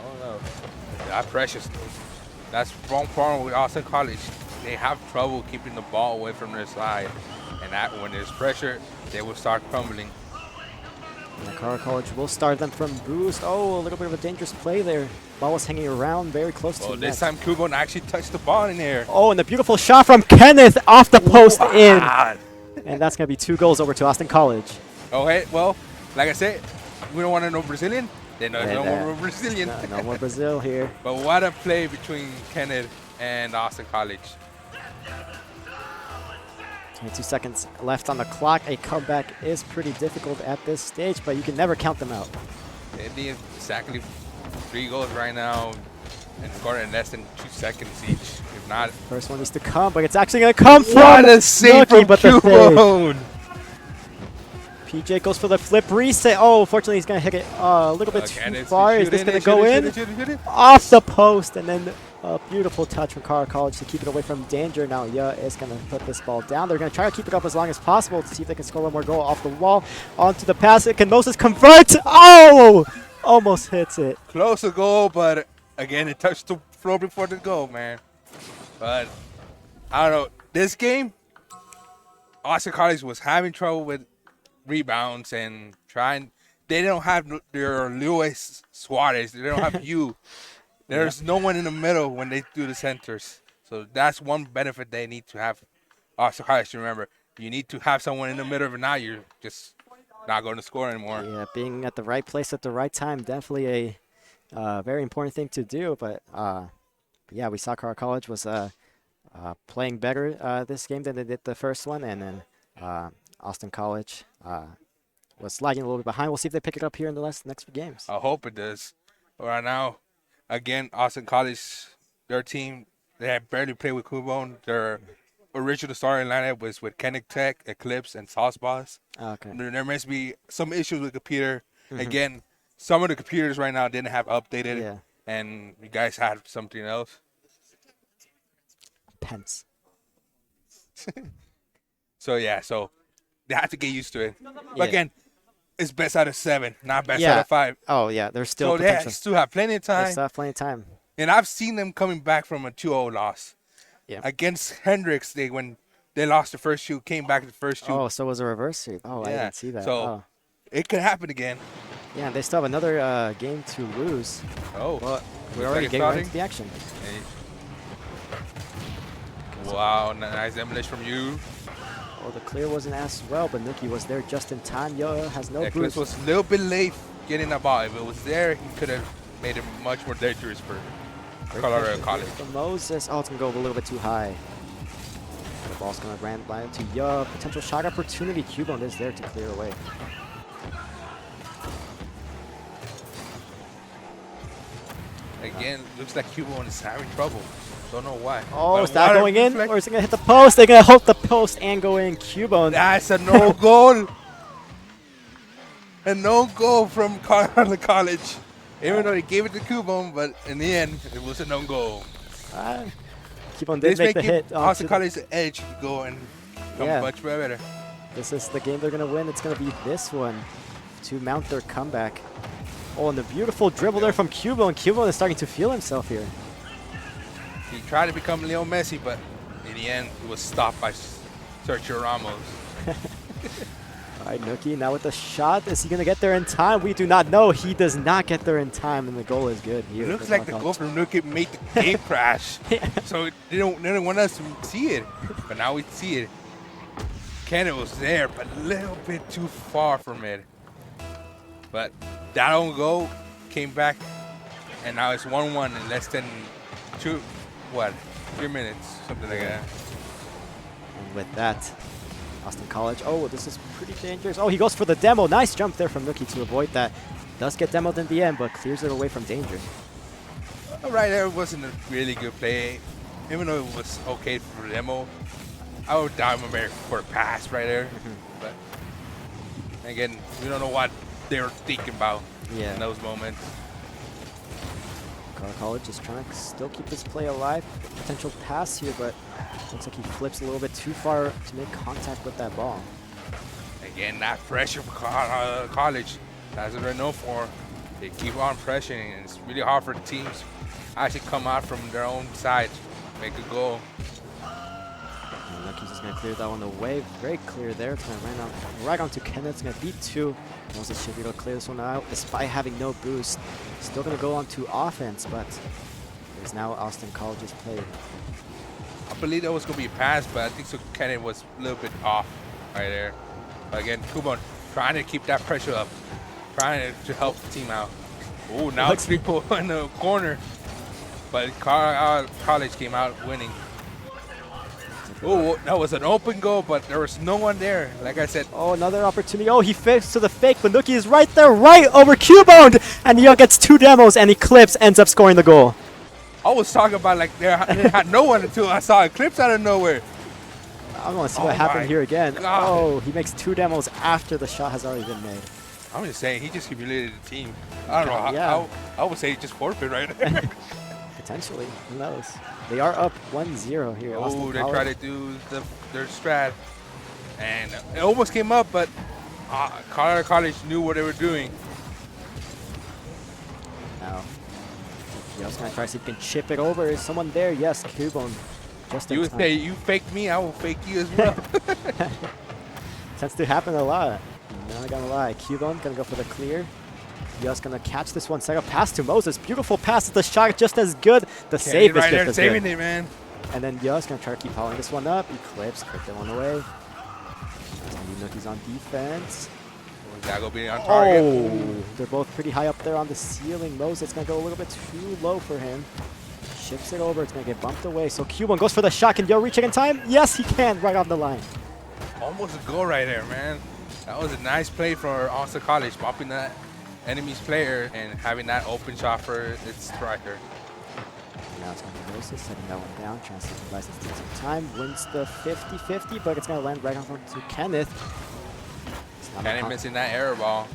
Oh no, that precious. That's wrong problem with Austin College. They have trouble keeping the ball away from their side, and that when there's pressure, they will start crumbling. And Carlisle College will start them from boost. Oh, a little bit of a dangerous play there. Ball was hanging around very close to the net. This time Cubone actually touched the ball in here. Oh, and the beautiful shot from Kenneth off the post in. And that's going to be 2 goals over to Austin College. Okay, well, like I said, we don't want to know Brazilian. Then no more Brazilian. No more Brazil here. But what a play between Kenneth and Austin College. 22 seconds left on the clock. A comeback is pretty difficult at this stage, but you can never count them out. They need exactly 3 goals right now and score in less than 2 seconds each. If not, first one needs to come, but it's actually going to come from what a save from Cubone. PJ goes for the flip reset. Oh, fortunately, he's going to hit it a little bit too far. Is this going to go in? Off the post, and then a beautiful touch from Carlisle College to keep it away from danger. Now Ya is going to put this ball down. They're going to try to keep it up as long as possible to see if they can score one more goal off the wall. Onto the pass. Can Moses convert? Oh! Almost hits it. Close to goal, but again, it touched the floor before the goal, man. But I don't know. This game, Austin College was having trouble with rebounds and trying. They don't have their Luis Suarez. They don't have you. There's no one in the middle when they do the centers. So that's one benefit they need to have. Austin College to remember. You need to have someone in the middle. If not, you're just not going to score anymore. Yeah, being at the right place at the right time, definitely a very important thing to do. But yeah, we saw Carlisle College was playing better this game than they did the first one, and then Austin College was lagging a little bit behind. We'll see if they pick it up here in the next few games. I hope it does. Right now, again, Austin College, their team, they have barely played with Cubone. Their original starting lineup was with Kenneth Tech, Eclipse, and Sauceboss. Okay. There must be some issues with the computer. Again, some of the computers right now didn't have updated, and you guys had something else. Pence. So they have to get used to it. Yeah. But again, it's best out of 7, not best out of 5. Oh yeah, there's still so potential. they still have plenty of time. They still have plenty of time. And I've seen them coming back from a 2-0 loss. Yeah. Against Hendrix, when they lost the first 2, came back to the first 2. Oh, so it was a reverse sweep. Oh, I didn't see that. So it could happen again. Yeah, they still have another game to lose. Oh. But we're already getting right into the action. Wow, nice demolition from you. Oh, the clear wasn't as well, but Nuki was there just in time. Yo has no Eclipse boost. was a little bit late getting that ball. If it was there, he could have made it much more dangerous for Colorado College. For Moses. Oh, it's going to go a little bit too high. The ball's going to land into Yo. Potential shot opportunity. Cubone is there to clear away. Again, looks like Cubone is having trouble. Don't know why. Oh, but is that going in? Or is it going to hit the post? They're going to hope the post and go in. Cubone. That's a no goal. A no goal from Colorado College. Even though they gave it to Cubone, but in the end, it was a no goal. Cubone did make the hit. Austin College the edge to go and come much better. This is the game they're going to win. It's going to be this one to mount their comeback. Oh, and the beautiful dribble there from Cubo, and Cubo is starting to feel himself here. He tried to become Leo Messi, but in the end, he was stopped by Sergio Ramos. All right, Nookie, now with the shot. Is he going to get there in time? We do not know. He does not get there in time, and the goal is good here. It looks like the goal from Nookie made the game crash. So they don't want us to see it, but now we see it. Kenneth was there, but a little bit too far from it. But that own goal came back, and now it's 1-1 in less than 3 minutes, something like that. And with that, Austin College. Oh, this is pretty dangerous. Oh, he goes for the demo. Nice jump there from Nookie to avoid that. Does get demoed in the end, but clears it away from danger. Right there wasn't a really good play. Even though it was okay for the demo, I would dive for a pass right there. But again, we don't know what they were thinking about in those moments. College is trying to still keep this play alive. Potential pass here, but looks like he flips a little bit too far to make contact with that ball. Again, that pressure for College, that's what they're known for. They keep on pressuring, and it's really hard for the teams to actually come out from their own side, make a goal. And Lucky's just going to clear that one away. Very clear there. It's going to run right onto Kenneth. It's going to beat 2. Moses should be able to clear this one out despite having no boost. Still going to go on to offense, but there's now Austin College's play. I believe that was going to be a pass, but I think so Kenneth was a little bit off right there. But again, Kuban trying to keep that pressure up, trying to help the team out. Oh, now it's 3 in the corner. But College came out winning. Oh, that was an open goal, but there was no one there. Like I said. Oh, another opportunity. Oh, he fakes to the fake, but Nookie is right there, right over Cubone. And Young gets 2 demos, and Eclipse ends up scoring the goal. I was talking about like they had no one until I saw Eclipse out of nowhere. I want to see what happened here again. God. Oh, he makes 2 demos after the shot has already been made. I'm just saying, he just humiliated the team. I don't know. I would say he just forfeit right there. Potentially. Who knows? They are up 1-0 here. Oh, they try to do their strat. And it almost came up, but Colorado College knew what they were doing. Now, Yo's going to try to see if he can chip it over. Is someone there? Yes, Cubone. Just in time. Say, you faked me, I will fake you as well. Tends to happen a lot. Not gonna lie. Cubone gonna go for the clear. Yo's gonna catch this one. Second pass to Moses. Beautiful pass. The shot just as good. The save is just as saving good. It, man. And then Yo's gonna try to keep following this one up. Eclipse, click that one away. Nookie's on defense. Dago being on target. Oh, they're both pretty high up there on the ceiling. Moses gonna go a little bit too low for him. Ships it over. It's going to get bumped away. So Cubone goes for the shot. Can Yo reach it in time? Yes, he can. Right on the line. Almost a goal right there, man. That was a nice play for Austin College, bumping that enemy's player and having that open shot for its striker. Now it's going to be Moses setting that one down, trying to see if he buys his team some time. Wins the 50-50, but it's going to land right on to Kenneth. Kenneth missing that error ball.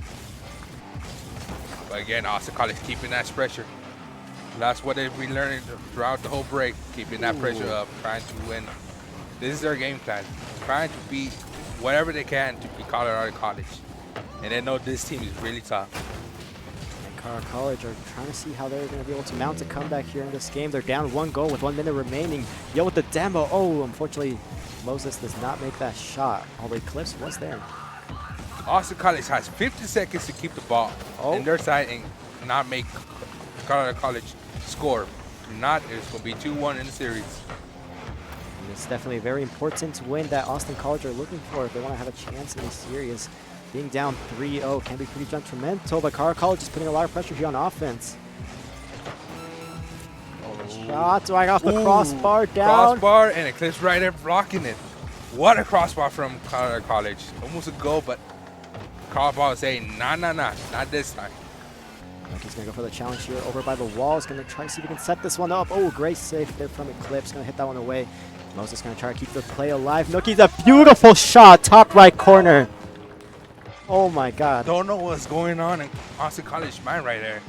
But again, Austin College keeping that pressure. That's what they've been learning throughout the whole break, keeping that pressure up, trying to win. This is their game plan, trying to beat whatever they can to beat Colorado College. And they know this team is really tough. And Colorado College are trying to see how they're going to be able to mount a comeback here in this game. They're down 1 goal with 1 minute remaining. Yo with the demo. Oh, unfortunately, Moses does not make that shot. Although Eclipse was there. Austin College has 50 seconds to keep the ball in their side and not make Colorado College score. If not, it's going to be 2-1 in the series. And it's definitely a very important win that Austin College are looking for if they want to have a chance in this series. Being down 3-0 can be pretty detrimental, but Colorado College is putting a lot of pressure here on offense. Shots right off the crossbar down. Crossbar and Eclipse right there blocking it. What a crossbar from Colorado College. Almost a goal, but crossbar is saying, nah, not this time. He's going to go for the challenge here over by the wall. He's going to try to see if he can set this one up. Oh, great save there from Eclipse. Going to hit that one away. Moses going to try to keep the play alive. Nookie's a beautiful shot, top right corner. Oh my God. Don't know what's going on in Austin College mind right there.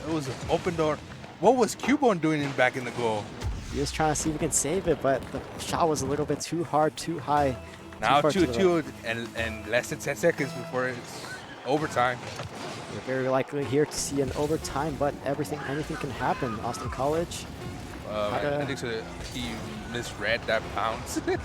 It was an open door. What was Cubone doing back in the goal? He was trying to see if he can save it, but the shot was a little bit too hard, too high. Now far to the 2-2 and less than 10 seconds before it's overtime. We're very likely here to see an overtime, but anything can happen. Austin College. I think he misread that bounce. I think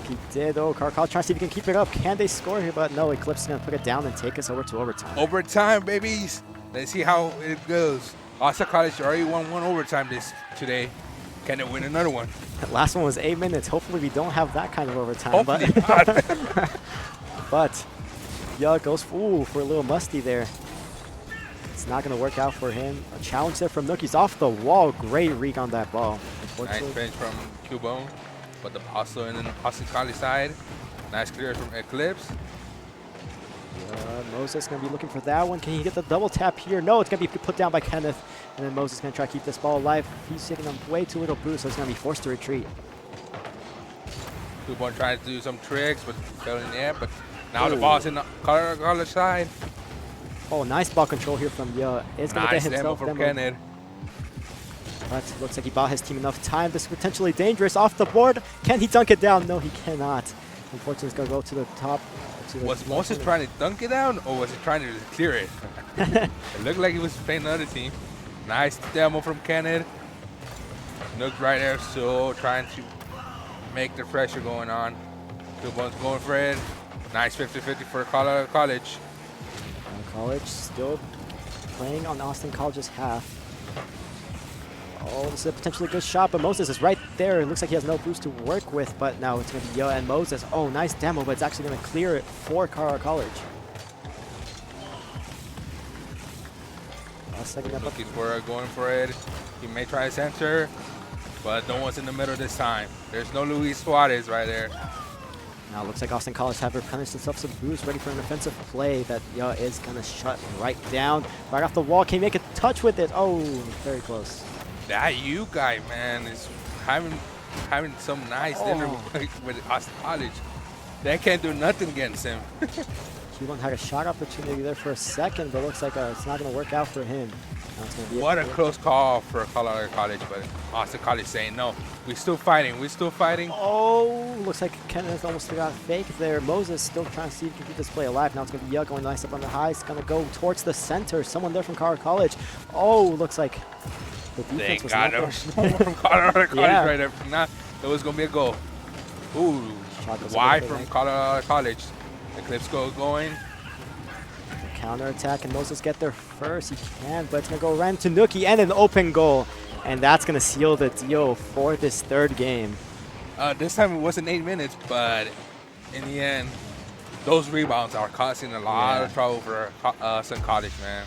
he did. Oh, College trying to see if he can keep it up. Can they score here? But no, Eclipse is going to put it down and take us over to overtime. Overtime, babies. Let's see how it goes. Austin College already won one overtime today. Can it win another one? That last one was 8 minutes. Hopefully we don't have that kind of overtime. Hopefully not. But yeah, goes for a little musty there. It's not going to work out for him. A challenge there from Nookie's off the wall. Great read on that ball. Nice bench from Cubone, but the also in the Austin College side. Nice clear from Eclipse. Moses going to be looking for that one. Can he get the double tap here? No, it's going to be put down by Kenneth. And then Moses is going to try to keep this ball alive. He's taking a way too little boost, so he's going to be forced to retreat. Cubone trying to do some tricks, but fell in the air. But now the ball's in the College side. Oh, nice ball control here from Yo. It's going to get himself from Kenneth. But looks like he bought his team enough time. This is potentially dangerous. Off the board. Can he dunk it down? No, he cannot. Unfortunately, it's going to go to the top. Was Moses trying to dunk it down, or was he trying to clear it? It looked like he was playing another team. Nice demo from Kenneth. Nook right there, so trying to make the pressure going on. Cubone's going for it. Nice 50-50 for College. College still playing on Austin College's half. Oh, this is a potentially good shot, but Moses is right there. It looks like he has no boost to work with, but now it's going to be Yo and Moses. Oh, nice demo, but it's actually going to clear it for College. Second up. Rookies were going for it. He may try to center, but no one's in the middle this time. There's no Luis Suarez right there. Now it looks like Austin College have replenished themselves some boost, ready for an offensive play that Yo is going to shut right down. Right off the wall, can he make a touch with it? Oh, very close. That you guy, man, is having some nice dinner with Austin College. They can't do nothing against him. Cubone had a shot opportunity there for a second, but looks like it's not going to work out for him. Now it's gonna be what a close call for Colorado College, but Austin College saying no. We're still fighting. We're still fighting. Oh, looks like Kenneth almost got fake there. Moses still trying to see if he can keep this play alive. Now it's going to be Yo going nice up on the high. It's going to go towards the center. Someone there from Colorado College. Oh, looks like the defense was not there. From Colorado College right there. Not, it was going to be a goal. Ooh, wide from Colorado College. Eclipse going. Counter attack, and Moses get there first. He can, but it's going to go right to Nookie and an open goal. And that's going to seal the deal for this third game. This time it wasn't 8 minutes, but in the end, those rebounds are causing a lot of trouble for Sun College, man.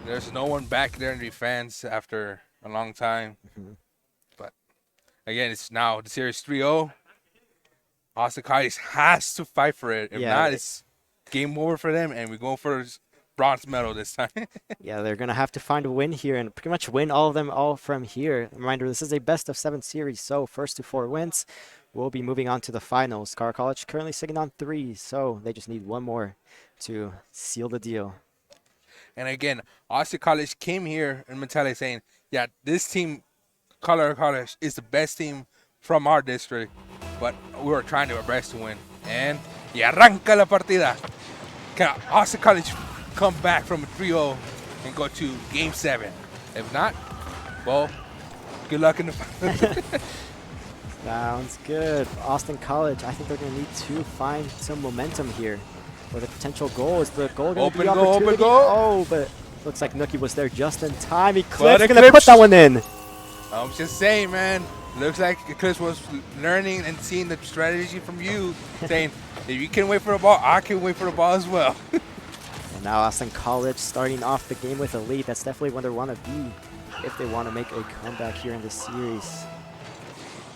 There's no one back there in defense after a long time. But again, it's now the series 3-0. Austin College has to fight for it. If not, it's game over for them, and we're going for bronze medal this time. Yeah, they're going to have to find a win here and pretty much win all of them all from here. Reminder, this is a best-of-7 series, so first to 4 wins will be moving on to the finals. Colorado College currently sitting on 3, so they just need one more to seal the deal. And again, Austin College came here in mentality saying, yeah, this team, Colorado College, is the best team from our district, but we were trying our best to win. And arranca la partida. Can Austin College come back from a 3-0 and go to Game 7? If not, well, good luck in the final. Sounds good. Austin College, I think they're going to need to find some momentum here. For the potential goal, is the goal going to be opportunity? Open goal. Oh, but looks like Nookie was there just in time. Eclipse going to put that one in. I'm just saying, man. Looks like Eclipse was learning and seeing the strategy from you, saying, if you can wait for the ball, I can wait for the ball as well. And now Austin College starting off the game with a lead. That's definitely where they want to be if they want to make a comeback here in this series.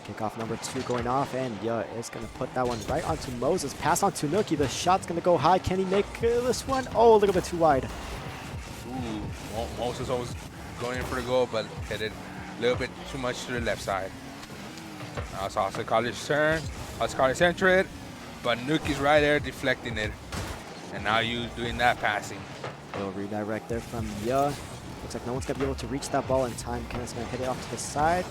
Kickoff number 2 going off, and is going to put that one right onto Moses. Pass on to Nookie. The shot's going to go high. Can he make this one? Oh, a little bit too wide. Ooh, Moses always going in for the goal, but hit it a little bit too much to the left side. Now it's Austin College's turn. Austin College center it, but Nookie's right there deflecting it. And now you doing that passing. Little redirect there from Looks like no one's going to be able to reach that ball in time. Kenneth's going to hit it off to the side.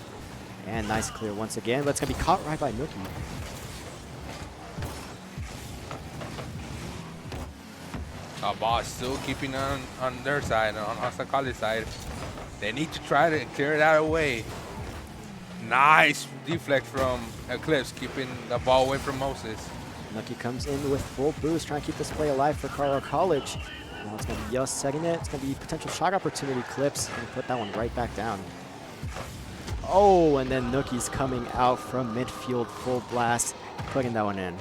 And nice clear once again, but it's going to be caught right by Nookie. Ball is still keeping on their side, on Austin College side. They need to try to clear that away. Nice deflect from Eclipse, keeping the ball away from Moses. Nucky comes in with full boost, trying to keep this play alive for Carlisle College. Now it's going to be Yus setting it. It's going to be potential shot opportunity. Clips going to put that one right back down. Oh, and then Nookie's coming out from midfield, full blast, putting that one in.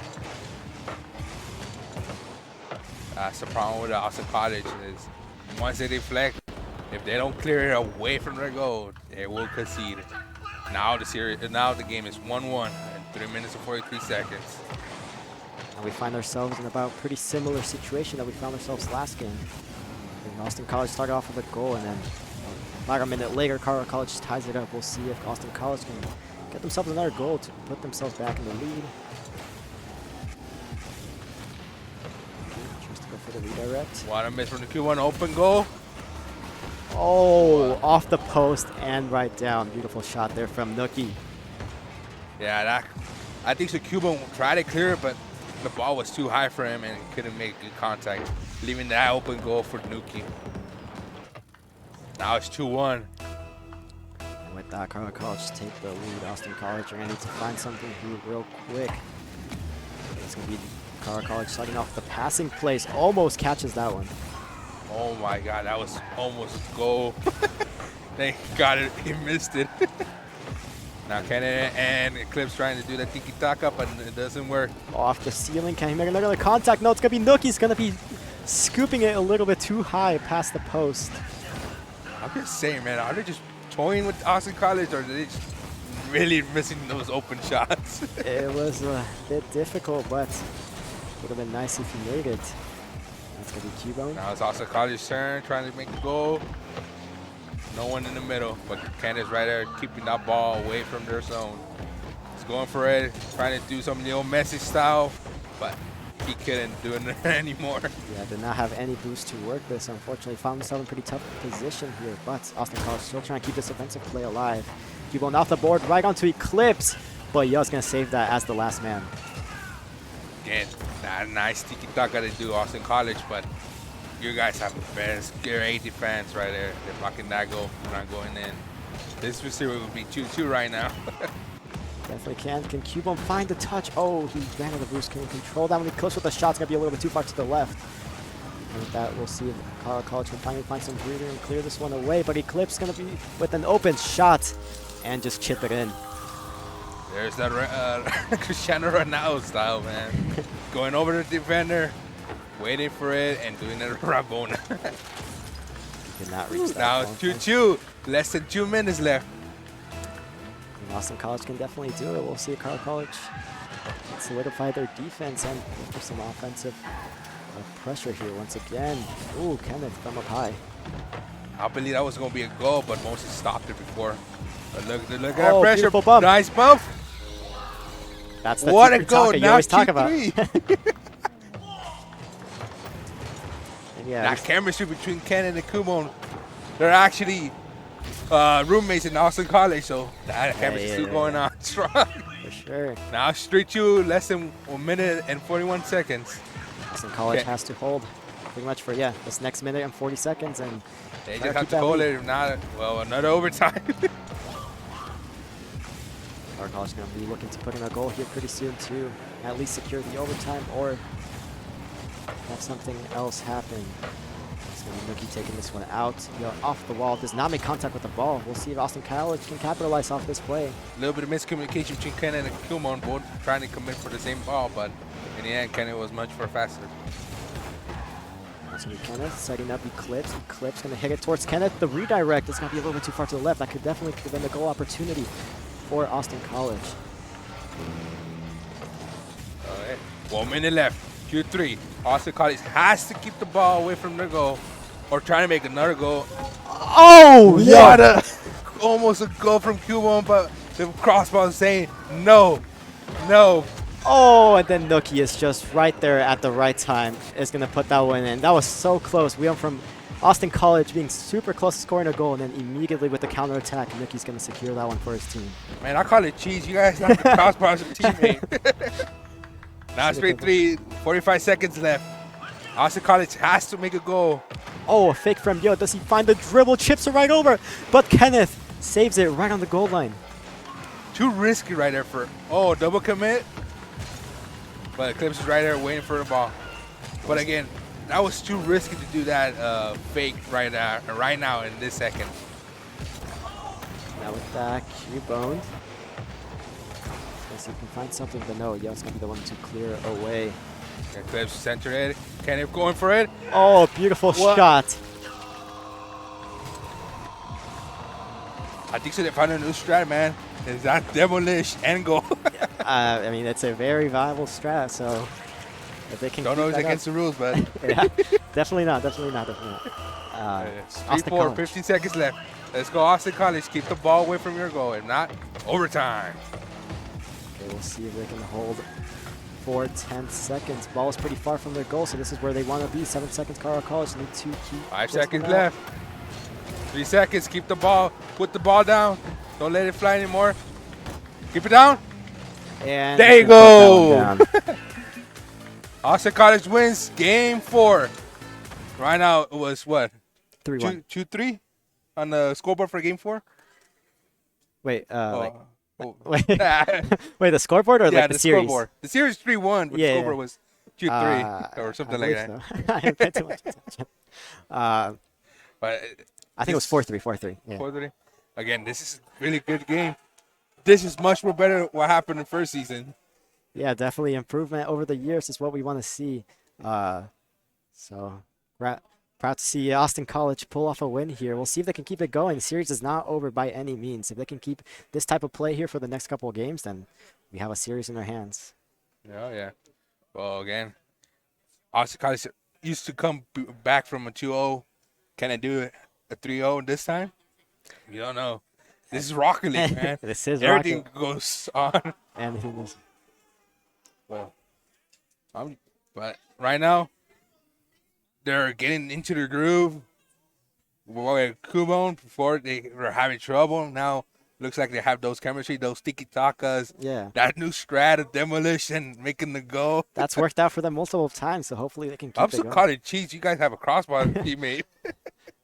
That's the problem with Austin College is once they deflect, if they don't clear it away from their goal, they will concede. Now the game is 1-1 in 3 minutes and 43 seconds. And we find ourselves in about a pretty similar situation that we found ourselves last game. And Austin College started off with a goal, and then about a minute later, Carlisle College just ties it up. We'll see if Austin College can get themselves another goal to put themselves back in the lead. Tries to go for the redirect. What a miss from the Q1 open goal. Oh, off the post and right down. Beautiful shot there from Nookie. Yeah, I think the Cuban tried to clear it, but the ball was too high for him and couldn't make good contact, leaving that open goal for Nuki. Now it's 2-1. And with that, Carlisle College take the lead. Austin College are going to need to find something here real quick. It's going to be Carlisle College starting off the passing plays. Almost catches that one. Oh my God, that was almost a goal. They got it, he missed it. Now Canada and Eclipse trying to do the tiki-taka, but it doesn't work. Off the ceiling, can he make another contact? No, it's going to be Nookie's going to be scooping it a little bit too high past the post. I'm just saying, man, are they just toying with Austin College, or are they just really missing those open shots? It was a bit difficult, but would have been nice if he made it. That's going to be Cubone. Now it's Austin College's turn, trying to make the goal. No one in the middle, but Canada's right there keeping that ball away from their zone. He's going for it, trying to do some Leo Messi style, but he couldn't do it anymore. Yeah, did not have any boost to work with, so unfortunately found himself in a pretty tough position here, but Austin College still trying to keep this offensive play alive. Cubone off the board, right onto Eclipse, but Yo's going to save that as the last man. Again, that nice tiki-taka to do Austin College, but you guys have the best great defense right there. They're blocking that goal, not going in. This receiver would be 2-2 right now. Definitely can. Can Cubone find the touch? Oh, he ran out of the boost. Can he control that when he close with the shot's going to be a little bit too far to the left. And with that, we'll see if Carlisle College can finally find some breather and clear this one away. But Eclipse going to be with an open shot and just chip it in. There's that Cristiano Ronaldo style, man. Going over the defender, waiting for it, and doing it Rabona. Did not reach that. Now it's 2-2. Less than 2 minutes left. And Austin College can definitely do it. We'll see if Carlisle College can solidify their defense and look for some offensive pressure here once again. Ooh, Kenneth from up high. I believe that was going to be a goal, but Moses stopped it before. But look at that pressure. Bump. Nice bump. That's the what a goal. you Now always talk about. Yeah, that chemistry between Ken and Kumon, they're actually roommates in Austin College, so that chemistry still going on strong. For sure. Now it's 3-2, less than 1 minute and 41 seconds. Austin College has to hold pretty much for, this next minute and 40 seconds. And they just have to hold it, if not, well, another overtime. Our college is going to be looking to put in a goal here pretty soon to at least secure the overtime or have something else happen. It's going to be Nookie taking this one out. Off the wall, does not make contact with the ball. We'll see if Austin College can capitalize off this play. A little bit of miscommunication between Ken and Kumon, both trying to commit for the same ball, but in the end, Ken was much faster. That's going to be Kenneth setting up Eclipse. Eclipse going to hit it towards Kenneth. The redirect is going to be a little bit too far to the left. That could definitely have been a goal opportunity for Austin College. All right, 1 minute left. Q3. Austin College has to keep the ball away from their goal or trying to make another goal. Oh, yeah. Almost a goal from Q1, but the crossbar is saying no, no. Oh, and then Nookie is just right there at the right time. Is going to put that one in. That was so close. We went from Austin College being super close to scoring a goal, and then immediately with the counterattack, Nookie's going to secure that one for his team. Man, I call it cheese. You guys have the crossbar as a teammate. Now it's 3-3, 45 seconds left. Austin College has to make a goal. Oh, a fake from Yo. Does he find the dribble? Chips it right over. But Kenneth saves it right on the goal line. Too risky right there for, double commit. But Eclipse is right there waiting for the ball. But again, that was too risky to do that fake right now in this second. Now with that, Cubone. Guess he can find something, but no, Yo's gonna be the one to clear away. Eclipse centered it. Kenneth going for it. Oh, beautiful shot. I think so. They found a new strat, man. Is that demolish and go? I mean, it's a very viable strat, so if they can Don't know keep it's that against the rules, but yeah, definitely not. it's Austin 3-4, College. 15 seconds left. Let's go, Austin College. Keep the ball away from your goal. If not, overtime. Okay, we'll see if they can hold for 10 seconds. Ball is pretty far from their goal, so this is where they want to be. 7 seconds, Colorado College need to keep 5 this seconds one out. left. 3 seconds. Keep the ball. Put the ball down. Don't let it fly anymore. Keep it down. And there you put that go. one down. Austin College wins game 4. Right now it was what? 3-1. 2-3 on the scoreboard for game 4. Wait, Oh. wait, wait, the scoreboard or like the series? Scoreboard. The series 3-1, but the scoreboard was 2-3 or something like that. So. I haven't paid too much attention. But I think it was 4-3, 4-3. Yeah. 4-3. Again, this is a really good game. This is much more better than what happened in the first season. Yeah, definitely improvement over the years is what we want to see. So proud to see Austin College pull off a win here. We'll see if they can keep it going. The series is not over by any means. If they can keep this type of play here for the next couple of games, then we have a series in their hands. Yeah. Well, again, Austin College used to come back from a 2-0. Can I do it a 3-0 this time? You don't know. This is Rocket League, man. This is Everything Rocket. goes on. Anything is. Well, but right now, they're getting into the groove. With Cubone, before they were having trouble. Now, looks like they have those chemistry, those tiki-takas. Yeah. That new strat of demolition, making the goal. That's worked out for them multiple times, so hopefully they can keep I'm it so going. caught in cheese. You guys have a crossbar teammate.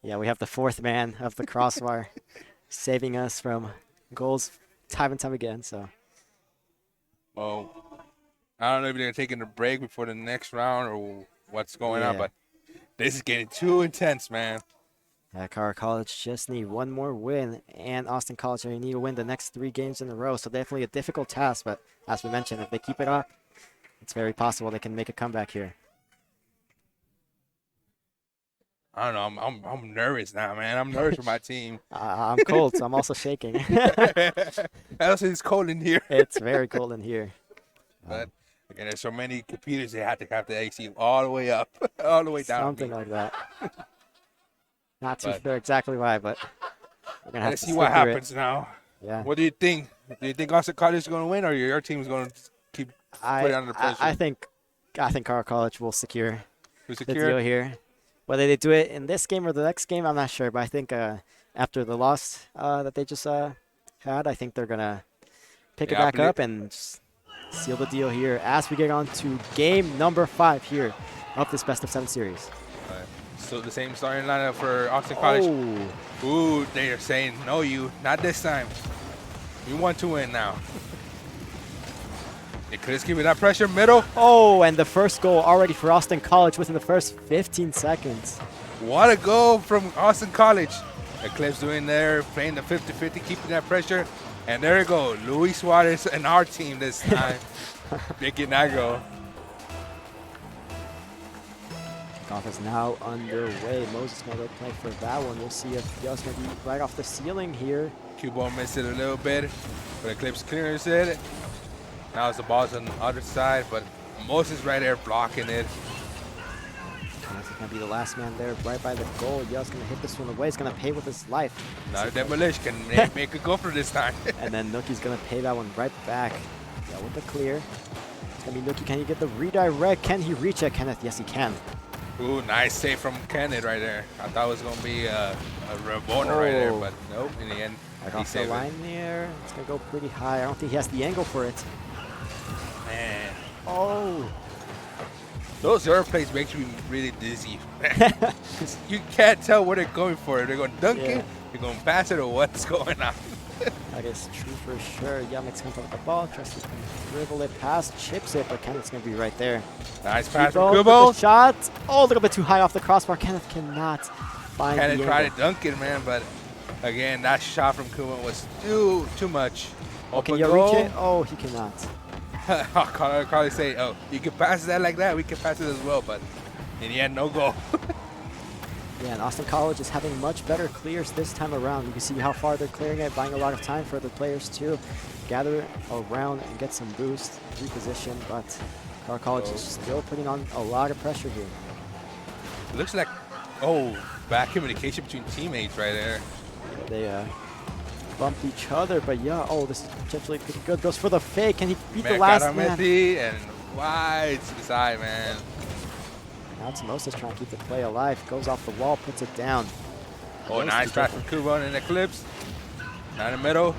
Yeah, we have the fourth man of the crossbar saving us from goals time and time again. So. Well, I don't know if they're taking a break before the next round or what's going on, but this is getting too intense, man. Yeah, Colorado College just need one more win, and Austin College they need to win the next 3 games in a row. So definitely a difficult task, but as we mentioned, if they keep it up, it's very possible they can make a comeback here. I don't know. I'm nervous now, man. I'm nervous for my team. I'm cold, so I'm also shaking. Also, it's cold in here. It's very cold in here. But again, there's so many computers they have the AC all the way up, all the way down. Something like that. Not too sure exactly why, but we're gonna have let's to see what stick through happens it. now. Yeah. What do you think? Do you think Austin College is going to win, or your team is going to keep putting under pressure? I think Colorado College will secure To the deal here. Whether they do it in this game or the next game, I'm not sure. But I think after the loss that they just had, I think they're gonna pick it back up and just seal the deal here as we get on to game number 5 here of this best of 7 series. So the same starting lineup for Austin College. Oh. Ooh, they are saying, no, not this time. You want to win now. They could just give me that pressure, middle. Oh, and the first goal already for Austin College within the first 15 seconds. What a goal from Austin College. Eclipse doing there, playing the 50-50, keeping that pressure. And there you go, Luis Suarez and our team this time. Making that goal. Golf is now underway. Moses going to play for that one. We'll see if Yo's going to be right off the ceiling here. Cubone missed it a little bit, but Eclipse clears it. Now it's the ball's on the other side, but Moses right there blocking it. This is going to be the last man there right by the goal. Yo's going to hit this one away. He's going to pay with his life. Now Demolish can make a go for this time. And then Nookie's going to pay that one right back. Yeah, with the clear. It's going to be Nookie. Can he get the redirect? Can he reach it, Kenneth? Yes, he can. Ooh, nice save from Kenneth right there. I thought it was going to be a Rabona right there, but nope, in the end, Right he off the saved line it. there. It's going to go pretty high. I don't think he has the angle for it. Man. Oh. Those zero plays makes me really dizzy. 'Cause you can't tell what they're going for. They're going to dunk it, they're going to pass it, or what's going on. That is true for sure. Yamek's going to put the ball. Tries to dribble it past, chips it, but Kenneth's going to be right there. Nice pass from Kubo with Kubo. the shot. Oh, a little bit too high off the crossbar. Kenneth cannot find Kenneth the tried angle. to dunk it, man, but again, that shot from Kubo was too much. Oh, can Open you goal. reach it? Oh, he cannot. I'll probably say, oh, you can pass that like that. We can pass it as well, but in the end, no goal. Yeah, and Austin College is having much better clears this time around. You can see how far they're clearing it, buying a lot of time for the players to gather around and get some boost, reposition, but Car College is still putting on a lot of pressure here. It looks like, bad communication between teammates right there. They bumped each other, but yeah, this is potentially pretty good. Goes for the fake, and he beat the Man last got man. Messi and wide to the side, man. Now it's Moses trying to keep the play alive. Goes off the wall, puts it down. Oh, nice pass from Kubo in the Eclipse. Now in the middle.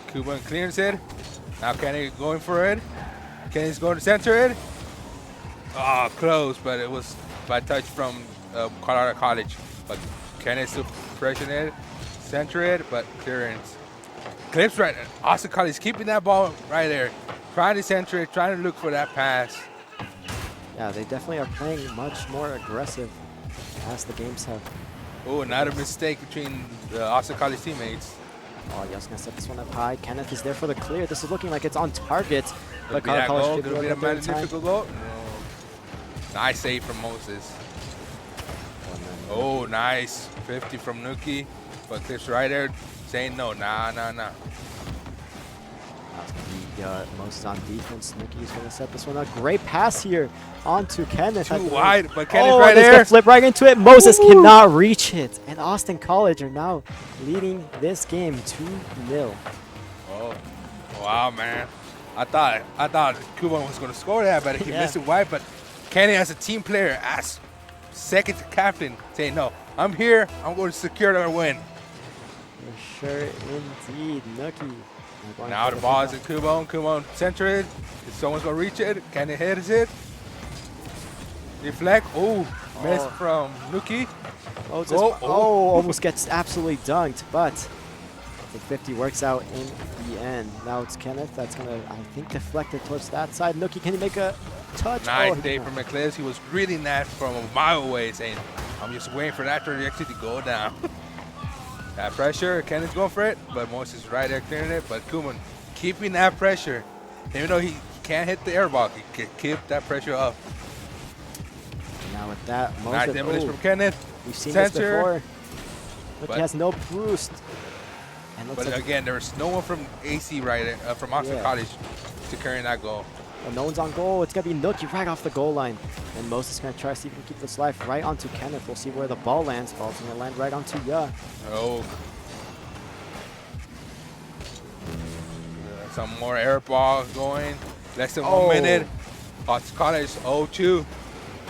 Kubo clears it. Now Kenny going for it. Kenny's going to center it. Oh, close, but it was by touch from Colorado College. But Kenny's still pressing it. Center it, but clearance. Eclipse right. Austin College keeping that ball right there. Trying to center it, trying to look for that pass. Yeah, they definitely are playing much more aggressive as the games have. Oh, another mistake between the Austin College teammates. Oh, yeah, I was going to set this one up high. Kenneth is there for the clear. This is looking like it's on target. Could But be that College goal, did could well be the a third time. magnificent goal. No. Nice save from Moses. Oh, nice. 50 from Nuki. But Cliff's right there saying no, nah. That's going to be Moses on defense. Nuki's going to set this one up. Great pass here onto Kenneth. Too wide, but Kenneth's Oh, right and it's there. gonna flip right into it. Moses cannot reach it. And Austin College are now leading this game 2-0. Oh, wow, man. I thought Kuban was going to score that, but he missed it wide. But Kenny, as a team player, as second captain, saying, no, I'm here. I'm going to secure our win. For sure, indeed. Nuki. Now the ball is in Kuban. Kuban center it. If someone's going to reach it, Kenny heads it. Deflect. Oh, miss from Nuki. Moses, almost gets absolutely dunked, but I think 50 works out in the end. Now it's Kenneth that's going to, I think, deflect it towards that side. Nuki, can he make a touch? Nice day from Eclipse. He was reading that from a mile away, saying, I'm just waiting for that trajectory to go down. That pressure, Kenneth's going for it, but Moses is right there clearing it. But Kuman keeping that pressure. Even though he can't hit the air ball, he can keep that pressure up. Now with that, Nice Moses, demolition from Kenneth. we've seen this before. Look, he has no boost. And looks But like again, there was no one from AC right there, from Austin College to carry that goal. no one's on goal. It's going to be Nuki right off the goal line. And Moses is going to try to see if he can keep this life right onto Kenneth. We'll see where the ball lands. Ball's going to land right onto Oh. Some more air ball going. Less than 1 minute. Austin College 0-2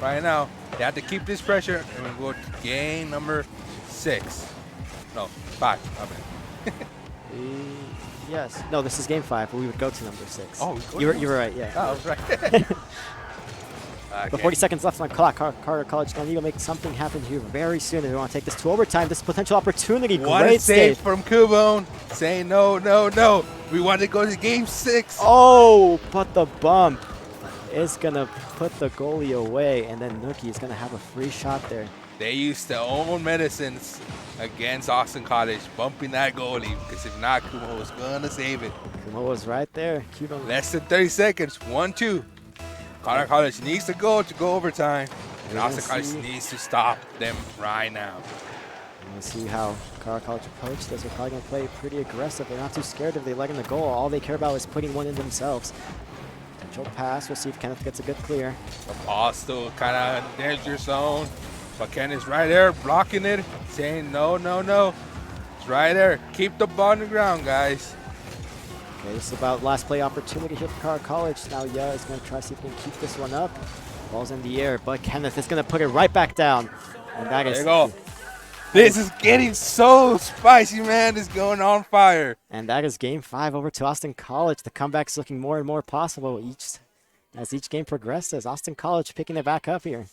right now. They have to keep this pressure and we go to game number 6. No, 5. Yes. No, this is game 5, but we would go to number 6. Oh, you were right, yeah. Oh, I was right. But 40 seconds left on the clock. Carter College going to need to make something happen here very soon. They want to take this to overtime. This potential opportunity. What Great a save from Kubone, saying no. We want to go to game 6. Oh, but the bump is going to put the goalie away, and then Nuki is going to have a free shot there. They used their own medicines against Austin College, bumping that goalie, because if not, Kumo was going to save it. Kumo was right there. Less than 30 seconds, 1-2. Colorado College needs to go overtime, and Austin College needs to stop them right now. We'll see how Colorado College approach this. They're probably going to play pretty aggressive. They're not too scared if they let in the goal. All they care about is putting one in themselves. Potential pass. We'll see if Kenneth gets a good clear. The ball still kind of in danger zone, but Kenneth's right there blocking it, saying no. It's right there. Keep the ball on the ground, guys. Okay, this is about last play opportunity here for Colorado College. Now is going to try to see if he can keep this one up. Ball's in the air, but Kenneth is going to put it right back down. And that is. There you go. This is getting so spicy, man. It's going on fire. And that is game 5 over to Austin College. The comeback's looking more and more possible as each game progresses. Austin College picking it back up here.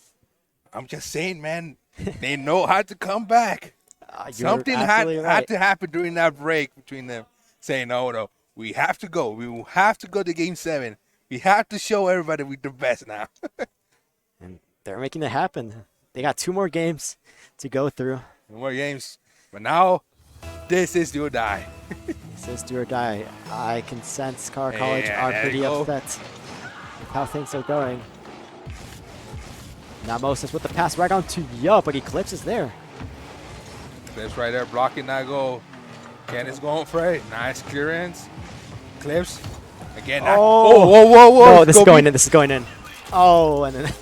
I'm just saying, man, they know how to come back. You're Something absolutely right. had to happen during that break between them, saying, no, we have to go. We will have to go to Game 7. We have to show everybody we're the best now. And they're making it happen. They got 2 more games to go through. 2 more games. But now, this is do or die. This is do or die. I can sense Car College are there pretty you go. upset with how things are going. Now Moses with the pass right on to Yo, but Eclipse is there. Clips right there blocking that goal. Ken is going for it. Nice clearance. Clips. Again. Whoa. No, this is going in. This is going in. Oh, and then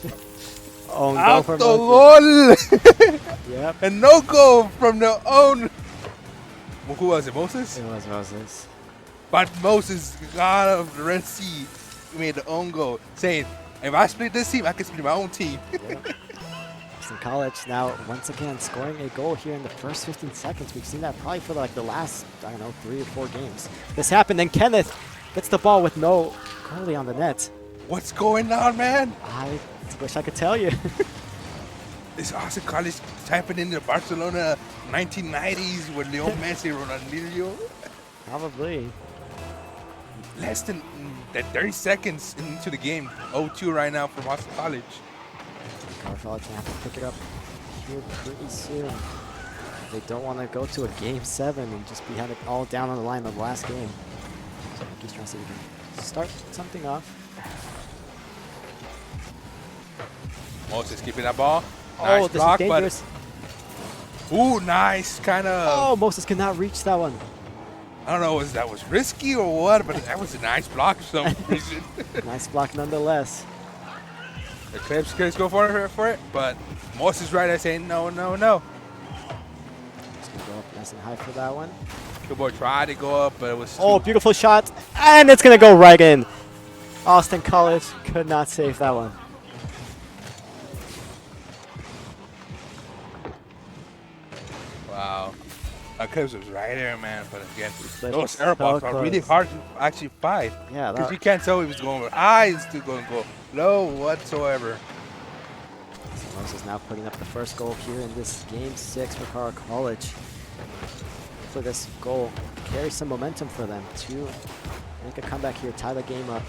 own goal Out for the Moses. goal. Yep. And no goal from the own. Who was it? Moses? It was Moses. But Moses, God of the Red Sea, made the own goal, saying, if I split this team, I can split my own team. Yep. Austin College now once again scoring a goal here in the first 15 seconds. We've seen that probably for like the last, I don't know, 3 or 4 games. This happened, and Kenneth gets the ball with no goalie on the net. What's going on, man? I wish I could tell you. Is Austin College typing into Barcelona 1990s with Leo Messi, Ronaldinho? Probably. Less than 30 seconds into the game. 0-2 right now from Austin College. Car College gonna have to pick it up here pretty soon. They don't want to go to a Game 7 and just be had it all down on the line of the last game. So Mickey's trying to see if he can start something off. Moses keeping that ball. Oh, Nice this block, is dangerous. Ooh, nice kind of. Oh, Moses could not reach that one. I don't know if that was risky or what, but that was a nice block for some reason. Nice block nonetheless. The Clips go for it, but Moses right there saying no. Just gonna go up nice and high for that one. Good boy tried to go up, but it was. Oh, beautiful shot, and it's gonna go right in. Austin College could not save that one. Wow. Clips was right there, man. But again, Clips those air balls so are really close. hard to actually fight. Yeah, Because that, you can't tell he was going with eyes to go and go low whatsoever. so Moses now putting up the first goal here in this Game 6 for Car College. For this goal, carry some momentum for them to make a comeback here, tie the game up.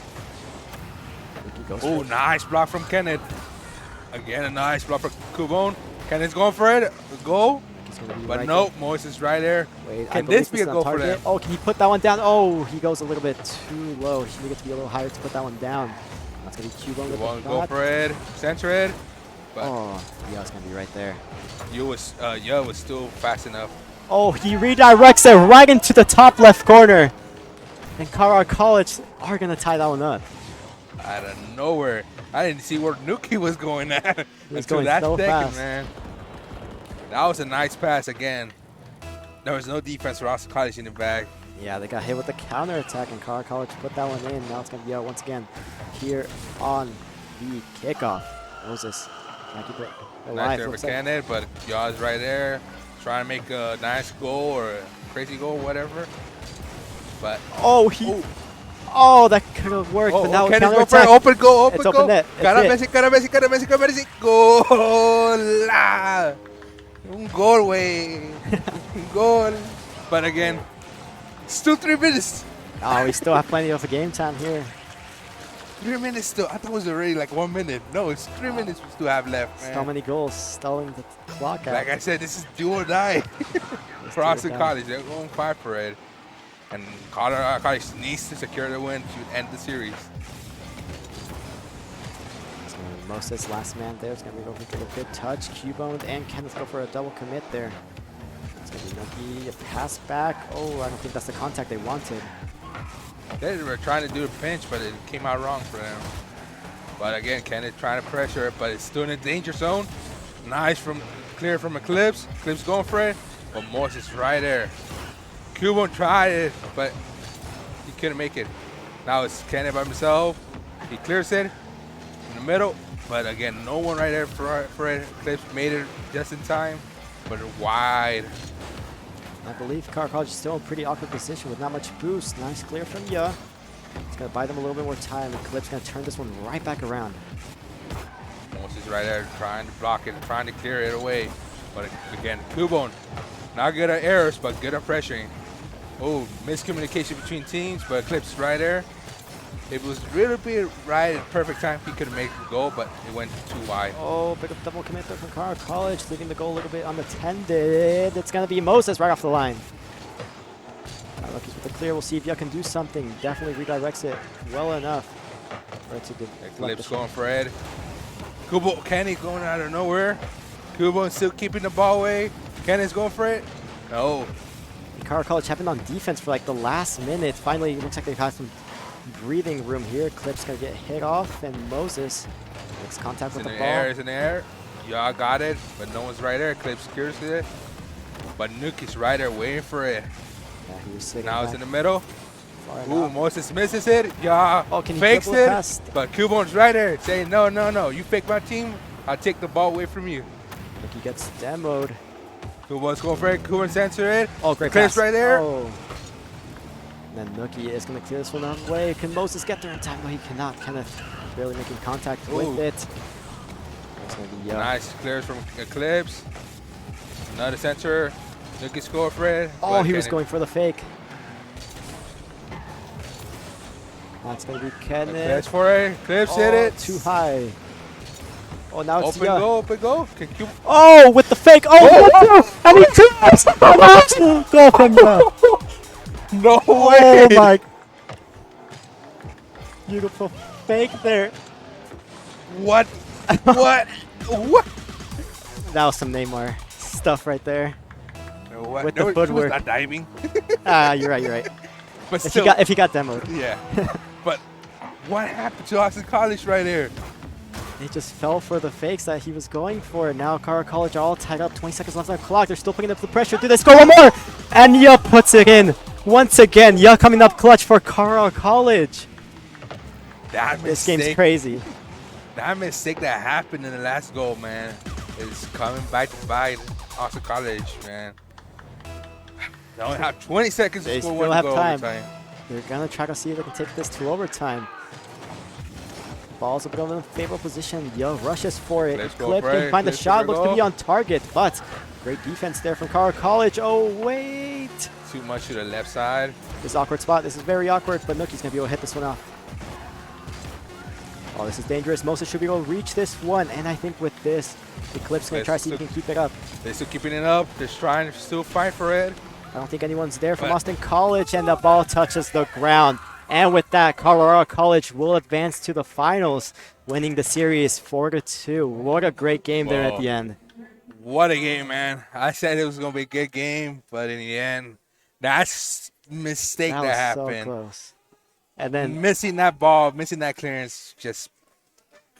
Oh, nice block from Kenneth. Again, a nice block for Kubon. Kenneth's going for it. Goal. But right no, Moses right there. Wait, Can this be a is on goal for target. them? Oh, can he put that one down? Oh, he goes a little bit too low. He needed to be a little higher to put that one down. That's going to be Cubone with Kubon the go shot. for it. Center it. But Oh, yeah, it's going to be right there. Yo was still fast enough. Oh, he redirects it right into the top left corner. And Car College are going to tie that one up. Out of nowhere. I didn't see where Nuki was going at was until going that so second, fast. man. That was a nice pass again. There was no defense for Austin College in the back. Yeah, they got hit with the counter attack, and Car College put that one in. Now it's going to be out once again here on the kickoff. Moses trying to keep it alive. Nice there for looks like. Kenneth, but Yaw's right there. Trying to make a nice goal or a crazy goal, whatever. But Oh, oh, that could have worked, but now Kenneth counter go for it. attack. Open goal, open It's goal. open net. It's Cara it. Messi, cara Messi. Goal! Un gol, wey. Un gol. But again, still 3 minutes. Oh, we still have plenty of a game time here. 3 minutes still. I thought it was already like 1 minute. No, it's 3 minutes we still have left, man. So many goals, stalling the clock out. Like I said, this is do or die for Austin down. College. They're going 5 for it. And Colorado College needs to secure the win to end the series. So Moses, last man there, is going to be over to a good touch. Cubone and Kenneth go for a double commit there. It's going to be Nuki, a pass back. Oh, I don't think that's the contact they wanted. They were trying to do a pinch, but it came out wrong for them. But again, Kenneth trying to pressure it, but it's still in a danger zone. Nice clear from Eclipse. Eclipse going for it, but Moses right there. Cubone tried it, but he couldn't make it. Now it's Kenneth by himself. He clears it in the middle, but again, no one right there for it. Eclipse made it just in time, but wide. I believe Car College is still in a pretty awkward position with not much boost. Nice clear from Ya. It's going to buy them a little bit more time, and Clip's going to turn this one right back around. Moses right there trying to block it, trying to clear it away. But again, Kubon, not good at errors, but good at pressuring. Oh, miscommunication between teams, but Clip's right there. If it was really be right at perfect time, he could have made the goal, but it went too wide. Oh, bit of double commit there from Carl College, leaving the goal a little bit unattended. It's going to be Moses right off the line. Lucky's with the clear. We'll see if Yuck can do something. Definitely redirects it well enough for it to Clip's going for it. Kubo, Kenny going out of nowhere. Kubo still keeping the ball away. Kenny's going for it. No. Carl College having on defense for like the last minute. Finally, it looks like they've had some breathing room here. Clip's going to get hit off, and Moses makes contact with the ball. It's in the air. Y'all got it, but no one's right there. Clip secures it. But Nuki's right there waiting for it. Yeah, he was sitting now back. It's in the middle. Ooh, Moses misses it. Yeah, fakes it. Past? But Kubon's right there saying, no, no, no. You fake my team, I'll take the ball away from you. Nuki gets demoed. Kubon's going for it. Kubon censor it. Oh, great Clip's pass. right there. Oh. And then Nuki is going to clear this one out of the way. Can Moses get there in time? No, he cannot. Kenneth barely making contact with it. That's going to be nice clears from Eclipse. Another censor. Nuki score for it. Oh, he was going for the fake. That's going to be Kenneth. That's for it. Clips hit it. Too high. Oh, now it's open goal, open goal. Oh, with the fake. Oh, and he took goal from No way. Oh my. Beautiful fake there. What? What? What? That was some Neymar stuff right there. What? With No, the footwork. He was not diving. You're right. You're right. But if still, he got demoed. Yeah. But what happened to Austin College right there? They just fell for the fakes that he was going for. Now Carl College all tied up. 20 seconds left on the clock. They're still putting up the pressure. Do they score one more? And Ya puts it in. Once again, Ya coming up clutch for Carl College. This game's crazy. That mistake that happened in the last goal, man, is coming back to bite Austin College, man. They only have 20 seconds They before still one have goal time. overtime. They're going to try to see if they can take this to overtime. Ball's a bit of a favorable position. Yo rushes for it. Clip can find the shot. Looks to be on target, but great defense there from Carl College. Oh, wait. Too much to the left side. This awkward spot. This is very awkward, but Nuki's going to be able to hit this one off. Oh, this is dangerous. Moses should be able to reach this one, and I think with this, the Clip's going to try to see if he can keep it up. They're still keeping it up. They're trying to still fight for it. I don't think anyone's there from Austin College, and the ball touches the ground. And with that, Colorado College will advance to the finals, winning the series 4-2. What a great game there at the end. What a game, man. I said it was going to be a good game, but in the end, that's a mistake that happened. So close. And then missing that ball, missing that clearance just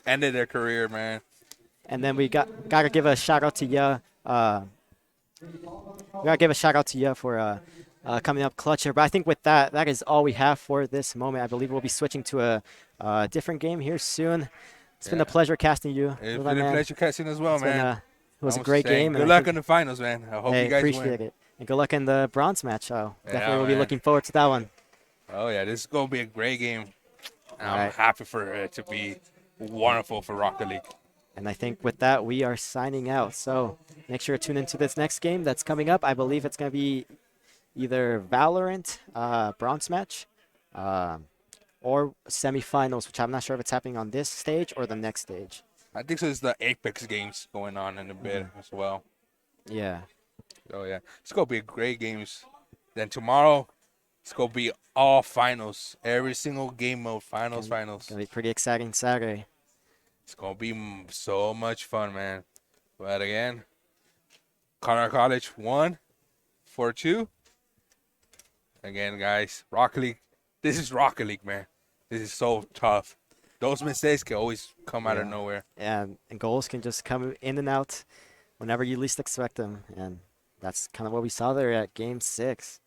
ended their career, man. And then we gotta give a shout out to Ya. We gotta give a shout out to Ya for coming up clutch here. But I think with that is all we have for this moment. I believe we'll be switching to a different game here soon. It's been a pleasure casting you. It's been a pleasure casting as well, man. It was a great game. Good luck in the finals, man. I hope you guys appreciate win. it. And good luck in the bronze match. Definitely will be man. looking forward to that one. Oh, yeah. This is going to be a great game. I'm happy for it to be wonderful for Rocket League. And I think with that, we are signing out. So make sure to tune into this next game that's coming up. I believe it's going to be either Valorant bronze match or semifinals, which I'm not sure if it's happening on this stage or the next stage. I think so. It's the Apex games going on in a bit as well. Yeah. Oh, yeah. It's going to be great games. Then tomorrow, it's going to be all finals. Every single game mode, finals. It's going to be pretty exciting Saturday. It's going to be so much fun, man. But again, Colorado College won 4-2. Again, guys, Rocket League. This is Rocket League, man. This is so tough. Those mistakes can always come out of nowhere. And goals can just come in and out whenever you least expect them. And that's kind of what we saw there at Game 6.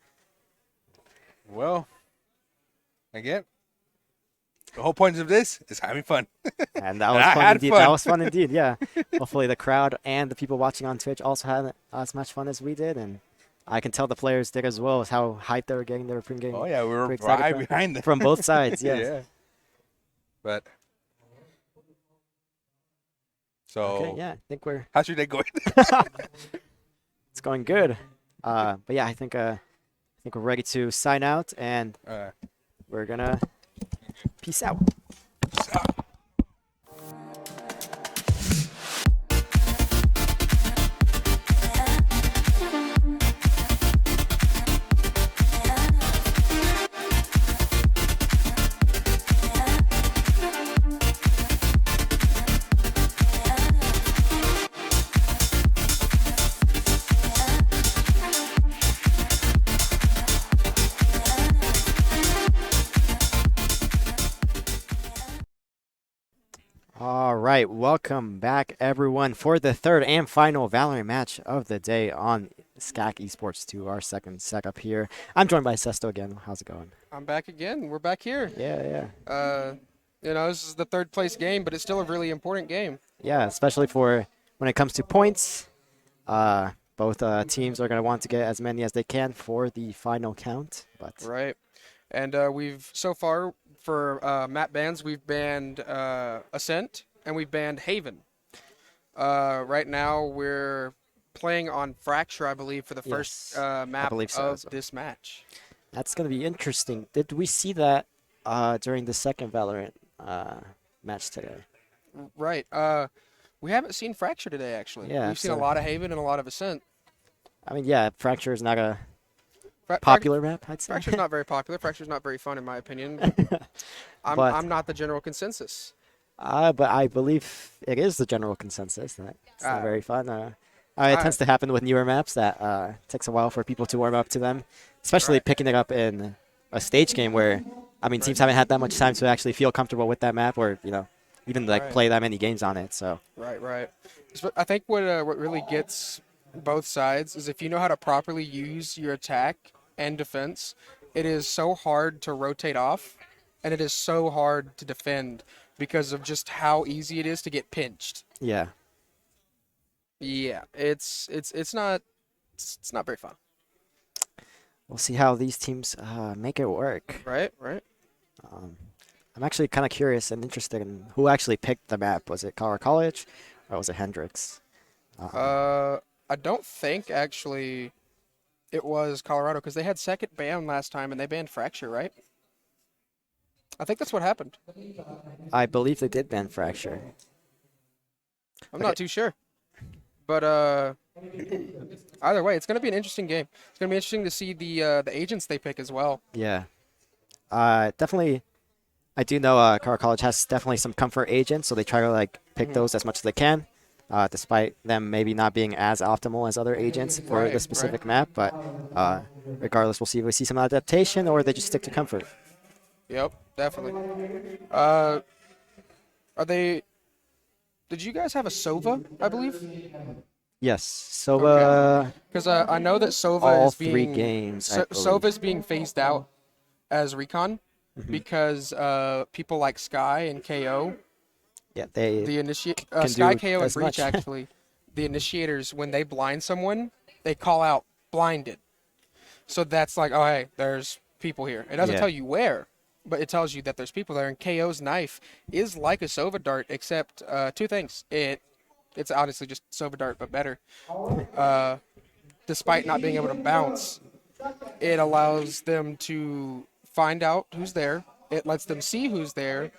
Well, again, the whole point of this is having fun. And that was fun indeed. That was fun indeed, yeah. Hopefully the crowd and the people watching on Twitch also had as much fun as we did. And I can tell the players did as well as how hyped they were getting. They were getting Oh yeah, we were pretty excited right behind them from both sides. Yes. yeah. But so Okay. Yeah. I think we're. how's your day going? It's going good. But yeah, I think we're ready to sign out, and we're gonna peace out. All right, welcome back, everyone, for the third and final Valorant match of the day on SCAC Esports 2, our second setup here. I'm joined by Sesto again. How's it going? I'm back again. We're back here. Yeah, yeah. This is the third place game, but it's still a really important game. Yeah, especially for when it comes to points. Both teams are going to want to get as many as they can for the final count. But Right. And we've, so far, for map bans, we've banned Ascent and we've banned Haven. Right now, we're playing on Fracture, I believe, for the first map of this match. That's going to be interesting. Did we see that during the second Valorant match today? Right. We haven't seen Fracture today, actually. Yeah, We've seen a lot of Haven and a lot of Ascent. I mean, yeah, Fracture is not a popular map, I'd say. Fracture's not very popular. Fracture's not very fun, in my opinion. I'm not the general consensus. But I believe it is the general consensus that it's not very fun. It tends to happen with newer maps that takes a while for people to warm up to them, especially picking it up in a stage game where, I mean, teams haven't had that much time to actually feel comfortable with that map or, even play that many games on it. So Right. I think what really gets both sides is if you know how to properly use your attack and defense, it is so hard to rotate off, and it is so hard to defend because of just how easy it is to get pinched. Yeah, it's not very fun. We'll see how these teams make it work. Right. I'm actually kind of curious and interested in who actually picked the map. Was it Colorado College or was it Hendrix? I don't think actually it was Colorado because they had second ban last time and they banned Fracture, right? I think that's what happened. I believe they did ban Fracture. I'm not too sure. But either way, it's going to be an interesting game. It's going to be interesting to see the agents they pick as well. Yeah. Definitely, I do know Colorado College has definitely some comfort agents, so they try to pick those as much as they can. Despite them maybe not being as optimal as other agents for the specific map. But regardless, we'll see if we see some adaptation or they just stick to comfort. Yep, definitely. Did you guys have a Sova, I believe? Yes, Sova. Because I know that Sova all is being 3 games. Sova is being phased out as recon because people like Sky and KO. Yeah, they Sky, KO, and Breach actually. The initiators, when they blind someone, they call out blinded. So that's like, oh hey, there's people here. It doesn't tell you where, but it tells you that there's people there. And KO's knife is like a Sova dart, except 2 things. It's honestly just Sova dart, but better. Despite not being able to bounce, it allows them to find out who's there. It lets them see who's there,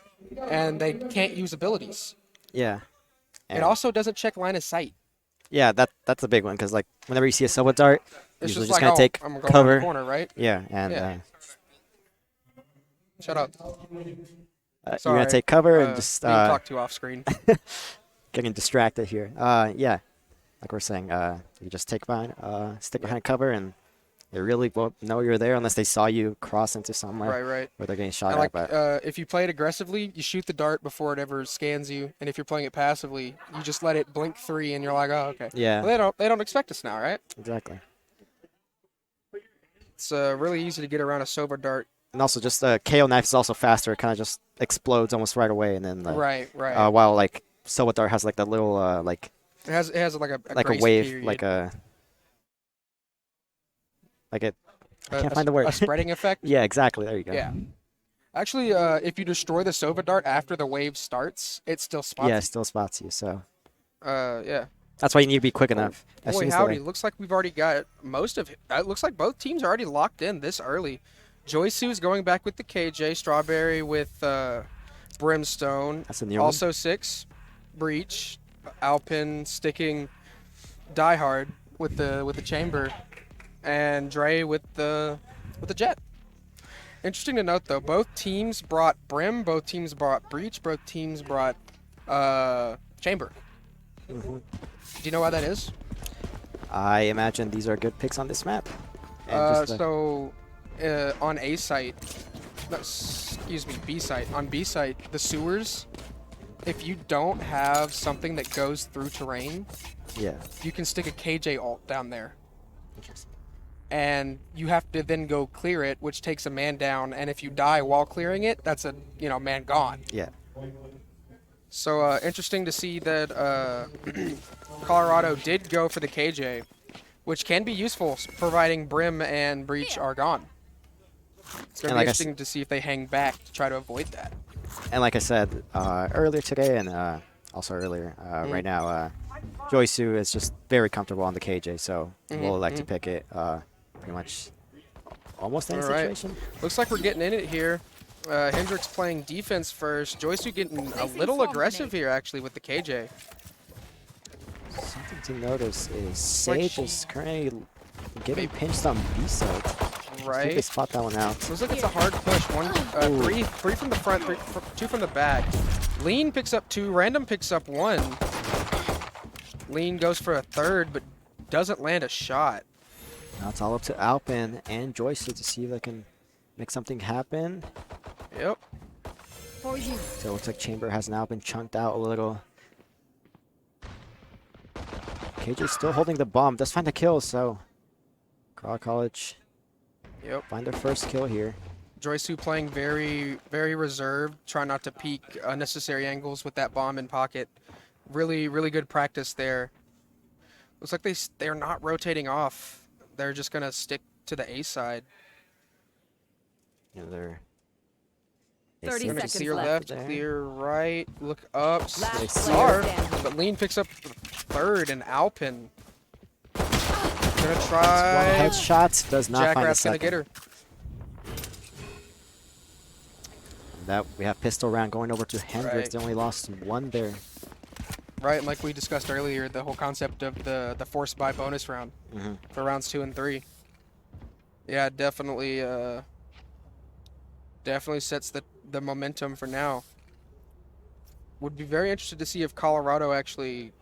and they can't use abilities. Yeah. It also doesn't check line of sight. Yeah, that's a big one because whenever you see a Sova dart, It's usually just gonna take I'm going cover. around the corner, right? Yeah, and Shut up. you're gonna take cover and just being talked to off screen. getting distracted here. Yeah, like we're saying, you just stick behind cover, and they really won't know you're there unless they saw you cross into somewhere. Right. Where they're getting shot And at. But if you play it aggressively, you shoot the dart before it ever scans you, and if you're playing it passively, you just let it blink 3, and you're like, oh, okay. yeah, Well, they don't expect us now, right? exactly. It's really easy to get around a Sova dart. And also, just KO knife is also faster. It kind of just explodes almost right away, and then Right. while Sova dart has that little It has like a like a grace wave, period. like a Like it. I can't find the word. A spreading effect. Yeah, exactly. There you go. Yeah. Actually, if you destroy the Sova Dart after the wave starts, it still spots. Yeah, it still spots you. So Yeah. that's why you need to be quick enough. As soon Boy, as the howdy. wave- Looks like we've already got most of it. It looks like both teams are already locked in this early. Joysu's going back with the KJ. Strawberry with Brimstone. That's a new Also 6. Breach. Alpin sticking Die Hard with the chamber. And Dre with the Jet. Interesting to note, though, both teams brought Brim, both teams brought Breach, both teams brought Chamber. Do you know why that is? I imagine these are good picks on this map. And just, On A site, no, excuse me, B site. On B site, the sewers, if you don't have something that goes through terrain, yeah. you can stick a KJ ult down there. Interesting. And you have to then go clear it, which takes a man down. And if you die while clearing it, that's a man gone. Yeah. So interesting to see that Colorado did go for the KJ, which can be useful, providing Brim and Breach are gone. It's going to be interesting to see if they hang back to try to avoid that. And like I said earlier today, and also earlier, right now, Joysu is just very comfortable on the KJ, so we'll like to pick it pretty much almost any situation. Looks like we're getting in it here. Hendrix playing defense first. Joysu getting a little aggressive here, actually, with the KJ. Something to notice is Sage is currently getting pinched on B side. I think they spot that one out. Looks like it's a hard push. Three from the front, two from the back. Lean picks up 2. Random picks up 1. Lean goes for a third, but doesn't land a shot. Now it's all up to Alpin and Joysu to see if they can make something happen. Yep. So it looks like Chamber has now been chunked out a little. KJ still holding the bomb. Does find the kill, so College find their first kill here. Joysu playing very, very reserved, trying not to peek unnecessary angles with that bomb in pocket. Really, really good practice there. Looks like they're not rotating off. They're just gonna stick to the A side. Yeah, they're 30 seconds clear left. left, clear right, look up. Last Star, player standing. but Lean picks up third, and Alpin gonna one try. headshot, does not Jack find a Rat's gonna second. get her. That we have pistol round going over to Hendrix. Right. They only lost 1 there. Right, and like we discussed earlier, the whole concept of the forced buy bonus round for rounds 2 and 3. Yeah, definitely sets the momentum for now. Would be very interested to see if Colorado actually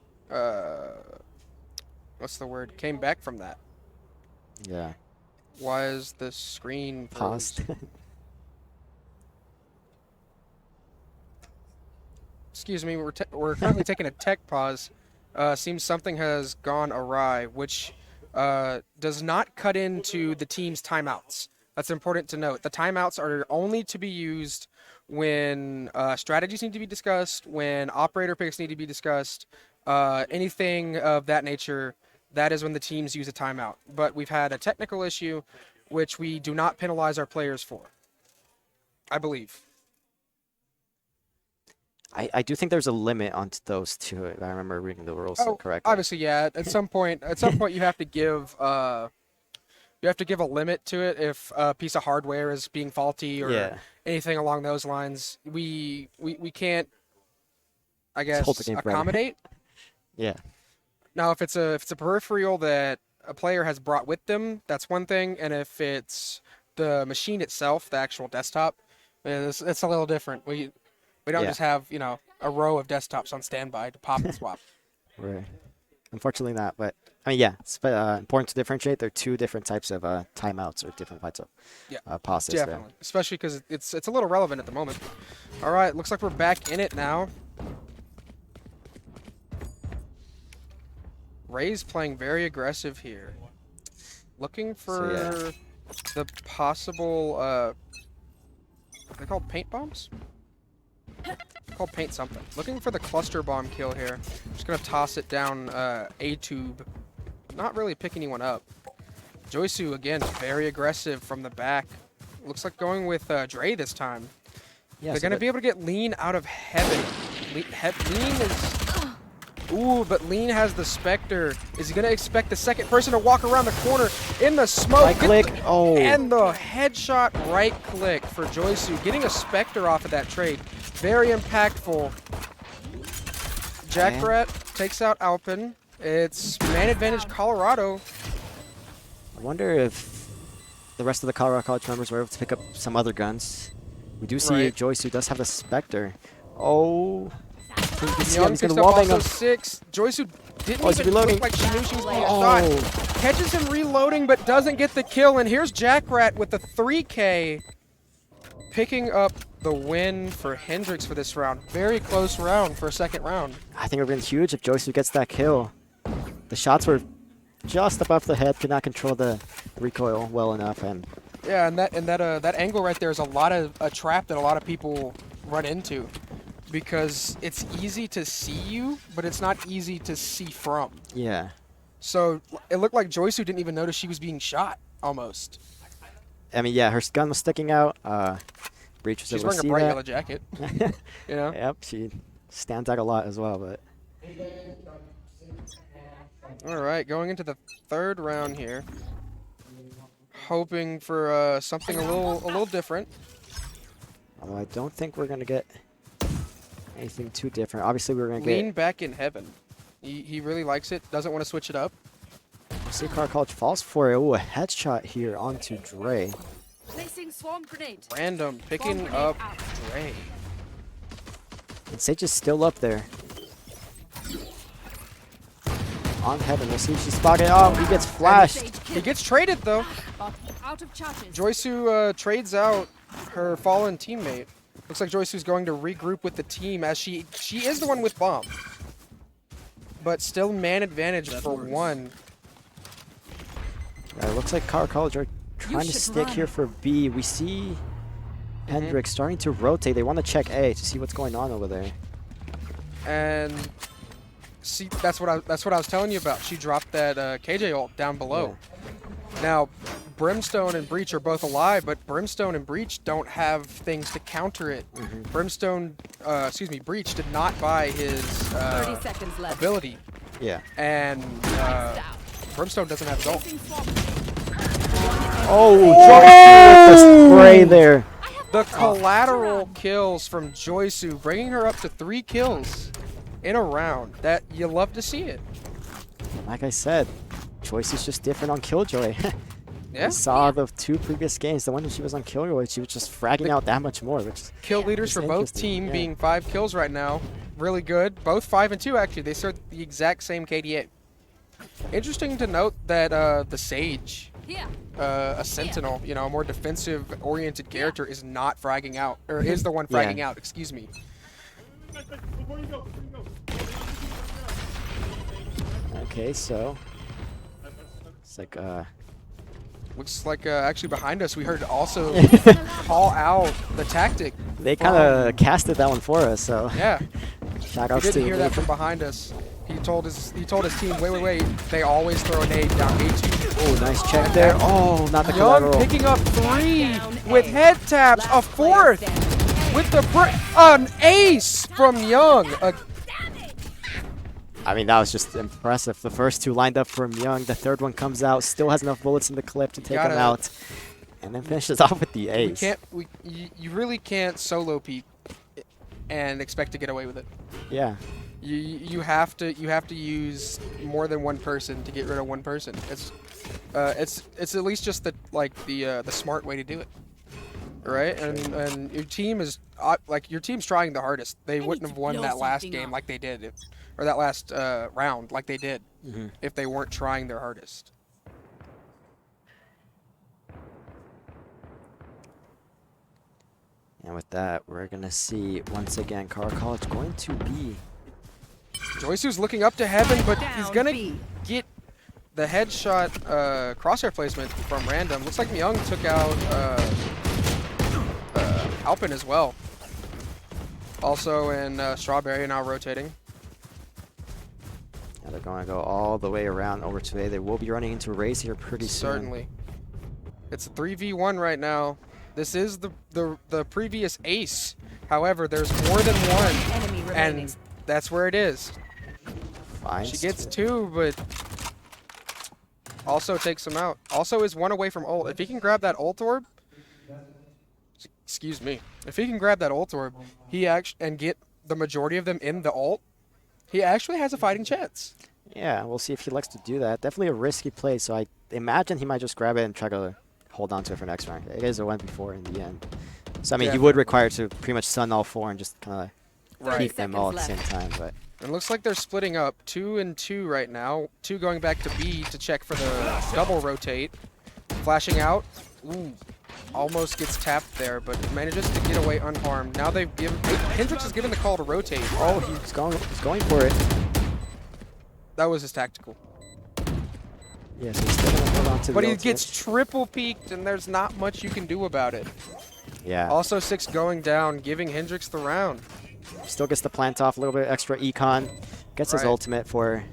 came back from that. Yeah. Why is the screen Paused. Excuse me, we're currently taking a tech pause. Seems something has gone awry, which does not cut into the team's timeouts. That's important to note. The timeouts are only to be used when strategies need to be discussed, when operator picks need to be discussed, anything of that nature. That is when the teams use a timeout. But we've had a technical issue, which we do not penalize our players for, I believe. I do think there's a limit on those two. If I remember reading the rules correctly. Obviously, yeah. At some point, you have to give a limit to it. If a piece of hardware is being faulty or anything along those lines, we can't, I guess, accommodate. Yeah. Now, if it's a peripheral that a player has brought with them, that's one thing. And if it's the machine itself, the actual desktop, it's a little different. We don't just have, a row of desktops on standby to pop and swap. Right. Unfortunately not, but I mean, yeah, it's important to differentiate. There are 2 different types of timeouts or different types of pauses Definitely. there. Especially because it's a little relevant at the moment. All right, looks like we're back in it now. Ray's playing very aggressive here. Looking for the possible, are they called paint bombs? Called paint something. Looking for the cluster bomb kill here. Just gonna toss it down A tube. Not really pick anyone up. Joysu, again, very aggressive from the back. Looks like going with Dre this time. Yeah, They're going to be able to get Lean out of heaven. Lean is... Ooh, but Lean has the Spectre. Is he going to expect the second person to walk around the corner in the smoke? Right click. Oh. And the headshot right click for Joysu. Getting a Spectre off of that trade. Very impactful. Jackrat takes out Alpin. It's man advantage Colorado. I wonder if the rest of the Colorado College members were able to pick up some other guns. We do see Right. Joysu does have a Spectre. Oh. Young He's picks gonna up wallbang also him. 6. Joysu didn't Oh, he's even reloading. look like she knew she was being Oh. shot. Catches him reloading, but doesn't get the kill. And here's Jackrat with the 3K, picking up the win for Hendrix for this round. Very close round for a second round. I think it would have been huge if Joysu gets that kill. The shots were just above the head, could not control the recoil well enough, and Yeah, and that angle right there is a trap that a lot of people run into, because it's easy to see you, but it's not easy to see from. yeah. So it looked like Joysu didn't even notice she was being shot, almost. I mean, yeah, her gun was sticking out. Breach was She's able to wearing a see bright that. yellow jacket. You know? Yep, she stands out a lot as well, but All right, going into the third round here, hoping for something a little different. although I don't think we're gonna get anything too different. Obviously, we're gonna Lean get back in heaven. He really likes it. Doesn't want to switch it up. SCAC College falls for it. Ooh, a headshot here onto Dre. Placing swarm grenade. Random picking up Dre. And Sage is still up there. On heaven, we'll see if she's spotted. Oh, he gets flashed. He gets traded though. Out of charges. Joysu trades out her fallen teammate. Looks like Joysu's going to regroup with the team, as she is the one with bomb. But still man advantage for one. It looks like Colorado College are trying to should stick run. here for B. We see Hendrix starting to rotate. They want to check A to see what's going on over there. And see, that's what I was telling you about. She dropped that KJ ult down below. Now, Brimstone and Breach are both alive, but Brimstone and Breach don't have things to counter it. Breach did not buy his 30 seconds left. ability, Yeah. and Brimstone doesn't have his ult. Placing swarm. Oh, Joysu with the spray there. The collateral kills from Joysu, bringing her up to 3 kills in a round. That you love to see it. Like I said, Joyce is just different on Killjoy. Yeah. I saw the 2 previous games. The one that she was on Killjoy, she was just fragging out that much more. Which is Kill leaders for both interesting, team yeah. being 5 kills right now. Really good. Both 5 and 2 actually. They start the exact same KDA. Interesting to note that the Sage, Here. a Sentinel, you know, a more defensive-oriented character, is not fragging out, or is the one fragging Yeah. out. Excuse me. Okay, so it's like Looks like actually behind us we heard also call out the tactic. they kind of casted that one for us. So Yeah. shout We outs to didn't hear that Nathan. from behind us. He told his team, wait. They always throw a nade down A2. Oh, nice check there. Oh, not the Young collateral. picking up 3 with head taps, a 4th with the an ace from Young. I mean, that was just impressive. The first 2 lined up from Young. The third one comes out, still has enough bullets in the clip to take him Gotta- out, and then finishes off with the ace. You really can't solo peep and expect to get away with it. Yeah. You have to use more than one person to get rid of one person. It's at least just the smart way to do it, right? And your team is your team's trying the hardest. They wouldn't have won blow that last something game up. like they did, or that last round like they did, Mhm. if they weren't trying their hardest. And with that, we're going to see, once again, Colorado College going to be... Joysu's looking up to heaven, but he's Down gonna B. get the headshot crosshair placement from random. Looks like Myung took out Alpin as well. Also in Strawberry now rotating. They're going to go all the way around over to A. They will be running into Raze here pretty soon. Certainly. It's a 3v1 right now. This is the previous ace. However, there's more than one, Enemy remaining. and that's where it is. Finds She gets two. 2, but also takes him out. Also is 1 away from ult. If he can grab that ult orb, excuse me. If he can grab that ult orb, and get the majority of them in the ult, he actually has a fighting chance. Yeah, we'll see if he likes to do that. Definitely a risky play, so I imagine he might just grab it and try to hold on to it for next round. It is a 1v4 in the end. So, I mean, he would require to pretty much stun all 4 and just kind of keep them all at the same time. But It looks like they're splitting up 2 and 2 right now. 2 going back to B to check for the double rotate. Flashing out. Ooh, almost gets tapped there, but manages to get away unharmed. Now they've given Hendrix has given the call to rotate. oh, he's going for it. That was his tactical. Yeah, so he's still going to hold on to But the he ultimate. gets triple peeked, and there's not much you can do about it. Yeah. Also 6 going down, giving Hendrix the round. Still gets the plant off, a little bit extra econ. Gets his Right. ultimate for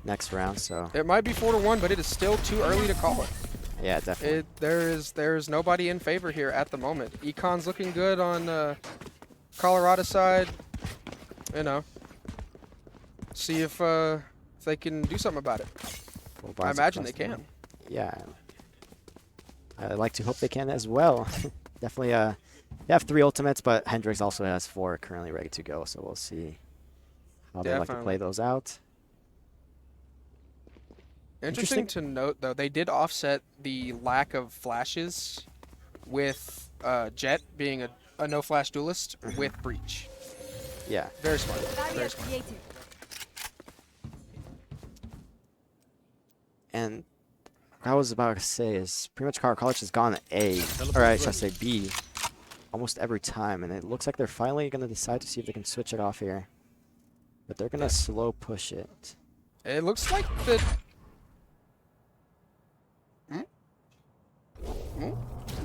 next round, so. It might be 4-1, but it is still too early to call it. Yeah, definitely. There's nobody in favor here at the moment. Econ's looking good on Colorado side. You know, see if they can do something about it. Full I bars imagine across they the can. board. Yeah. I like to hope they can as well. Definitely, they have 3 ultimates, but Hendrix also has 4 currently ready to go, so we'll see how they like to Definitely. play those out. Interesting to note, though, they did offset the lack of flashes with Jet being a no-flash duelist with Breach. Yeah. Very smart. Barrier Very smart. created. And what I was about to say is pretty much Colorado College has gone A, or I should say B, almost every time, and it looks like they're finally going to decide to see if they can switch it off here. But they're going to slow push it. It looks like the...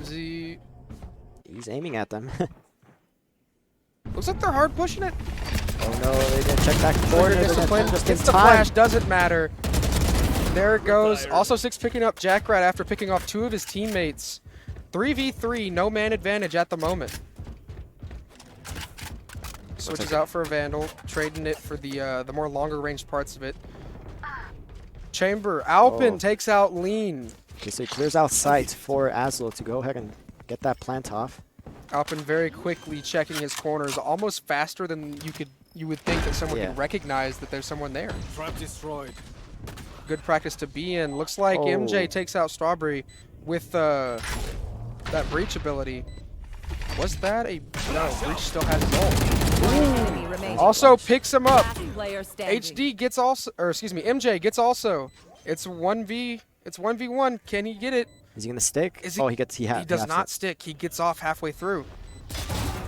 Is he... He's aiming at them. Looks like they're hard pushing it. Oh no, they didn't check back and forth. Trigger They're discipline. just in Gets the time. flash. Doesn't matter. There it goes. Also 6 picking up Jackrat after picking off 2 of his teammates. 3v3, no man advantage at the moment. Switches out for a Vandal, trading it for the more longer range parts of it. Chamber, Alpin takes out Lean. Okay, so he clears out sight for Aslo to go ahead and get that plant off. Alpin very quickly checking his corners, almost faster than you would think that someone could recognize that there's someone there. Trap destroyed. Good practice to be in. Looks like MJ takes out Strawberry with that Breach ability. Was that a... No, Breach still has his ult. Enemy remaining. Also picks him up. Last player standing. HD gets also... Or excuse me, MJ gets also. It's 1v1. Can he get it? Is he gonna stick? Is he, Oh, he gets. He does has not it. stick. He gets off halfway through.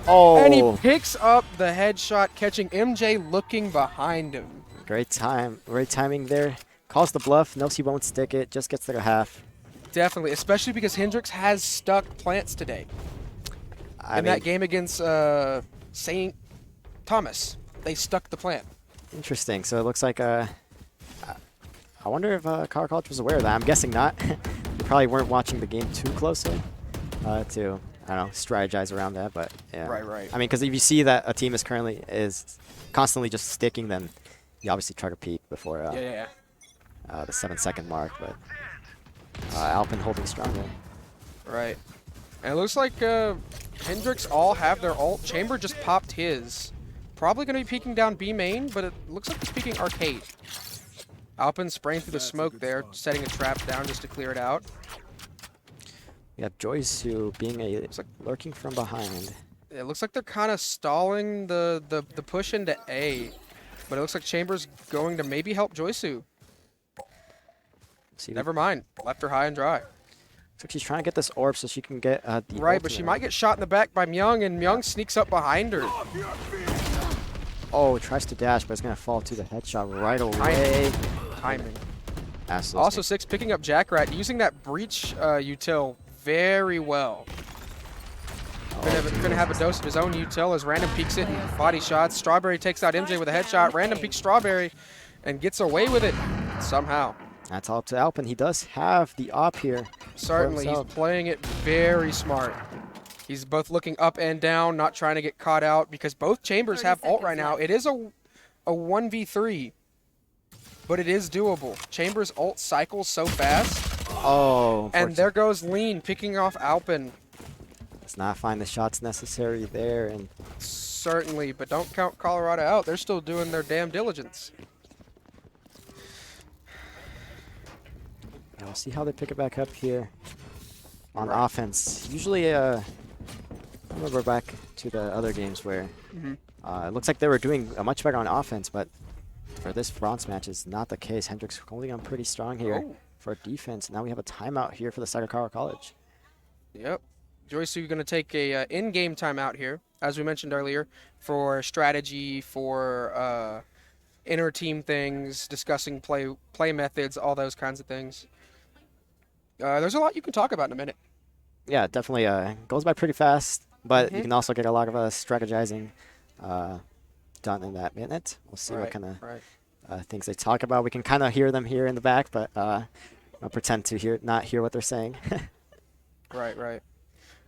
Oh. And he picks up the headshot, catching MJ looking behind him. Great time. Great timing there. Calls the bluff. Knows he won't stick it. Just gets to the half. Definitely, especially because Hendrix has stuck plants today. In that game against St. Thomas, they stuck the plant. Interesting. So it looks like I wonder if Colorado College was aware of that. I'm guessing not. They probably weren't watching the game too closely to, I don't know, strategize around that. But yeah. Right. I mean, because if you see that a team is constantly just sticking, then you obviously try to peek before the 7-second mark. But Alpin holding strong there. Right. And it looks like Hendrix all have their ult. Chamber just popped his. Probably going to be peeking down B main, but it looks like he's peeking arcade. Alpin spraying through the smoke there, setting a trap down just to clear it out. We have Joysu being lurking from behind. It looks like they're kind of stalling the push into A, but it looks like Chamber's going to maybe help Joysu. Never mind, left her high and dry. So she's trying to get this orb so she can get the Right, but she might get shot in the back by Myung, and Myung sneaks up behind her. Oh, tries to dash, but it's going to fall to the headshot right away. Timing. Aslo's Also 6 picking up Jackrat, using that Breach util very well. Gonna have a dose of his own util as Random peeks it and body shots. Strawberry takes out MJ with a headshot. Random peeks Strawberry. and gets away with it somehow. That's all up to Alpin. He does have the op here. Certainly, he's playing it very smart. He's both looking up and down, not trying to get caught out because both chambers have ult right now. It is a 1v3, but it is doable. Chambers ult cycles so fast. Oh, and there goes Lean picking off Alpin. Does not find the shots necessary there. And certainly, but don't count Colorado out. They're still doing their damn diligence. Yeah, we'll see how they pick it back up here on offense. Usually, I remember back to the other games where it looks like they were doing much better on offense, but for this bronze match is not the case. Hendrix holding on pretty strong here for defense. Now we have a timeout here for the SCAC College. Yep. Joyce, you're going to take a in-game timeout here, as we mentioned earlier, for strategy, for inter-team things, discussing play methods, all those kinds of things. There's a lot you can talk about in a minute. Yeah, definitely goes by pretty fast, but you can also get a lot of strategizing done in that minute. We'll see what kind of things they talk about. We can kind of hear them here in the back, but I'll pretend to not hear what they're saying. Right.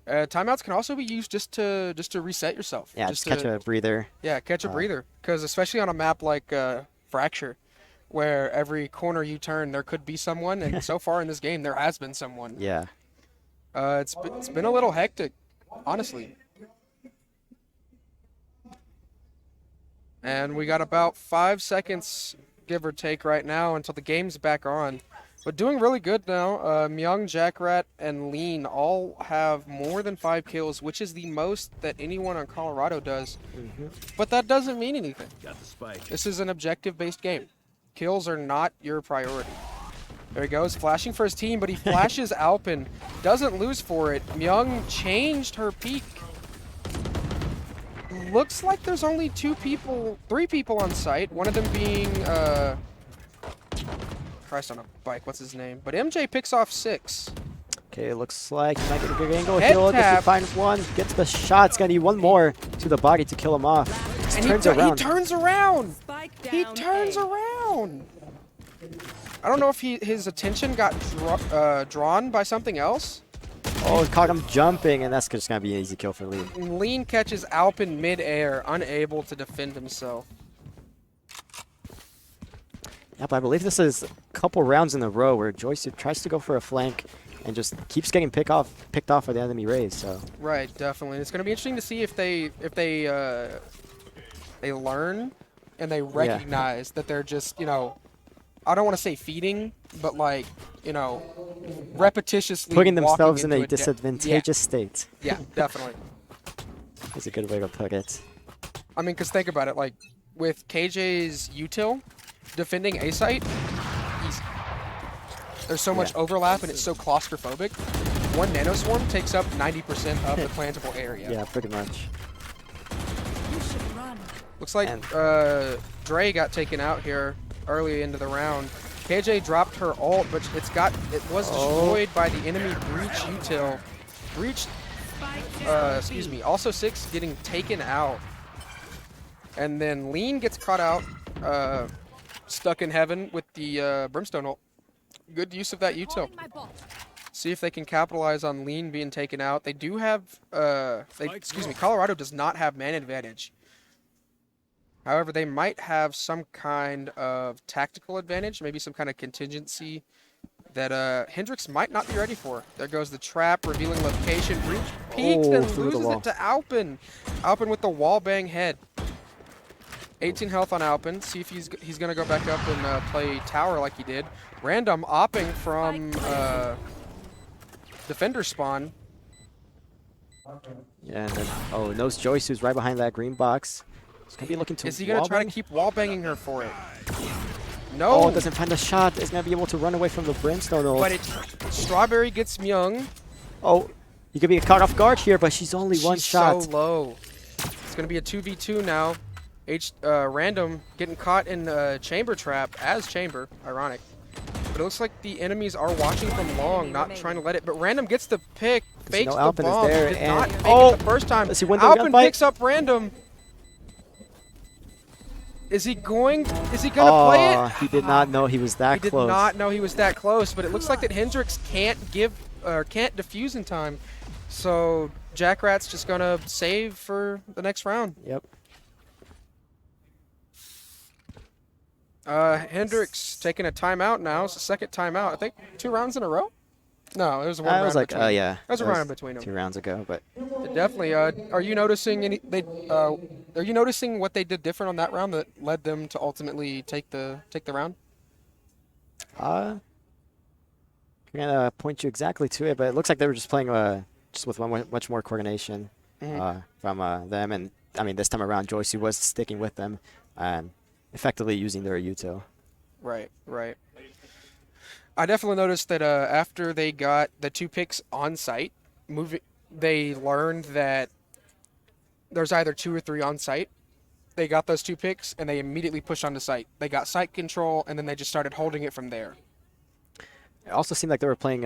Timeouts can also be used just to reset yourself. Yeah, just catch a breather. Yeah, catch a breather. Because especially on a map like Fracture, where every corner you turn, there could be someone, and so far in this game, there has been someone. Yeah. It's been a little hectic, honestly. And we got about 5 seconds, give or take, right now until the game's back on. But doing really good now. Myung, Jackrat, and Lean all have more than 5 kills, which is the most that anyone on Colorado does. But that doesn't mean anything. This is an objective-based game. Kills are not your priority. There he goes, flashing for his team, but he flashes Alpin. Doesn't lose for it. Myung changed her peak. Looks like there's only 3 people on site. One of them being, Christ on a bike, what's his name? But MJ picks off 6. Okay, it looks like he might get a good angle. Head He'll tap. find one, gets the shot. It's going to need one more to the body to kill him off. And he turns around. He turns around. I don't know if his attention got drawn by something else. Oh, it caught him jumping, and that's just going to be an easy kill for Lean. Lean catches Alpin mid-air, unable to defend himself. Yep, I believe this is a couple rounds in a row where Joyce tries to go for a flank and just keeps getting picked off by the enemy raise. So right, definitely. It's going to be interesting to see if they learn and they recognize that they're just, I don't want to say feeding, but like, repetitiously putting themselves in a disadvantageous state. Yeah, definitely. That's a good way to put it. I mean, because think about it, like with KJ's util defending A site, there's so much overlap and it's so claustrophobic. One nanoswarm takes up 90% of the plantable area. Yeah, pretty much. Looks like Dre got taken out here early into the round. KJ dropped her ult, but it was destroyed by the enemy Breach util. Breach, also 6 getting taken out. And then Lean gets caught out, stuck in heaven with the Brimstone ult. Good use of that util. See if they can capitalize on Lean being taken out. They do have, Colorado does not have man advantage. However, they might have some kind of tactical advantage, maybe some kind of contingency that Hendrix might not be ready for. There goes the trap, revealing location. Breach peeks and loses it to Alpin. Alpin with the wall bang head. 18 health on Alpin. See if he's going to go back up and play tower like he did. Random opping from defender spawn. Yeah, and then, knows Joyce, who's right behind that green box. He's going to be looking to Is he going to try to keep wall banging her for it? No. Oh, doesn't find the shot. Is going to be able to run away from the Brimstone ult. But Strawberry gets Myung. Oh, he could be caught off guard here, but she's only one shot. So low. It's going to be a 2v2 now. Random getting caught in the chamber trap as chamber. Ironic. But it looks like the enemies are watching from long, not trying to let it. But Random gets the pick, fakes the bomb. Is there, did not make it the first time. Alpin picks up Random. Is he going to play it? He did not know he was that He close. did not know he was that close, but it looks like that Hendrix can't defuse in time. So Jackrat's just gonna save for the next round. Yep. Hendrix taking a timeout now. It's the second timeout. I think 2 rounds in a row. No, it was one round. It was like, between. yeah. It was a round in between them. 2 rounds ago, but Definitely. Are you noticing are you noticing what they did different on that round that led them to ultimately take the round? I'm gonna point you exactly to it, but it looks like they were just playing just with much more coordination from them, and I mean this time around Joyce was sticking with them and effectively using their util. Right. I definitely noticed that after they got the 2 picks on site, they learned that there's either 2 or 3 on site. They got those 2 picks and they immediately pushed onto site. They got site control and then they just started holding it from there. It also seemed like they were playing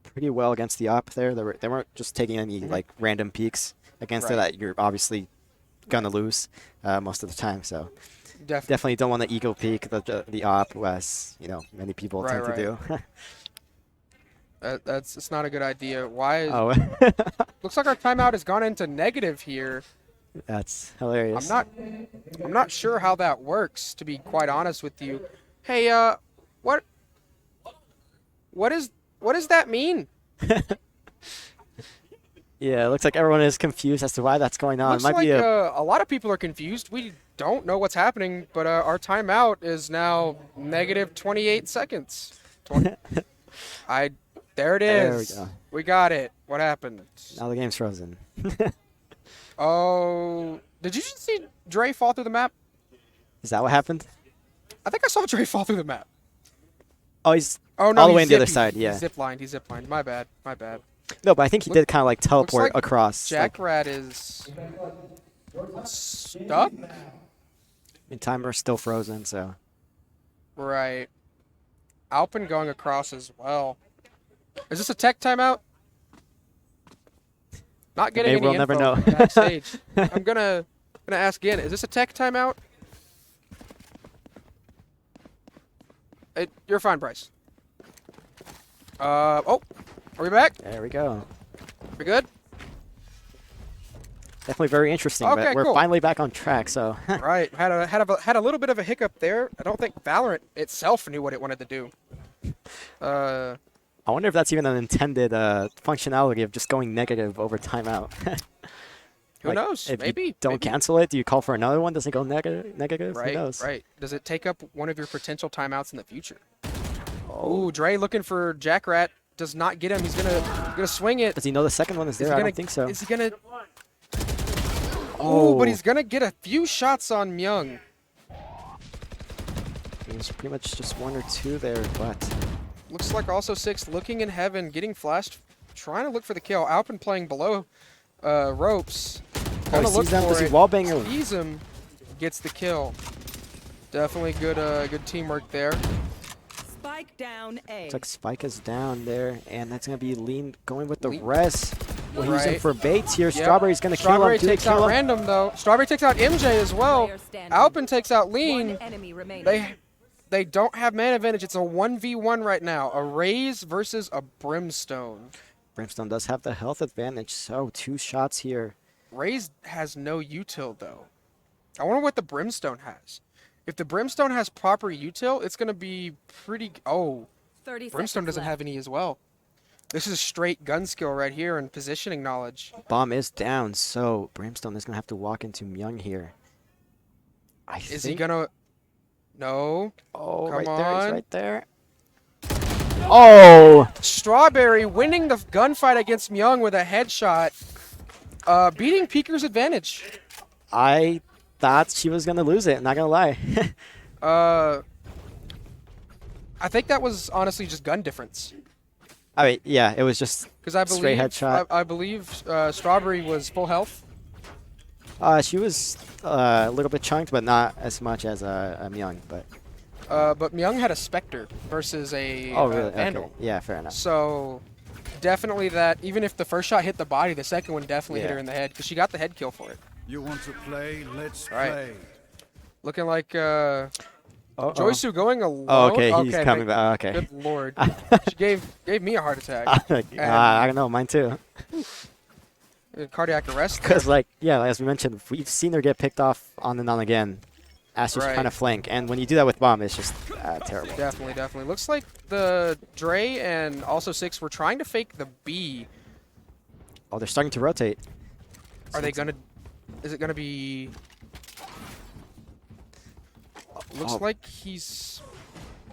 pretty well against the op there. They weren't just taking any like random peeks against it that you're obviously gonna lose most of the time. So definitely don't want to ego peek the op, as many people tend to do. It's not a good idea. Why? Oh. Looks like our timeout has gone into negative here. That's hilarious. I'm not sure how that works, to be quite honest with you. Hey, what does that mean? Yeah, it looks like everyone is confused as to why that's going on. Looks like a lot of people are confused. We don't know what's happening, but our timeout is now negative 28 seconds. There it is. There we go. We got it. What happened? Now the game's frozen. Oh, did you just see Dre fall through the map? Is that what happened? I think I saw Dre fall through the map. Oh, he's no, all the way on the other side. Yeah. He ziplined. My bad. No, but I think he did kind of like teleport like across. Jackrat is stuck. And timer's still frozen, so. Right. Alpin going across as well. Is this a tech timeout? Not getting any we'll info never know. from backstage. I'm gonna ask again. Is this a tech timeout? You're fine, Bryce. Oh, are we back? There we go. We good? Definitely very interesting. Okay, but we're cool. finally back on track. So. Right. Had a little bit of a hiccup there. I don't think Valorant itself knew what it wanted to do. I wonder if that's even an intended functionality of just going negative over timeout. Who knows? If Maybe. you don't cancel it, do you call for another one? Does it go negative? Right. Who knows? Right. Does it take up one of your potential timeouts in the future? Oh, Dre looking for Jackrat. Does not get him. He's gonna swing it. Does he know the second one is there? I don't think so. Is he gonna? Oh, but he's gonna get a few shots on Myung. There's pretty much just 1 or 2 there, but. Looks like also 6 looking in heaven, getting flashed, trying to look for the kill. Alpin playing below ropes. Gonna look for Does he it. wallbang him? Sees him, gets the kill. Definitely good teamwork there. Spike down A. Looks like Spike is down there, and that's gonna be Lean going with the res. We're using for baits here. Yep. Strawberry's gonna kill him. Strawberry Do they takes kill out him? Random though. Strawberry takes out MJ as well. Player standing. Alpin takes out Lean. One enemy remaining. They don't have man advantage. It's a 1v1 right now. A Raze versus a Brimstone. Brimstone does have the health advantage, so 2 shots here. Raze has no util though. I wonder what the Brimstone has. If the Brimstone has proper util, it's gonna be pretty. Oh, 30 Brimstone seconds doesn't left. have any as well. This is straight gun skill right here and positioning knowledge. Bomb is down, so Brimstone is gonna have to walk into Myung here. Is he gonna? No. Oh, Come right on. there. He's right there. Oh! Strawberry winning the gunfight against Myung with a headshot, beating Peeker's advantage. I thought she was gonna lose it. Not gonna lie. I think that was honestly just gun difference. I mean, yeah, it was just Because I straight believe headshot. I believe Strawberry was full health. She was a little bit chunked, but not as much as Myung. But Myung had a Spectre versus a really? Vandal. Okay. Yeah, fair enough. So definitely that. Even if the first shot hit the body, the second one definitely hit her in the head because she got the head kill for it. You want to play? Let's All right. play. Looking like Uh-oh. Joysu going alone. Oh, okay, he's coming back. Okay. Good lord. She gave me a heart attack. I don't know, mine too. Cardiac arrest. Because, like, yeah, as we mentioned, we've seen her get picked off on and on again as she's trying to flank. And when you do that with Bomb, it's just terrible. Definitely. Looks like the Dre and also Six were trying to fake the B. Oh, they're starting to rotate. Are they going to... Is it going to be... Looks like he's...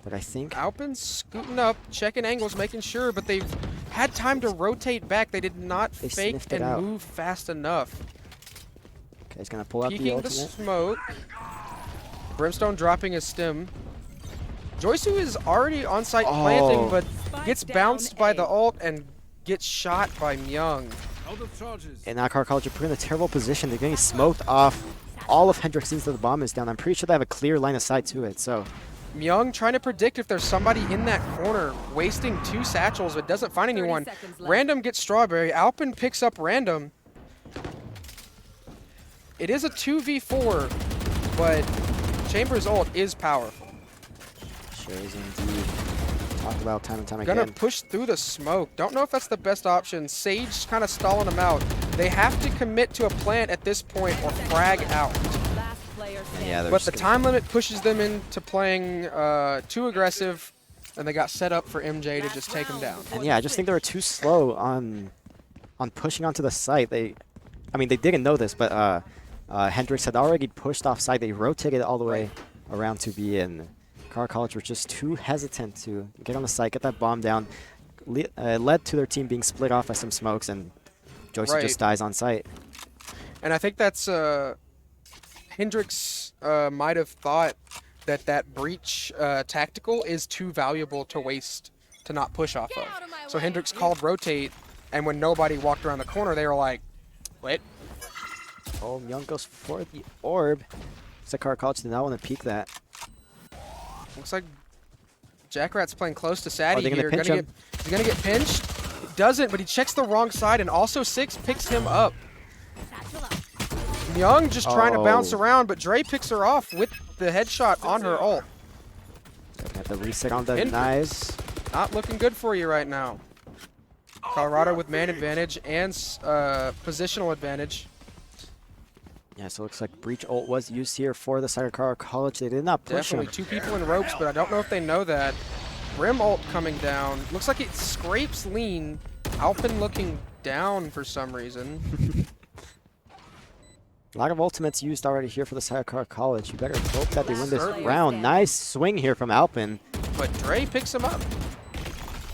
But I think... Alpin's scooting up, checking angles, making sure, but they've had time to rotate back. They did not fake and move fast enough. Okay, he's going to pull out Peeking the ultimate. the smoke. Brimstone dropping his stim. Joysu is already on site planting, but gets bounced by the ult and gets shot by Myung. And now Car College are put in a terrible position. They're getting smoked off. All of Hendrix sees that the bomb is down. I'm pretty sure they have a clear line of sight to it, so... Myung trying to predict if there's somebody in that corner, wasting 2 satchels, but doesn't find anyone. Random gets Strawberry. Alpin picks up Random. It is a 2v4, but Chambers' ult is powerful. Sure is indeed. Talked about time and time Gonna again. push through the smoke. Don't know if that's the best option. Sage kind of stalling them out. They have to commit to a plant at this point or frag out. Yeah, but the time limit pushes them into playing too aggressive, and they got set up for MJ to just take them down. And yeah, I just think they were too slow on pushing onto the site. I mean, they didn't know this, but Hendrix had already pushed off site. They rotated all the way around to be in. Car College were just too hesitant to get on the site, get that bomb down. Led to their team being split off by some smokes, and Joyce just dies on site. And I think that's Hendrix might have thought that breach tactical is too valuable to waste to not push off of. So Hendrix called rotate, and when nobody walked around the corner, they were like, wait. Oh, Myung goes for the orb. Looks like Car College did not want to peek that. Looks like Jackrat's playing close to Sadie here. He's gonna get pinched. He doesn't, but he checks the wrong side, and also Six picks him up. Myung just trying to bounce around, but Dre picks her off with the headshot on her ult. Have to reset on the knives. Not looking good for you right now. Colorado with man advantage and positional advantage. Yeah, so it looks like breach ult was used here for the side of Car College. They did not push Definitely 2 people in ropes, but I don't know if they know that. Brim ult coming down. Looks like it scrapes Lean. Alpin looking down for some reason. A lot of ultimates used already here for the side of Car College. You better hope that they win this round. Nice swing here from Alpin. But Dre picks him up.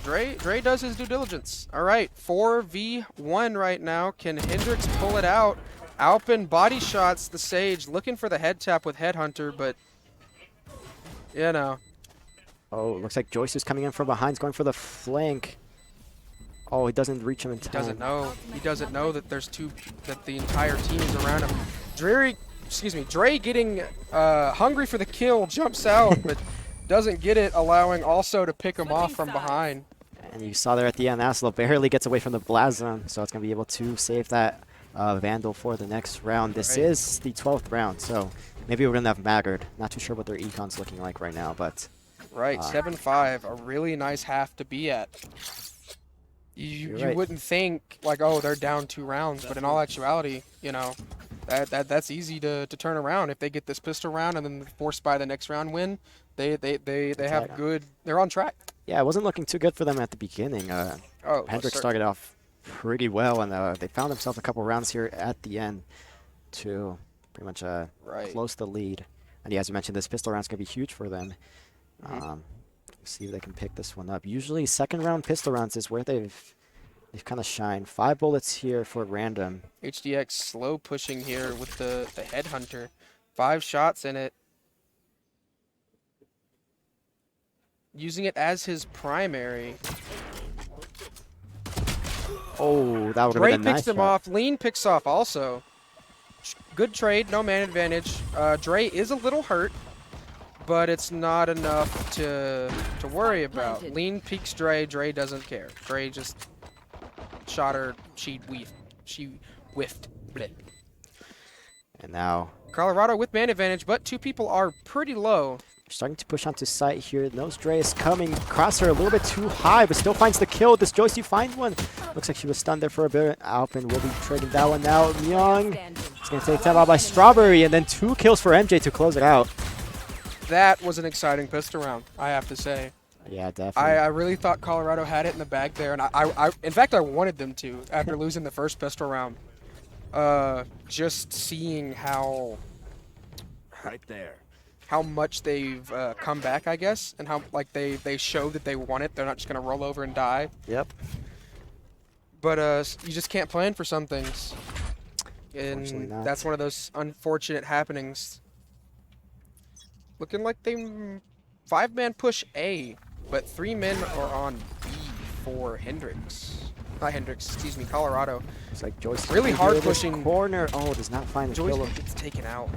Dre does his due diligence. All right, 4v1 right now. Can Hendrix pull it out? Alpin body shots the Sage, looking for the head tap with Headhunter, but, you know. Oh, looks like Joyce is coming in from behind. He's going for the flank. Oh, he doesn't reach him in time. He doesn't know that that the entire team is around him. Dre getting hungry for the kill, jumps out, but doesn't get it, allowing also to pick him off from behind. And you saw there at the end, Aslo barely gets away from the blast zone, so it's going to be able to save that Vandal for the next round. This is the 12th round, so maybe it wouldn't have mattered. Not too sure what their econ's looking like right now, but... Right, 7-5, a really nice half to be at. You wouldn't think, like, oh, they're down 2 rounds, but in all actuality, you know, that's easy to turn around. If they get this pistol round and then forced by the next round win, they have good, they're on track. Yeah, it wasn't looking too good for them at the beginning. Hendrix started off pretty well, and they found themselves a couple rounds here at the end to pretty much close the lead. And yeah, as you mentioned, this pistol round's going to be huge for them. See if they can pick this one up. Usually second round pistol rounds is where they've kind of shined. 5 bullets here for Random. HDX slow pushing here with the Headhunter. 5 shots in it. Using it as his primary. Oh, that would have been a nice Dre picks him off. Lean picks off also. Good trade, no man advantage. Dre is a little hurt, but it's not enough to worry about. Lean peeks Dre. Dre doesn't care. Dre just shot her. She whiffed. Blip. And now Colorado with man advantage, but 2 people are pretty low. Starting to push onto site here. Nose Dre is coming. Crosshair a little bit too high, but still finds the kill. Does Joycey find one? Looks like she was stunned there for a bit. Alpin will be trading that one now. Myung is going to take time out by Strawberry, and then 2 kills for MJ to close it out. That was an exciting pistol round, I have to say. Yeah, definitely. I really thought Colorado had it in the bag there, and in fact, I wanted them to after losing the first pistol round. Just seeing how Right there. how much they've come back, I guess, and how like they showed that they want it. They're not just gonna roll over and die. Yep. But you just can't plan for some things, and not. that's one of those unfortunate happenings. Looking like they 5-man push A, but 3 men are on B for Hendrix. Not Hendrix, excuse me, Colorado. It's like Joyce Really hard pushing. corner. Oh, does not find the Joyce kill. gets taken out.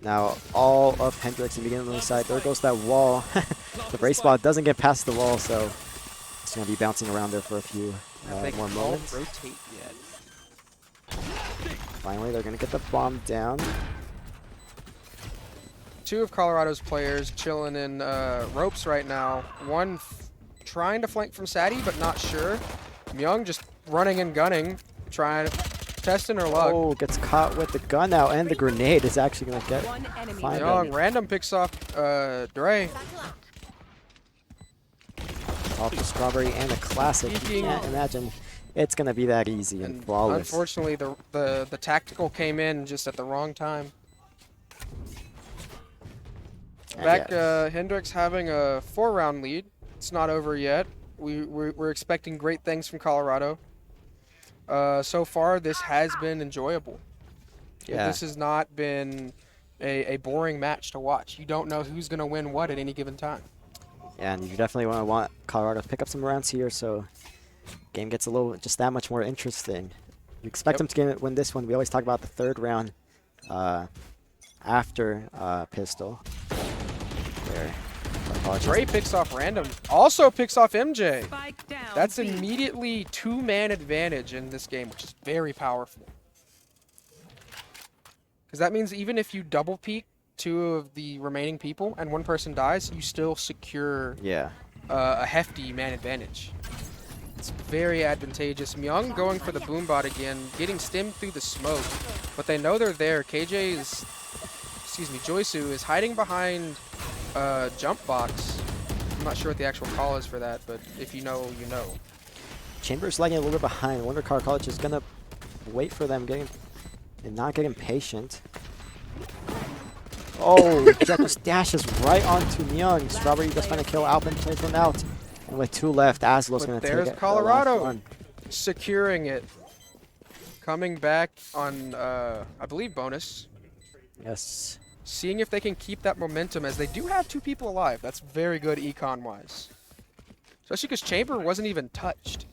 Now all of Hendrix in the beginning of the side. There goes that wall. The brace ball doesn't get past the wall, so it's gonna be bouncing around there for a few They more can't moments. rotate yet. Finally, they're gonna get the bomb down. 2 of Colorado's players chilling in ropes right now. One trying to flank from Sadie, but not sure. Myung just running and gunning, testing her luck. Oh, gets caught with the gun out, and the grenade is actually gonna get One enemy find Myung him. random picks off Dre. Off the Strawberry and a classic. You Speaking- can't imagine it's gonna be that easy and And flawless. unfortunately, the tactical came in just at the wrong time. And Back yeah, Hendrix having a 4-round lead. It's not over yet. We're expecting great things from Colorado. So far, this has been enjoyable. Yeah. This has not been a boring match to watch. You don't know who's going to win what at any given time. and you definitely want Colorado to pick up some rounds here, so game gets a little just that much more interesting. You expect them to win this one. We always talk about the 3rd round after pistol. There. Dre picks off random. Also picks off MJ. Spike down. That's B. immediately 2-man advantage in this game, which is very powerful. Because that means even if you double peek 2 of the remaining people and 1 person dies, you still secure Yeah. a hefty man advantage. It's very advantageous. Myung going for the boombot again, getting stemmed through the smoke, but they know they're there. Joysu is hiding behind jump box. I'm not sure what the actual call is for that, but if you know, you know. Chambers lagging a little bit behind. I wonder if Colorado College is gonna wait for them and not get impatient. Oh, Jet just dashes right onto Myung. Strawberry just trying to kill Alpin, plays one out. And with 2 left, Aslo's But gonna take there's it. Colorado securing it. Coming back on, I believe, bonus. Yes. Seeing if they can keep that momentum, as they do have 2 people alive. That's very good econ-wise. Especially because Chamber wasn't even touched.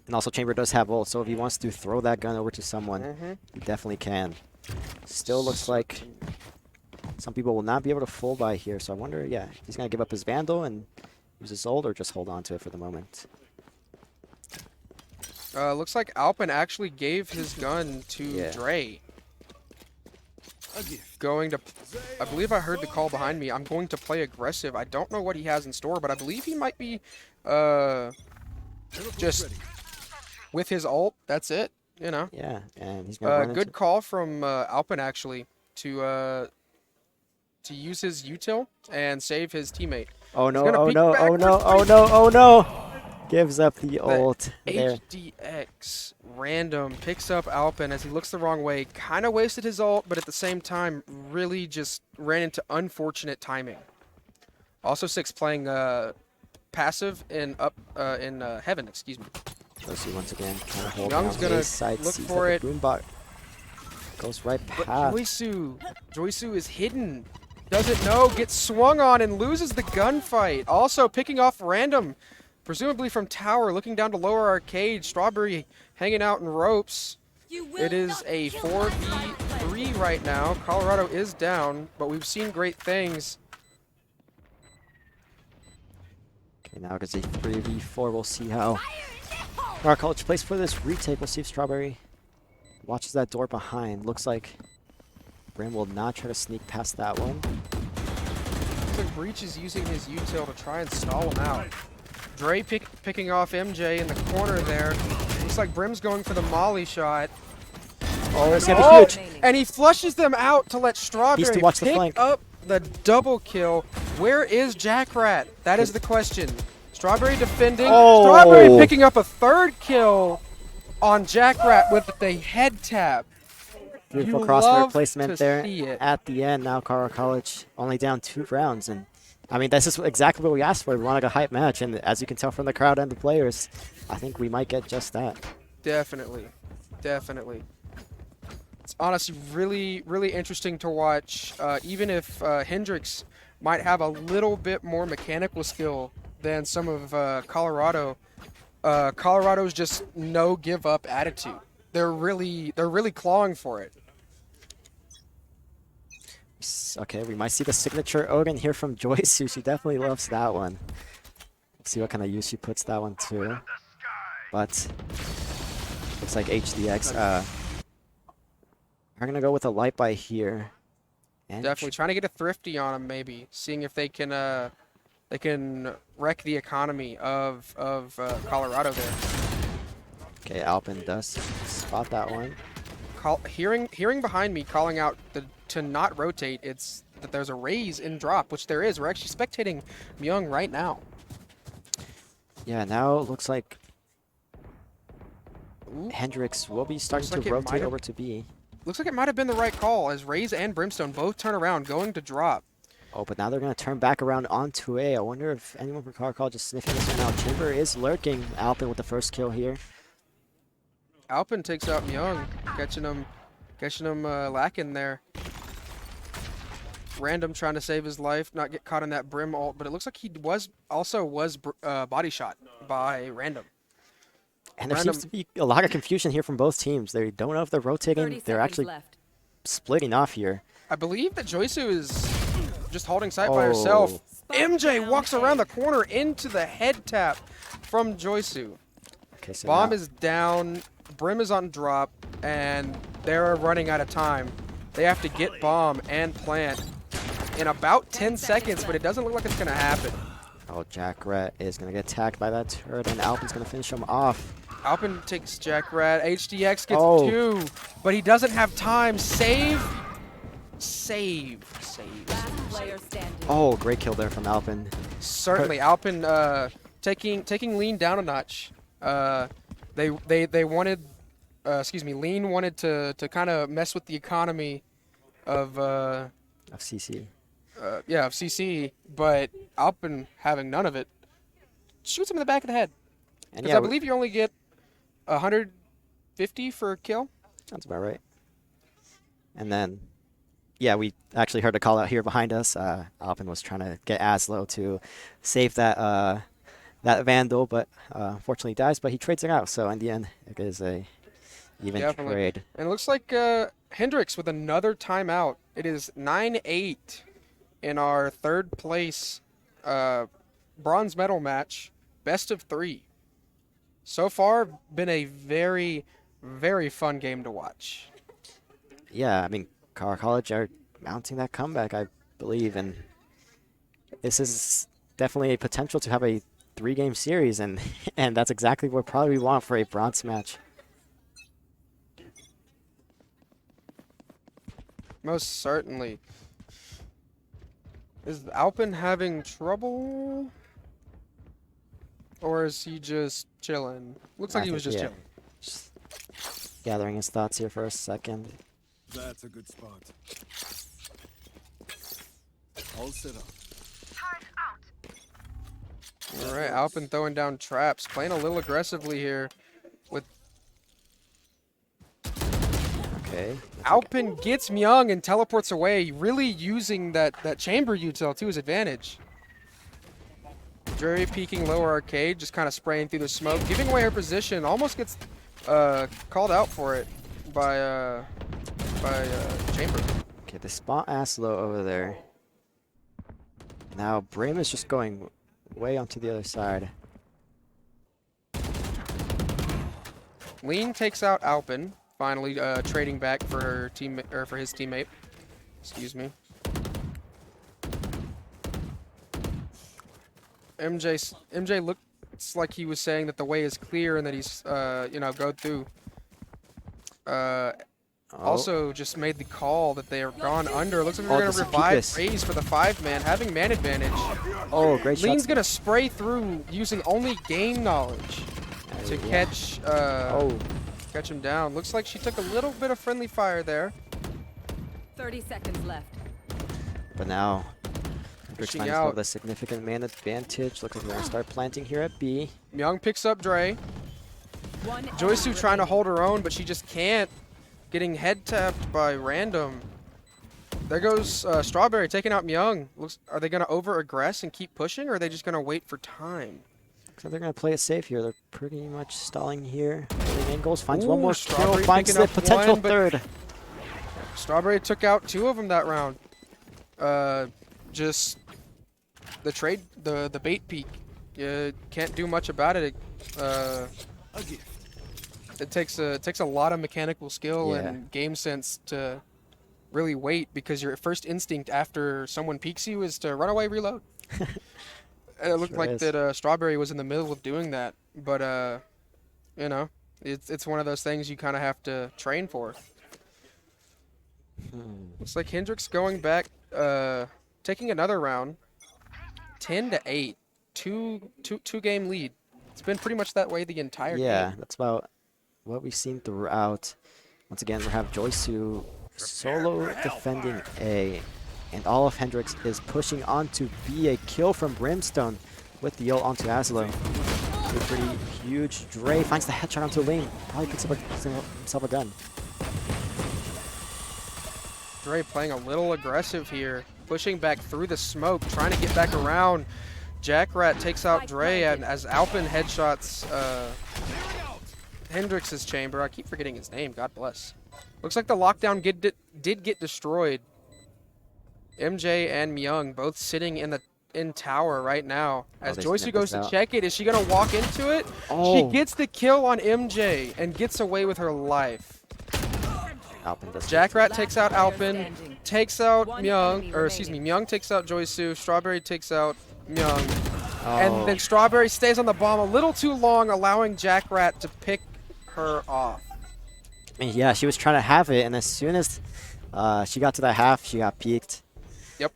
And also Chamber does have ult, so if he wants to throw that gun over to someone, he definitely can. Still looks like some people will not be able to full buy here, so I wonder, yeah, if he's gonna give up his Vandal and use his ult or just hold on to it for the moment. Looks like Alpin actually gave his gun to Dre. Going to, I believe I heard the call behind me. I'm going to play aggressive. I don't know what he has in store, but I believe he might be just with his ult. That's it, you know. Yeah, and he's gonna run good into call from Alpin actually to use his util and save his teammate. Oh no, He's gonna oh peek no, back oh for no, three. oh no, oh no! Gives up the ult there. HDX random picks up Alpin as he looks the wrong way. Kind of wasted his ult, but at the same time, really just ran into unfortunate timing. Also, 6 playing passive in heaven. Excuse me. Josie once again trying to hold Young's down gonna his side, look sees for that it. the Boombot goes right But past. Joysu is hidden. Doesn't know, gets swung on and loses the gunfight. Also picking off random, presumably from tower, looking down to lower arcade. Strawberry hanging out in ropes. It is a 4v3 right now. Colorado is down, but we've seen great things. Okay, now it's a 3v4. We'll see how Our college plays for this retake. We'll see if Strawberry watches that door behind. Looks like Brim will not try to sneak past that one. Looks like Breach is using his util to try and stall him out. Dre picking off MJ in the corner there. Looks like Brim's going for the molly shot. Oh, it's gonna be huge. And he flushes them out to let Strawberry Needs to watch the pick flank. up the double kill. Where is Jackrat? That is the question. Strawberry defending. Oh. Strawberry picking up a third kill on Jackrat with the head tap. Beautiful You crossfire love placement to there see it. at the end. Now Carl College only down 2 rounds, and I mean this is exactly what we asked for. We wanted a hype match, and as you can tell from the crowd and the players, I think we might get just that. Definitely. Definitely. It's honestly really, really interesting to watch, even if Hendrix might have a little bit more mechanical skill than some of Colorado. Colorado's just no give up attitude. They're really clawing for it. Okay, we might see the signature Odin here from Joyce, who she definitely loves that one. Let's see what kind of use she puts that one to. But looks like HDX are gonna go with a light by here. And Definitely trying to get a thrifty on them, maybe seeing if they can wreck the economy of Colorado there. Okay, Alpin does spot that one. Hearing behind me calling out to not rotate, it's that there's a raise in drop, which there is. We're actually spectating Myung right now. Yeah, now it looks like Ooh. Hendrix will be starting Looks to like it rotate might have- over to B. Looks like it might have been the right call as Raze and Brimstone both turn around, going to drop. Oh, but now they're going to turn back around onto A. I wonder if anyone from Carl just sniffing this one out. Chamber is lurking. Alpin with the first kill here. Alpin takes out Myung, catching him lacking there. Random trying to save his life, not get caught in that Brim ult, but it looks like he was body shot by Random. And there seems to be a lot of confusion here from both teams. They don't know if they're rotating. They're actually splitting off here. I believe that Joysu is just holding sight by herself. MJ walks around the corner into the head tap from Joysu. Okay, so Bomb now is down, Brim is on drop, and they're running out of time. They have to get bomb and plant in about 10 seconds, but it doesn't look like it's going to happen. Oh, Jackrat is going to get attacked by that turret, and Alpin's going to finish him off. Alpin takes Jackrat. HDX gets Oh. 2, but he doesn't have time. Save. Oh, great kill there from Alpin. Certainly, Alpin taking Lean down a notch. They wanted, Lean wanted to kind of mess with the economy of CC. of CC, but Alpin having none of it, shoots him in the back of the head. And Because I believe you only get 150 for a kill. Sounds about right. And then, yeah, we actually heard a call out here behind us. Alpin was trying to get Aslo to save that that Vandal, but unfortunately dies. But he trades it out. So in the end, it is a even trade. And it looks like Hendrix with another timeout. It is 9-8 in our third place bronze medal match, best of 3. So far, been a very, very fun game to watch. Yeah, I mean, Carl College are mounting that comeback, I believe, and this is definitely a potential to have a 3-game series, and and that's exactly what probably we want for a bronze match. Most certainly. Is Alpin having trouble? Or is he just chilling? Looks like he was just chilling. Just gathering his thoughts here for a second. That's a good spot. All set up. All right, Alpin throwing down traps, playing a little aggressively here. With Okay. Alpin gets Myung and teleports away, really using that chamber util to his advantage. Jury peeking lower arcade, just kind of spraying through the smoke, giving away her position. Almost gets called out for it by Chamber. Okay, the spot Aslo over there. Now Brim is just going way onto the other side. Lean takes out Alpin, finally trading back for her teammate or for his teammate. Excuse me. MJ looks like he was saying that the way is clear and that he's go through. Also just made the call that they are gone under. Looks like we're gonna revive Raze for the 5-man, having man advantage. Oh, great shot. Lean's gonna spray through using only game knowledge to catch him down. Looks like she took a little bit of friendly fire there. 30 seconds left. But now, Hendrix Pushing minus out. with a significant man advantage. Looks like we're gonna start planting here at B. Myung picks up Dre. Joysu trying to hold her own, but she just can't. Getting head tapped by Random. There goes Strawberry taking out Myung. Are they gonna over aggress and keep pushing, or are they just gonna wait for time? So they're gonna play it safe here. They're pretty much stalling here. Holding angles, finds Ooh, one more kill, Strawberry finds picking the up potential one, but third. Strawberry took out 2 of them that round. Just the trade, the bait peek. You can't do much about it. It takes a lot of mechanical skill and game sense to really wait, because your first instinct after someone peeks you is to run away, reload. And it looked like that Strawberry was in the middle of doing that, but it's one of those things you kind of have to train for. Looks like Hendrix going back, taking another round, 10-8, two game lead. It's been pretty much that way the entire game. Yeah, that's about what we've seen throughout. Once again, we have Joysu solo defending A, and all of Hendrix is pushing onto B. A kill from Brimstone with the ult onto Aslo. A pretty huge. Dre finds the headshot onto Lane. Probably picks up himself a gun. Dre playing a little aggressive here, pushing back through the smoke, trying to get back around. Jackrat takes out Dre, and as Alpin headshots Hendrix's chamber. I keep forgetting his name. God bless. Looks like the lockdown did get destroyed. MJ and Myung both sitting in tower right now. As Joysu goes to check it, is she gonna walk into it? Oh. She gets the kill on MJ and gets away with her life. Jackrat takes out Alpin, takes out Myung, or excuse me, Myung takes out Joysu, Strawberry takes out Myung, and then Strawberry stays on the bomb a little too long, allowing Jackrat to pick her off. Yeah, she was trying to have it, and as soon as she got to the half, she got peeked. Yep.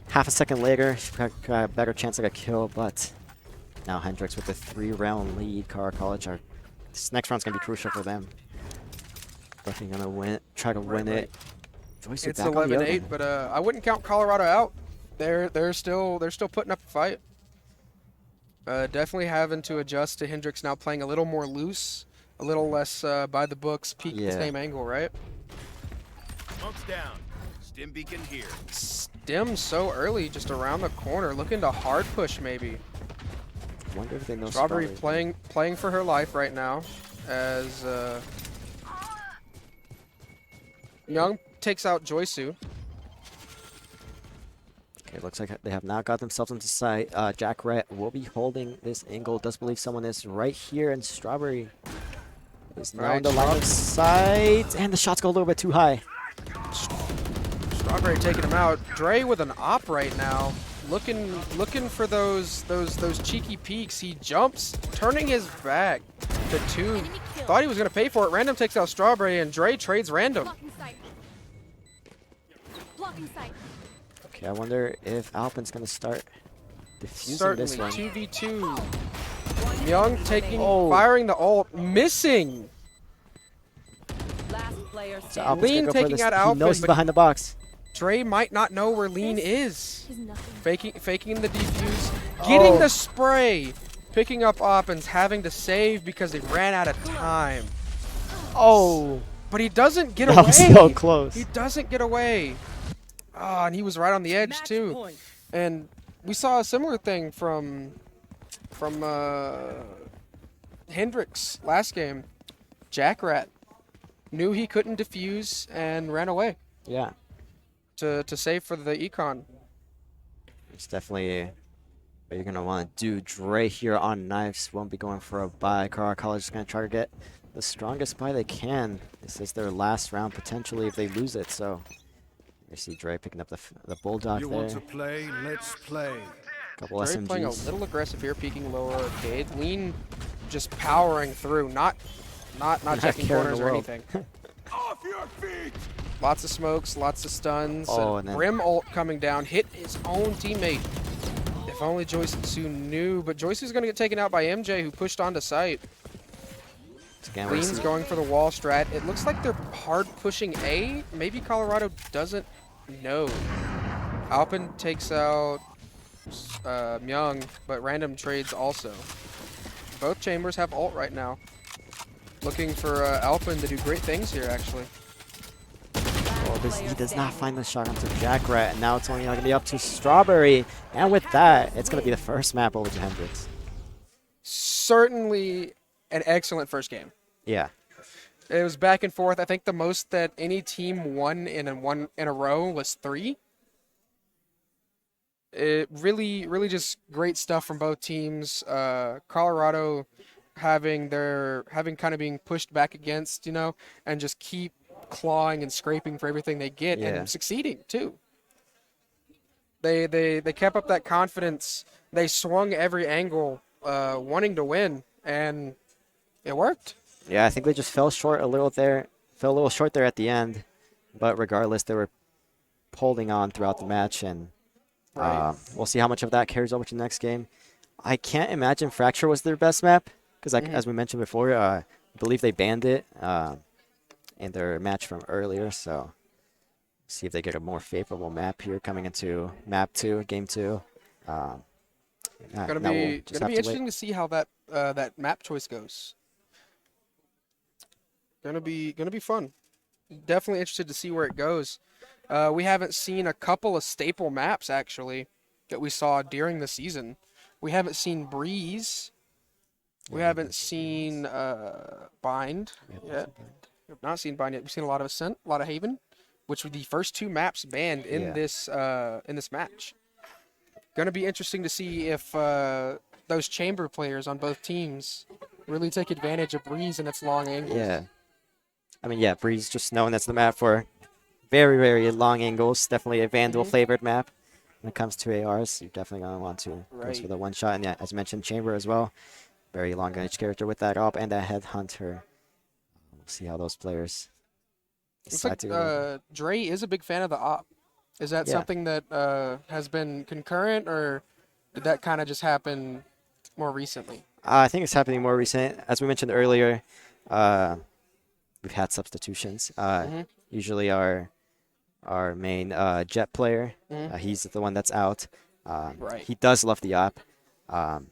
Half a second later, she got a better chance of a kill, but now Hendrix with the 3-round lead. Cara College, this next round's going to be crucial for them. Definitely going to try to win it. Joyce It's 11-8, but I wouldn't count Colorado out. They're still putting up a fight. Definitely having to adjust to Hendrix now playing a little more loose, a little less by the books, peek the same angle, right? Smoke's down. Stim beacon here. Stim so early, just around the corner, looking to hard push maybe. Wonder if they know Strawberry playing for her life right now, as Young takes out Joysu. Okay, looks like they have not got themselves into sight. Jackrat will be holding this angle. Does believe someone is right here, and Strawberry is now in the line of sight, and the shots go a little bit too high. Strawberry taking him out. Dre with an op right now, looking for those cheeky peeks. He jumps, turning his back. The two thought he was gonna pay for it. Random takes out Strawberry, and Dre trades Random. Okay, I wonder if Alpin's gonna start defusing this one. 2v2. Young firing the ult, missing. So Lean taking out Alpin. He knows he's behind the box. Dre might not know where Lean is. Faking the defuse, getting the spray, picking up Alpin's, having to save because he ran out of time. Oh. But he doesn't get away. That was so close. He doesn't get away. Oh, and he was right on the edge too. And we saw a similar thing from Hendrix last game. Jackrat knew he couldn't defuse and ran away. Yeah. To save for the econ. It's definitely what you're gonna want to do. Dre here on knives won't be going for a buy. Cara College is gonna try to get the strongest buy they can. This is their last round potentially if they lose it. So you see Dre picking up the Bulldog You there. want to play? Let's play. Couple Dre playing a SMGs. little aggressive here, peeking lower arcade. Lean just powering through, not checking caring corners the or world. anything. Off your feet! Lots of smokes, lots of stuns. Oh, and then- Rim ult coming down, hit his own teammate. If only Joyce-Su knew, but Joyce-Su's going to get taken out by MJ, who pushed onto site. Again, we Lean's see- going for the wall strat. It looks like they're hard pushing A. Maybe Colorado doesn't know. Alpin takes out Myung, but random trades also. Both chambers have ult right now. Looking for Alpin to do great things here, actually. Oh, he does not find the shot onto Jackrat, and now it's only going to be up to Strawberry. And with that, it's going to be the first map over to Hendrix. Certainly an excellent first game. Yeah. It was back and forth. I think the most that any team won in a row was 3. It really just great stuff from both teams. Colorado having kind of being pushed back against, and just keep clawing and scraping for everything they get and succeeding too. They kept up that confidence. They swung every angle, wanting to win, and it worked. Yeah, I think they just fell short a little there. Fell a little short there at the end, but regardless, they were holding on throughout the match, and we'll see how much of that carries over to the next game. I can't imagine Fracture was their best map because, as we mentioned before, I believe they banned it in their match from earlier. So, see if they get a more favorable map here coming into map 2, game 2. Gonna be interesting to see how that map choice goes. Gonna be fun. Definitely interested to see where it goes. We haven't seen a couple of staple maps actually that we saw during the season. We haven't seen Breeze. We haven't seen Bind yet. We have not seen Bind yet. We've seen a lot of Ascent, a lot of Haven, which were the first 2 maps banned in this match. Going to be interesting to see if those chamber players on both teams really take advantage of Breeze and its long angles. Yeah. I mean, Breeze just known as the map for very, very long angles. Definitely a Vandal flavored map. When it comes to ARs, you're definitely going to want to go for the one shot. And as mentioned, Chamber as well. Very long range character with that AWP and that Headhunter. We'll see how those players Looks like Dre is a big fan of the AWP. Is that something that has been concurrent, or did that kind of just happen more recently? I think it's happening more recent. As we mentioned earlier, we've had substitutions. Usually our main Jet player, he's the one that's out. He does love the AWP.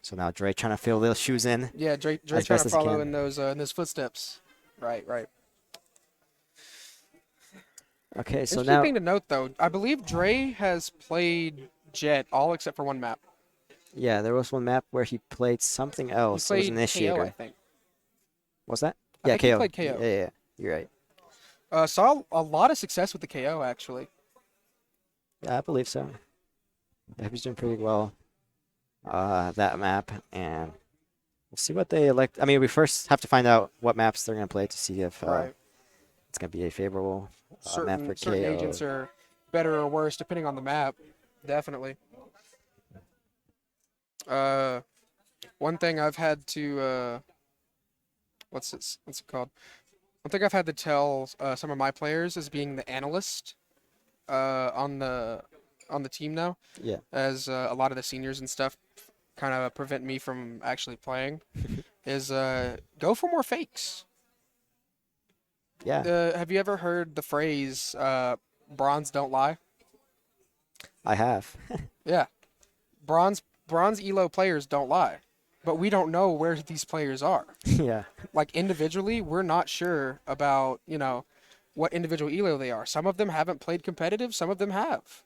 So now Dre trying to fill those shoes in. Yeah, Dre trying to follow in those footsteps. Right. Okay, so Interesting now thing to note though, I believe Dre has played Jet all except for one map. yeah, there was one map where he played something else. He It was played Initiator. KO, I think. What's that? I Yeah, think he KO. played KO. Yeah, you're right. Saw a lot of success with the KO actually. Yeah, I believe so. Yeah, he's doing pretty well that map, and we'll see what they elect. I mean, we first have to find out what maps they're going to play to see if it's going to be a favorable map for certain KO. agents are better or worse depending on the map. Definitely. One thing I've had to what's it called? One thing I've had to tell some of my players is being the analyst on the team now. Yeah. As a lot of the seniors and stuff kind of prevent me from actually playing, is go for more fakes. Yeah. Have you ever heard the phrase "bronze don't lie"? I have. Yeah, bronze elo players don't lie, but we don't know where these players are. Yeah. Like individually, we're not sure about what individual elo they are. Some of them haven't played competitive. Some of them have.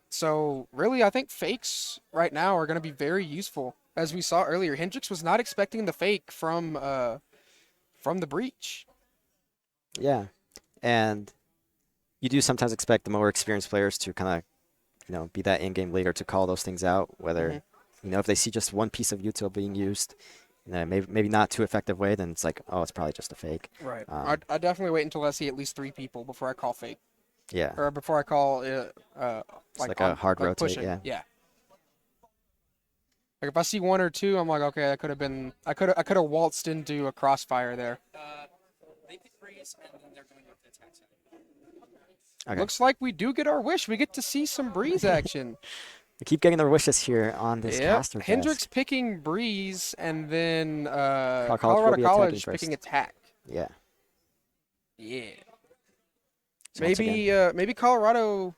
So really, I think fakes right now are going to be very useful. As we saw earlier, Hendrix was not expecting the fake from the breach. Yeah, and you do sometimes expect the more experienced players to kind of, be that in-game leader to call those things out. Whether, if they see just one piece of util being used, maybe not too effective way, then it's like, oh, it's probably just a fake. Right. I definitely wait until I see at least 3 people before I call fake, Yeah. or before I call It's like a hard rotate. pushing. Yeah. Yeah. Like if I see 1 or 2, I'm like, okay, that could have been. I could have waltzed into a crossfire there. They pick Breeze, and then they're going with the attack side. Okay. Looks like we do get our wish. We get to see some Breeze action. We keep getting the wishes here on this Yeah. caster Hendrix cast. picking Breeze, and then College will Colorado be College attacking picking first. attack. Yeah. Yeah. So once Maybe Colorado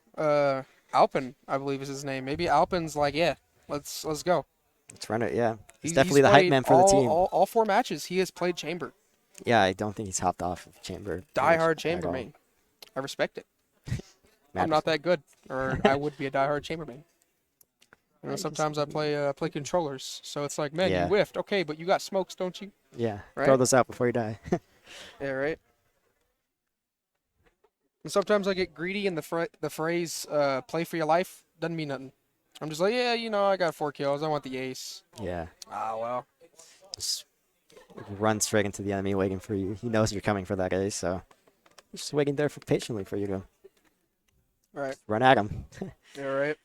Alpin, I believe is his name. Maybe Alpin's like, yeah, let's go. Let's run it. Yeah. He's He's definitely the hype played man for the team. All 4 matches, he has played Chamber. Yeah, I don't think he's hopped off of Chamber. Die-hard Chamber main. I respect it. I'm not that good, or I would be a die-hard Chamber main. You know, sometimes I play controllers, so it's like, man, Yeah. you whiffed. Okay, but you got smokes, don't you? Yeah. Right? Throw those out before you die. Yeah, right. And sometimes I get greedy, and the phrase "play for your life" doesn't mean nothing. I'm just like, yeah, I got 4 kills. I want the ace. Yeah. Ah, well. Just run straight into the enemy waiting for you. He knows you're coming for that ace, so just waiting there patiently for you to Right. run at him. Yeah, right.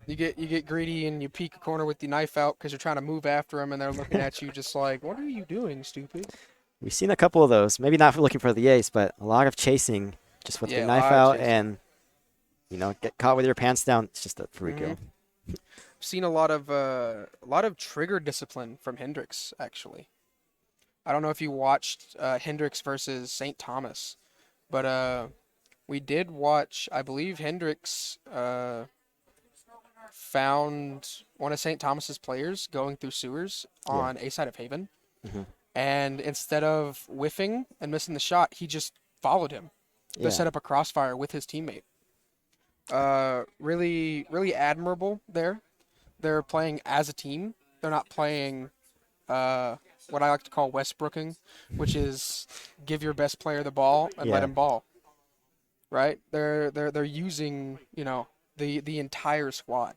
You get greedy and you peek a corner with the knife out because you're trying to move after them, and they're looking at you just like, what are you doing, stupid? We've seen a couple of those. Maybe not for looking for the ace, but a lot of chasing just with Yeah, the a knife lot of out chasing. and, get caught with your pants down. It's just a free kill. I've seen a lot of trigger discipline from Hendrix, actually. I don't know if you watched Hendrix versus St. Thomas, but we did watch, I believe Hendrix found one of St. Thomas's players going through sewers on A side of Haven. And instead of whiffing and missing the shot, he just followed him to set up a crossfire with his teammate. Really, really admirable there. They're playing as a team. They're not playing what I like to call Westbrooking, which is give your best player the ball and let him ball. Right? They're using, the entire squad.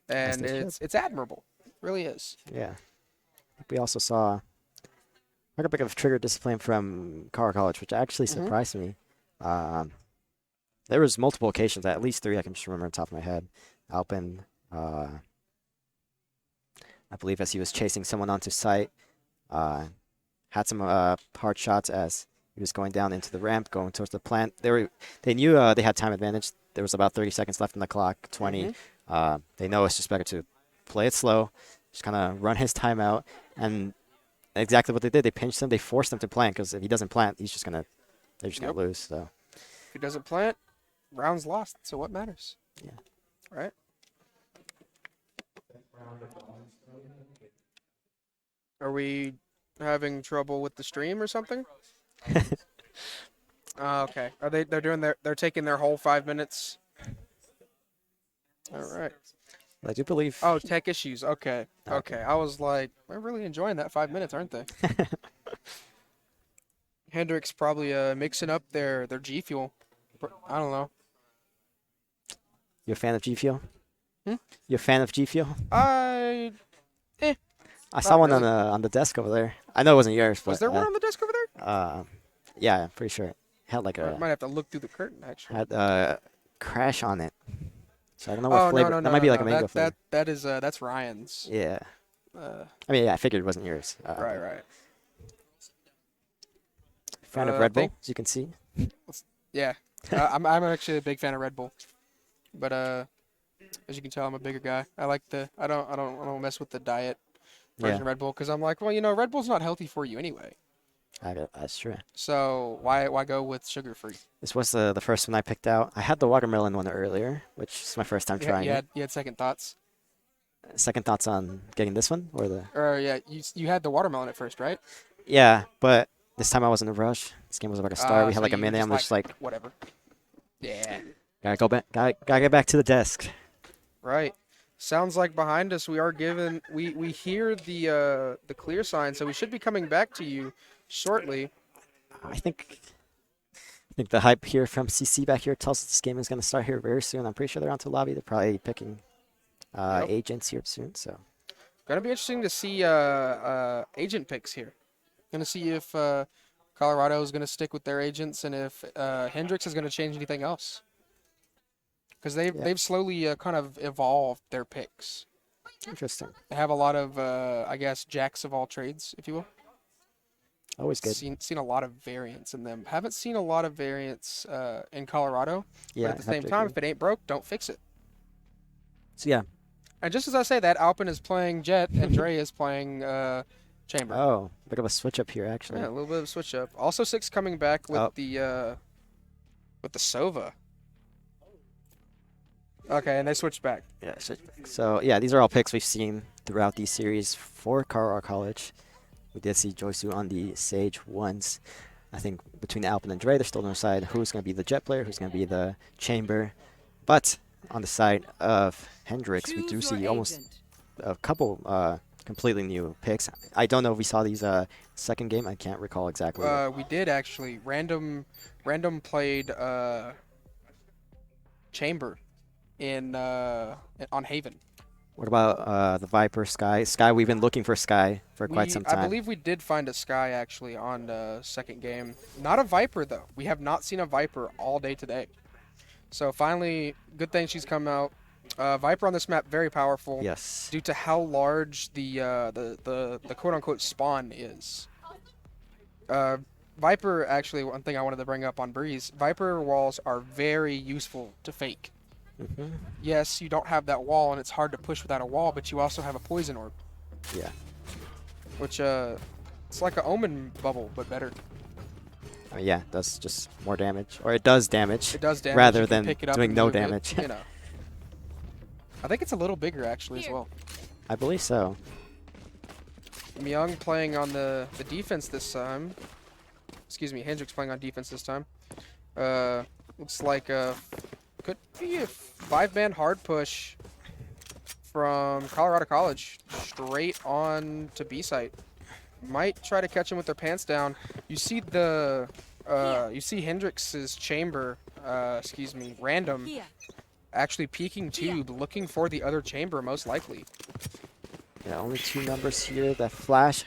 And it's admirable. It really is. Yeah. We also saw quite a bit of trigger discipline from Colorado College, which actually surprised me. There was multiple occasions, at least 3 I can just remember on top of my head. Alpin, I believe as he was chasing someone onto site, had some hard shots as he was going down into the ramp, going towards the plant. They knew they had time advantage. There was about 30 seconds left in the clock, 20. They know it's just better to play it slow, just kind of run his time out, and exactly what they did. They pinched him. They forced him to plant because if he doesn't plant, they're just gonna lose. So If he doesn't plant, round's lost. So what matters? Yeah. Right? Are we having trouble with the stream or something? Okay. They're taking their whole 5 minutes. All right. I do believe. Oh, tech issues. Okay. I was like, they're really enjoying that 5 minutes, aren't they? Hendrix probably mixing up their G Fuel. I don't know. You a fan of G Fuel? You a fan of G Fuel? I saw one really. on the desk over there. I know it wasn't yours, but Was there one on the desk over there? yeah, I'm pretty sure it had like I might have to look through the curtain actually. had crash on it. So I don't know what flavor. No, that might be like a mango flavor. That's Ryan's. Yeah. I mean, I figured it wasn't yours. Right. Fan of Red Bull, as you can see. Yeah, I'm actually a big fan of Red Bull, but as you can tell, I'm a bigger guy. I don't mess with the diet version of Red Bull because I'm like, well, Red Bull's not healthy for you anyway. That's true. So why go with sugar free? This was the first one I picked out. I had the watermelon one earlier, which is my first time trying it. You had second thoughts. Second thoughts on getting this one or the? You had the watermelon at first, right? Yeah, but this time I was in a rush. This game was about to start. We had like a minute. I'm just like whatever. Yeah. Gotta go back. Gotta get back to the desk. Right. Sounds like behind us we are given. We hear the clear sign, so we should be coming back to you shortly. I think the hype here from CC back here tells us this game is going to start here very soon. I'm pretty sure they're onto lobby. They're probably picking agents here soon. So Gonna be interesting to see agent picks here. Gonna see if Colorado is gonna stick with their agents and if Hendrix is gonna change anything else. Because they've slowly kind of evolved their picks. Interesting. They have a lot of I guess jacks of all trades, if you will. Always good. Seen a lot of variance in them. Haven't seen a lot of variance in Colorado. Yeah. But at the same time, if it ain't broke, don't fix it. So yeah. And just as I say that, Alpin is playing Jet and Dre is playing Chamber. Oh, bit of a switch up here actually. Yeah, a little bit of a switch up. Also, Six coming back with the Sova. Okay, and they switched back. Yeah. So yeah, these are all picks we've seen throughout these series for Colorado College. We did see Joysu on the Sage once. I think between Alpin and Dre, they're still on the side who's going to be the Jet player, who's going to be the Chamber. But on the side of Hendrix, we do see almost a couple completely new picks. I don't know if we saw these second game. I can't recall exactly. We did actually. Random played Chamber on Haven. What about the Viper, Sky? Sky, we've been looking for Sky for quite some time. I believe we did find a Sky actually on the second game. Not a Viper though. We have not seen a Viper all day today. So finally, good thing she's come out. Viper on this map, very powerful. Yes. Due to how large the quote-unquote spawn is. Viper, actually, one thing I wanted to bring up on Breeze, Viper walls are very useful to fake. Mm-hmm. Yes, you don't have that wall, and it's hard to push without a wall, but you also have a poison orb. Yeah. Which, it's like an Omen bubble, but better. Yeah, does just more damage. Or it does damage. It does damage. Rather than pick it up doing no move it, damage. You know. I think it's a little bigger, actually, as well. I believe so. Myung playing on the defense this time. Excuse me, Hendrix playing on defense this time. Looks like could be a 5-man hard push from Colorado College straight on to B site. Might try to catch him with their pants down. You see Hendrix's Chamber, Random, actually peeking tube, looking for the other Chamber most likely. Yeah, only 2 numbers here. That flash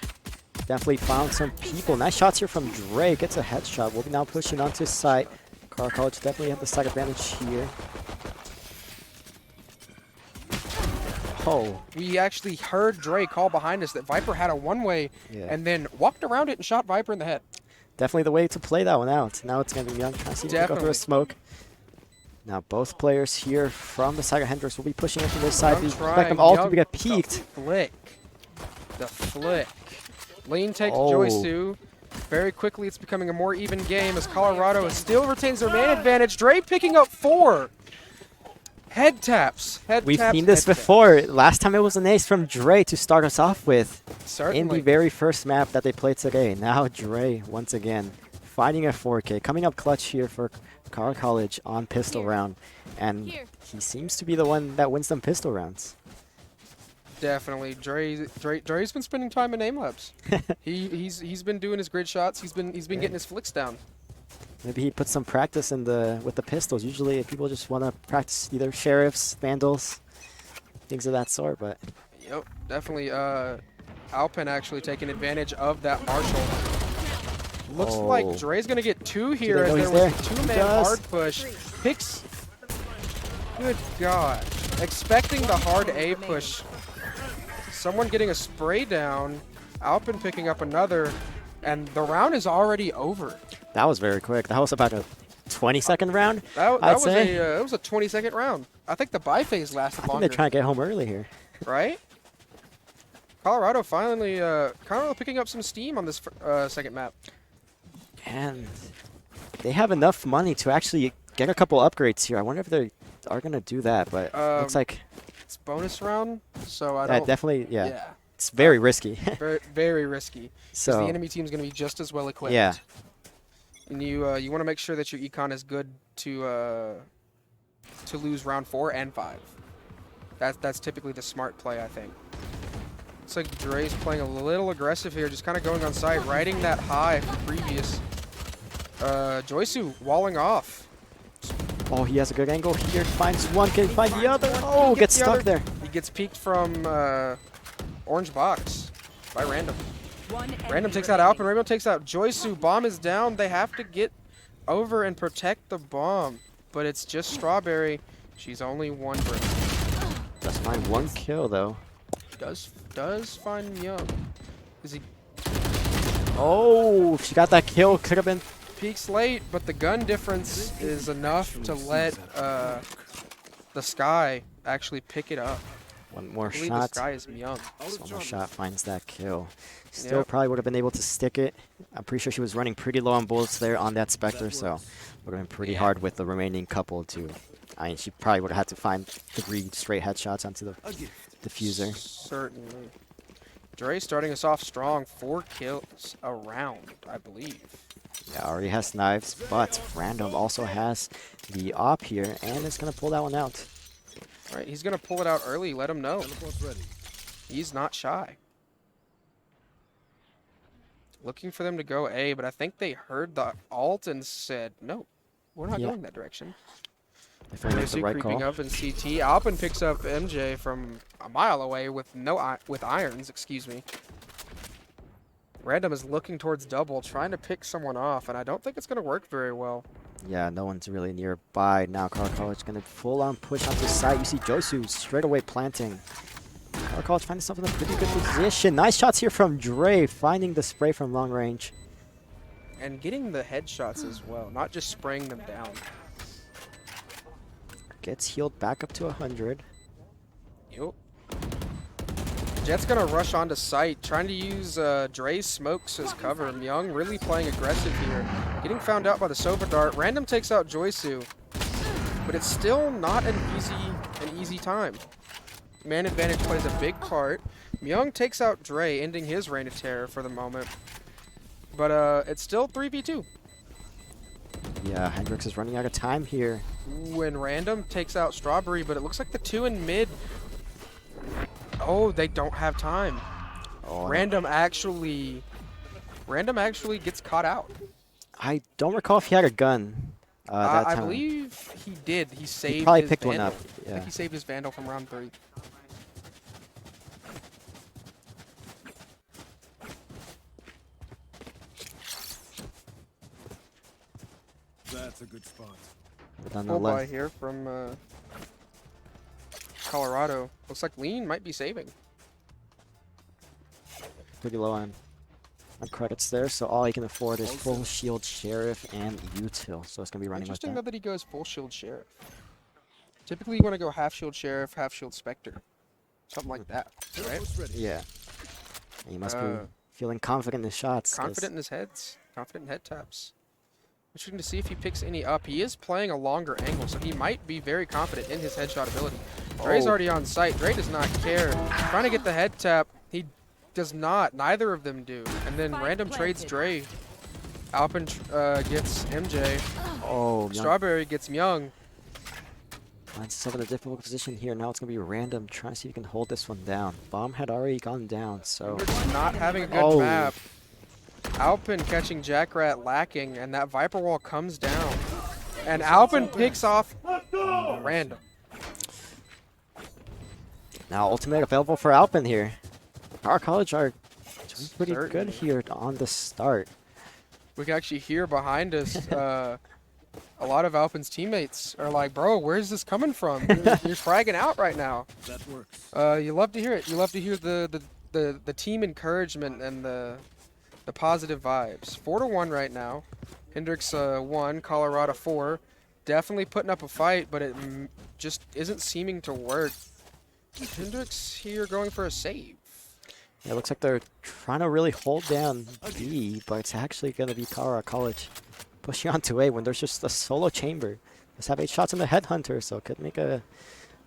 definitely found some people. Nice shots here from Dre. Gets a headshot. We'll be now pushing onto site. Colorado College definitely have the side advantage here. Oh. We actually heard Dre call behind us that Viper had a one-way and then walked around it and shot Viper in the head. Definitely the way to play that one out. Now it's going to be Young trying to see if he can go through a smoke. Now both players here from the side of Hendrix will be pushing into this side. We expect them all to get peeked. The flick. Lane takes Joysu. Very quickly, it's becoming a more even game as Colorado still retains their man advantage. Dre picking up 4. Head taps. We've seen this before. Last time it was an ace from Dre to start us off with. Certainly. In the very first map that they played today. Now Dre, once again, finding a 4K. Coming up clutch here for Colorado College on pistol round. And he seems to be the one that wins them pistol rounds. Definitely. Dre's been spending time in aim labs. he's been doing his grid shots. He's been getting his flicks down. Maybe he put some practice in with the pistols. Usually people just want to practice either sheriffs, vandals, things of that sort, but yep, definitely Alpin actually taking advantage of that Marshall. Looks like Dre's gonna get 2 here as there was a 2-man hard push. Picks. Good God. Expecting the hard A push. Someone getting a spray down. Alpin picking up another. And the round is already over. That was very quick. That was about a 20-second round. That was a 20-second round. I think the buy phase lasted longer. I think they're trying to get home early here. Right? Colorado finally picking up some steam on this second map. And they have enough money to actually get a couple upgrades here. I wonder if they are going to do that, but looks like it's bonus round, so I don't... Definitely, yeah. It's very risky. very, very risky. So the enemy team's going to be just as well equipped. Yeah. And you want to make sure that your econ is good to lose round 4 and 5. That's typically the smart play, I think. Looks like Dre's playing a little aggressive here, just kind of going on site, riding that high from previous. Joysu walling off. Oh, he has a good angle here. Finds one, can find the other. Oh, gets stuck there. He gets peeked from orange box by Random. One Random enemy takes out remaining. Alpin. Rainbow takes out Joysu. Bomb is down. They have to get over and protect the bomb. But it's just Strawberry. She's only one brick. Just find one kill though. Does find Young. Is he Oh, if she got that kill, could have been. peeks late, but the gun difference is enough to let the Sky actually pick it up. One more I believe shot. the Sky is Young. So one more shot finds that kill. Still Yep. probably would have been able to stick it. I'm pretty sure she was running pretty low on bullets there on that Spectre, so would have been pretty hard with the remaining couple to. I mean, she probably would have had to find 3 straight headshots onto the diffuser. Certainly. Dre starting us off strong. 4 kills a round, I believe. Yeah, already has knives, but Random also has the op here and is going to pull that one out. All right, he's going to pull it out early. Let him know. He's not shy. Looking for them to go A, but I think they heard the ult and said, no, we're not going that direction. Definitely make the Joysu right creeping call. up in CT. Alpin picks up MJ from a mile away with with irons, excuse me. Random is looking towards double, trying to pick someone off, and I don't think it's going to work very well. Yeah, no one's really nearby. Now Car College going to full on push onto the side. You see Josu straight away planting. Car College finding himself in a pretty good position. Nice shots here from Dre, finding the spray from long range. And getting the headshots as well, not just spraying them down. Gets healed back up to 100. Yup. Jet's gonna rush onto site, trying to use Dre's smokes as cover. Myung really playing aggressive here. Getting found out by the Sova Dart. Random takes out Joysu. But it's still not an easy time. Man advantage plays a big part. Myung takes out Dre, ending his reign of terror for the moment. But it's still 3v2. Yeah, Hendrix is running out of time here. When Random takes out Strawberry, but it looks like the 2 in mid. Oh, they don't have time. Oh, Random actually gets caught out. I don't recall if he had a gun that I time. believe he did. He saved. probably his picked one Vandal. up, I yeah. think he saved his Vandal from round 3. That's a good spot. But on the Full buy left, here from Colorado. Looks like Lean might be saving. pretty low on credits there, so all he can afford is full shield sheriff and util. So it's gonna be running with Interesting that. though that he goes full shield sheriff. Typically you want to go half shield sheriff, half shield specter. Something like that, right? Yeah. And he must be feeling confident in his shots. 'cause- Confident in his heads. Confident in head taps. Interesting to see if he picks any up. He is playing a longer angle, so he might be very confident in his headshot ability. Dre's already on site. Dre does not care. Trying to get the head tap. He does not. Neither of them do. And then Random trades Dre. Alpin gets MJ. Oh, Myung Strawberry gets Myung. finds himself in a difficult position here. Now it's gonna be Random trying to see if he can hold this one down. Bomb had already gone down, so Hendrix not having a good Oh. map. Alpin catching Jackrat lacking, and that Viper Wall comes down. And Alpin picks off Random. now ultimate available for Alpin here. Our college are doing pretty good Certainly. here on the start. We can actually hear behind us a lot of Alpin's teammates are like, bro, where's this coming from? You're fragging out right now. That works. You love to hear it. You love to hear the team encouragement and the positive vibes. 4-1 right now. Hendrix 1, Colorado 4. Definitely putting up a fight, but it just isn't seeming to work. Hendrix here going for a save. Yeah, it looks like they're trying to really hold down B, but it's actually going to be Colorado College pushing on to A when there's just a solo chamber. Let's have 8 shots in the Headhunter, so it could make a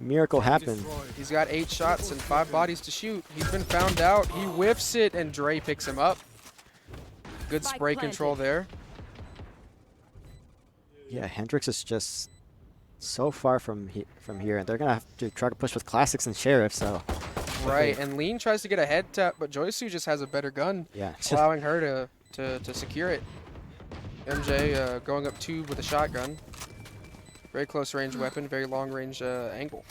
miracle happen. He's got 8 shots and 5 bodies to shoot. He's been found out. He whiffs it, and Dre picks him up. Good spray control there. Yeah, Hendrix is just so far from here, and they're going to have to try to push with Classics and Sheriff, so... Right, and Lean tries to get a head tap, but Joysu just has a better gun, Yeah. allowing her to secure it. MJ going up 2 with a shotgun. Very close range weapon, very long range angle.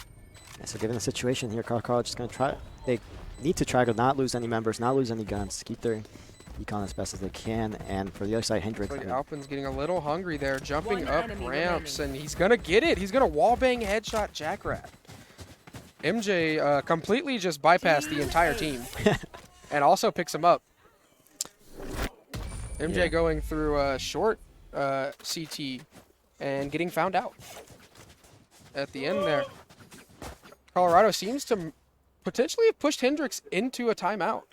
Yeah, so given the situation here, Colorado College is going to try... They need to try to not lose any members, not lose any guns, keep their econ as best as they can. And for the other side, Hendrix. Like Alpin's getting a little hungry there, jumping up ramps, and he's gonna get it. He's gonna wallbang headshot Jackrat. MJ completely just bypassed the entire team, and also picks him up. MJ going through short CT and getting found out at the end there. Colorado seems to potentially have pushed Hendrix into a timeout.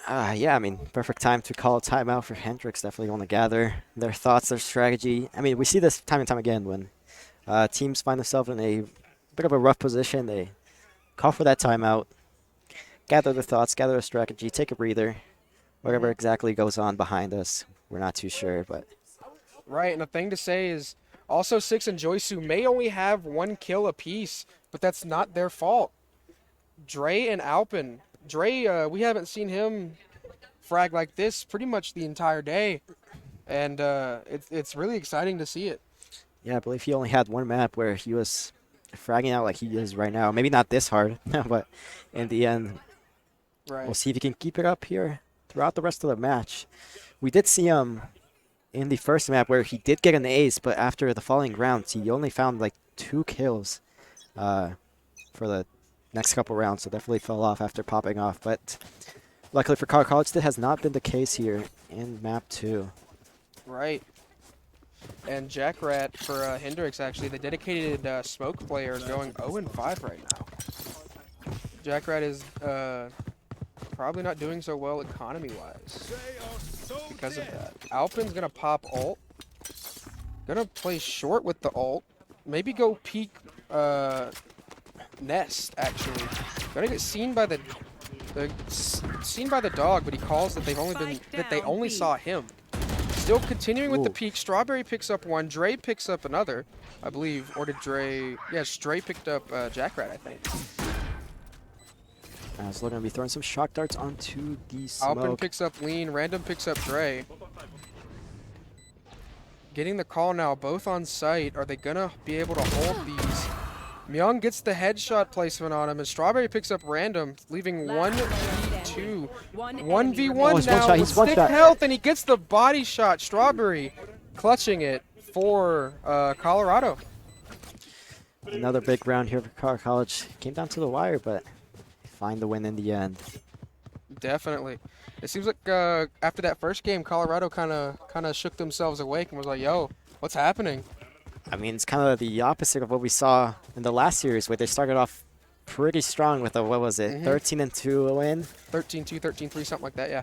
Yeah, I mean, perfect time to call a timeout for Hendrix. Definitely want to gather their thoughts, their strategy. I mean, we see this time and time again when teams find themselves in a bit of a rough position. They call for that timeout, gather their thoughts, gather a strategy, take a breather. Whatever exactly goes on behind us, we're not too sure, but... Right, and the thing to say is, also Six and Joysu may only have 1 kill apiece, but that's not their fault. Dre and Alpin. Dre, we haven't seen him frag like this pretty much the entire day, and it's really exciting to see it. Yeah, I believe he only had 1 map where he was fragging out like he is right now. Maybe not this hard, but in the end, we'll see if he can keep it up here throughout the rest of the match. We did see him in the first map where he did get an ace, but after the following rounds, he only found like 2 kills for the next couple rounds, so definitely fell off after popping off. But luckily for Colorado College, that has not been the case here in map 2. Right. And Jackrat for Hendrix, actually, the dedicated smoke player, going 0-5 right now. Jackrat is probably not doing so well economy-wise because of that. Alpin's going to pop ult. Going to play short with the ult. Maybe go peek nest, actually. Going to get seen by the dog, but he calls that they only saw him. Still continuing with the peek. Strawberry picks up 1. Dre picks up another, I believe. Or did Dre... Yes, Dre picked up Jackrat, I think. So they're going to be throwing some shock darts onto the smoke. Alpin picks up Lean. Random picks up Dre. Getting the call now, both on site. Are they going to be able to hold these? Myung gets the headshot placement on him, and Strawberry picks up Random, leaving 1v2. 1v1 now with 6 health, and he gets the body shot. Strawberry clutching it for Colorado. Another big round here for Colorado College. Came down to the wire, but find the win in the end. Definitely. It seems like after that first game, Colorado kind of shook themselves awake and was like, yo, what's happening? I mean, it's kind of the opposite of what we saw in the last series, where they started off pretty strong with a, what was it, 13-2 win? 13-2, 13-3, something like that, yeah.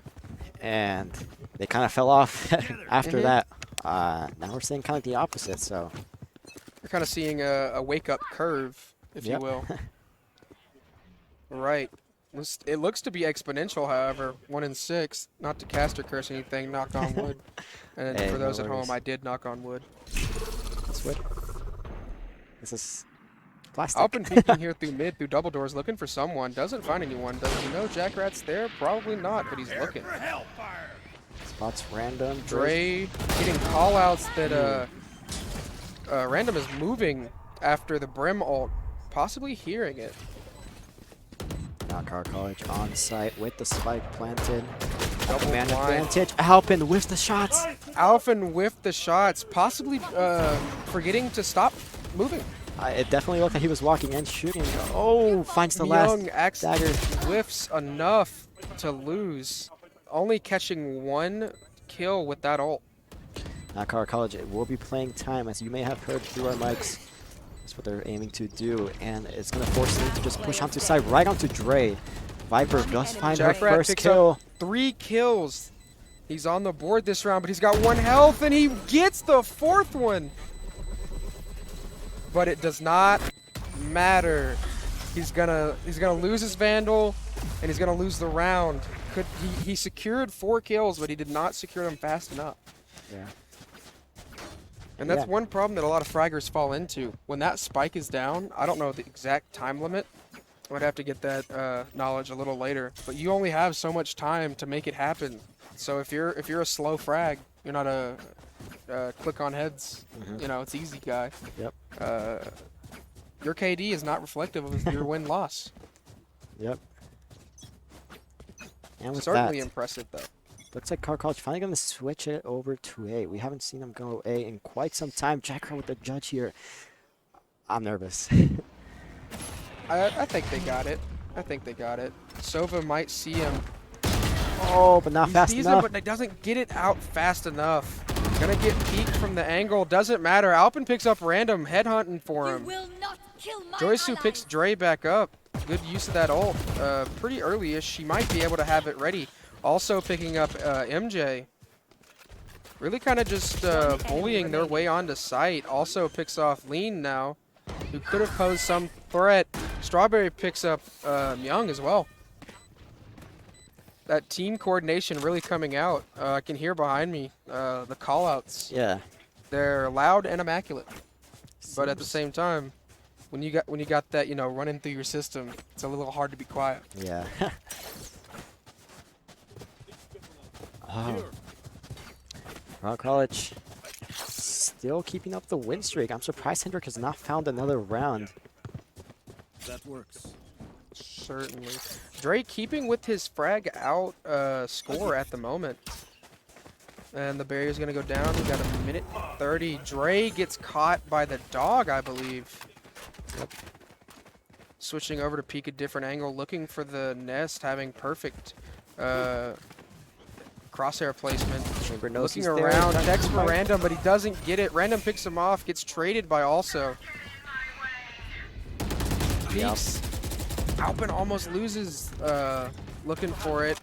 And they kind of fell off after that. Now we're seeing kind of the opposite, so. You're kind of seeing a wake-up curve, if you will. Right. It looks to be exponential, however. 1-6. Not to cast or curse anything, knock on wood. And hey, for those no at home, I did knock on wood. That's wood. This is plastic. Alpin peeking here through mid, through double doors, looking for someone. Doesn't find anyone. Does he know Jackrat's there? Probably not, but he's looking. Spots Random. Dre getting call-outs that Random is moving after the Brim ult, possibly hearing it. Now Colorado College on site with the spike planted. Double man blind. advantage. Alpin whiffs the shots. Alpin whiffed the shots, possibly forgetting to stop moving. It definitely looked like he was walking and shooting. Oh, finds the last dagger. Whiffs enough to lose, only catching 1 kill with that ult. Now Colorado College will be playing time, as you may have heard through our mics. That's what they're aiming to do, and it's going to force them to just push onto side, right onto Dre. Viper does find her first kill. 3 kills. He's on the board this round, but he's got 1 health, and he gets the 4th one. But it does not matter. He's gonna lose his Vandal, and he's gonna lose the round. He secured 4 kills, but he did not secure them fast enough. Yeah. And that's one problem that a lot of fraggers fall into. When that spike is down, I don't know the exact time limit. I'd have to get that knowledge a little later. But you only have so much time to make it happen. So if you're a slow frag, you're not a click on heads. You know, it's easy guy. Yep. Your KD is not reflective of your win-loss. Yep. And with Certainly that, impressive, though. looks like Car College finally going to switch it over to A. We haven't seen them go A in quite some time. Jack with the judge here. I'm nervous. I think they got it. I think they got it. Sova might see him. Oh, but not He fast sees enough. him, but he doesn't get it out fast enough. Gonna get peeked from the angle. Doesn't matter. Alpin picks up random, headhunting for him. Joysu picks Dre back up. Good use of that ult. Pretty early-ish. She might be able to have it ready. Also picking up MJ. Really kind of just bullying their way onto site. Also picks off Lean now, who could have posed some threat. Strawberry picks up Young as well. That team coordination really coming out. I can hear behind me the call-outs. Yeah. They're loud and immaculate, but at the same time, when you got that running through your system, it's a little hard to be quiet. Yeah. Oh. Rock College still keeping up the win streak. I'm surprised Hendrix has not found another round. That works. Certainly. Dre keeping with his frag out score at the moment. And the barrier's going to go down. We got a minute 30. Dre gets caught by the dog, I believe. Yep. Switching over to peek a different angle, looking for the nest, having perfect crosshair placement. Looking around, checks for Random, but he doesn't get it. Random picks him off, gets traded by Also. Peeks. Alpin almost loses looking for it.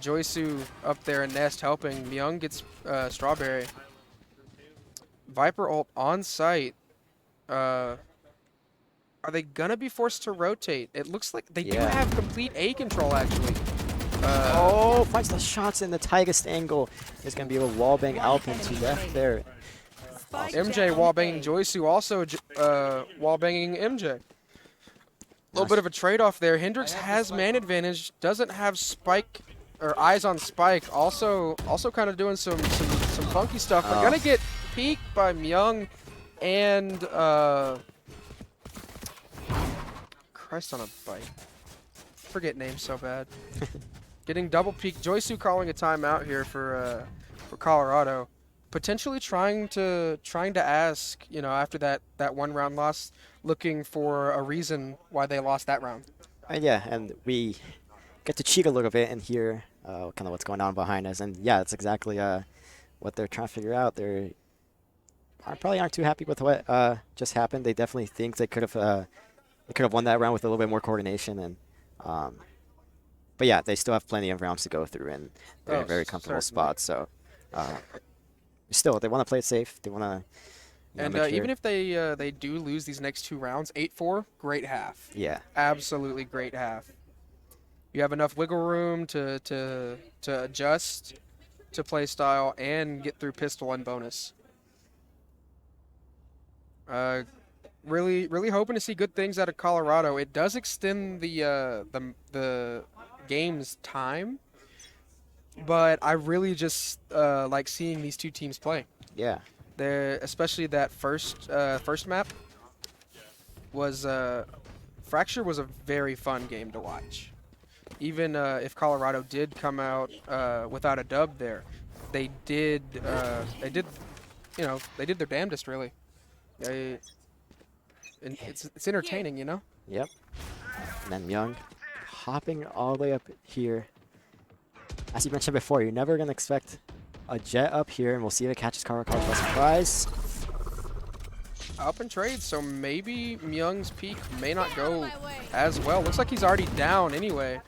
Joysu up there in nest helping. Myung gets Strawberry. Viper ult on site. Are they gonna be forced to rotate? It looks like they do have complete A control actually. Oh, finds the shots in the tightest angle. Is gonna be able to wallbang Alpin to death there. MJ wallbanging Joysu, also wallbanging MJ. A little bit of a trade-off there. Hendrix has man advantage, doesn't have spike or eyes on spike. Also kind of doing some funky stuff. But gonna get peeked by Myung and Christ on a bike. Forget names so bad. Getting double peeked. Joysu calling a timeout here for Colorado. Potentially trying to ask, after that one round loss, looking for a reason why they lost that round. Yeah, and we get to cheat a little bit and hear kind of what's going on behind us. And yeah, that's exactly what they're trying to figure out. They probably aren't too happy with what just happened. They definitely think they could have won that round with a little bit more coordination. And but yeah, they still have plenty of rounds to go through, and they're in a very comfortable spot. So still, they want to play it safe. They want to. And even if they do lose these next two rounds, 8-4, great half. Yeah. Absolutely great half. You have enough wiggle room to adjust to play style and get through pistol and bonus. Really hoping to see good things out of Colorado. It does extend the game's time, but I really just like seeing these two teams play. Yeah. Especially that first map was Fracture was a very fun game to watch. Even if Colorado did come out without a dub there, they did their damnedest really. It's entertaining, Yep. And then Myung hopping all the way up here. As you mentioned before, you're never gonna expect a jet up here, and we'll see if it catches Colorado College by surprise. Up in trade, so maybe Myung's peak may not go as well. Looks like he's already down anyway.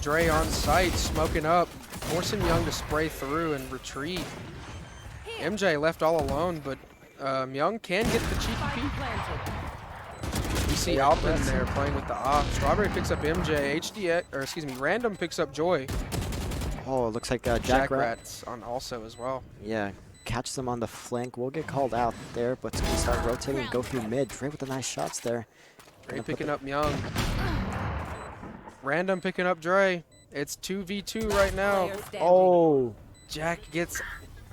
Dre on site, smoking up, forcing Myung to spray through and retreat. MJ left all alone, but Myung can get the cheeky peek. We see Alpin there playing with the op. Strawberry picks up MJ, Random picks up Joy. Oh, it looks like Jack Rat's on also as well. Yeah, catches them on the flank. We'll get called out there, but it's going to start rotating and go through mid. Dre with the nice shots there. Dre picking up Myung. Random picking up Dre. It's 2v2 right now. Oh. Jack gets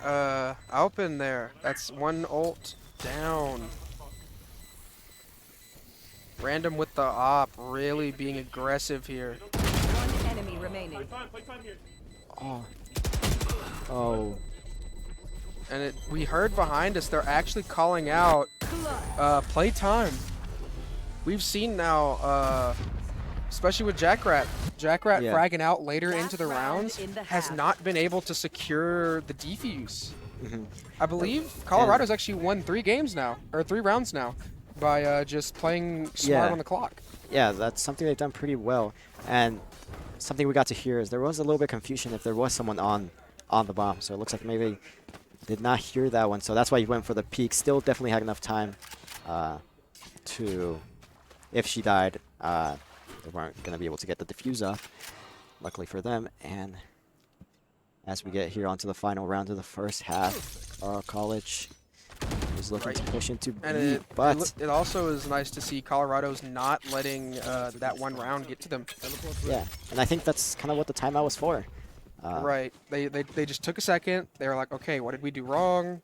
Alpin there. That's one ult down. Random with the op, really being aggressive here. remaining. Oh. Oh. And we heard behind us, they're actually calling out play time. We've seen now, especially with Jackrat. Jackrat fragging out later into the rounds has not been able to secure the defuse. I believe Colorado's actually won 3 games now, or 3 rounds now, by just playing smart on the clock. Yeah, that's something they've done pretty well. And something we got to hear is there was a little bit of confusion if there was someone on the bomb. So it looks like maybe did not hear that one. So that's why he went for the peek. Still definitely had enough time to, if she died, they weren't going to be able to get the defuse off. Luckily for them. And as we get here onto the final round of the first half, College is looking to push into B, but it also is nice to see Colorado's not letting that one round get to them. Yeah, and I think that's kind of what the timeout was for. Right. They just took a second. They were like, okay, what did we do wrong?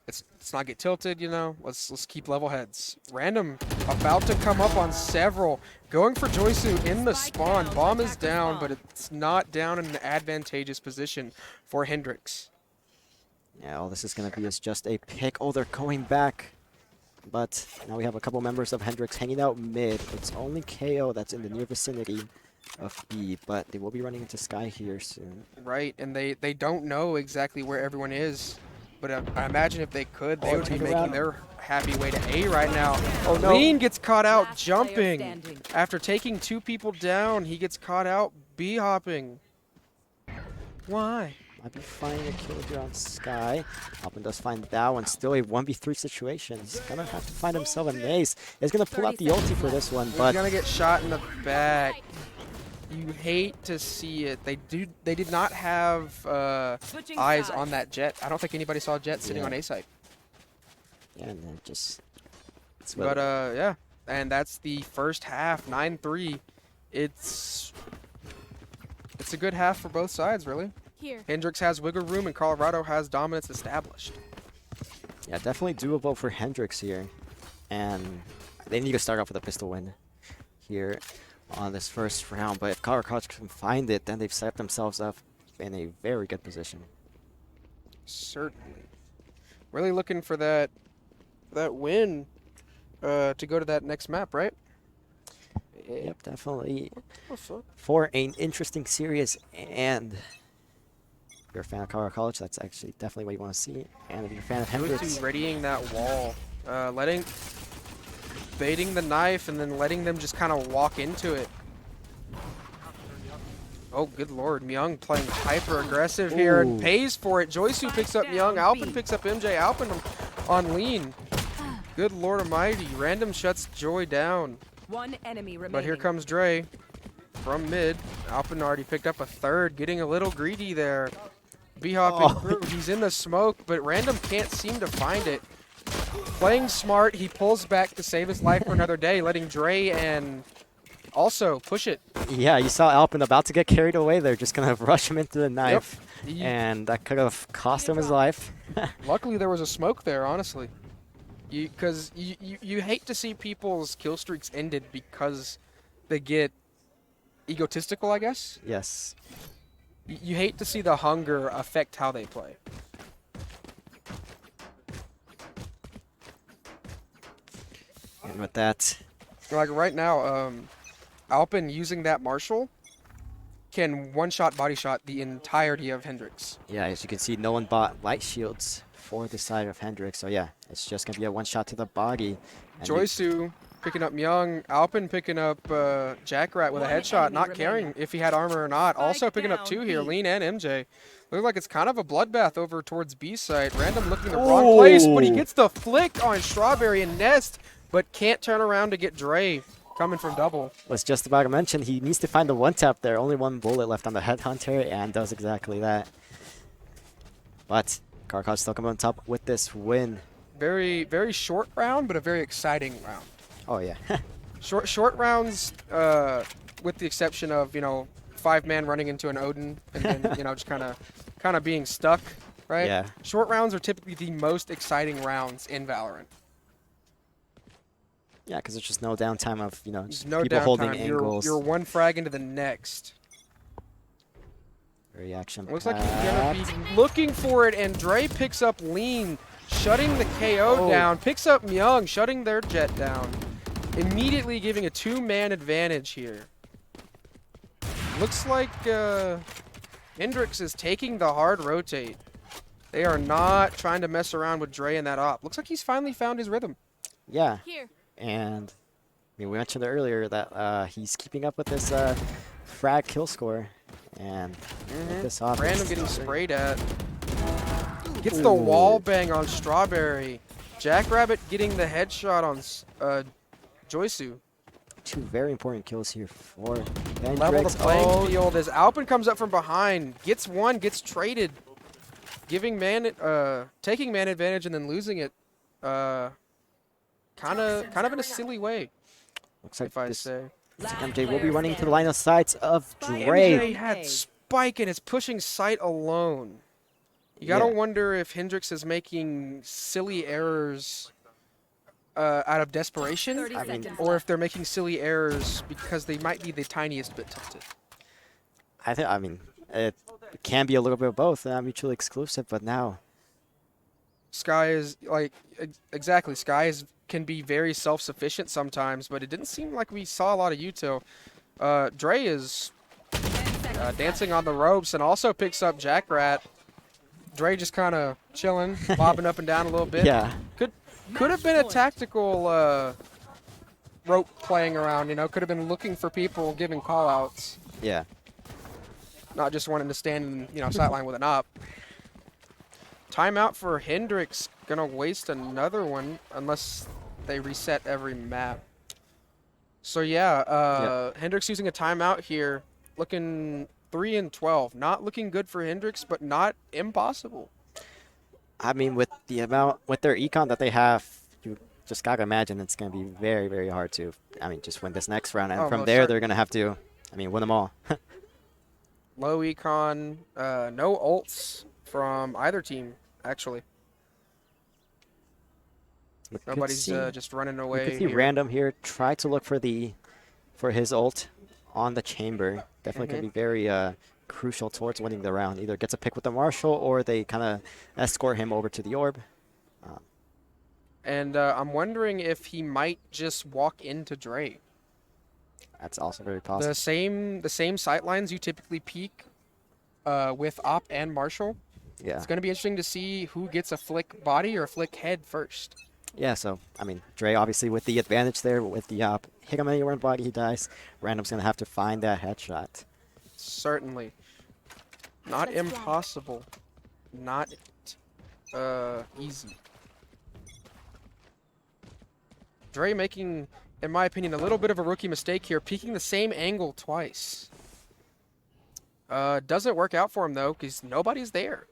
Let's not get tilted, you know. Let's keep level heads. Random about to come up on several. Going for Joysu in the spawn. Bomb is down, but it's not down in an advantageous position for Hendrix. Yeah, all this is going to be is just a pick. Oh, they're going back. But now we have a couple members of Hendrix hanging out mid. It's only KO that's in the near vicinity of B, but they will be running into Sky here soon. Right, and they don't know exactly where everyone is. But I imagine if they could, they would be making their happy way to A right now. Oh, no. Lean gets caught out jumping. After taking 2 people down, he gets caught out B-hopping. Why? Might be finding a kill here on Sky. Alpin does find that one. Still a 1v3 situation. He's going to have to find himself an ace. He's going to pull out the ulti for this one, but... He's going to get shot in the back. You hate to see it. They did not have eyes on that Jet. I don't think anybody saw Jet sitting on A site. Yeah, and then just... But, yeah. And that's the first half, 9-3. It's a good half for both sides, really. Hendrix has wiggle room and Colorado has dominance established. Yeah, definitely doable for Hendrix here. And they need to start off with a pistol win here on this first round. But if Colorado can find it, then they've set themselves up in a very good position. Certainly. Really looking for that win to go to that next map, right? Yep, definitely. For an interesting series, and if you're a fan of Colorado College, that's actually definitely what you want to see. And if you're a fan of Hendrix, readying that wall, baiting the knife and then letting them just kind of walk into it. Oh, good lord. Myung playing hyper aggressive here and pays for it. Joysu picks up Myung. Alpin picks up MJ. Alpin on lean. Good lord almighty. Random shuts Joy down. One enemy remaining. But here comes Dre from mid. Alpin already picked up a third, getting a little greedy there. B-hopping through. He's in the smoke, but Random can't seem to find it. Playing smart, he pulls back to save his life for another day, letting Dre and also push it. Yeah, you saw Alpin about to get carried away there, just gonna rush him into the knife, and that could have cost him his life. Luckily, there was a smoke there, honestly. Because you hate to see people's kill streaks ended because they get egotistical, I guess? Yes. You hate to see the hunger affect how they play. And with that... Like right now, Alpin using that Marshall can one-shot body shot the entirety of Hendrix. Yeah, as you can see, no one bought light shields for the side of Hendrix. So yeah, it's just going to be a one-shot to the body. Joysu picking up Myung. Alpin picking up Jackrat with a headshot, not caring if he had armor or not. Also picking up 2 here, Lean and MJ. Looks like it's kind of a bloodbath over towards B side. Random looking in the wrong place, but he gets the flick on Strawberry and Nest, but can't turn around to get Dre coming from double. Was just about to mention, he needs to find the one tap there. Only 1 bullet left on the Headhunter, and does exactly that. But Karkaj still coming on top with this win. Very, very short round, but a very exciting round. Oh, yeah. Short rounds, with the exception of, 5-man running into an Odin and then, just kind of being stuck, right? Yeah. Short rounds are typically the most exciting rounds in Valorant. Yeah, because there's just no downtime of, just no people downtime. holding angles. You're one frag into the next. Very action. Looks like he's gonna be looking for it, and Dre picks up Lean, shutting the KO down. Picks up Myung, shutting their jet down. Immediately giving a 2-man advantage here. Looks like Hendrix is taking the hard rotate. They are not trying to mess around with Dre in that op. Looks like he's finally found his rhythm. Yeah. And I mean, we mentioned earlier that he's keeping up with this frag kill score. And with this op, Random getting sprayed at. Gets the wall bang on Strawberry. Jackrabbit getting the headshot on Joysu. 2 very important kills here for Hendrix. Level the playing field as Alpin comes up from behind. Gets one, gets traded. Taking man advantage and then losing it. Kind of in a silly way. Looks like if I say. MJ will be running to the line of sights of Dre. MJ had Spike and is pushing Sight alone. You gotta wonder if Hendrix is making silly errors out of desperation, or if they're making silly errors because they might be the tiniest bit tempted. I mean, it can be a little bit of both, mutually exclusive, but now. Sky is like exactly. Sky can be very self-sufficient sometimes, but it didn't seem like we saw a lot of util. Dre is dancing on the ropes and also picks up Jackrat. Dre just kind of chilling, bobbing up and down a little bit. Yeah. Could have been a tactical rope playing around. You know, could have been looking for people, giving call-outs. Yeah. Not just wanting to stand in sideline with an op. Timeout for Hendrix. Gonna waste another one unless they reset every map. So yeah, Hendrix using a timeout here, looking 3-12. Not looking good for Hendrix, but not impossible. I mean, with their econ that they have, you just gotta imagine it's gonna be very, very hard to, just win this next round, and from there they're gonna have to, win them all. Low econ, no ults from either team, actually. Nobody's just running away. You can see Random here try to look for his ult on the chamber. Definitely can be very crucial towards winning the round. Either gets a pick with the Marshal, or they kind of escort him over to the orb. And I'm wondering if he might just walk into Dre. That's also very possible. The same sightlines you typically peek with Op and Marshal. Yeah. It's going to be interesting to see who gets a flick body or a flick head first. Yeah, so, Dre obviously with the advantage there with the op. Hit him anywhere in the body, he dies. Random's going to have to find that headshot. Certainly. Not impossible. Not easy. Dre making, in my opinion, a little bit of a rookie mistake here, peeking the same angle twice. Doesn't work out for him, though, because nobody's there.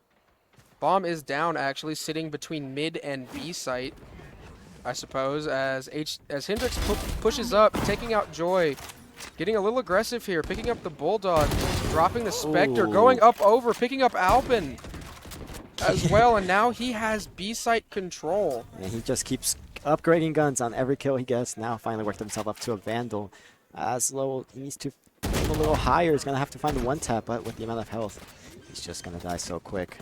Bomb is down, actually, sitting between mid and B site, I suppose, as Hendrix pushes up, taking out Joy. Getting a little aggressive here, picking up the Bulldog, dropping the Spectre, going up over, picking up Alpin as well, and now he has B site control. And he just keeps upgrading guns on every kill he gets. Now finally worked himself up to a Vandal. As low, he needs to aim a little higher. He's going to have to find the one tap, but with the amount of health, he's just going to die so quick.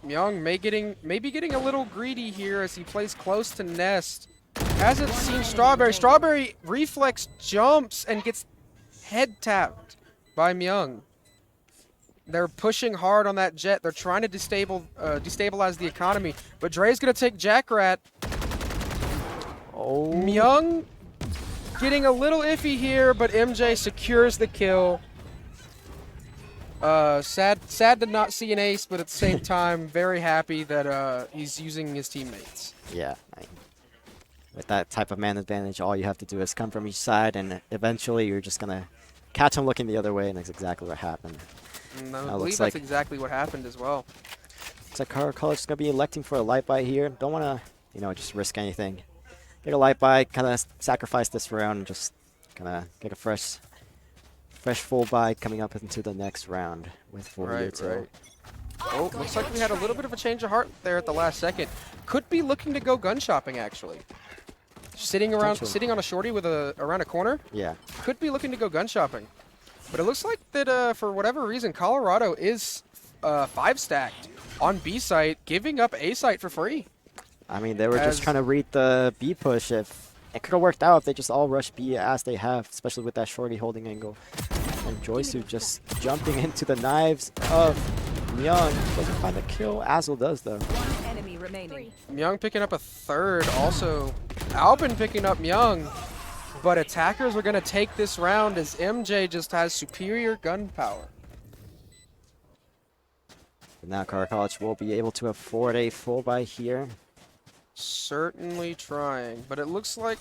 Myung maybe getting a little greedy here as he plays close to Nest. Hasn't seen Strawberry. Strawberry reflex jumps and gets head tapped by Myung. They're pushing hard on that jet. They're trying to destabilize the economy. But Dre's going to take Jackrat. Myung getting a little iffy here, but MJ secures the kill. Sad to not see an ace, but at the same time, very happy that he's using his teammates. Yeah, with that type of man advantage, all you have to do is come from each side, and eventually you're just gonna catch him looking the other way, and that's exactly what happened. And I believe that's exactly what happened as well. Looks like Kara College is gonna be electing for a light buy here. Don't wanna, just risk anything. Get a light buy, kind of sacrifice this round, and just kind of get a fresh full buy coming up into the next round with 40 right. Oh, looks like we had a little bit of a change of heart there at the last second. Could be looking to go gun shopping, actually. sitting on a shorty with around a corner. Yeah. Could be looking to go gun shopping. But it looks like that for whatever reason, Colorado is 5-stacked on B site, giving up A site for free. I mean, they were just trying to read the B push. If it could have worked out if they just all rushed B as they have, especially with that shorty holding angle. And Joysu just jumping into the knives of Myung. Doesn't find the kill. Azel does, though. One enemy remaining. Myung picking up a third. Also, Alpin picking up Myung. But attackers are going to take this round as MJ just has superior gun power. Now Car College will be able to afford a full buy here. Certainly trying. But it looks like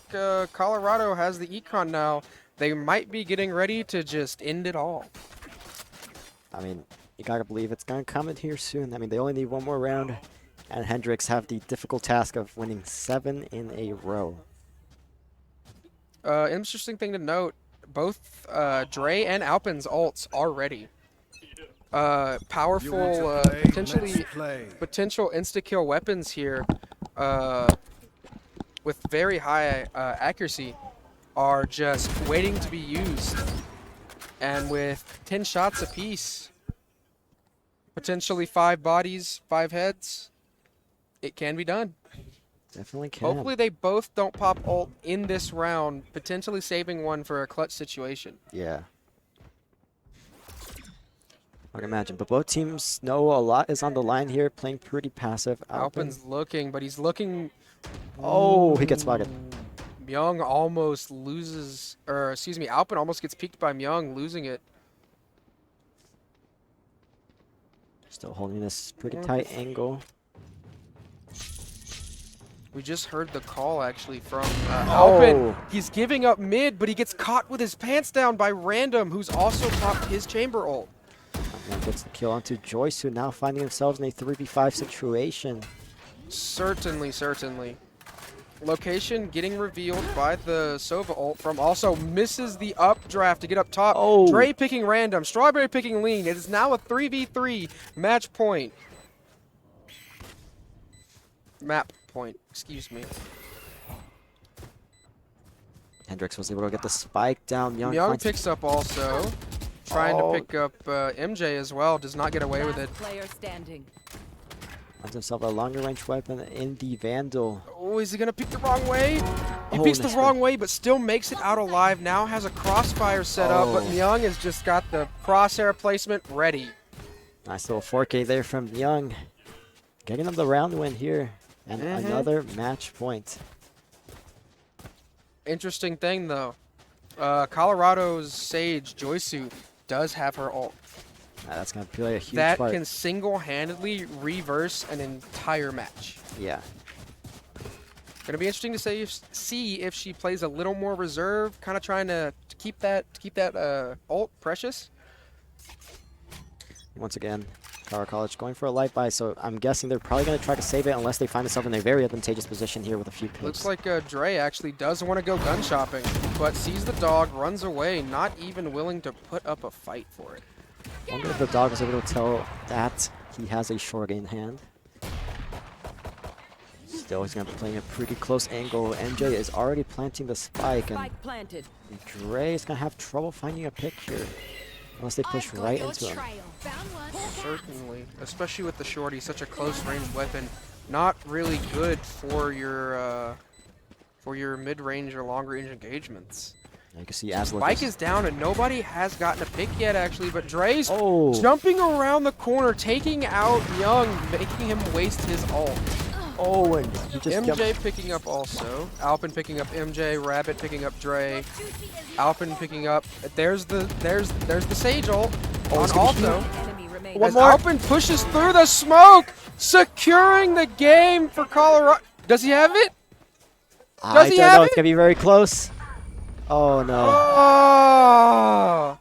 Colorado has the econ now. They might be getting ready to just end it all. I mean, you gotta believe it's gonna come in here soon. I mean, they only need one more round, and Hendrix have the difficult task of winning 7 in a row. Interesting thing to note, both Dre and Alpin's ults are ready. Powerful, potential insta-kill weapons here with very high accuracy are just waiting to be used. And with 10 shots apiece, potentially 5 bodies, 5 heads, it can be done. Definitely can. Hopefully they both don't pop ult in this round, potentially saving one for a clutch situation. Yeah. I can imagine. But both teams know a lot is on the line here, playing pretty passive. Alpin's looking, but he's looking... Oh, he gets spotted. Myung almost loses, or excuse me, Alpin almost gets peeked by Myung, losing it. Still holding this pretty tight angle. We just heard the call actually from Alpin. He's giving up mid, but he gets caught with his pants down by Random, who's also popped his chamber ult. And gets the kill onto Joyce, who now finding themselves in a 3v5 situation. Certainly, certainly. Location getting revealed by the Sova ult from also misses the updraft to get up top. Oh. Dre picking Random, Strawberry picking Lean. It is now a 3v3 match point. Map point, excuse me. Hendrix was able to get the spike down. Myung picks up also. Trying to pick up MJ as well. Does not get away with it. Player standing. Finds himself a longer range weapon in the Vandal. Oh, is he going to pick the wrong way? He Oh, picks the nice wrong way, but still makes it out alive. Now has a crossfire set up, but Myung has just got the crosshair placement ready. Nice little 4K there from Myung. Getting them the round win here. And another match point. Interesting thing, though. Colorado's Sage, Joysu, does have her ult. That's going to play a huge that part. can single-handedly reverse an entire match. Yeah. Gonna be interesting to see if she plays a little more reserve, kind of trying to keep that ult precious. Once again, Car College going for a light buy, so I'm guessing they're probably going to try to save it unless they find themselves in a very advantageous position here with a few picks. Looks like Dre actually does want to go gun shopping, but sees the dog, runs away, not even willing to put up a fight for it. I wonder if the dog was able to tell that he has a short in hand. Still, he's going to be playing a pretty close angle. MJ is already planting the spike, and planted. Dre is going to have trouble finding a pick here. Unless they push right into him. Certainly, especially with the shorty, such a close range weapon. Not really good for your mid-range or longer-range engagements. You can see Asla. Spike is down, and nobody has gotten a pick yet, actually, but Dre's jumping around the corner, taking out Young, making him waste his ult. Oh, and he just MJ picking up also. Alpin picking up MJ, Rabbit picking up Dre. Alpin picking up. There's the Sage ult on also. As Alpin pushes through the smoke, securing the game for Colorado. Does he have it? I don't know. It's gonna be very close. Oh no. Oh,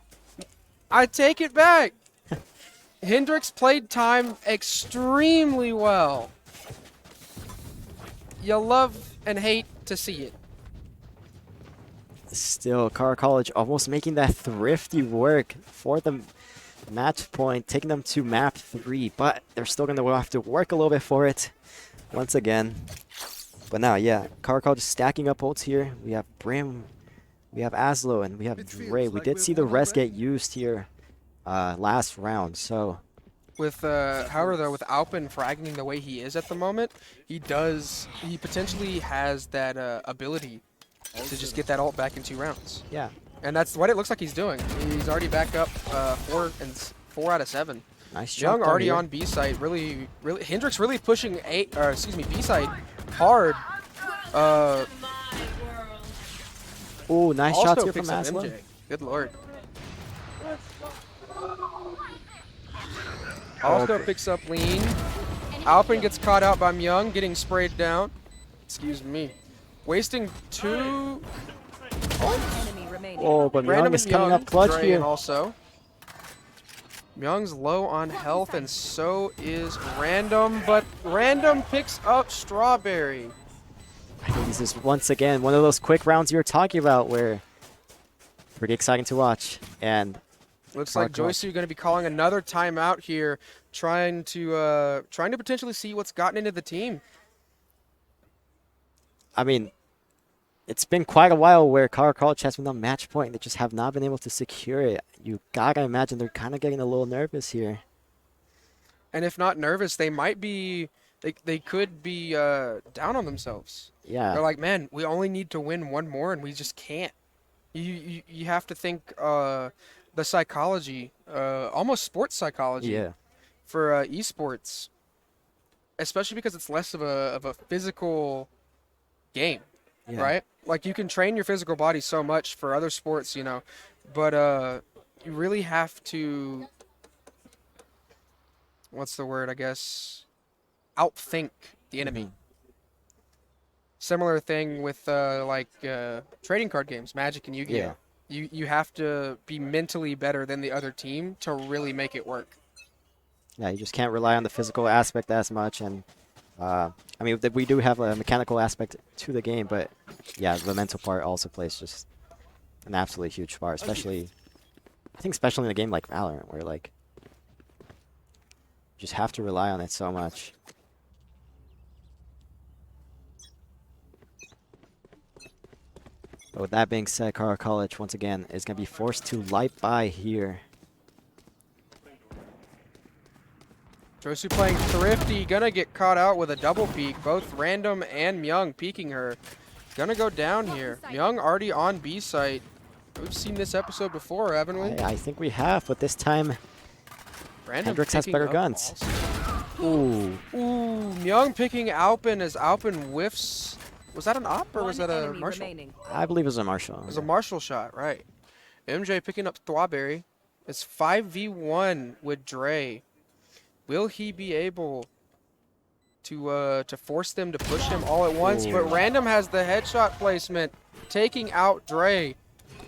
I take it back. Hendrix played time extremely well. You love and hate to see it. Still, Car College almost making that thrifty work for the match point, taking them to map 3, but they're still going to have to work a little bit for it once again. But now, yeah, Karakal just stacking up ults here. We have Brim, we have Aslo, and we have Dre. We did see the rest get used here last round, so... With however though, with Alpin fragging the way he is at the moment, he potentially has that ability to just get that ult back in 2 rounds. Yeah. And that's what it looks like he's doing. He's already back up 4 out of 7. Nice Young job already here. on B side, really Hendrix really pushing B side hard. Oh, nice Also shots here from picks up Aslo. MJ. Good lord. Also picks up lean. Alpin gets caught out by Myung, getting sprayed down. Excuse me. Wasting 2. Enemy remaining. Oh, but Random Myung is coming up clutch Dre here. also. Myung's low on health, and so is Random, but Random picks up Strawberry. I think this is once again one of those quick rounds you were talking about where pretty exciting to watch. And Looks like Joysu going to be calling another timeout here, trying to potentially see what's gotten into the team. I mean, it's been quite a while where Karakal has been on match point. They just have not been able to secure it. You gotta imagine they're kind of getting a little nervous here. And if not nervous, they might be. They could be down on themselves. Yeah. They're like, man, we only need to win 1 more, and we just can't. You have to think the psychology, almost sports psychology, for esports, especially because it's less of a physical game, right? Like you can train your physical body so much for other sports, you know, but you really have to, what's the word, I guess, outthink the enemy. Similar thing with trading card games, Magic and Yu-Gi-Oh. Yeah. You have to be mentally better than the other team to really make it work. Yeah, you just can't rely on the physical aspect as much. And I mean, we do have a mechanical aspect to the game, but yeah, the mental part also plays just an absolutely huge part, especially, I think especially in a game like Valorant, where like, you just have to rely on it so much. But with that being said, Kara College, once again, is going to be forced to light by here. Josu playing Thrifty, gonna get caught out with a double peek. Both Random and Myung peeking her. Gonna go down here. Myung already on B site. We've seen this episode before, haven't we? I think we have, but this time, Hendrix has better guns. Ooh. Ooh, Myung picking Alpin as Alpin whiffs. Was that an op or was that a Marshall? I believe it was a Marshall. It was a Marshall shot, right. MJ picking up Strawberry. It's 5v1 with Dre. Will he be able to force them to push him all at once? But Random has the headshot placement, taking out Dre.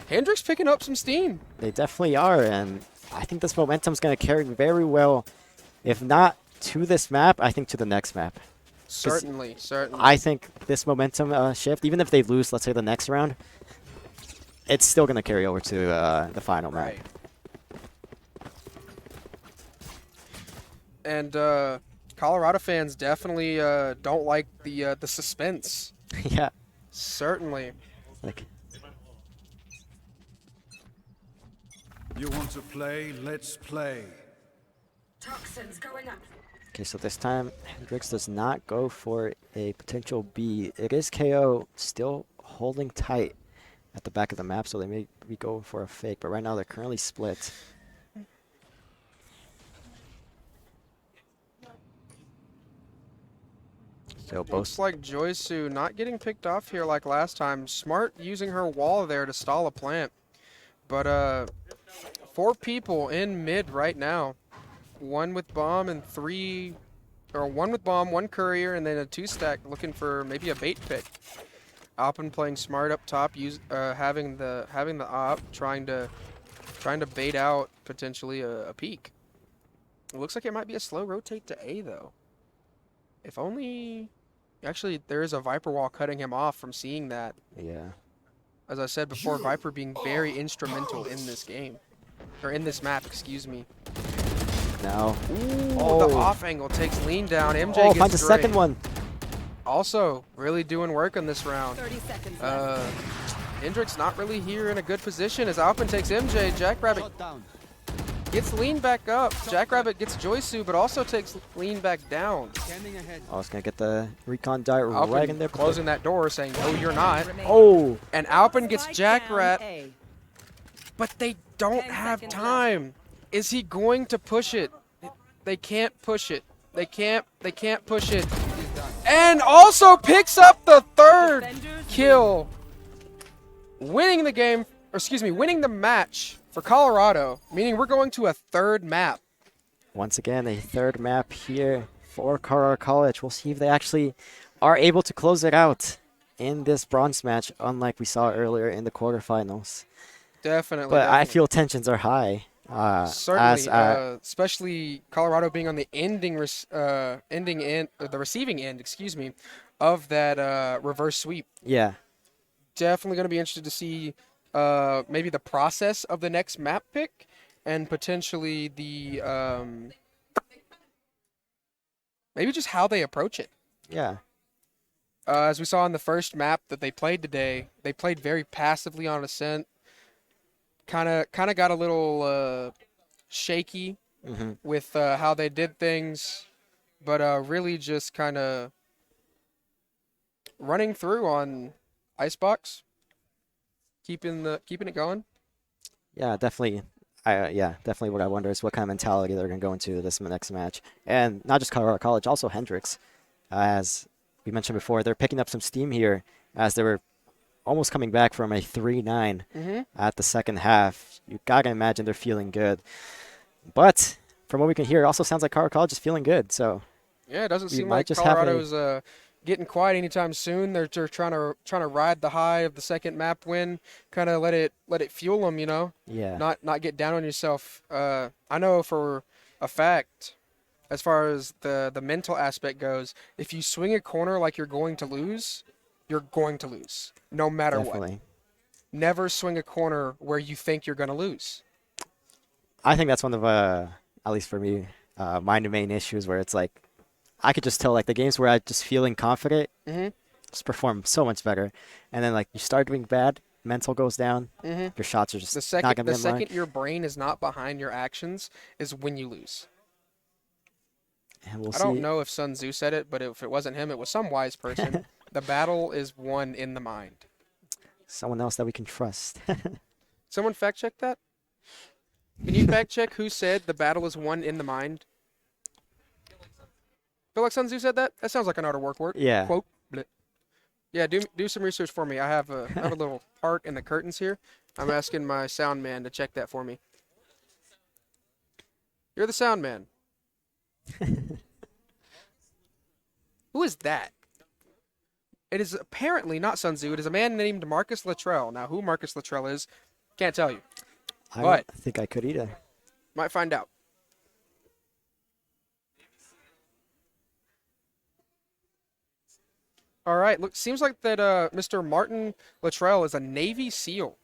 Hendrix picking up some steam. They definitely are, and I think this momentum's going to carry very well, if not to this map, I think to the next map. Certainly. I think this momentum shift, even if they lose, let's say, the next round, it's still going to carry over to the final map. Right. And Colorado fans definitely don't like the suspense. Yeah. Certainly. Like, You want to play? Let's play. Toxins going up. okay, so this time, Hendrix does not go for a potential B. It is KO still holding tight at the back of the map, so they may be going for a fake, but right now they're currently split. So both Looks like Joysu not getting picked off here like last time. Smart using her wall there to stall a plant. But 4 people in mid right now. 1 with bomb and 1 with bomb, 1 courier, and then a 2-stack looking for maybe a bait pick. Alpin playing smart up top, having the op, trying to bait out potentially a peek. It looks like it might be a slow rotate to A though. If only... Actually, there is a Viper wall cutting him off from seeing that. Yeah. As I said before, Viper being very instrumental in this game. Or in this map, excuse me. Now. Ooh, the off angle takes lean down. MJ gets finds a Dre. second one. also really doing work on this round. 30 seconds left. Hendrix not really here in a good position as Alpin takes MJ. Jackrabbit gets lean back up. Jackrabbit gets Joysu, but also takes lean back down. I was going to get the recon dart Alpin right in there. closing that door, saying, no, you're not. Oh! And Alpin gets Spike down Jackrat, A. but they don't 10 have seconds time. Is he going to push it? They can't push it. They can't push it. And also picks up the third Defenders kill. Winning the game, or excuse me, winning the match for Colorado, meaning we're going to a third map. Once again, a third map here for Colorado College. We'll see if they actually are able to close it out in this bronze match, unlike we saw earlier in the quarterfinals. Definitely. But I definitely. feel tensions are high. Certainly, as, especially Colorado being on the the receiving end, excuse me, of that reverse sweep. yeah, Definitely going to be interested to see maybe the process of the next map pick and potentially the maybe just how they approach it. yeah. As we saw in the first map that they played today, they played very passively on Ascent. Kind of got a little shaky with how they did things, but really just kind of running through on Icebox, keeping it going. Yeah, definitely. Definitely. What I wonder is what kind of mentality they're going to go into this next match, and not just Colorado College, also Hendrix. As we mentioned before, they're picking up some steam here as they were almost coming back from a 3-9 at the second half. You gotta imagine they're feeling good. But from what we can hear, it also sounds like Colorado College is feeling good. So yeah, it doesn't we seem might like just have Colorado's getting quiet anytime soon. They're trying to ride the high of the second map win, kind of let it fuel them, you know. Yeah. Not get down on yourself. I know for a fact, as far as the mental aspect goes, if you swing a corner like you're going to lose, you're going to lose, no matter Definitely. what. Never swing a corner where you think you're going to lose. I think that's one of, at least for me, my main issues where it's like, I could just tell like the games where I'm just feeling confident, just perform so much better. And then like you start doing bad, mental goes down, your shots are just not going to be in line. The second your brain is not behind your actions is when you lose. And we'll I see. don't know if Sun Tzu said it, but if it wasn't him, it was some wise person. The battle is won in the mind. Someone else that we can trust. Someone fact check that? Can you fact check who said the battle is won in the mind? Feel like Sun Tzu said that? That sounds like an art of work word. Yeah. Quote. Bleh. Yeah, do some research for me. I have a little part in the curtains here. I'm asking my sound man to check that for me. You're the sound man. Who is that? It is apparently not Sun Tzu. It is a man named Marcus Luttrell. Now, who Marcus Luttrell is, can't tell you. I But don't think I could either. might find out. All right. Look, seems like that Mr. Martin Luttrell is a Navy SEAL.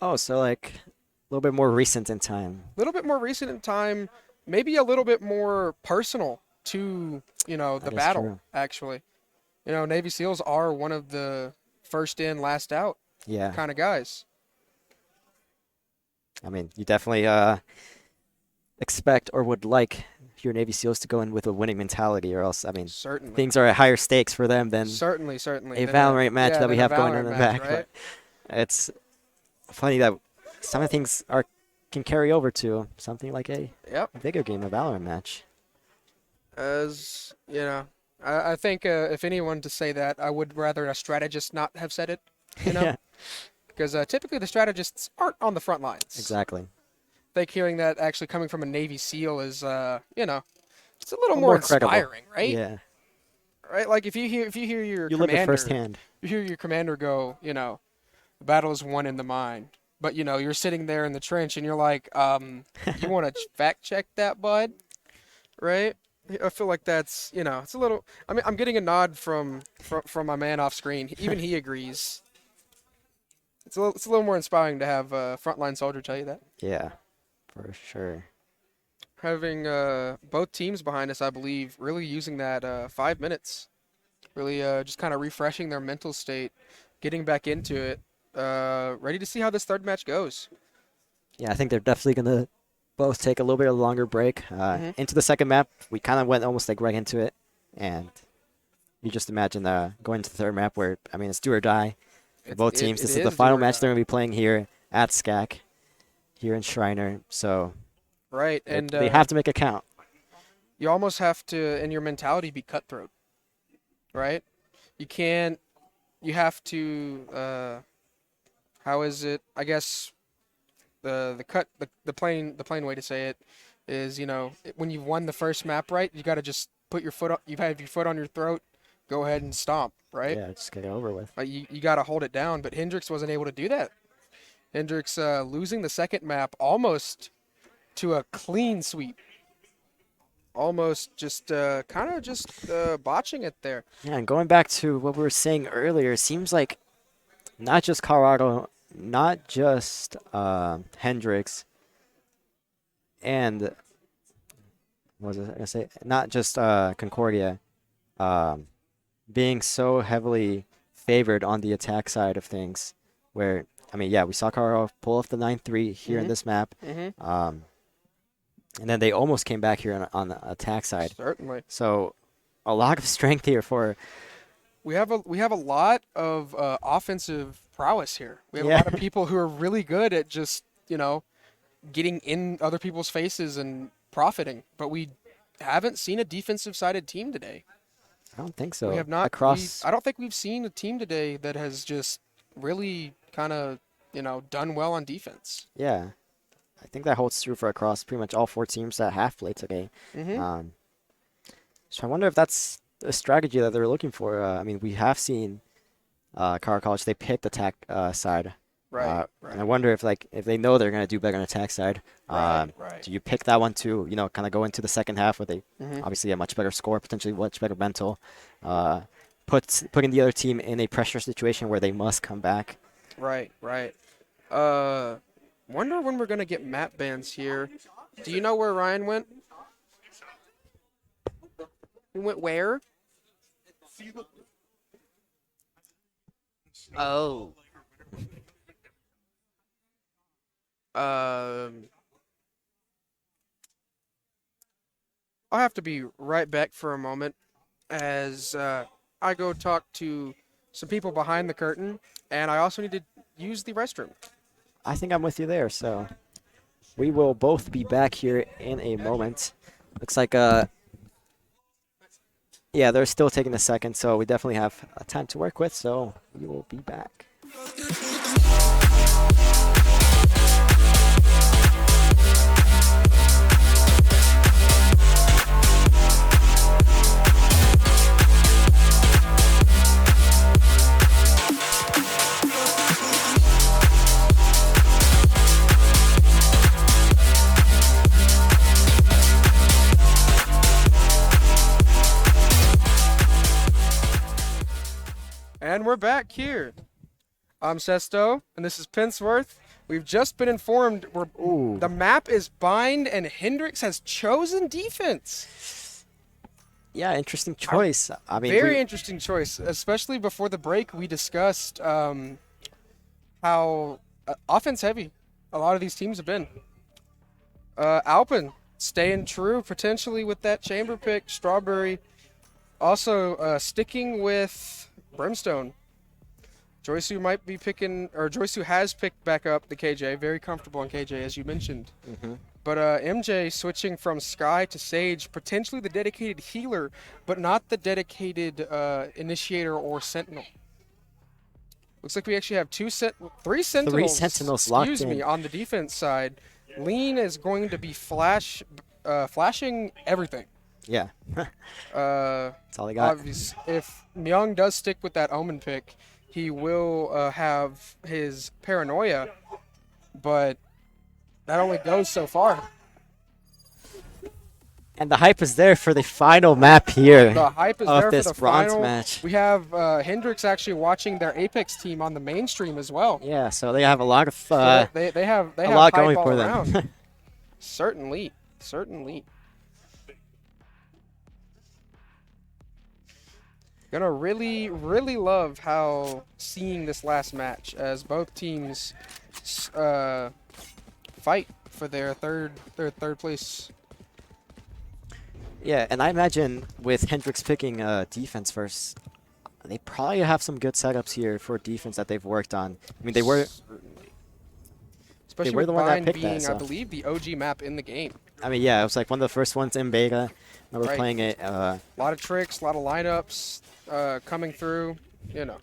Oh, so like a little bit more recent in time. A little bit more recent in time, maybe a little bit more personal to, the That is battle, true. actually. Navy SEALs are one of the first in, last out Yeah. kind of guys. I mean, you definitely expect or would like your Navy SEALs to go in with a winning mentality, or else, I mean, Certainly. things are at higher stakes for them than Certainly. a Valorant match that we have going on in the back. Right? But it's funny that some of the things can carry over to something like a Yep. bigger game, a Valorant match. As, I think if anyone to say that, I would rather a strategist not have said it, Yeah, Because typically the strategists aren't on the front lines. exactly. I think hearing that actually coming from a Navy SEAL is, it's a little More more credible. inspiring, right? Yeah, Right? Like if you hear your you live it commander, firsthand. you hear your commander go, the battle is won in the mind. But you're sitting there in the trench and you're like, you want to fact check that, bud? Right? I feel like that's, it's a little. I mean, I'm getting a nod from my man off screen. Even he agrees. It's a little more inspiring to have a frontline soldier tell you that. Yeah, for sure. Having both teams behind us, I believe, really using that 5 minutes really just kind of refreshing their mental state, getting back into it, ready to see how this third match goes. Yeah, I think they're definitely going to both take a little bit of a longer break. Into the second map, we kind of went almost like right into it. And you just imagine going into the third map where, I mean, it's do or die for both teams. This is the final match they're going to be playing here at SCAC, here in Shriner. So right, and they have to make it count. You almost have to, in your mentality, be cutthroat, right? You can't. You have to. How is it? I guess the plain way to say it is, when you've won the first map, right, you got to just put your foot up. You have your foot on your throat. Go ahead and stomp, right? Yeah, just get it over with. You got to hold it down, but Hendrix wasn't able to do that. Hendrix losing the second map almost to a clean sweep. Almost just botching it there. Yeah, and going back to what we were saying earlier, it seems like not just Colorado, not just Hendrix, and what was I gonna say? Not just Concordia, being so heavily favored on the attack side of things. Where I mean, yeah, we saw Colorado pull off the 9-3 here in this map. And then they almost came back here on the attack side. Certainly. So a lot of strength here for. We have a lot of offensive prowess here. We have a lot of people who are really good at just getting in other people's faces and profiting. But we haven't seen a defensive sided team today. I don't think so. We have not. Across. I don't think we've seen a team today that has just really kind of done well on defense. Yeah. I think that holds true for across pretty much all 4 teams that have played today. So I wonder if that's a strategy that they're looking for. I mean, we have seen Colorado College, they picked attack side. Right. And I wonder if they know they're going to do better on attack side. Do you pick that one to, kind of go into the second half where they obviously a much better score, potentially much better mental, putting the other team in a pressure situation where they must come back. Right. Wonder when we're going to get map bans here. Do you know where Ryan went? He went where? Oh. I'll have to be right back for a moment as I go talk to some people behind the curtain, and I also need to use the restroom. I think I'm with you there, so we will both be back here in a moment. Looks like, yeah, they're still taking a second, so we definitely have time to work with, so we will be back. And we're back here. I'm Sesto, and this is Penceworth. We've just been informed the map is bind, and Hendrix has chosen defense. Yeah, interesting choice. I mean, very interesting choice, especially before the break. We discussed how offense heavy a lot of these teams have been. Alpin staying true potentially with that chamber pick. Strawberry also sticking with Brimstone. Joysu might be picking, or Joysu has picked back up the KJ. Very comfortable on KJ, as you mentioned. But MJ switching from Sky to Sage, potentially the dedicated healer, but not the dedicated initiator or sentinel. Looks like we actually have three sentinels. Three sentinels locked in. Excuse me, on the defense side. Lean is going to be flashing everything. Yeah. That's all they got. If Myung does stick with that Omen pick, he will have his paranoia, but that only goes so far. And the hype is there for the final map here The hype is of there this for the bronze final. match. We have Hendrix actually watching their Apex team on the main stream as well. Yeah, so they have a lot of they have a lot hype going all for around. them. Certainly. Gonna really, really love how seeing this last match as both teams fight for their third place. Yeah, and I imagine with Hendrix picking defense first, they probably have some good setups here for defense that they've worked on. I mean, they were Especially were with the one that Bind picked being, that, so. I believe, the OG map in the game. I mean, yeah, it was like one of the first ones in beta. I remember Right. playing it. A lot of tricks, a lot of lineups coming through, you know.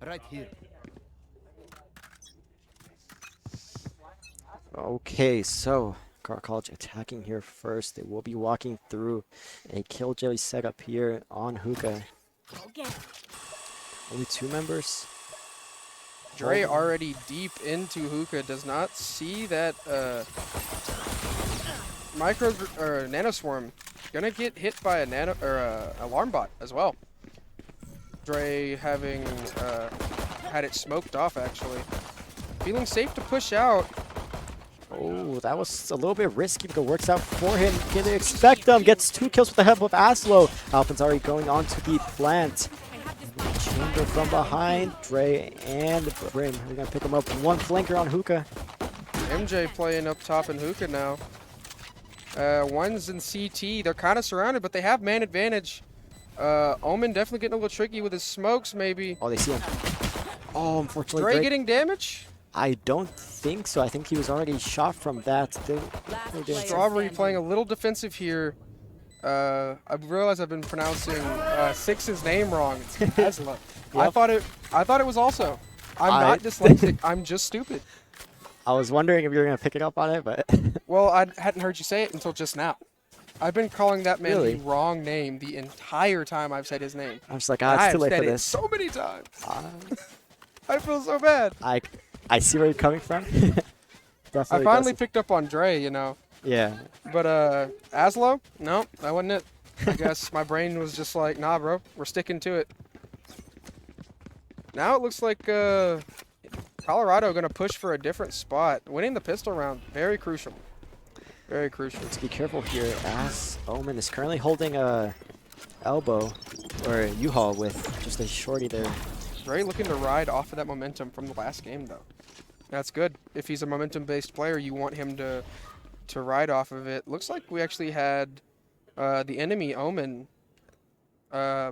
Right here. Okay, so Car College attacking here first. They will be walking through a Killjoy setup here on Hookah. Only 2 members. Dre already deep into Hookah, does not see that Nanoswarm gonna get hit by a alarm bot as well. Dre having had it smoked off actually. Feeling safe to push out. Oh, that was a little bit risky, but it works out for him. Didn't expect them. Gets 2 kills with the help of Aslo. Alpin's going on to the plant. Chamber from behind. Dre and Brim are going to pick him up. 1 flanker on Hookah. MJ playing up top in Hookah now. One's in CT. They're kind of surrounded, but they have man advantage. Omen definitely getting a little tricky with his smokes, maybe. Oh, they see him. Oh, unfortunately, Dre getting damage? I don't think so. I think he was already shot from that. Strawberry playing a little defensive here. I realize I've been pronouncing Six's name wrong. It's Aslo. Yep. I thought it was also. I'm not dyslexic. I'm just stupid. I was wondering if you were gonna pick it up on it, but well, I hadn't heard you say it until just now. I've been calling that man Really? the wrong name the entire time I've said his name. I'm just like, it's too late for this. So many times. I feel so bad. I see where you're coming from. I finally picked up on Dre, you know. Yeah. But Aslo, no, that wasn't it. I guess my brain was just like, nah, bro, we're sticking to it. Now it looks like Colorado gonna push for a different spot. Winning the pistol round, very crucial. Very crucial. Let's be careful here, as Omen is currently holding a elbow or a U-Haul with just a shorty there. Dre looking to ride off of that momentum from the last game, though. That's good. If he's a momentum-based player, you want him to ride off of it. Looks like we actually had the enemy Omen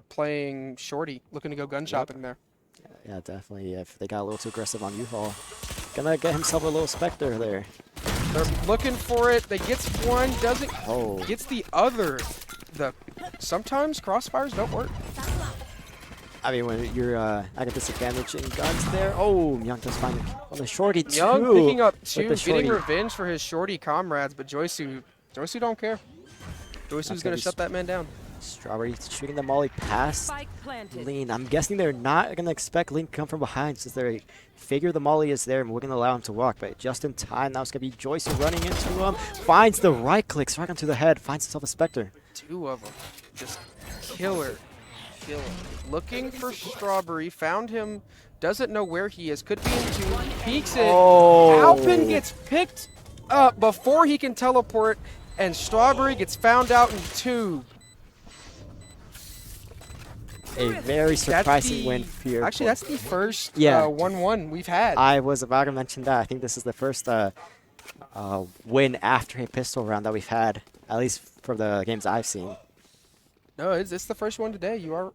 playing shorty, looking to go gun shopping there. Yeah, definitely. If they got a little too aggressive on U-Haul, gonna get himself a little Spectre there. They're looking for it. They gets one, doesn't. Oh. Gets the other. Sometimes crossfires don't work. I mean, when you're at a disadvantage in guns there. Oh, Young does find it on the shorty too. Young picking up 2, the shorty. getting revenge for his shorty comrades, but Joysu don't care. Joysu's gonna shut that man down. Strawberry shooting the molly past planted. Lean. I'm guessing they're not gonna expect Lean to come from behind since they figure the molly is there and we're gonna allow him to walk. But just in time, now it's gonna be Joysu running into him. Finds the right clicks right onto the head. Finds himself a Spectre. 2 of them, just killer. Looking for Strawberry, found him, doesn't know where he is, could be in 2, peeks it. Oh. Alpin gets picked up before he can teleport, and Strawberry gets found out in 2. A very surprising win here. Actually, that's the first 1-1 we've had. I was about to mention that. I think this is the first win after a pistol round that we've had, at least for the games I've seen. No, it's the first one today. You are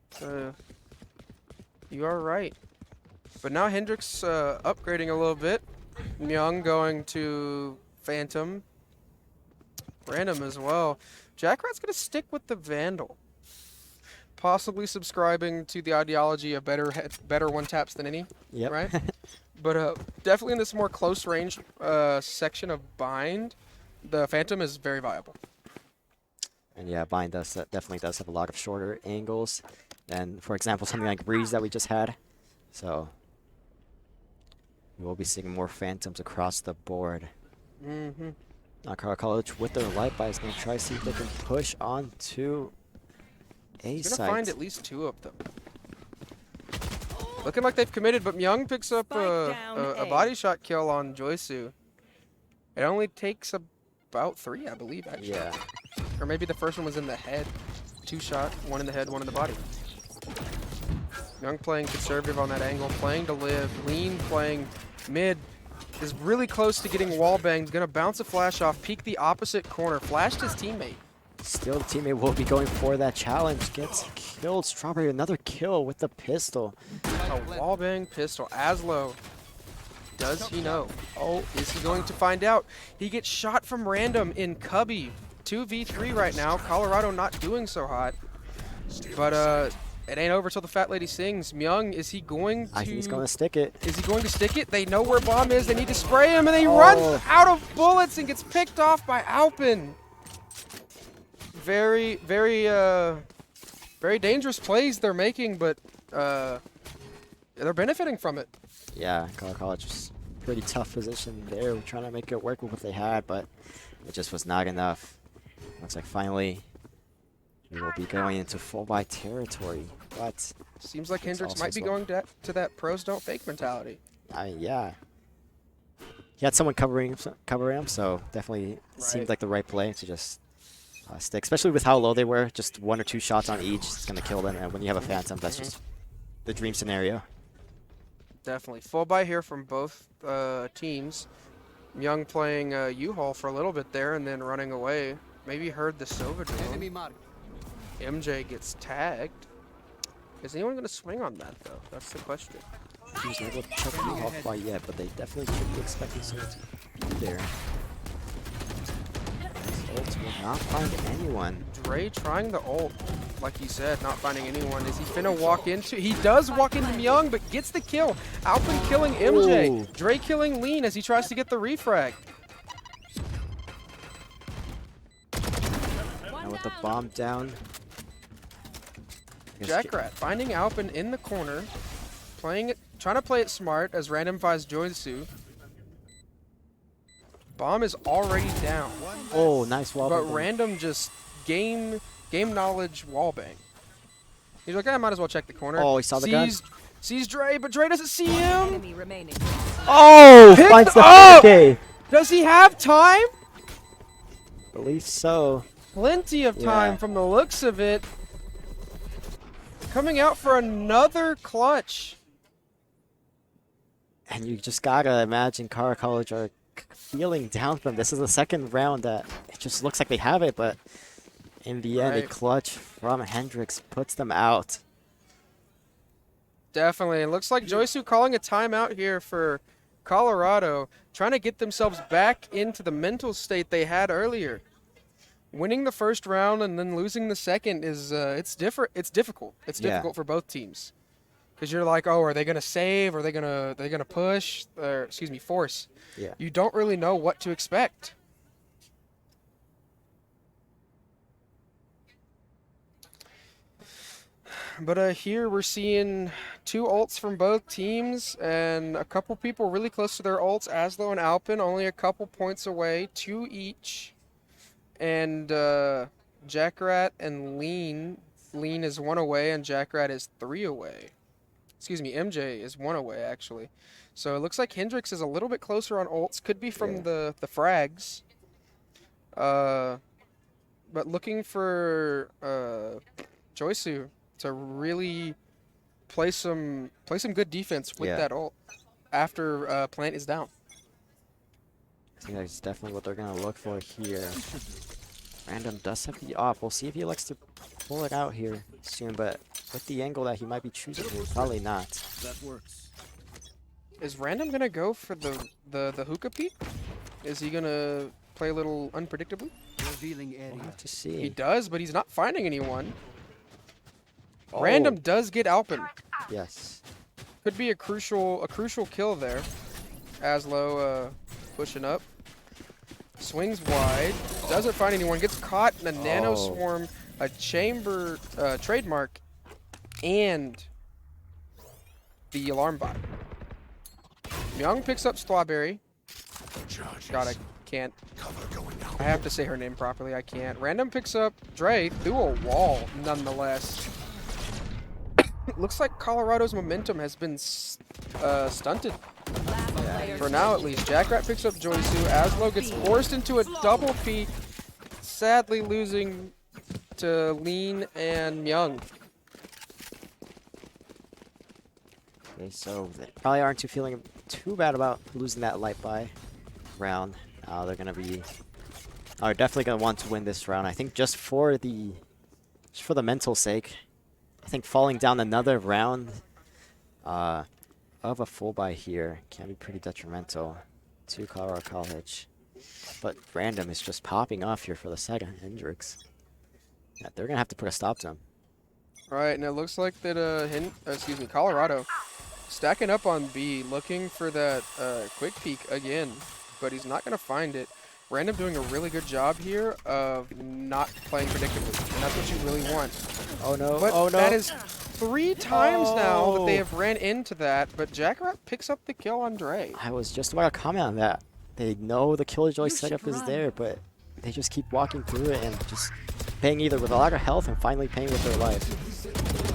right. But now Hendrix upgrading a little bit. Myung going to Phantom. Random as well. Jackrat's gonna stick with the Vandal. Possibly subscribing to the ideology of better one taps than any. Yep. Right. But definitely in this more close range section of Bind, the Phantom is very viable. And yeah, Bind definitely does have a lot of shorter angles than, for example, something like Breeze that we just had. So we will be seeing more Phantoms across the board. Car College with their light buy is going to try to see if they can push on to A He's site. gonna find at least 2 of them. Looking like they've committed, but Myung picks up a body shot kill on Joysu. It only takes about 3, I believe, actually. Yeah. Or maybe the first one was in the head. 2 shot, 1 in the head, 1 in the body. Young playing conservative on that angle, playing to live. Lean playing mid. Is really close to getting wall banged. Gonna bounce a flash off, peek the opposite corner. Flashed his teammate. Still, the teammate will be going for that challenge. Gets killed. Strawberry, another kill with the pistol. A wall bang pistol. Aslo. Does he know? Oh, is he going to find out? He gets shot from random in Cubby. 2v3 right now. Colorado not doing so hot. But it ain't over till the fat lady sings. Myung, is he going to... I think he's going to stick it. Is he going to stick it? They know where Bomb is. They need to spray him, and he runs out of bullets and gets picked off by Alpin. Very, very, very dangerous plays they're making, but they're benefiting from it. Yeah, Colorado College was pretty tough position there. We're trying to make it work with what they had, but it just was not enough. Looks like finally we will be going into full buy territory, but seems like Hendrix might be going to that pros don't fake mentality. Yeah. He had someone covering him, so definitely seemed like the right play to just stick, especially with how low they were. Just 1 or 2 shots on each is going to kill them, and when you have a Phantom, that's just the dream scenario. Definitely. Full buy here from both teams. Young playing U-Haul for a little bit there and then running away. Maybe heard the Sova drone. MJ gets tagged. Is anyone going to swing on that, though? That's the question. He's not able to check the U-Haul quite yet, but they definitely should be expecting someone to be there. Ult will not find anyone. Dre trying the ult, like you said, not finding anyone. Is he finna walk into? He does walk into Myung, but gets the kill. Alpin killing MJ. Ooh. Dre killing Lean as he tries to get the refrag. Now with the bomb down. Jackrat finding Alpin in the corner, playing it, trying to play it smart as random finds Joysu. Bomb is already down. Oh, nice wall bang. But random just game knowledge wall bang. He's like, I might as well check the corner. Oh, he saw the gun. Sees Dre, but Dre doesn't see him. Enemy remaining. Oh, Picked finds the up! PK. Does he have time? Believe so. Plenty of time from the looks of it. Coming out for another clutch. And you just gotta imagine Colorado College are feeling down from this. Is the second round that it just looks like they have it, but in the end, a clutch from Hendrix puts them out. Definitely. It looks like Joysu calling a timeout here for Colorado, trying to get themselves back into the mental state they had earlier. Winning the first round and then losing the second is it's different. It's difficult. It's difficult for both teams. Because you're like, oh, are they gonna save? Are they gonna push? Or excuse me, force? Yeah. You don't really know what to expect. But here we're seeing 2 ults from both teams and a couple people really close to their ults. Aslo and Alpin only a couple points away, 2 each. And Jackrat and Lean is 1 away and Jackrat is 3 away. Excuse me, MJ is 1 away, actually. So it looks like Hendrix is a little bit closer on ults. Could be from the frags. But looking for Joysu to really play some good defense with that ult after Plant is down. I think that's definitely what they're going to look for here. Random does have the off. We'll see if he likes to pull it out here soon, but with the angle that he might be choosing here, probably not. That works. Is Random going to go for the hookah peek? Is he going to play a little unpredictably? Revealing area. We'll have to see. He does, but he's not finding anyone. Oh. Random does get Alpin. Yes. Could be a crucial kill there. Aslo pushing up. Swings wide. Doesn't find anyone. Gets caught in a nano swarm, a chamber trademark, and the alarm bot. Myung picks up Strawberry. God, I can't. I have to say her name properly. I can't. Random picks up Dre through a wall, nonetheless. Looks like Colorado's momentum has been stunted. For now, at least. Jackrat picks up Joysu. Aslo gets forced into a double peek, sadly losing to Lean and Myung. Okay, so they probably aren't feeling too bad about losing that light buy round. They're gonna be are definitely gonna want to win this round. I think just for the mental sake. I think falling down another round of a full buy here can be pretty detrimental to Colorado College. But Random is just popping off here for the second. Hendrix. Yeah, they're gonna have to put a stop to him. Right, and it looks like that Colorado stacking up on B, looking for that quick peek again, but he's not gonna find it. Random doing a really good job here of not playing predictably, and that's what you really want. Oh no! But oh no! that is 3 times now that they have ran into that, but Jackrat picks up the kill on Dre. I was just about to comment on that. They know the Killjoy setup is there, but they just keep walking through it and just paying either with a lot of health and finally paying with their life.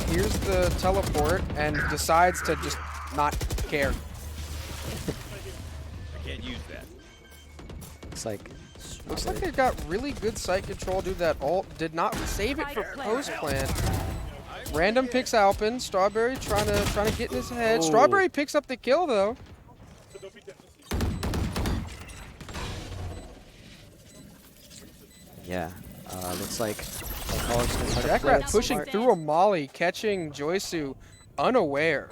Here's the teleport and decides to just not care. I can't use that. Looks like they got really good site control. Dude, that ult did not save it for post plant. Random picks Alpin. Strawberry trying to get in his head. Strawberry picks up the kill though. Yeah, looks like Jackrat pushing through a molly, catching Joysu unaware.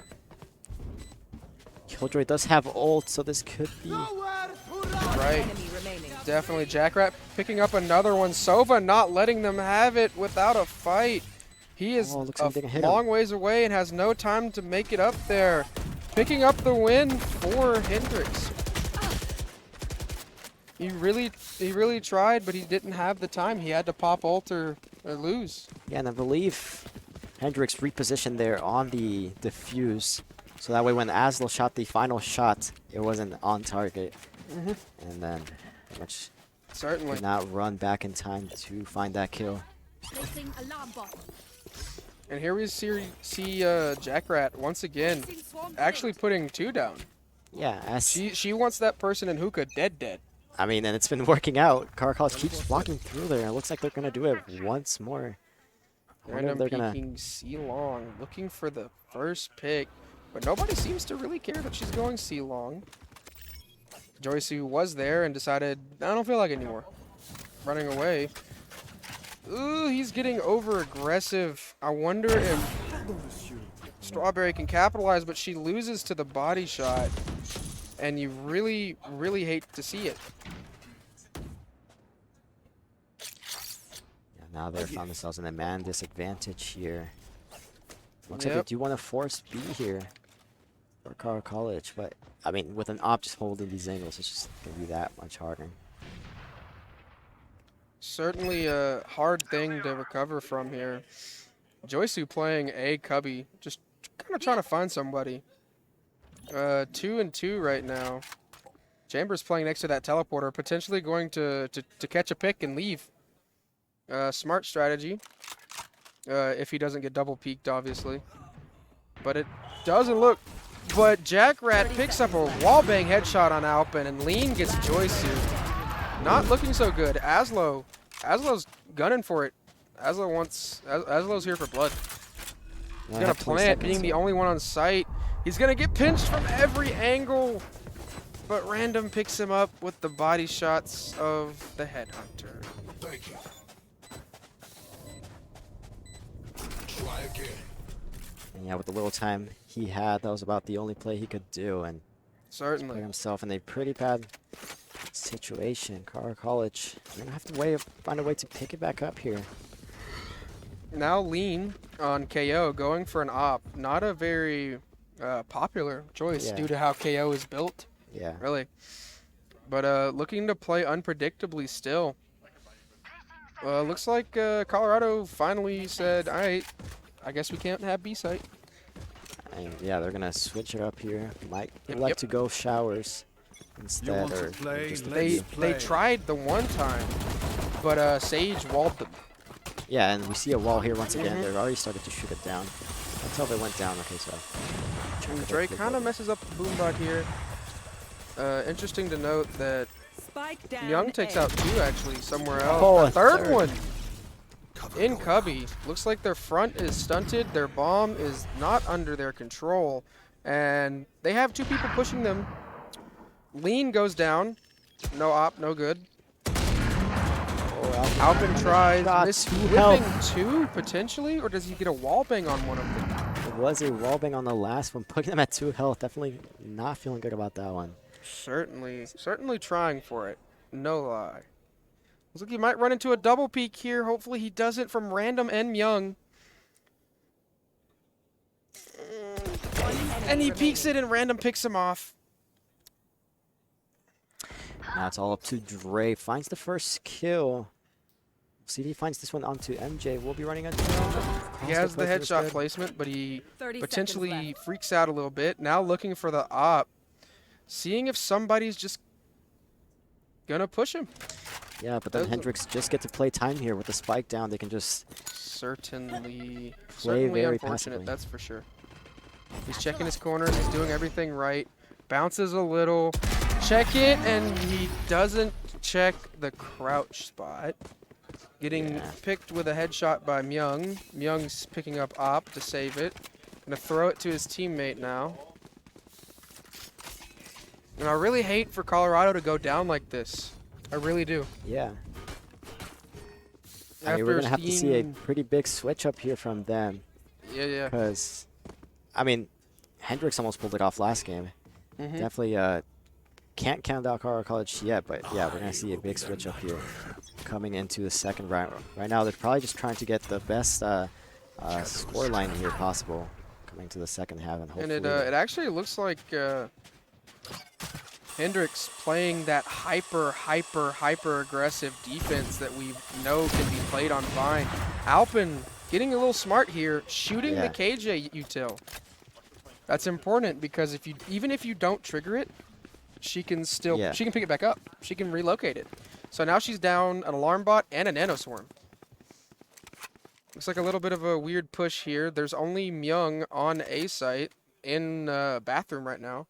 Killjoy does have ult, so this could be right. Definitely Jackrat picking up another one. Sova not letting them have it without a fight. He is a long ways away and has no time to make it up there. Picking up the win for Hendrix. He really tried, but he didn't have the time. He had to pop ult or lose. Yeah, and I believe Hendrix repositioned there on the defuse, so that way when Aslo shot the final shot, it wasn't on target. And then pretty much certainly did not run back in time to find that kill. And here we see Jackrat once again actually putting 2 down. Yeah, she wants that person in hookah dead. I mean, and it's been working out. Colorado College keeps walking through there. It looks like they're gonna do it once more. Random peeking C long, looking for the first pick, but nobody seems to really care that she's going C long. Joysu was there and decided, I don't feel like it anymore. Running away. Ooh, he's getting over aggressive. I wonder if Strawberry can capitalize, but she loses to the body shot. And you really, really hate to see it. Yeah, now they found themselves in a man disadvantage here. Looks like they do want to force B here for Colorado College, but I mean, with an op just holding these angles, it's just gonna be that much harder. Certainly a hard thing to recover from here. Joysu playing a cubby, just kind of trying to find somebody. 2 and 2 right now. Chambers playing next to that teleporter, potentially going to catch a pick and leave. Smart strategy. If he doesn't get double peeked, obviously. But it doesn't look. But Jackrat picks up a wallbang headshot on Alpin, and Lean gets Joysu. Not looking so good. Aslo's gunning for it. Aslo's here for blood. He's gonna plant, being the only one on site. He's gonna get pinched from every angle, but Random picks him up with the body shots of the headhunter. Thank you. Try again. And yeah, with the little time he had, that was about the only play he could do, and certainly put himself in a pretty bad situation. Colorado College, they're gonna have to find a way to pick it back up here. Now Lean on KO, going for an op. Not a very popular choice due to how KO is built. Yeah. Really. But looking to play unpredictably still. Looks like Colorado finally said, all right, I guess we can't have B site. And yeah, they're gonna switch it up here. Might like to go showers instead, or just they tried the one time, but Sage walled them. Yeah, and we see a wall here once again. They've already started to shoot it down. That's how they went down. Okay, so Drake kind of messes up the boombot here. Interesting to note that Spike down. Young takes A. out 2 actually somewhere else. Oh, A a third third. one in Cubby. Looks like their front is stunted. Their bomb is not under their control. And they have 2 people pushing them. Lean goes down. No op, no good. Alpin tries. Miss whipping 2 potentially, or does he get a wall bang on one of them? It was a wallbang on the last one, putting them at 2 health. Definitely not feeling good about that one. Certainly trying for it. No lie. Looks like he might run into a double peek here. Hopefully he doesn't from Random and Young. And he peeks it and Random picks him off. Now it's all up to Dre. Finds the first kill. See if he finds this one onto MJ. We'll be running into He has the headshot placement, but he 30 potentially seconds left. freaks out a little bit. Now looking for the op. Seeing if somebody's just gonna push him. Yeah, but then Hendrix just get to play time here with the spike down. They can just Certainly very unfortunate, passively. that's for sure. He's checking his corners. He's doing everything right. Bounces a little. Check it, and he doesn't check the crouch spot. Getting picked with a headshot by Myung. Myung's picking up op to save it. Gonna throw it to his teammate now. And I really hate for Colorado to go down like this. I really do. Yeah. I mean, we're gonna have to see a pretty big switch up here from them. Yeah. Because, I mean, Hendrix almost pulled it off last game. Definitely can't count out Colorado College yet, but yeah, we're gonna see a big switch up here coming into the second round. Right now, they're probably just trying to get the best score line here possible coming to the second half, and hopefully. And it actually looks like Hendrix playing that hyper aggressive defense that we know can be played on Vine. Alpin getting a little smart here, shooting the KJ util. That's important because even if you don't trigger it, she can still she can pick it back up. She can relocate it. So now she's down an alarm bot and a nanoswarm. Looks like a little bit of a weird push here. There's only Myung on A site in bathroom right now,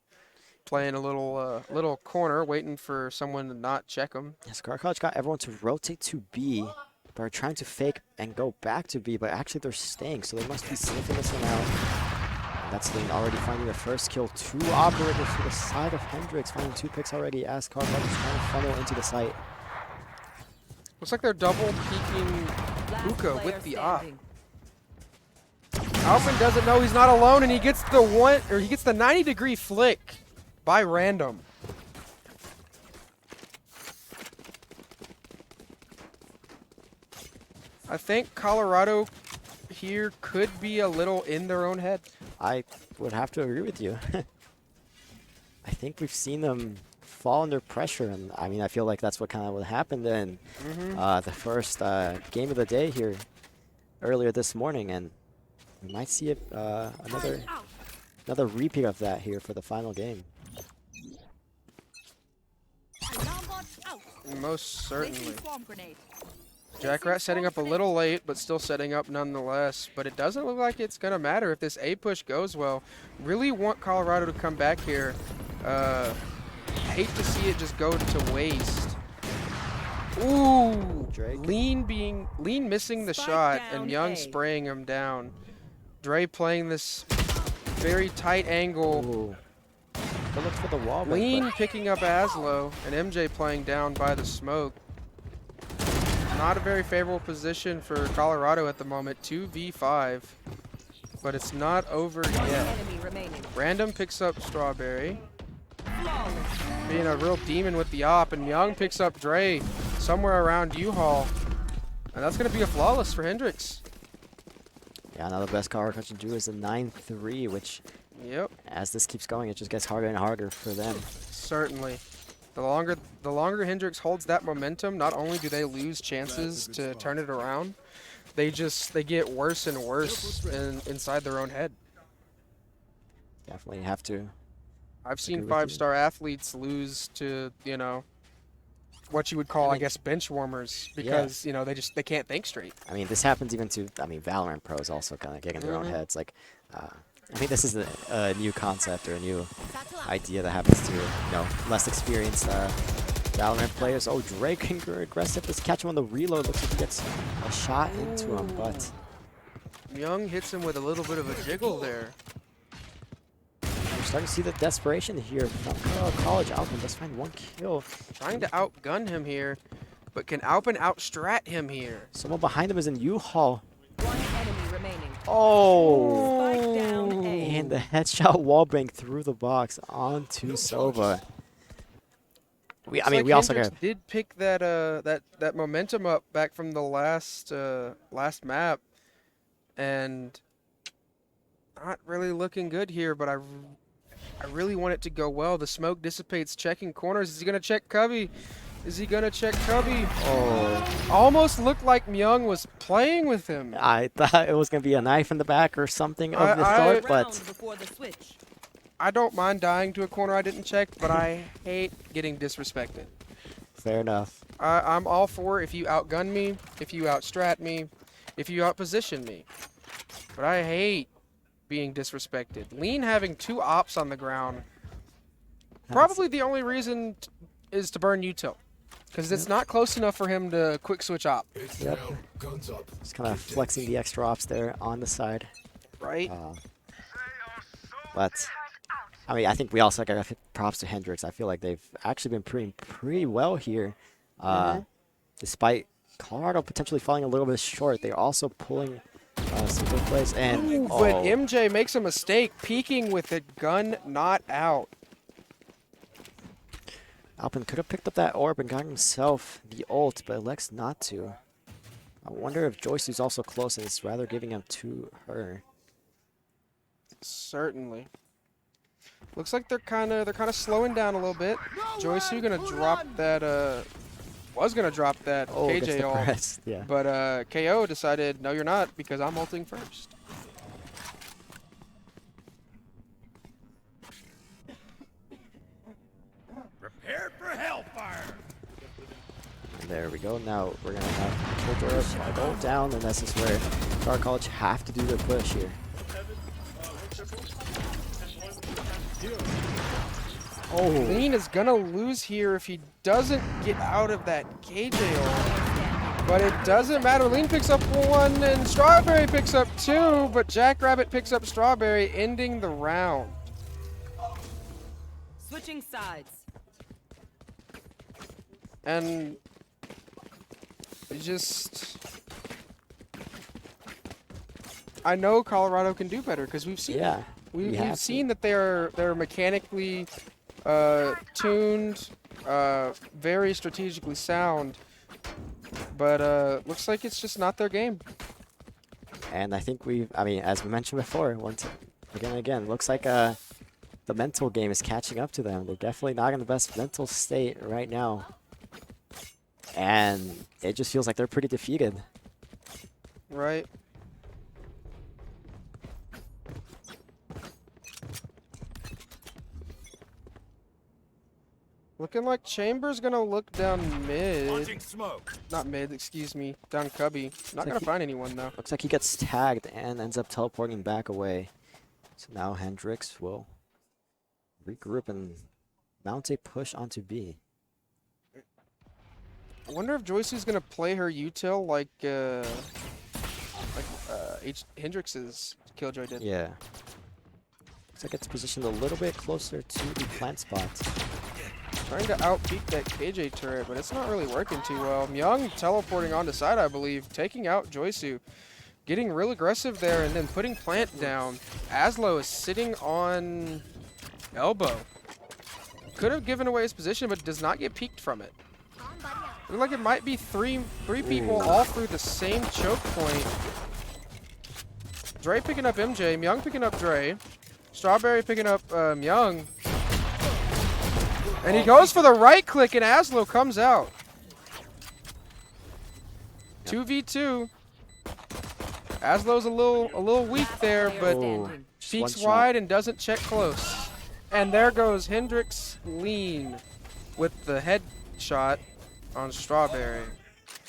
playing a little corner, waiting for someone to not check him. Yes, Colorado College got everyone to rotate to B, but are trying to fake and go back to B, but actually they're staying, so they must be sniffing this one out. That's Lean already finding the first kill. 2 operators to the side of Hendrix, finding 2 picks already as Colorado is trying to funnel into the site. Looks like they're double peeking Hookah with the op. Alpin doesn't know he's not alone, and he gets the 90-degree flick by Random. I think Colorado here could be a little in their own head. I would have to agree with you. I think we've seen them fall under pressure, and I mean, I feel like that's what kind of what happened in the first game of the day here earlier this morning, and we might see another repeat of that here for the final game. Most certainly. Jackrat setting up a little late, but still setting up nonetheless. But it doesn't look like it's going to matter if this A push goes well. Really want Colorado to come back here. Hate to see it just go to waste. Ooh, Lean missing the shot and Young spraying him down. Dre playing this very tight angle. Look for the wall. Lean picking up Aslo and MJ playing down by the smoke. Not a very favorable position for Colorado at the moment. 2v5, but it's not over yet. Random picks up Strawberry, being a real demon with the op, and Young picks up Dre somewhere around U-Haul, and that's going to be a flawless for Hendrix. Yeah, now the best Colorado can do is a 9-3, which, as this keeps going, it just gets harder and harder for them. Certainly. The longer Hendrix holds that momentum, not only do they lose chances to turn it around, they get worse and worse inside their own head. Definitely have to. I've seen 5-star athletes lose to, what you would call, I guess, bench warmers because, they can't think straight. I mean, this happens even to, Valorant pros also kind of getting in their own heads. Like, I think this is a new concept or a new idea that happens to less experienced Valorant players. Oh, Drake can go aggressive. Let's catch him on the reload. Looks like he gets a shot into him, but Young hits him with a little bit of a jiggle there. we're starting to see the desperation here from College. Alpin does find 1 kill. Trying to outgun him here, but can Alpin outstrat him here? Someone behind him is in U-Haul. One enemy remaining. Oh! Spike down A. And the headshot wallbang through the box onto Sova. We also Hendrix got did pick that that momentum up back from the last map, and not really looking good here. But I really want it to go well. The smoke dissipates, checking corners. Is he gonna check Cubby? Is he gonna check Cubby? Oh. Almost looked like Myung was playing with him. I thought it was gonna be a knife in the back or something of the sort, but Before the switch. I don't mind dying to a corner I didn't check, but I hate getting disrespected. fair enough. I'm all for if you outgun me, if you outstrat me, if you outposition me. But I hate being disrespected. Lean having 2 ops on the ground. Probably the only reason is to burn util. Because it's not close enough for him to quick switch op. Yep. Just kind of flexing the extra ops there on the side. Right? But I mean, I think we also got to give props to Hendrix. I feel like they've actually been pretty well here. Despite Colorado potentially falling a little bit short, they're also pulling some good plays. And But MJ makes a mistake, peeking with a gun not out. Alpin could have picked up that orb and got himself the ult, but elects not to. I wonder if Joyce is also close and is rather giving him to her. Certainly. Looks like they're kind of slowing down a little bit. Joyce, you're gonna drop that. Was gonna drop that KJ ult, press. Yeah. but KO decided no, you're not because I'm ulting first. Prepare for hellfire. There we go. Now we're gonna have Killjoy go down, and this is where Star College have to do their push here. Oh, Lean is gonna lose here if he doesn't get out of that KJ ult. But it doesn't matter. Lean picks up 1 and Strawberry picks up 2, but Jackrabbit picks up Strawberry, ending the round. Switching sides. And just, I know Colorado can do better because we've seen it. We've seen that they're mechanically tuned, very strategically sound, but looks like it's just not their game. And I think as we mentioned before, once again, looks like the mental game is catching up to them. They're definitely not in the best mental state right now. And it just feels like they're pretty defeated. Right. Looking like Chamber's gonna look down mid. Smoke. Not mid, excuse me. Down Cubby. Not gonna find anyone though. Looks like he gets tagged and ends up teleporting back away. So now Hendrix will regroup and mount a push onto B. I wonder if Joyce is gonna play her util like Hendrix's Killjoy did. Yeah. Looks like it's positioned a little bit closer to the plant spot. Trying to out-peek that KJ turret, but it's not really working too well. Myung teleporting onto side, I believe, taking out Joysu. Getting real aggressive there and then putting plant down. Aslo is sitting on elbow. Could have given away his position, but does not get peeked from it. Looks like it might be three people all through the same choke point. Dre picking up MJ, Myung picking up Dre. Strawberry picking up Myung. And he goes for the right click and Aslo comes out. 2v2. Aslo's a little weak there, but peeks wide and doesn't check close. And there goes Hendrix Lean with the headshot on Strawberry.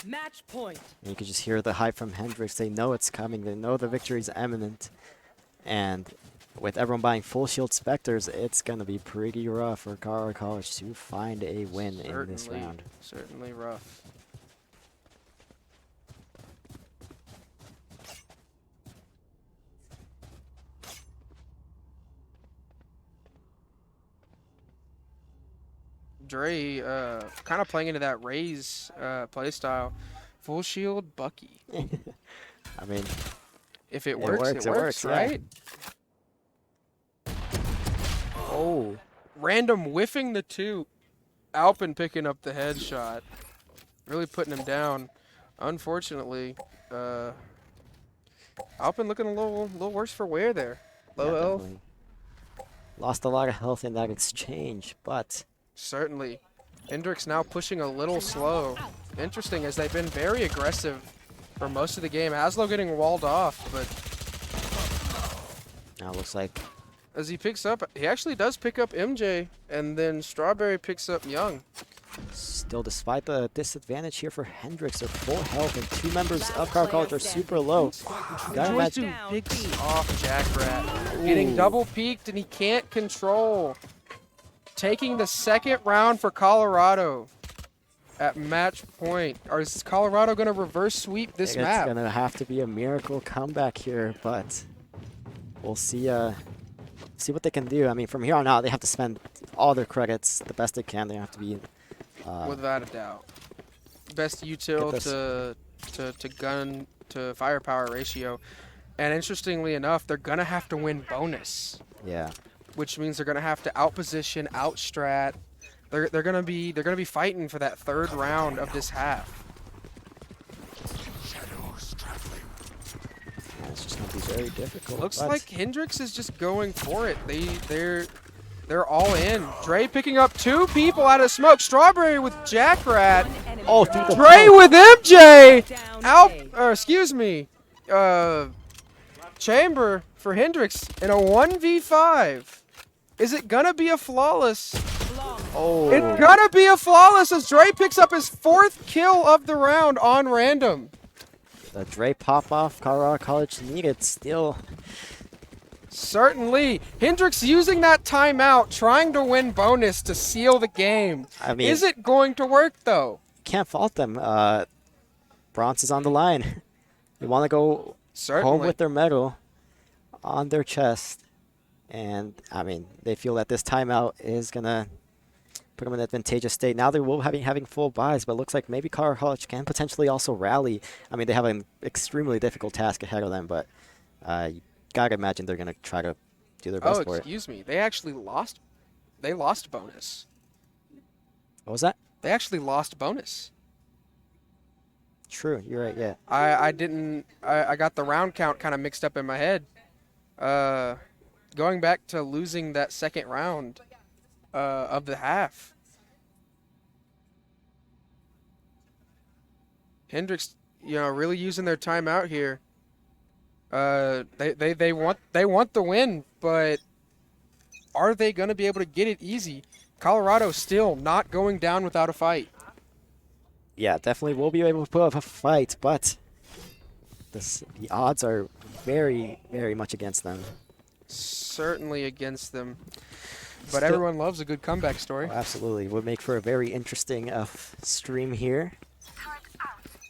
Match point. And you can just hear the hype from Hendrix. They know it's coming. They know the victory is imminent. And with everyone buying full shield Spectres, it's going to be pretty rough for Colorado College to find a win in this round. Certainly rough. Dre kind of playing into that Raze playstyle. Full shield Bucky. I mean, if it works, it works, right? Yeah. Oh. Random whiffing the 2. Alpin picking up the headshot. Really putting him down. Unfortunately, Alpin looking a little worse for wear there. Low health. Definitely. Lost a lot of health in that exchange, but... Certainly. Hendrix now pushing a little slow. Interesting, as they've been very aggressive for most of the game. Aslo getting walled off, but... Now it looks like... As he picks up, he actually does pick up MJ, and then Strawberry picks up Young. Still, despite the disadvantage here for Hendrix, they're full health, and 2 members of Colorado College are super low. Gotta imagine... Picks off Jackrat. Getting double peeked, and he can't control. Taking the second round for Colorado at match point. Or is Colorado going to reverse sweep this map? It's going to have to be a miracle comeback here, but we'll see see what they can do. I mean, from here on out, they have to spend all their credits the best they can. They have to be... without a doubt. Best util to gun to firepower ratio. And interestingly enough, they're going to have to win bonus. Yeah. Which means they're gonna have to outposition, outstrat. They're gonna be fighting for that 3rd round of this half. Yeah, it's just gonna be very difficult. Looks like Hendrix is just going for it. They're all in. Dre picking up 2 people out of smoke. Strawberry with Jackrat. Oh, through the Dre with MJ. Excuse me. Chamber for Hendrix in a 1v5. Is it gonna be a flawless? Oh. It's gonna be a flawless as Dre picks up his 4th kill of the round on random. The Dre pop-off Colorado College needed still. Certainly. Hendrix using that timeout, trying to win bonus to seal the game. I mean, is it going to work, though? Can't fault them. Bronze is on the line. They want to go home with their medal on their chest. And, I mean, they feel that this timeout is going to put them in an advantageous state. Now they will be having full buys, but it looks like maybe Colorado College can potentially also rally. I mean, they have an extremely difficult task ahead of them, but you got to imagine they're going to try to do their best for it. Oh, excuse me. They actually lost. They lost bonus. What was that? They actually lost bonus. True. You're right, yeah. I got the round count kind of mixed up in my head. Going back to losing that 2nd round of the half. Hendrix, really using their timeout here. They want the win, but are they going to be able to get it easy? Colorado still not going down without a fight. Yeah, definitely will be able to put up a fight, but the odds are very, very much against them. Certainly against them. But everyone loves a good comeback story. Oh, absolutely. Would make for a very interesting stream here.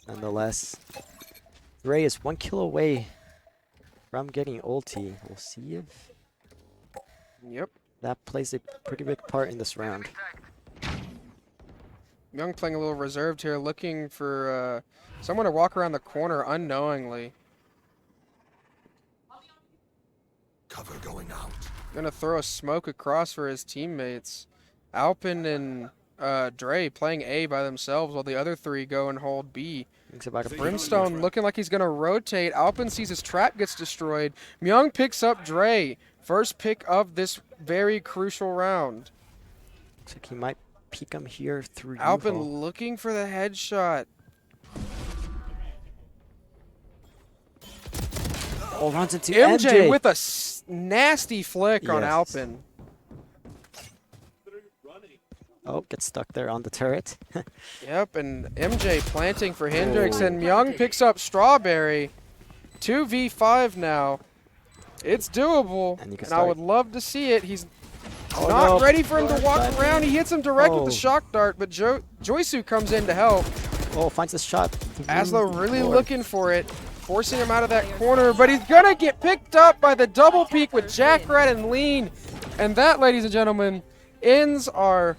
Nonetheless, Ray is 1 kill away from getting ulti. We'll see if that plays a pretty big part in this round. Young playing a little reserved here, looking for someone to walk around the corner unknowingly. Cover going out. Gonna throw a smoke across for his teammates. Alpin and Dre playing A by themselves while the other 3 go and hold B. Brimstone looking like he's gonna rotate. Alpin sees his trap gets destroyed. Myung picks up Dre. First pick of this very crucial round. Looks like he might peek him here through Alpin U-Haul. looking for the headshot. Oh, runs into MJ with a nasty flick on Yes. Alpin. Oh, gets stuck there on the turret. Yep, and MJ planting for Hendrix, and Myung picks up Strawberry. 2v5 now. It's doable, And you can and I start. would love to see it. He's Oh, not no. ready for him to walk But- around. He hits him direct with Oh. the shock dart, but Joysu comes in to help. Oh, finds the shot. Aslo really Lord. looking for it, forcing him out of that corner, but he's gonna get picked up by the double peek with Jackrat and Lean. And that, ladies and gentlemen, ends our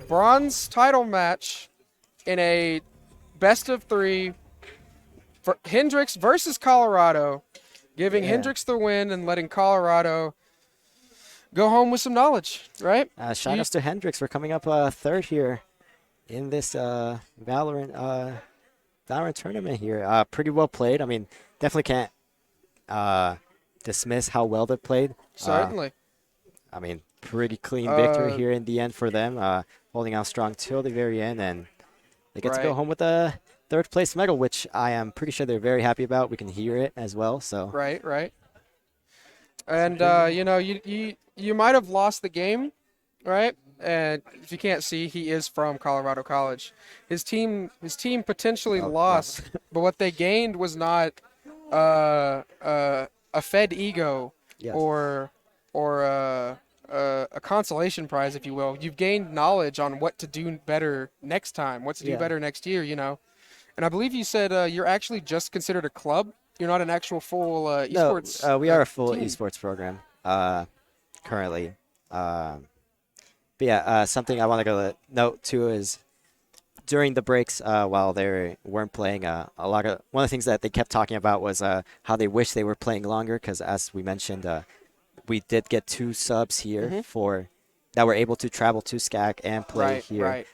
bronze title match in a best of 3 for Hendrix versus Colorado, giving Yeah. Hendrix the win and letting Colorado go home with some knowledge, right? Shout outs to Hendrix for coming up third here in this Valorant tournament here. Pretty well played. I mean, definitely can't dismiss how well they played. Certainly. I mean, pretty clean victory here in the end for them, holding out strong till the very end, and they get to go Right. home with a third place medal, which I am pretty sure they're very happy about. We can hear it as well. So Right. And you know, you might have lost the game, right? And if you can't see, he is from Colorado College. His team potentially lost, but what they gained was not a fed ego Yes. or a consolation prize, if you will. You've gained knowledge on what to do better next time, what to do Yeah. better next year, you know. And I believe you said you're actually just considered a club. You're not an actual full esports. No, we are a full team. esports program currently. But yeah, something I want to note too is during the breaks while they weren't playing, one of the things that they kept talking about was how they wish they were playing longer because, as we mentioned, we did get 2 subs here for that were able to travel to SCAC and play here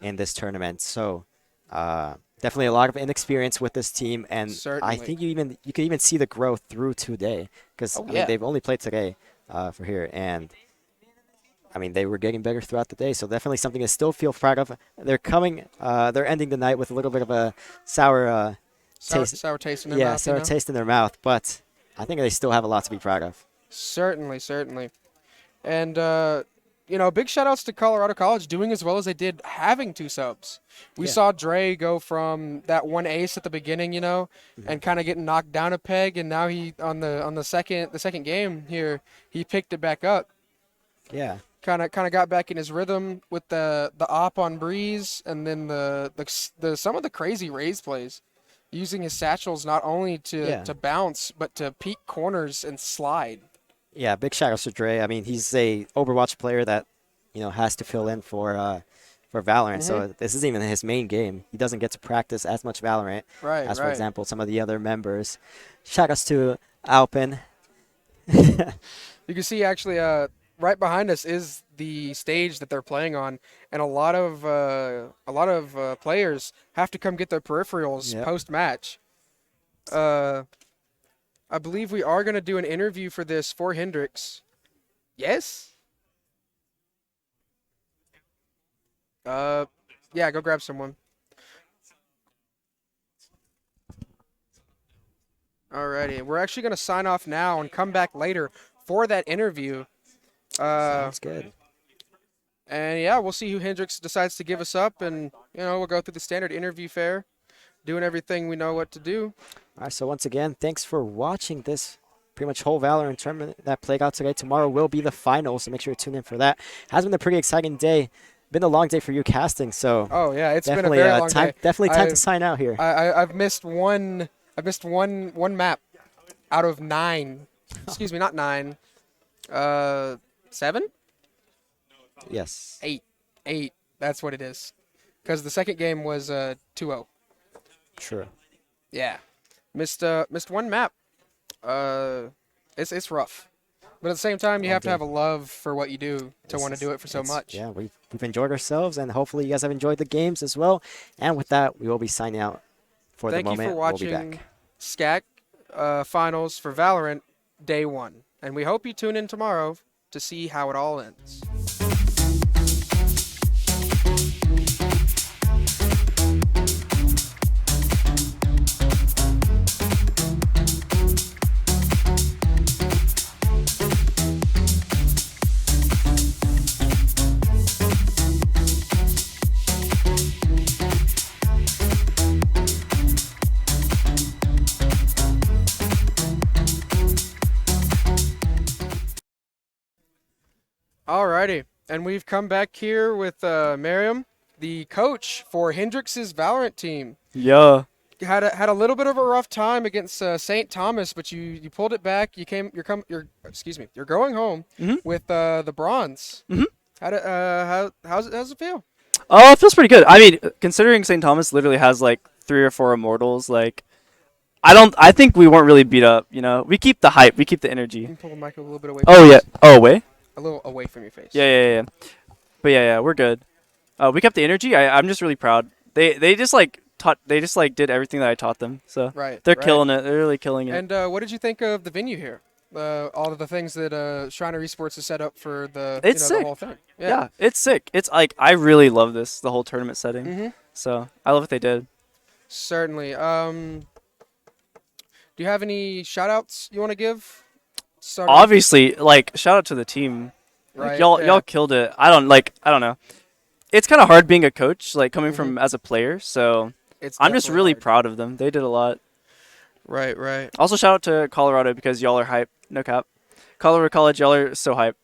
in this tournament. So definitely a lot of inexperience with this team, and I Certainly. think you can even see the growth through today because Oh, I yeah. mean, they've only played today for here, and I mean they were getting better throughout the day. So definitely something to still feel proud of. They're ending the night with a little bit of a sour taste. Sour taste in their Yeah, mouth. sour you know? taste in their mouth, but I think they still have a lot to be proud of. Certainly. And you know, big shout outs to Colorado College doing as well as they did having 2 subs. We Yeah. saw Dre go from that one ace at the beginning, you know, and kind of getting knocked down a peg, and now he on the second game here, he picked it back up. Yeah. Kind of got back in his rhythm with the op on Breeze, and then the some of the crazy raise plays, using his satchels not only to bounce but to peek corners and slide. Yeah, big shout out to Dre. I mean, he's a Overwatch player that, has to fill in for Valorant. So this isn't even his main game. He doesn't get to practice as much Valorant as, for example, some of the other members. Shout outs to Alpin. You can see actually right behind us is the stage that they're playing on, and a lot of players have to come get their peripherals post match. I believe we are going to do an interview for this for Hendrix. Yes? Yeah, go grab someone. Alrighty, we're actually going to sign off now and come back later for that interview. Sounds good. And yeah, we'll see who Hendrix decides to give us up, and we'll go through the standard interview fare, doing everything we know what to do. All right, so once again, thanks for watching this pretty much whole Valorant tournament that played out today. Tomorrow will be the finals, so make sure to tune in for that. Has been a pretty exciting day. Been a long day for you casting, so Oh yeah, it's been a definitely very long time. day. Definitely time to sign out here. I've missed one. I've missed one map out of 9. Excuse me, not 9. 7? Yes. 8. That's what it is. Because the second game was 2-0. True. Yeah, missed one map. It's rough, but at the same time, you have to have a love for what you do to want to do it for so much. Yeah, we've enjoyed ourselves, and hopefully you guys have enjoyed the games as well. And with that, we will be signing out for the Thank moment. you for watching We'll be back. SCAC Finals for Valorant Day 1, and we hope you tune in tomorrow to see how it all ends. Alrighty, and we've come back here with Meruem, the coach for Hendrix's Valorant team. Yeah. Had a little bit of a rough time against St. Thomas, but you pulled it back. You're going home with the bronze. How's it feel? Oh, it feels pretty good. I mean, considering St. Thomas literally has like 3 or 4 immortals, like I think we weren't really beat up, you know. We keep the hype, we keep the energy. You can pull the mic a little bit away. Oh yeah. Oh, away? A little away from your face. Yeah. But yeah, we're good. We kept the energy. I'm just really proud. They just like did everything that I taught them. So they're killing it. They're really killing it. And what did you think of the venue here? All of the things that Shriner Esports has set up for the sick. the whole thing. Yeah, it's sick. It's like I really love the whole tournament setting. So I love what they did. Certainly. Do you have any shout outs you want to give? Obviously, like shout out to the team. Like, y'all killed it. I don't know. It's kind of hard being a coach, like coming from as a player. So I'm just really proud of them. They did a lot. Right. Also, shout out to Colorado because y'all are hype. No cap. Colorado College, y'all are so hype.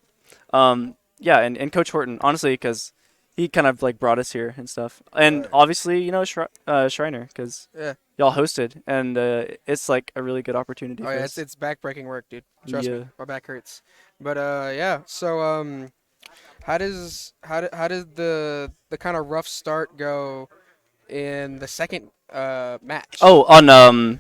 Yeah, and Coach Horton, honestly, because he kind of like brought us here and stuff. And obviously, you know, Shriner, because y'all hosted, and it's like a really good opportunity. Oh yeah, it's backbreaking work, dude. Trust me, my back hurts. But yeah, so how did the kind of rough start go in the second match? Oh, on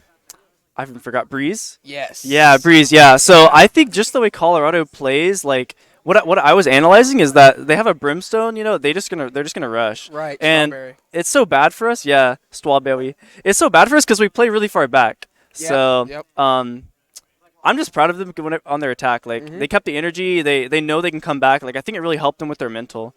I forgot Breeze. Yes. Yeah, Breeze. Yeah. So I think just the way Colorado plays, like what I was analyzing is that they have a Brimstone. You know, they're just gonna rush. Right. And Strawberry. it's so bad for us. Yeah, Strawberry. It's so bad for us because we play really far back. Yep, So yep. I'm just proud of them on their attack. Like they kept the energy. They know they can come back. Like I think it really helped them with their mental.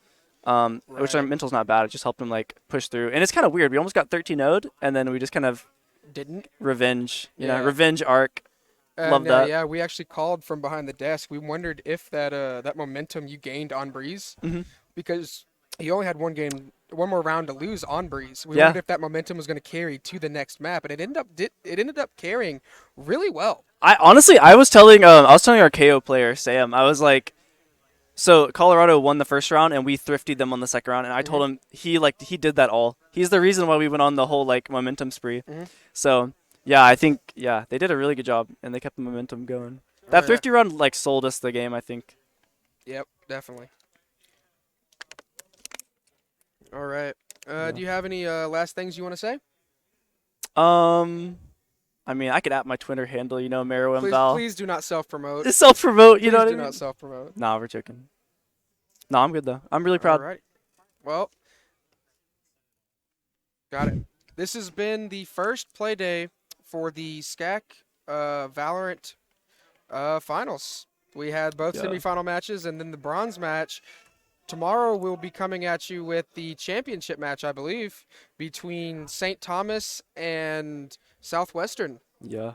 Which their mental's not bad. It just helped them like push through. And it's kind of weird. We almost got 13-0'd, and then we just kind of didn't. Revenge. You know, revenge arc. And, Love that. Yeah, we actually called from behind the desk. We wondered if that momentum you gained on Breeze, because he only had one more round to lose on Breeze. We wondered if that momentum was going to carry to the next map, and it ended up carrying really well. I was telling our KO player Sam, I was like, so Colorado won the first round and we thrifted them on the second round, and I told him he did that all. He's the reason why we went on the whole like momentum spree. So yeah, I think they did a really good job and they kept the momentum going. That thrifty round like sold us the game, I think. Yep, definitely. All right. Do you have any last things you want to say? I mean, I could add my Twitter handle, you know, Meruem Val. Please do not self-promote. Self-promote, you know what I mean? Please do not self-promote. Nah, we're joking. No, I'm good though. I'm really proud. All right. Well, got it. This has been the first play day for the SCAC Valorant finals. We had both semifinal matches and then the bronze match. Tomorrow we'll be coming at you with the championship match, I believe, between St. Thomas and Southwestern. Yeah.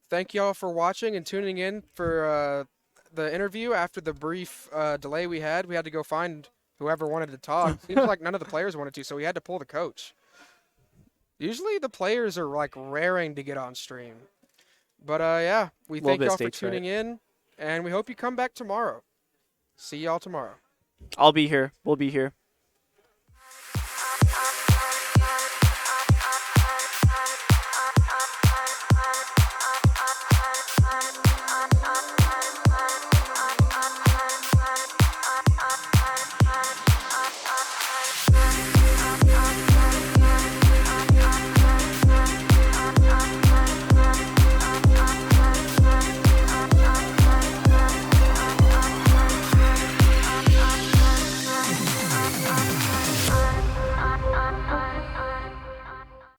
Thank y'all for watching and tuning in for the interview. After the brief delay we had to go find whoever wanted to talk. Seems like none of the players wanted to, so we had to pull the coach. Usually the players are like raring to get on stream. But yeah, we thank y'all for tuning in, and we hope you come back tomorrow. See y'all tomorrow. I'll be here. We'll be here.